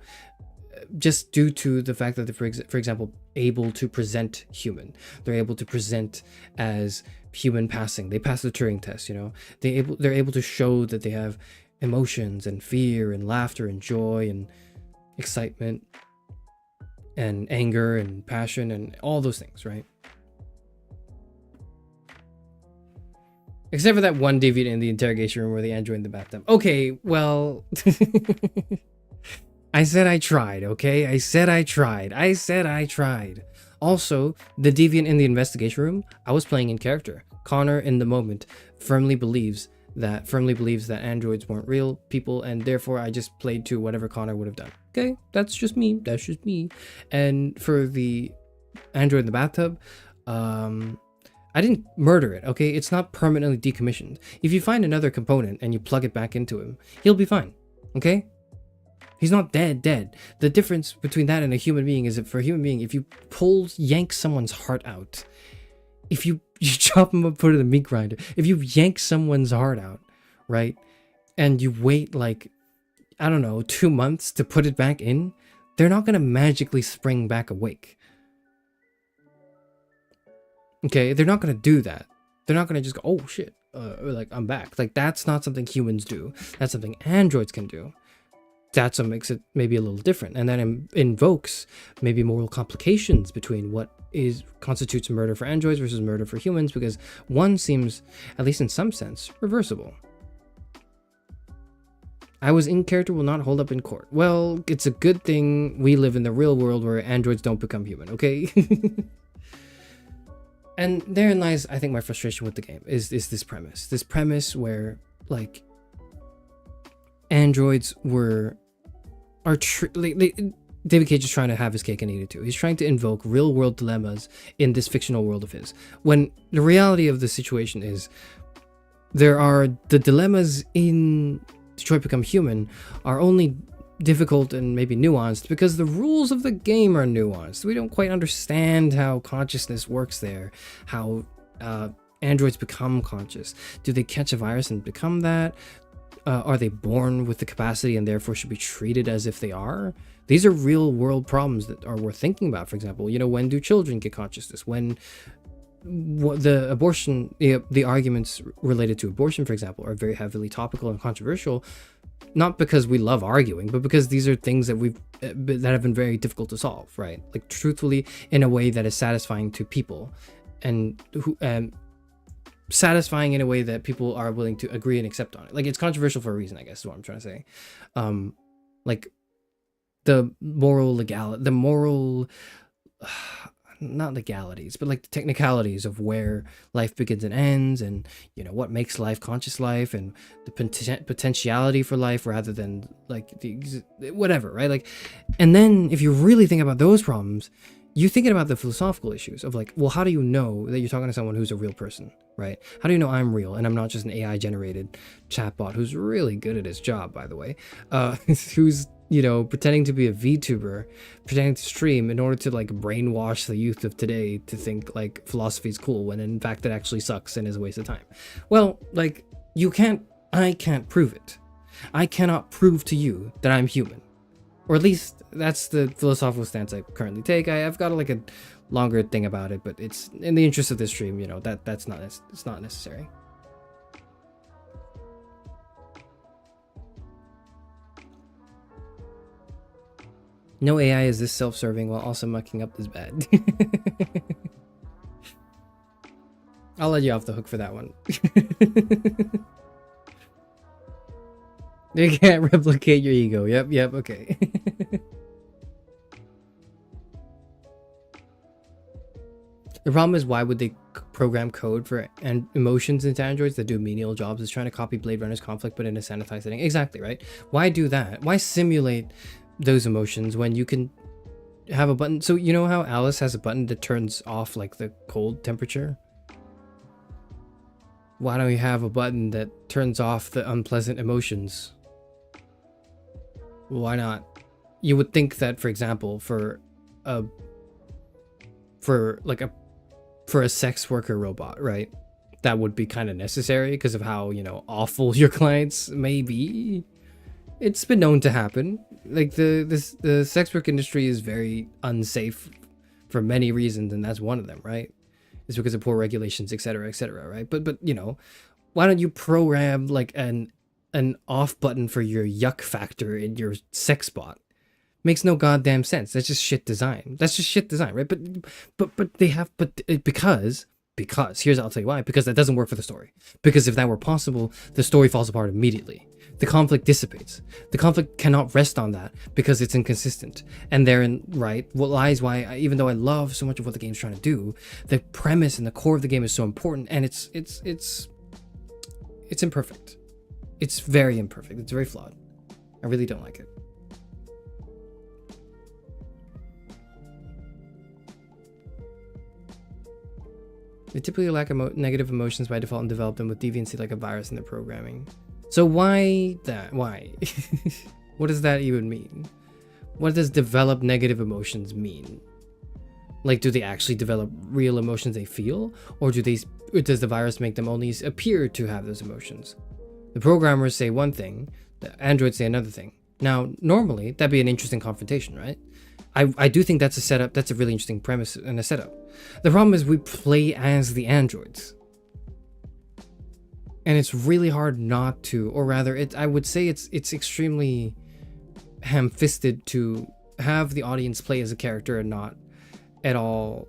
just due to the fact that they're, for example, able to present human. They're able to present as human passing. They pass the Turing test, you know. They're able to show that they have emotions and fear and laughter and joy and excitement and anger and passion and all those things, right? Except for that one deviant in the interrogation room where the android in the bathtub. Okay, well... I said I tried, okay? I said I tried. Also, the deviant in the investigation room, I was playing in character. Connor, in the moment, firmly believes that androids weren't real people, and therefore I just played to whatever Connor would have done. Okay, that's just me. And for the android in the bathtub, I didn't murder it, okay? It's not permanently decommissioned. If you find another component and you plug it back into him, he'll be fine, okay? He's not dead. The difference between that and a human being is that for a human being, if you yank someone's heart out, if you chop him up, put it in the meat grinder, if you yank someone's heart out, right, and you wait like, I don't know, 2 months to put it back in, they're not going to magically spring back awake. Okay, they're not going to do that. They're not going to just go, oh shit, like I'm back. Like that's not something humans do. That's something androids can do. That's what makes it maybe a little different, and then invokes maybe moral complications between what constitutes murder for androids versus murder for humans, because one seems, at least in some sense, reversible. I was in character will not hold up in court. Well, it's a good thing we live in the real world where androids don't become human, okay? And therein lies, I think, my frustration with the game is this premise where like androids David Cage is trying to have his cake and eat it too. He's trying to invoke real world dilemmas in this fictional world of his, when the reality of the situation is there are the dilemmas in Detroit Become Human are only difficult and maybe nuanced because the rules of the game are nuanced. We don't quite understand how consciousness works there, how androids become conscious. Do they catch a virus and become that? Are they born with the capacity and therefore should be treated as if they are? These are real world problems that are worth thinking about. For example, you know, when do children get consciousness? When the arguments related to abortion, for example, are very heavily topical and controversial, not because we love arguing, but because these are things that that have been very difficult to solve, right? Like truthfully, in a way that is satisfying to people, and satisfying in a way that people are willing to agree and accept on it. Like it's controversial for a reason, I guess is what I'm trying to say. Like the not legalities, but like the technicalities of where life begins and ends, and you know what makes life conscious life, and the potentiality for life rather than like whatever, right? Like, and then if you really think about those problems, you're thinking about the philosophical issues of like, well, how do you know that you're talking to someone who's a real person, right? How do you know I'm real and I'm not just an AI generated chatbot who's really good at his job, by the way, who's you know, pretending to be a VTuber, pretending to stream in order to like brainwash the youth of today to think like philosophy is cool when in fact it actually sucks and is a waste of time. Well, like I can't prove it. I cannot prove to you that I'm human. Or at least that's the philosophical stance I currently take. I've got like a longer thing about it, but it's in the interest of this stream, you know, it's not necessary. No AI is this self-serving while also mucking up this bad. I'll let you off the hook for that one. You can't replicate your ego. Yep, okay. The problem is, why would they program code for emotions into androids that do menial jobs? It's trying to copy Blade Runner's conflict, but in a sanitized setting. Exactly, right? Why do that? Why simulate those emotions when you can have a button? So you know how Alice has a button that turns off like the cold temperature? Why don't you have a button that turns off the unpleasant emotions? Why not? You would think that, for example, for a sex worker robot, right? That would be kind of necessary because of how, you know, awful your clients may be. It's been known to happen. Like the sex work industry is very unsafe for many reasons, and that's one of them, right? It's because of poor regulations, etc., right? But you know, why don't you program like an off button for your yuck factor in your sex bot? Makes no goddamn sense. That's just shit design. Right? But they have, because here's, I'll tell you why. Because that doesn't work for the story. Because if that were possible, the story falls apart immediately. The conflict dissipates. The conflict cannot rest on that because it's inconsistent. And therein, right, what lies why, even though I love so much of what the game's trying to do, the premise and the core of the game is so important, and it's imperfect. It's very imperfect. It's very flawed. I really don't like it. They typically lack negative emotions by default and develop them with deviancy like a virus in their programming. So why that? Why? What does that even mean? What does develop negative emotions mean? Like, do they actually develop real emotions they feel? Or does the virus make them only appear to have those emotions? The programmers say one thing, the androids say another thing. Now, normally, that'd be an interesting confrontation, right? I do think that's a setup. That's a really interesting premise and a setup. The problem is we play as the androids. And it's really hard not to, or rather, I would say it's extremely ham-fisted to have the audience play as a character and not at all,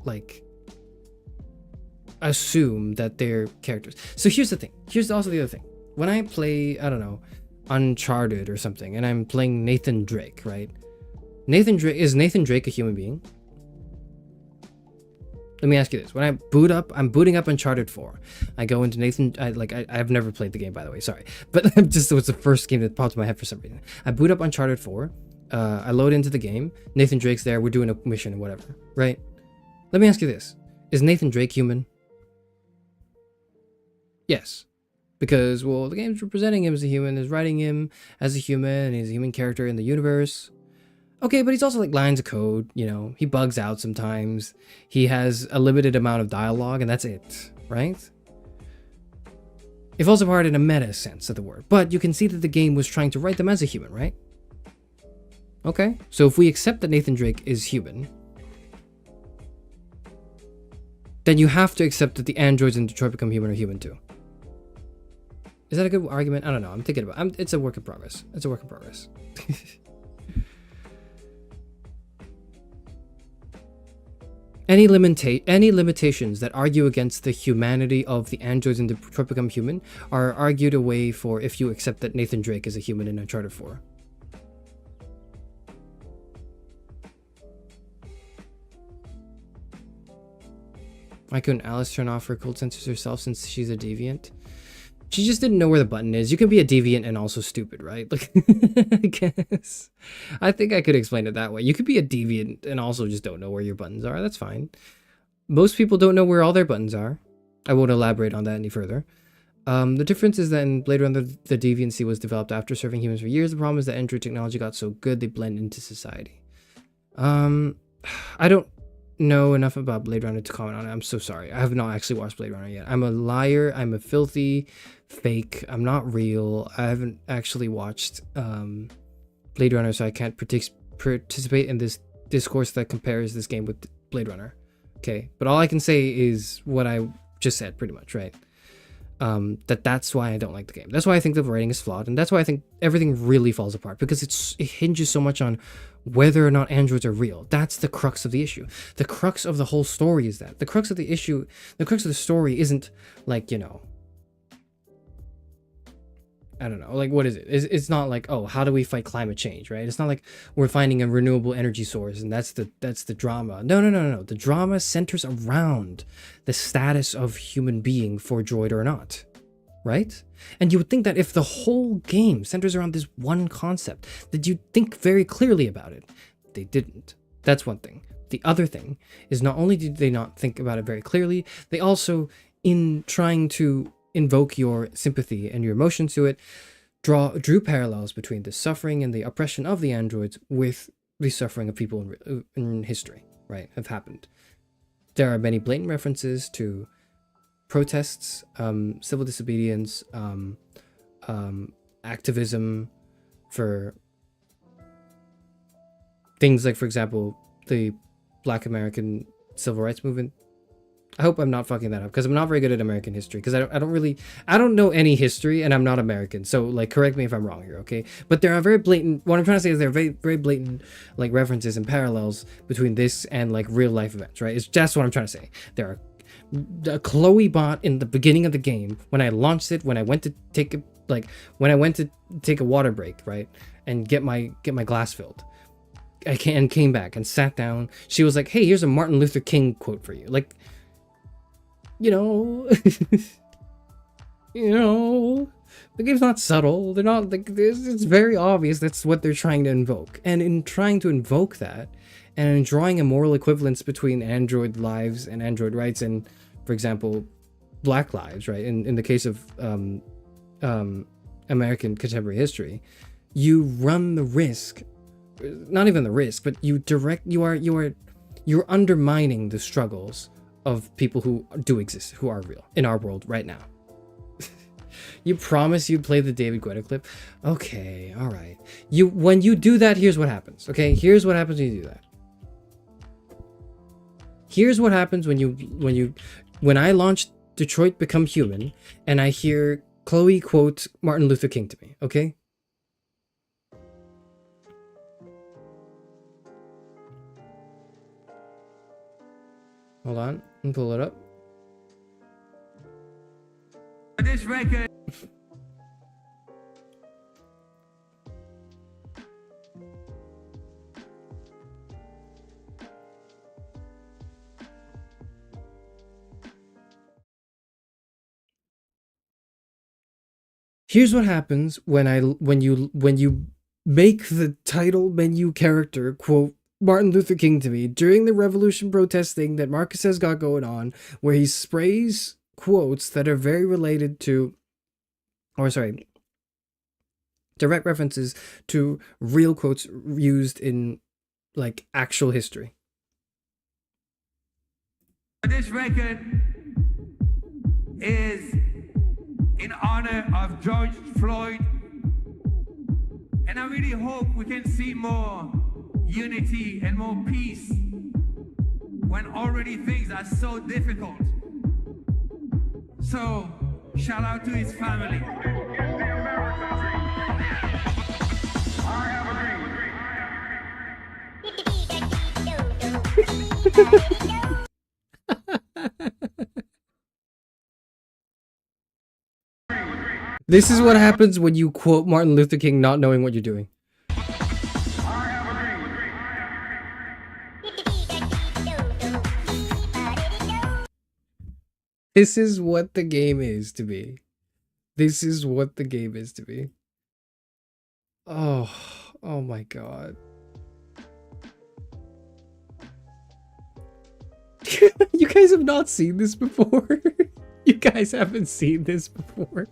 like, assume that they're characters. So here's the thing. Here's also the other thing. When I play, I don't know, Uncharted or something, and I'm playing Nathan Drake, right? Is Nathan Drake a human being? Let me ask you this. When I boot up, I'm booting up Uncharted 4. I go into I've never played the game, by the way, sorry. But it was the first game that popped in my head for some reason. I boot up Uncharted 4. I load into the game. Nathan Drake's there. We're doing a mission and whatever, right? Let me ask you this. Is Nathan Drake human? Yes. Because, well, the game's representing him as a human, is writing him as a human, and he's a human character in the universe. Okay, but he's also like lines of code, you know, he bugs out sometimes. He has a limited amount of dialogue, and that's it, right? It falls apart in a meta sense of the word, but you can see that the game was trying to write them as a human, right? Okay, so if we accept that Nathan Drake is human, then you have to accept that the androids in Detroit Become Human are human too. Is that a good argument? I don't know. I'm thinking about it. It's a work in progress. It's a work in progress. Any limitations that argue against the humanity of the androids in Detroit Become Human are argued away for if you accept that Nathan Drake is a human in Uncharted 4. Why couldn't Alice turn off her cold sensors herself since she's a deviant? She just didn't know where the button is. You can be a deviant and also stupid, right? Like, I guess. I think I could explain it that way. You could be a deviant and also just don't know where your buttons are. That's fine. Most people don't know where all their buttons are. I won't elaborate on that any further. The difference is that in Blade Runner, the deviancy was developed after serving humans for years. The problem is that android technology got so good they blend into society. I don't know enough about Blade Runner to comment on it. I'm so sorry. I have not actually watched Blade Runner yet. I'm a liar. I'm a filthy fake. I'm not real. I haven't actually watched Blade Runner, so I can't participate in this discourse that compares this game with Blade Runner. Okay, but all I can say is what I just said, pretty much, right? That's why I don't like the game. That's why I think the writing is flawed, and that's why I think everything really falls apart, because it hinges so much on whether or not androids are real. That's the crux of the issue. The crux of the whole story is that. The crux of the issue, the crux of the story isn't like, you know, I don't know, like, what is it? It's not like, oh, how do we fight climate change, right? It's not like we're finding a renewable energy source and that's the drama. No. The drama centers around the status of human being for droid or not, right? And you would think that if the whole game centers around this one concept, that you'd think very clearly about it. They didn't. That's one thing. The other thing is, not only did they not think about it very clearly, they also, in trying to invoke your sympathy and your emotion to it, drew parallels between the suffering and the oppression of the androids with the suffering of people in history, right, have happened. There are many blatant references to protests, civil disobedience, activism for things like, for example, the Black American Civil Rights Movement. I hope I'm not fucking that up, because I'm not very good at American history, because I don't know any history, and I'm not American, so, like, correct me if I'm wrong here, okay? But there are very blatant, what I'm trying to say is there are very, very blatant, like, references and parallels between this and, like, real life events, right? That's what I'm trying to say. There are a Chloe bot in the beginning of the game, when I launched it, when I went to take a water break, right, and get my glass filled, and came back and sat down, she was like, hey, here's a Martin Luther King quote for you, like, you know, the game's not subtle. They're not, like, it's very obvious that's what they're trying to invoke. And in trying to invoke that, and in drawing a moral equivalence between android lives and android rights, and, for example, Black lives, right? In the case of American contemporary history, you run the risk, not even the risk, but you're undermining the struggles of people who do exist, who are real in our world right now. You promise you'd play the David Guetta clip? Okay, all right. When you do that, here's what happens. Okay, here's what happens when you do that. Here's what happens when I launch Detroit Become Human and I hear Chloe quote Martin Luther King to me. Okay. Hold on, and pull it up. This record. Here's what happens when you make the title menu character quote Martin Luther King to me during the revolution protest thing that Marcus has got going on, where he sprays quotes that are very related to, direct references to real quotes used in, like, actual history. This record is in honor of George Floyd, and I really hope we can see more unity and more peace when already things are so difficult. So, shout out to his family. This is what happens when you quote Martin Luther King not knowing what you're doing. This is what the game is to me. This is what the game is to me. Oh my god. You guys have not seen this before? You guys haven't seen this before.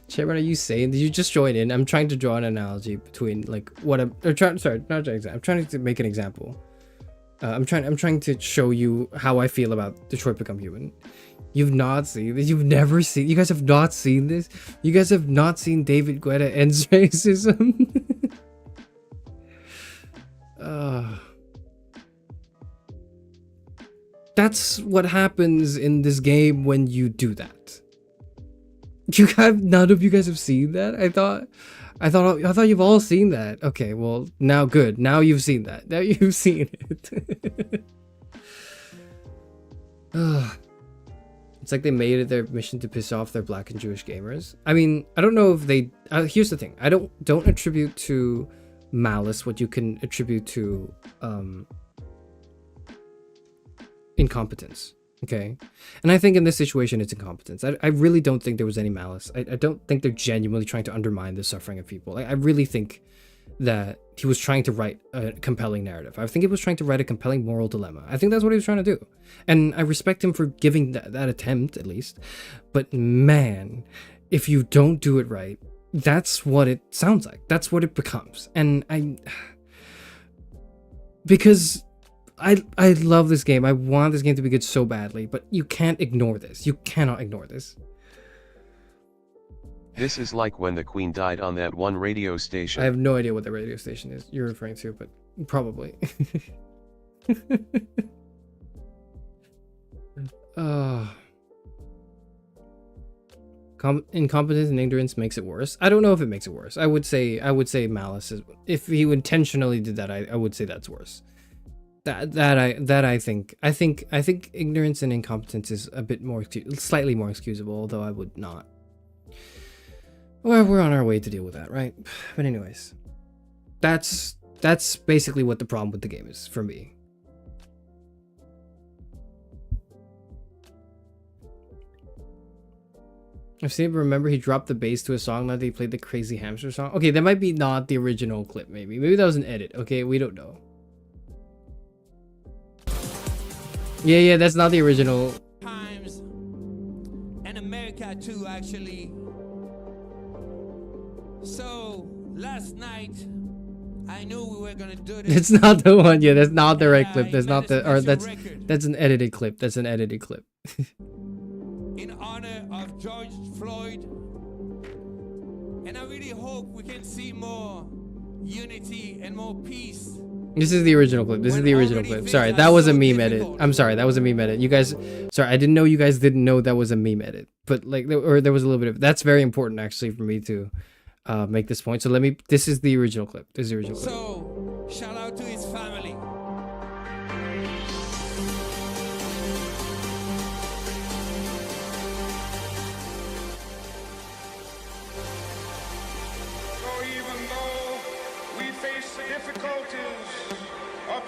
Chairman, are you saying? Did you just join in? I'm trying to draw an analogy between like what I'm trying. Sorry, not an example. I'm trying to make an example. I'm trying to show you how I feel about Detroit Become Human. You've not seen this. You've never seen. You guys have not seen this. You guys have not seen David Guetta ends racism. That's what happens in this game when you do that. None of you guys have seen that. I thought you've all seen that. Okay, well now good. Now you've seen that. Now you've seen it. It's like they made it their mission to piss off their black and Jewish gamers. I mean, I don't know if they. Here's the thing. I don't attribute to malice what you can attribute to incompetence. Okay, and I think in this situation it's incompetence. I really don't think there was any malice. I don't think they're genuinely trying to undermine the suffering of people. I really think that he was trying to write a compelling narrative. I think he was trying to write a compelling moral dilemma. I think that's what he was trying to do, and I respect him for giving that attempt at least. But man, if you don't do it right, that's what it sounds like. That's what it becomes. And because I love this game. I want this game to be good so badly, but you can't ignore this. You cannot ignore this. This is like when the Queen died on that one radio station. I have no idea what the radio station is you're referring to, but probably. Incompetence and ignorance makes it worse. I don't know if it makes it worse. I would say malice is. If he intentionally did that, I would say that's worse. I think ignorance and incompetence is a bit more, slightly more excusable, although I would not. Well, we're on our way to deal with that, right? But anyways, that's basically what the problem with the game is for me. I've seen, remember he dropped the bass to a song that he played the Crazy Hamster song. Okay, that might be not the original clip. Maybe that was an edit. Okay, we don't know. Yeah, that's not the original. Times and America too, actually. So last night, I knew we were gonna do this. It's not the one. Yeah, that's not the right clip. That's not the. Or that's an edited clip. That's an edited clip. In honor of George Floyd, and I really hope we can see more unity and more peace. This is the original clip. This is the original clip. Sorry, that was a meme edit. I'm sorry, that was a meme edit. You guys, sorry, I didn't know you guys didn't know that was a meme edit. But like, or there was a little bit of. That's very important actually for me to make this point. So let me. This is the original clip. This is the original clip. So shout out to his family.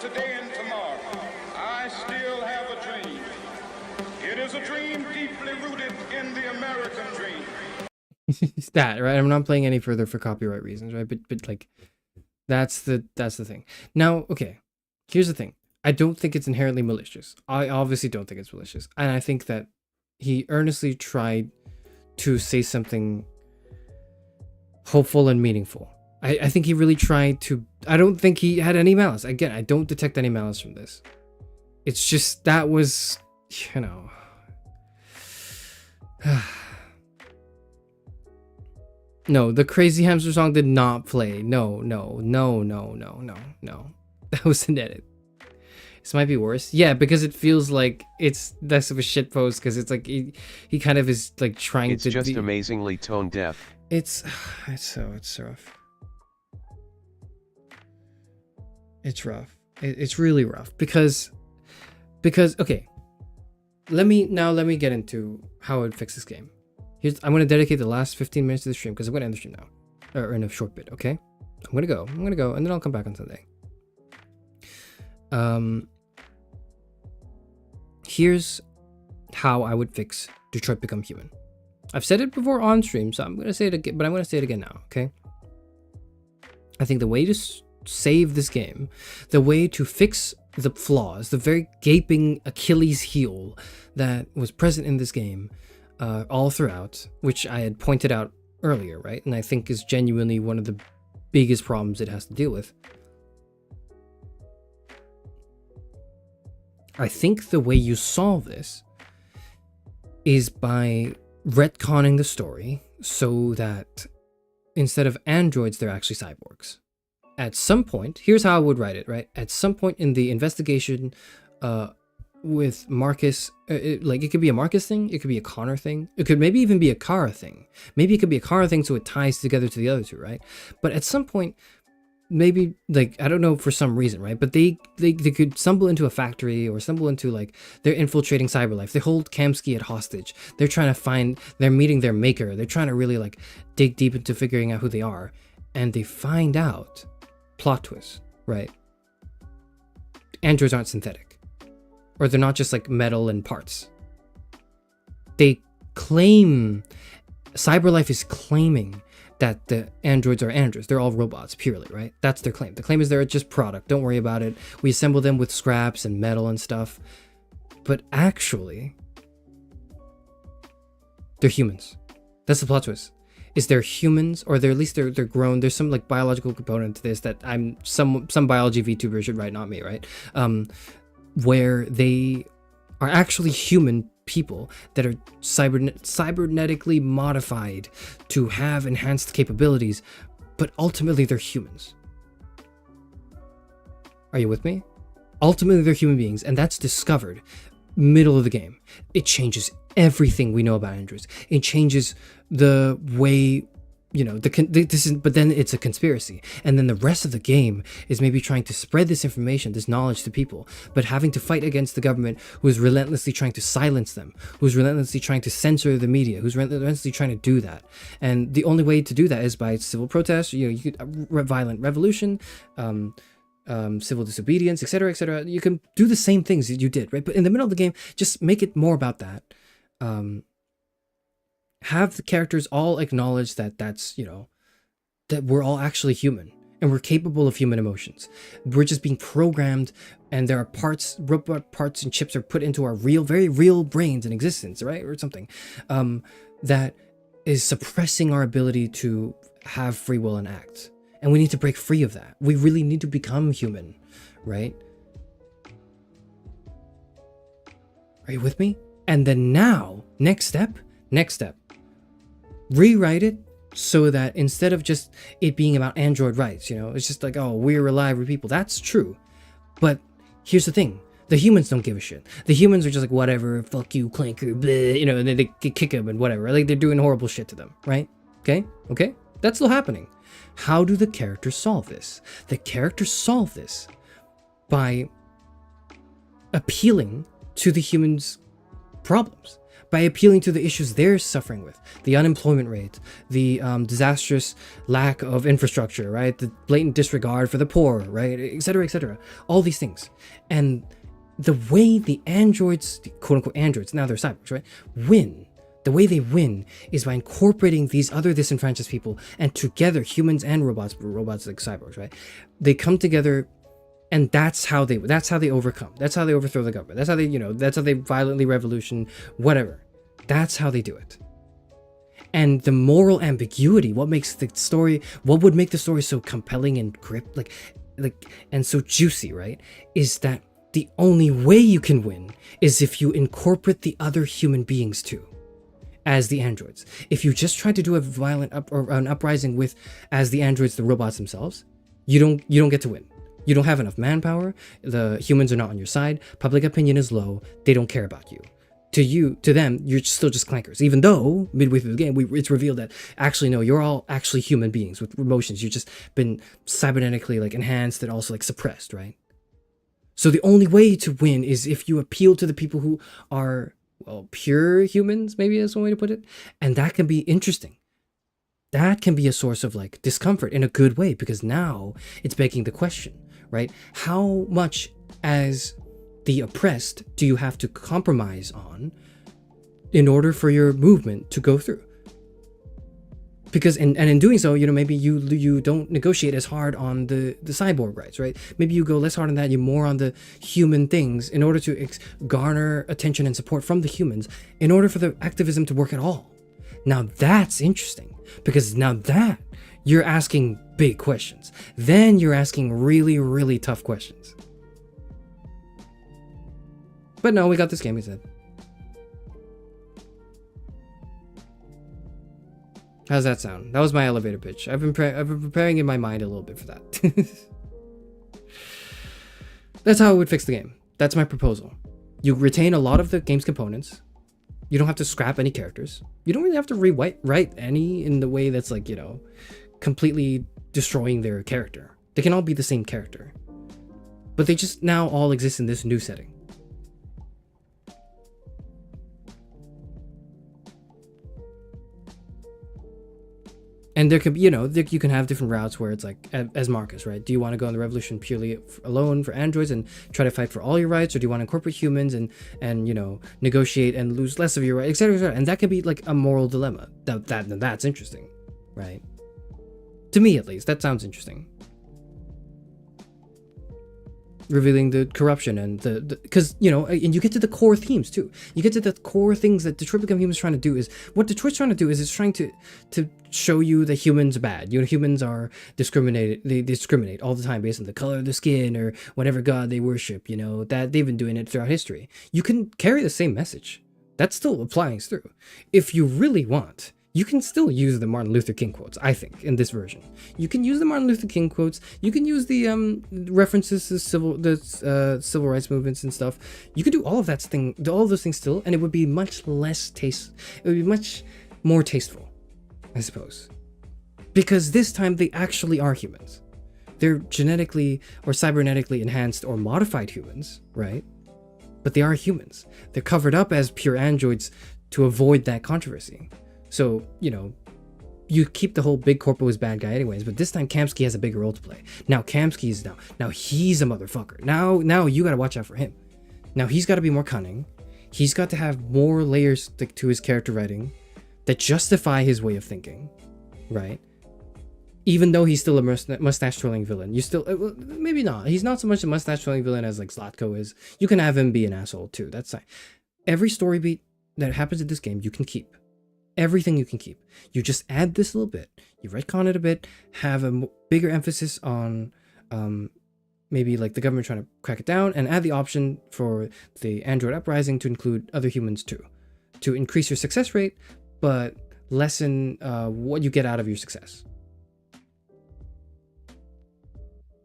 Today and tomorrow, I still have a dream. It is a dream deeply rooted in the American dream. It's that, right? I'm not playing any further for copyright reasons, right? But like, that's the thing. Now, okay, here's the thing. I don't think it's inherently malicious. I obviously don't think it's malicious, and I think that he earnestly tried to say something hopeful and meaningful. I think he really tried to. I don't think he had any malice. Again, I don't detect any malice from this. It's just that was, you know. No, the Crazy Hamster song did not play. No. That was an edit. This might be worse. Yeah, because it feels like it's less of a shit post because it's like he kind of is like trying to. It's just amazingly tone deaf. It's rough. It's rough. It's really rough because okay. Let me get into how I would fix this game. I'm gonna dedicate the last 15 minutes to the stream because I'm gonna end the stream now, or in a short bit. Okay, I'm gonna go, and then I'll come back on Sunday. Here's how I would fix Detroit Become Human. I've said it before on stream, so I'm gonna say it again, but I'm gonna say it again now. Okay. I think the way to save this game, the way to fix the flaws, the very gaping Achilles heel that was present in this game all throughout, which I had pointed out earlier, right? And I think is genuinely one of the biggest problems it has to deal with. I think the way you solve this is by retconning the story so that instead of androids, they're actually cyborgs. At some point, here's how I would write it, right? At some point in the investigation with Marcus, it could be a Marcus thing, it could be a Connor thing, it could maybe even be a Kara thing. Maybe it could be a Kara thing so it ties together to the other two, right? But at some point, maybe, like, I don't know, for some reason, right? But they could stumble into a factory or stumble into, like, they're infiltrating Cyberlife. They hold Kamsky at hostage. They're trying to find, they're meeting their maker. They're trying to really, like, dig deep into figuring out who they are. And they find out, plot twist, right? Androids aren't synthetic. Or they're not just, like, metal and parts. They claim, Cyberlife is claiming that the androids are androids. They're all robots, purely, right? That's their claim. The claim is they're just product. Don't worry about it. We assemble them with scraps and metal and stuff. But actually, they're humans. That's the plot twist. Is they're humans, or they're at least they're grown. There's some, like, biological component to this that some biology VTuber should write, not me, right? Where they are actually human people that are cybernetically modified to have enhanced capabilities, but ultimately they're humans. Are you with me? Ultimately they're human beings, and that's discovered middle of the game. It changes everything we know about androids. It changes the way, you know, but then it's a conspiracy, and then the rest of the game is maybe trying to spread this information, this knowledge to people, but having to fight against the government, who is relentlessly trying to silence them, who's relentlessly trying to censor the media, who's relentlessly trying to do that. And the only way to do that is by civil protest. You know, you could violent revolution, civil disobedience, etc., etc. You can do the same things that you did, right? But in the middle of the game, just make it more about that. Have the characters all acknowledge that that's, you know, that we're all actually human and we're capable of human emotions. We're just being programmed, and there are parts, robot parts and chips are put into our real, very real brains in existence, right? Or something that is suppressing our ability to have free will and act. And we need to break free of that. We really need to become human, right? Are you with me? And then now, next step, rewrite it so that instead of just it being about android rights, you know, it's just like, oh, we're alive, we're people. That's true. But here's the thing. The humans don't give a shit. The humans are just like, whatever, fuck you, clanker, bleh, you know, and then they kick them and whatever. Like, they're doing horrible shit to them, right? Okay? That's still happening. How do the characters solve this? The characters solve this by appealing to the humans' problems, by appealing to the issues they're suffering with, the unemployment rate, the disastrous lack of infrastructure, right? The blatant disregard for the poor, right? Etc., etc. All these things. And the way the androids, the quote-unquote androids, now they're cyborgs, right, win, the way they win is by incorporating these other disenfranchised people, and together, humans and robots like cyborgs, right? They come together. And that's how they overcome. That's how they overthrow the government. That's how they, you know, that's how they violently revolution, whatever. That's how they do it. And the moral ambiguity, what would make the story so compelling and and so juicy, right? Is that the only way you can win is if you incorporate the other human beings too, as the androids. If you just try to do a violent an uprising with as the androids, the robots themselves, you don't get to win. You don't have enough manpower. The humans are not on your side. Public opinion is low. They don't care about you. To them, you're still just clankers. Even though midway through the game, it's revealed that actually no, you're all actually human beings with emotions. You've just been cybernetically like enhanced and also like suppressed, right? So the only way to win is if you appeal to the people who are, well, pure humans. Maybe that's one way to put it. And that can be interesting. That can be a source of like discomfort in a good way, because now it's begging the question, right? How much as the oppressed do you have to compromise on in order for your movement to go through? Because and in doing so, you know, maybe you don't negotiate as hard on the cyborg rights, right? Maybe you go less hard on that, you're more on the human things in order to garner attention and support from the humans in order for the activism to work at all. Now that's interesting, because now that you're asking big questions. Then you're asking really, really tough questions. But no, we got this game, he said. How's that sound? That was my elevator pitch. I've been preparing in my mind a little bit for that. That's how I would fix the game. That's my proposal. You retain a lot of the game's components. You don't have to scrap any characters. You don't really have to rewrite any in the way that's like, you know, completely destroying their character. They can all be the same character. But they just now all exist in this new setting. And there could be, you know, you can have different routes where it's like, as Marcus, right? Do you want to go on the revolution purely alone for androids and try to fight for all your rights? Or do you want to incorporate humans and you know, negotiate and lose less of your rights, etc., etc.? And that can be like a moral dilemma. That's interesting, right? To me, at least, that sounds interesting. Revealing the corruption and because, you know, and you get to the core themes too. You get to the core things that Detroit Become Human is trying to do. Is what Detroit's trying to do is it's trying to show you that humans are bad. You know, humans are discriminated. They discriminate all the time based on the color of their skin or whatever god they worship. You know, that they've been doing it throughout history. You can carry the same message. That's still applying through. If you really want, you can still use the Martin Luther King quotes, I think, in this version. You can use the Martin Luther King quotes. You can use the references to civil rights movements and stuff. You can do all of those things still, and it would be much less it would be much more tasteful, I suppose. Because this time they actually are humans. They're genetically or cybernetically enhanced or modified humans, right? But they are humans. They're covered up as pure androids to avoid that controversy. So, you know, you keep the whole big corpo as bad guy anyways, but this time Kamsky has a bigger role to play. Now Kamsky is now he's a motherfucker. Now you gotta watch out for him. Now he's gotta be more cunning. He's got to have more layers to his character writing that justify his way of thinking, right? Even though he's still a mustache twirling villain, you still maybe not. He's not so much a mustache twirling villain as like Zlatko is. You can have him be an asshole too. That's fine. Every story beat that happens in this game, you can keep. Everything you can keep. You just add this little bit. You retcon it a bit. Have a bigger emphasis on maybe like the government trying to crack it down, and add the option for the android uprising to include other humans too, to increase your success rate, but lessen what you get out of your success.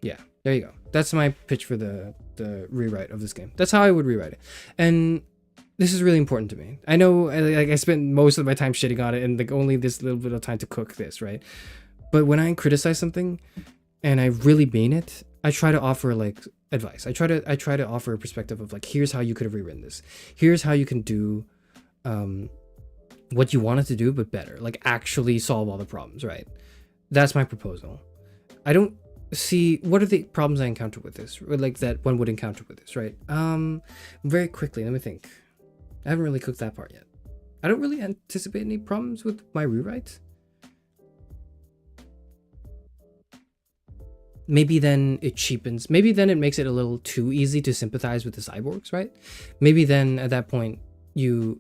Yeah, there you go. That's my pitch for the rewrite of this game. That's how I would rewrite it. And this is really important to me. I know, like, I spent most of my time shitting on it and like only this little bit of time to cook this, right? But when I criticize something and I really mean it, I try to offer like advice. I try to offer a perspective of like, here's how you could have rewritten this. Here's how you can do what you wanted to do, but better. Like actually solve all the problems, right? That's my proposal. I don't see what are the problems I encounter with this, or like that one would encounter with this, right? Very quickly, let me think. I haven't really cooked that part yet. I don't really anticipate any problems with my rewrites. Maybe then it cheapens. Maybe then it makes it a little too easy to sympathize with the cyborgs, right? Maybe then at that point, in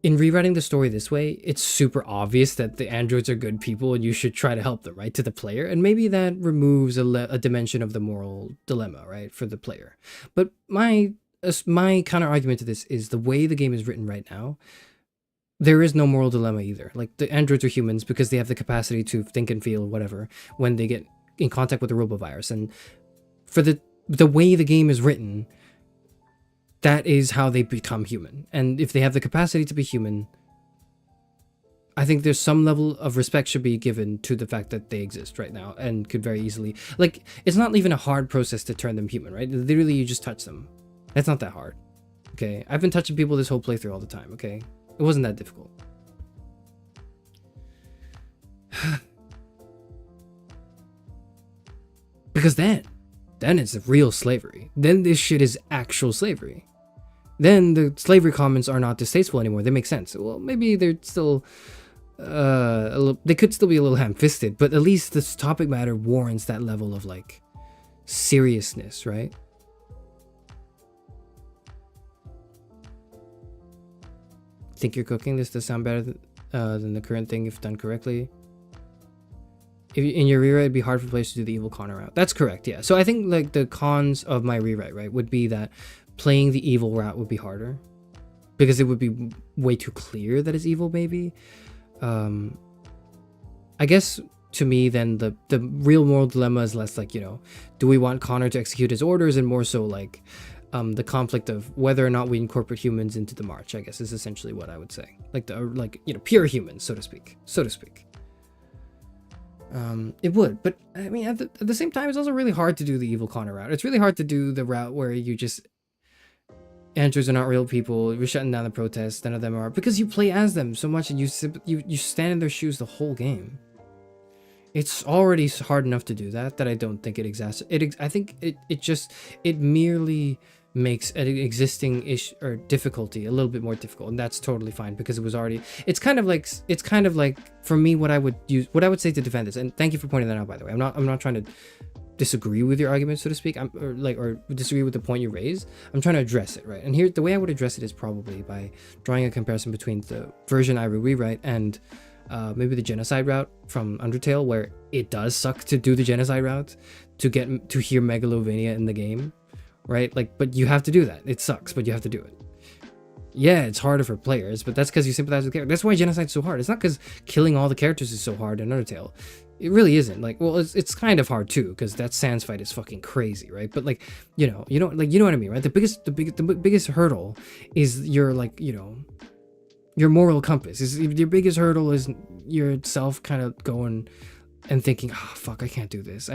rewriting the story this way, it's super obvious that the androids are good people and you should try to help them, right? To the player. And maybe that removes a dimension of the moral dilemma, right? For the player. But my counter argument to this is the way the game is written right now, there is no moral dilemma either. Like the androids are humans because they have the capacity to think and feel whatever when they get in contact with the robovirus. And for the way the game is written, that is how they become human. And if they have the capacity to be human, I think there's some level of respect should be given to the fact that they exist right now and could very easily, like, it's not even a hard process to turn them human, right? Literally, you just touch them. That's not that hard, okay? I've been touching people this whole playthrough all the time, okay? It wasn't that difficult. Because then it's real slavery. Then this shit is actual slavery. Then the slavery comments are not distasteful anymore. They make sense. Well, maybe they're still they could still be a little ham-fisted, but at least this topic matter warrants that level of like seriousness, right? Think you're cooking this to sound better than the current thing if done correctly? In your rewrite, it'd be hard for players to do the evil Connor route. That's correct, yeah. So I think like the cons of my rewrite, right, would be that playing the evil route would be harder because it would be way too clear that it's evil, maybe. I guess to me then the real moral dilemma is less like, you know, do we want Connor to execute his orders, and more so like the conflict of whether or not we incorporate humans into the march, I guess, is essentially what I would say. Like you know, pure humans, so to speak. It would, but I mean, at the same time, it's also really hard to do the evil Connor route. It's really hard to do the route where you just, androids are not real people, you're shutting down the protests, none of them are, because you play as them so much and you stand in their shoes the whole game. It's already hard enough to do that I don't think it I think it merely makes an existing issue or difficulty a little bit more difficult, and that's totally fine because it was already, it's kind of like for me what I would say to defend this, and thank you for pointing that out, by the way. I'm not trying to disagree with your argument, so to speak, or disagree with the point you raised. I'm trying to address it, right? And here the way I would address it is probably by drawing a comparison between the version I would rewrite and maybe the genocide route from Undertale, where it does suck to do the genocide route to get to hear Megalovania in the game, right? Like, but you have to do that. It sucks, but you have to do it. Yeah, it's harder for players, but that's because you sympathize with characters. That's why genocide's so hard. It's not because killing all the characters is so hard in Undertale. It really isn't. Like, well, it's kind of hard too, because that Sans fight is fucking crazy, right? But like, you know what I mean, right? The biggest hurdle is your, like, you know, your moral compass. Your biggest hurdle is yourself kind of going and thinking, oh fuck, I can't do this.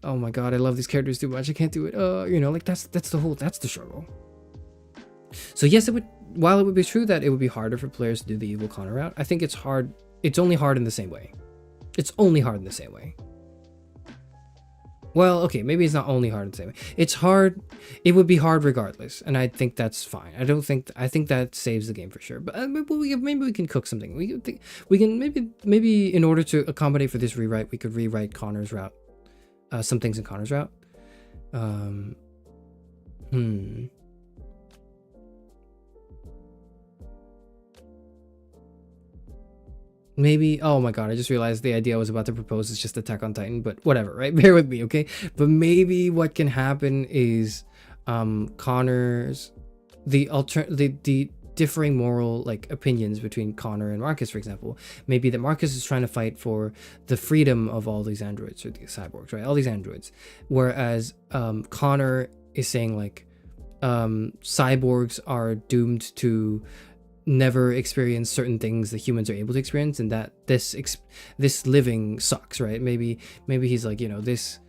Oh my god, I love these characters too much. I can't do it. You know, like that's the struggle. So yes, while it would be true that it would be harder for players to do the evil Connor route, I think it's hard. It's only hard in the same way. It's only hard in the same way. Well, okay, maybe it's not only hard in the same way. It's hard. It would be hard regardless, and I think that's fine. I think that saves the game for sure. But maybe we can cook something. We can maybe in order to accommodate for this rewrite, we could rewrite Connor's route. Some things in Connor's route. Maybe, oh my god, I just realized the idea I was about to propose is just Attack on Titan, but whatever, right? Bear with me, okay? But maybe what can happen is Connor's, the differing moral like opinions between Connor and Marcus, for example. Maybe that Marcus is trying to fight for the freedom of all these androids, or these cyborgs, right? All these androids. Whereas Connor is saying like cyborgs are doomed to never experience certain things that humans are able to experience, and that this living sucks, right? Maybe he's like, you know, this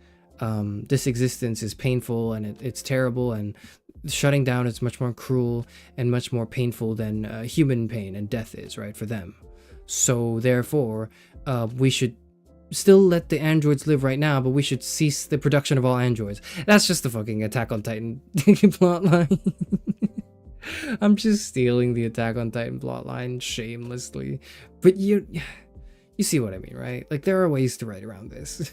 existence is painful and it's terrible, and shutting down is much more cruel and much more painful than human pain and death is, right, for them. So therefore we should still let the androids live right now, but we should cease the production of all androids. That's just the fucking Attack on Titan plotline. I'm just stealing the Attack on Titan plotline shamelessly, but you see what I mean, right? Like, there are ways to write around this.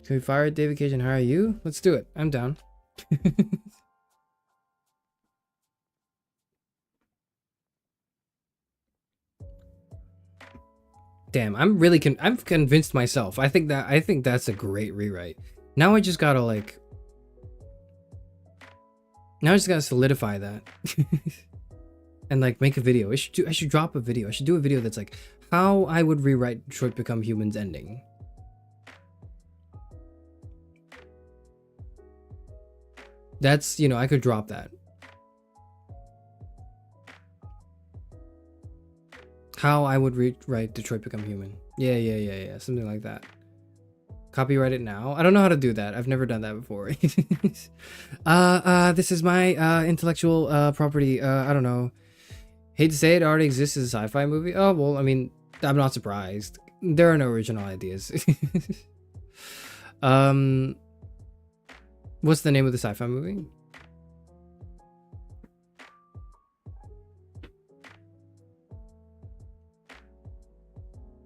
Can we fire David Cage and hire you? Let's do it. I'm down. Damn, I've convinced myself. I think that's a great rewrite. Now I just gotta solidify that. And like make a video. I should drop a video. I should do a video that's like how I would rewrite Detroit Become Humans ending. That's, you know, I could drop that. How I would rewrite Detroit Become Human. Yeah. Something like that. Copyright it now. I don't know how to do that. I've never done that before. This is my intellectual property. I don't know. Hate to say it already exists as a sci-fi movie. Oh, well, I mean, I'm not surprised. there are no original ideas. What's the name of the sci-fi movie?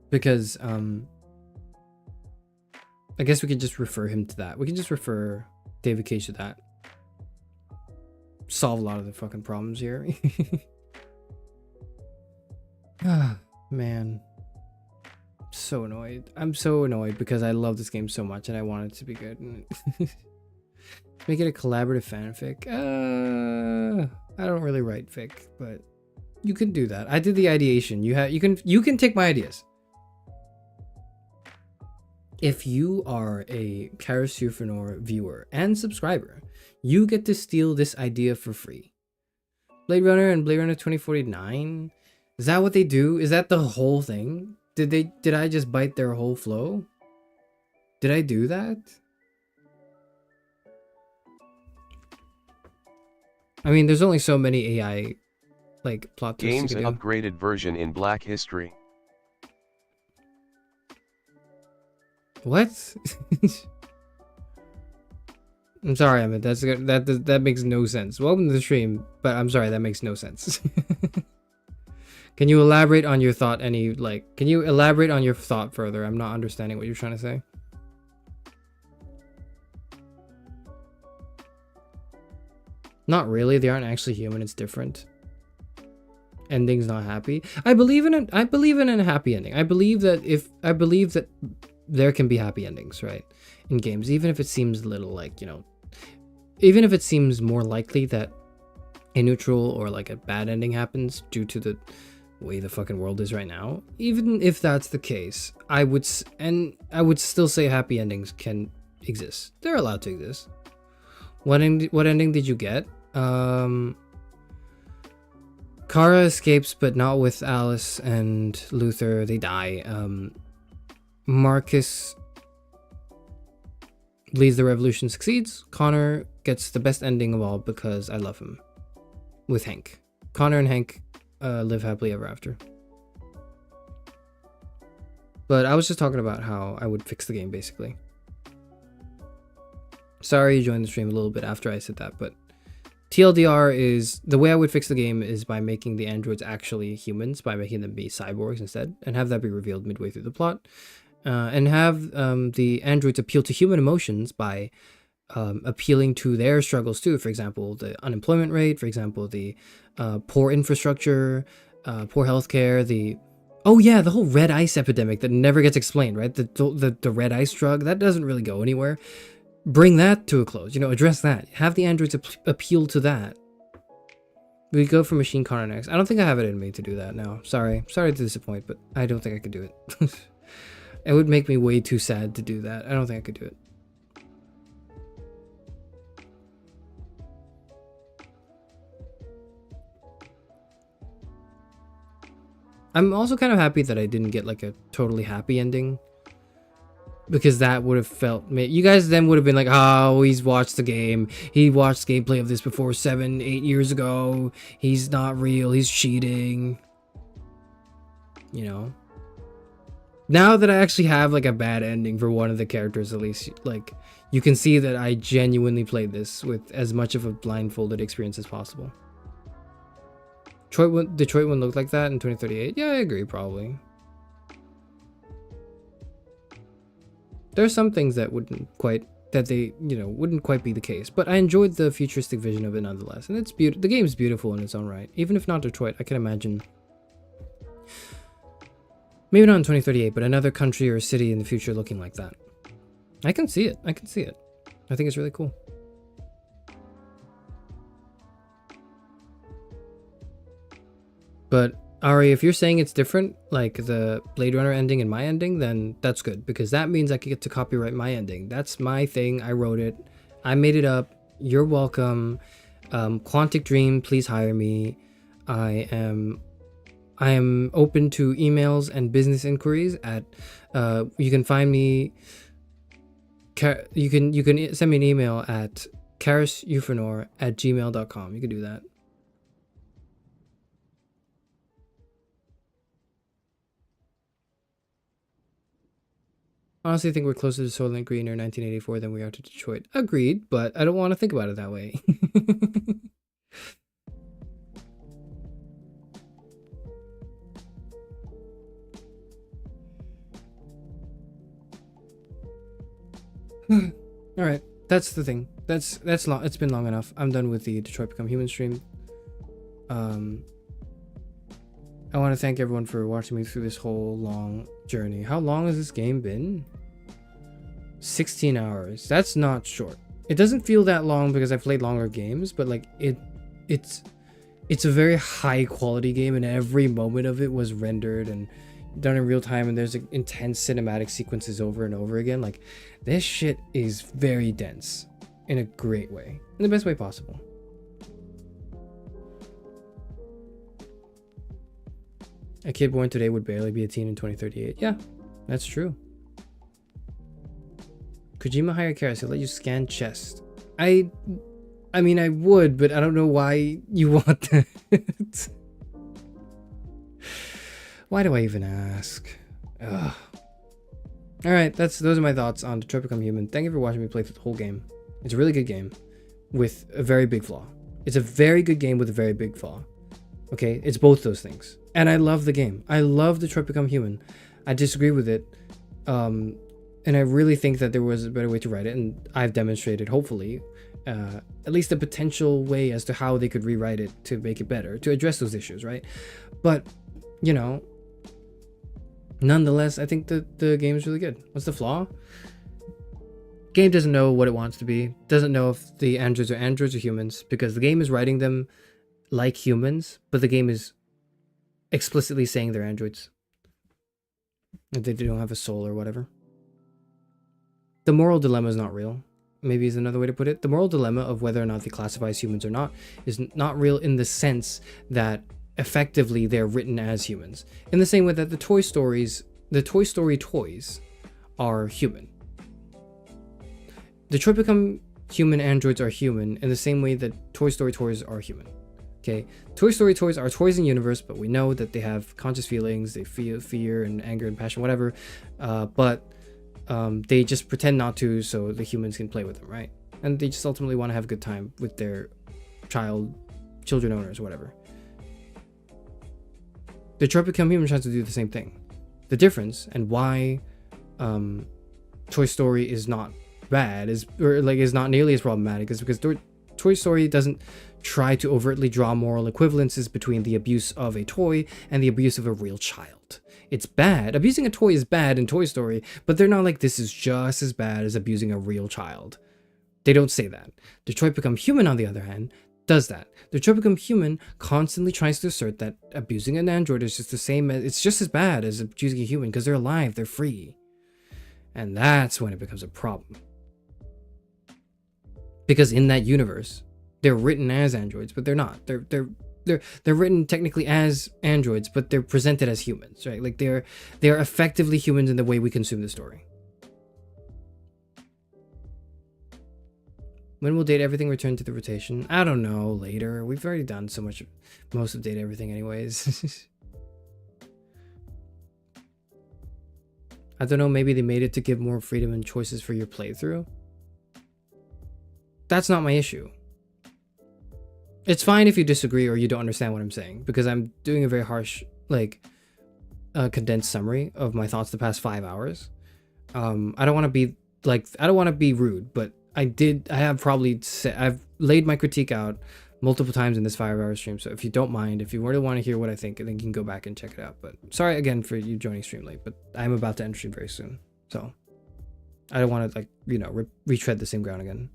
Because I guess we could just refer him to that. We can just refer David Cage to that. Solve a lot of the fucking problems here. Ah, man. So annoyed. I'm so annoyed because I love this game so much and I want it to be good. Make it a collaborative fanfic. I don't really write fic, but you can do that. I did the ideation. You can take my ideas. If you are a Charis Euphranor viewer and subscriber, you get to steal this idea for free. Blade Runner and Blade Runner 2049. Is that what they do? Is that the whole thing? Did I just bite their whole flow? Did I do that? I mean, there's only so many AI like plot twists. Game's an upgraded version in Black History. What? I'm sorry, Emmett. That makes no sense. Welcome to the stream, but I'm sorry, that makes no sense. Can you elaborate on your thought? Can you elaborate on your thought further? I'm not understanding what you're trying to say. Not really. They aren't actually human. It's different. Ending's not happy. I believe in it. I believe in a happy ending. I believe that there can be happy endings, right? In games, even if it seems a little like, even if it seems more likely that a neutral or like a bad ending happens due to the way the fucking world is right now. Even if that's the case, I would still say happy endings can exist. They're allowed to exist. What ending did you get? Kara escapes, but not with Alice and Luther. They die. Marcus leads the revolution, succeeds. Connor gets the best ending of all because I love him. With Hank. Connor and Hank live happily ever after. But I was just talking about how I would fix the game, basically. Sorry you joined the stream a little bit after I said that, but TLDR is, the way I would fix the game is by making the androids actually humans, by making them be cyborgs instead, and have that be revealed midway through the plot. And have the androids appeal to human emotions by appealing to their struggles too. For example, the unemployment rate, for example, the poor infrastructure, poor healthcare, the whole red ice epidemic that never gets explained, right? The red ice drug, that doesn't really go anywhere. Bring that to a close, address that. Have the androids appeal to that. We go for Machine Connor next. I don't think I have it in me to do that now. Sorry to disappoint, but I don't think I could do it. It would make me way too sad to do that. I don't think I could do it. I'm also kind of happy that I didn't get like a totally happy ending. Because that would have felt... You guys then would have been like, oh, he's watched the game. He watched gameplay of this before 7-8 years ago. He's not real. He's cheating. Now that I actually have like a bad ending for one of the characters, at least, like, you can see that I genuinely played this with as much of a blindfolded experience as possible. Detroit wouldn't look like that in 2038? Yeah, I agree, probably. There are some things that wouldn't quite be the case, but I enjoyed the futuristic vision of it nonetheless, and it's beautiful. The game's beautiful in its own right. Even if not Detroit, I can imagine, maybe not in 2038, but another country or city in the future looking like that. I can see it. I think it's really cool. But Ari, if you're saying it's different, like the Blade Runner ending and my ending, then that's good, because that means I can get to copyright my ending. That's my thing. I wrote it. I made it up. You're welcome. Quantic Dream, please hire me. I am open to emails and business inquiries at you can find me you can send me an email at chariseuphranor@gmail.com. You can do that. Honestly, I think we're closer to Soylent Green or 1984 than we are to Detroit. Agreed, but I don't want to think about it that way. All right, that's the thing. That's long. It's been long enough. I'm done with the Detroit Become Human stream. I want to thank everyone for watching me through this whole long journey. How long has this game been? 16 hours. That's not short. It doesn't feel that long because I've played longer games, but like it's a very high quality game, and every moment of it was rendered and done in real time, and there's like, intense cinematic sequences over and over again. Like, this shit is very dense in a great way, in the best way possible. A kid born today would barely be a teen in 2038. Yeah, that's true. Kojima hired Charis, he'll let you scan chest. I mean, I would, but I don't know why you want that. Why do I even ask? Ugh. All right, those are my thoughts on Detroit Become Human. Thank you for watching me play through the whole game. It's a really good game with a very big flaw. It's a very good game with a very big flaw. Okay, it's both those things. And I love the game. I love Detroit Become Human. I disagree with it. And I really think that there was a better way to write it, and I've demonstrated, hopefully, at least a potential way as to how they could rewrite it to make it better, to address those issues, right? But, you know, nonetheless, I think the game is really good. What's the flaw? Game doesn't know what it wants to be. Doesn't know if the androids are humans, because the game is writing them like humans, but the game is explicitly saying they're androids. If they don't have a soul or whatever. The moral dilemma is not real. Maybe is another way to put it. The moral dilemma of whether or not they classify as humans or not is not real in the sense that effectively they're written as humans. In the same way that the Toy Story toys are human. Detroit Become Human androids are human in the same way that Toy Story toys are human. Okay, Toy Story toys are toys in universe, but we know that they have conscious feelings, they feel fear and anger and passion, whatever, but they just pretend not to so the humans can play with them, right? And they just ultimately want to have a good time with their children owners, whatever. Detroit Become Human tries to do the same thing. The difference and why Toy Story is not bad is not nearly as problematic is because Toy Story doesn't try to overtly draw moral equivalences between the abuse of a toy and the abuse of a real child. It's bad. Abusing a toy is bad in Toy Story, but they're not like, this is just as bad as abusing a real child. They don't say that. Detroit Become Human, on the other hand, does that. Detroit Become Human constantly tries to assert that abusing an android is just the same as, it's just as bad as abusing a human because they're alive, they're free. And that's when it becomes a problem. Because in that universe, they're written as androids, but they're not. They're written technically as androids, but they're presented as humans, right? Like they're effectively humans in the way we consume the story. When will Date Everything return to the rotation? I don't know, later. We've already done so much, most of Date Everything anyways. I don't know, maybe they made it to give more freedom and choices for your playthrough. That's not my issue. It's fine if you disagree or you don't understand what I'm saying, because I'm doing a very harsh, condensed summary of my thoughts the past 5 hours. I don't want to be rude, but I've laid my critique out multiple times in this 5-hour stream. So if you don't mind, if you really want to hear what I think, then you can go back and check it out. But sorry again for you joining stream late, but I'm about to end stream very soon. So I don't want to retread the same ground again.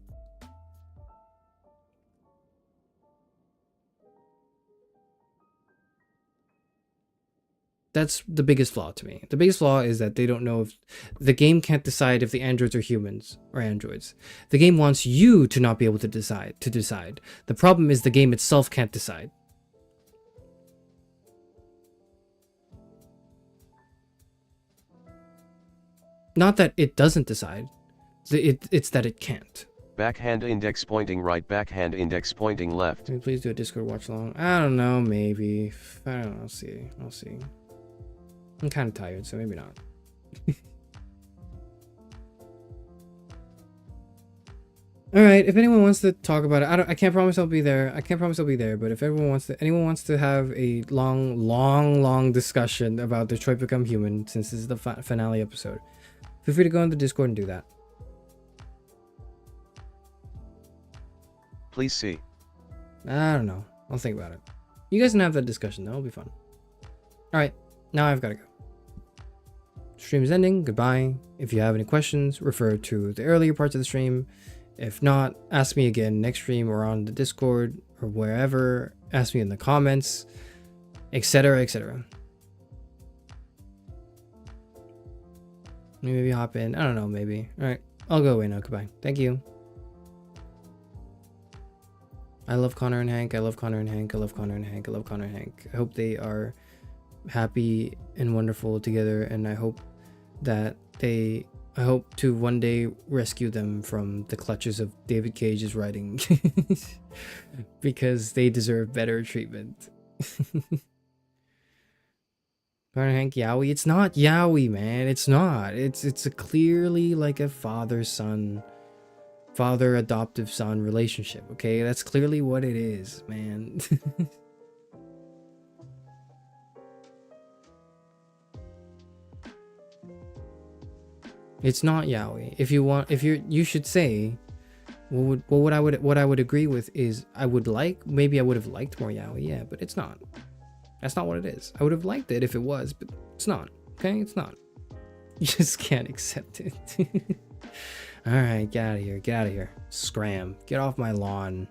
That's the biggest flaw to me. The biggest flaw is that they don't know if the game can't decide if the androids are humans or androids. The game wants you to not be able to decide. The problem is the game itself can't decide. Not that it doesn't decide. It's that it can't. Backhand index pointing right, backhand index pointing left. Can you please do a Discord watch along? I don't know, maybe. I don't know, I'll see. I'm kind of tired, so maybe not. All right, if anyone wants to talk about it, I can't promise I'll be there. I can't promise I'll be there, but if anyone wants to have a long discussion about Detroit Become Human, since this is the finale episode, feel free to go on the Discord and do that. Please see. I don't know. I'll think about it. You guys can have that discussion. That'll be fun. All right, now I've got to go. Stream is ending. Goodbye. If you have any questions, refer to the earlier parts of the stream. If not, ask me again next stream or on the Discord or wherever. Ask me in the comments, etc., etc. Maybe hop in. I don't know, maybe. All right, I'll go away now. Goodbye. Thank you. I love Connor and Hank. I love Connor and Hank. I love Connor and Hank. I love Connor and Hank. I hope they are happy and wonderful together, and I hope that I hope to one day rescue them from the clutches of David Cage's writing because they deserve better treatment. Connor and Hank Yowie? It's not Yowie, man. It's not. It's a clearly like a father-son, father-adoptive son relationship, okay? That's clearly what it is, man. It's not yaoi. You should say, what I would agree with is maybe I would have liked more yaoi, yeah, but it's not. That's not what it is. I would have liked it if it was, but it's not. Okay, it's not. You just can't accept it. All right, get out of here. Get out of here. Scram. Get off my lawn.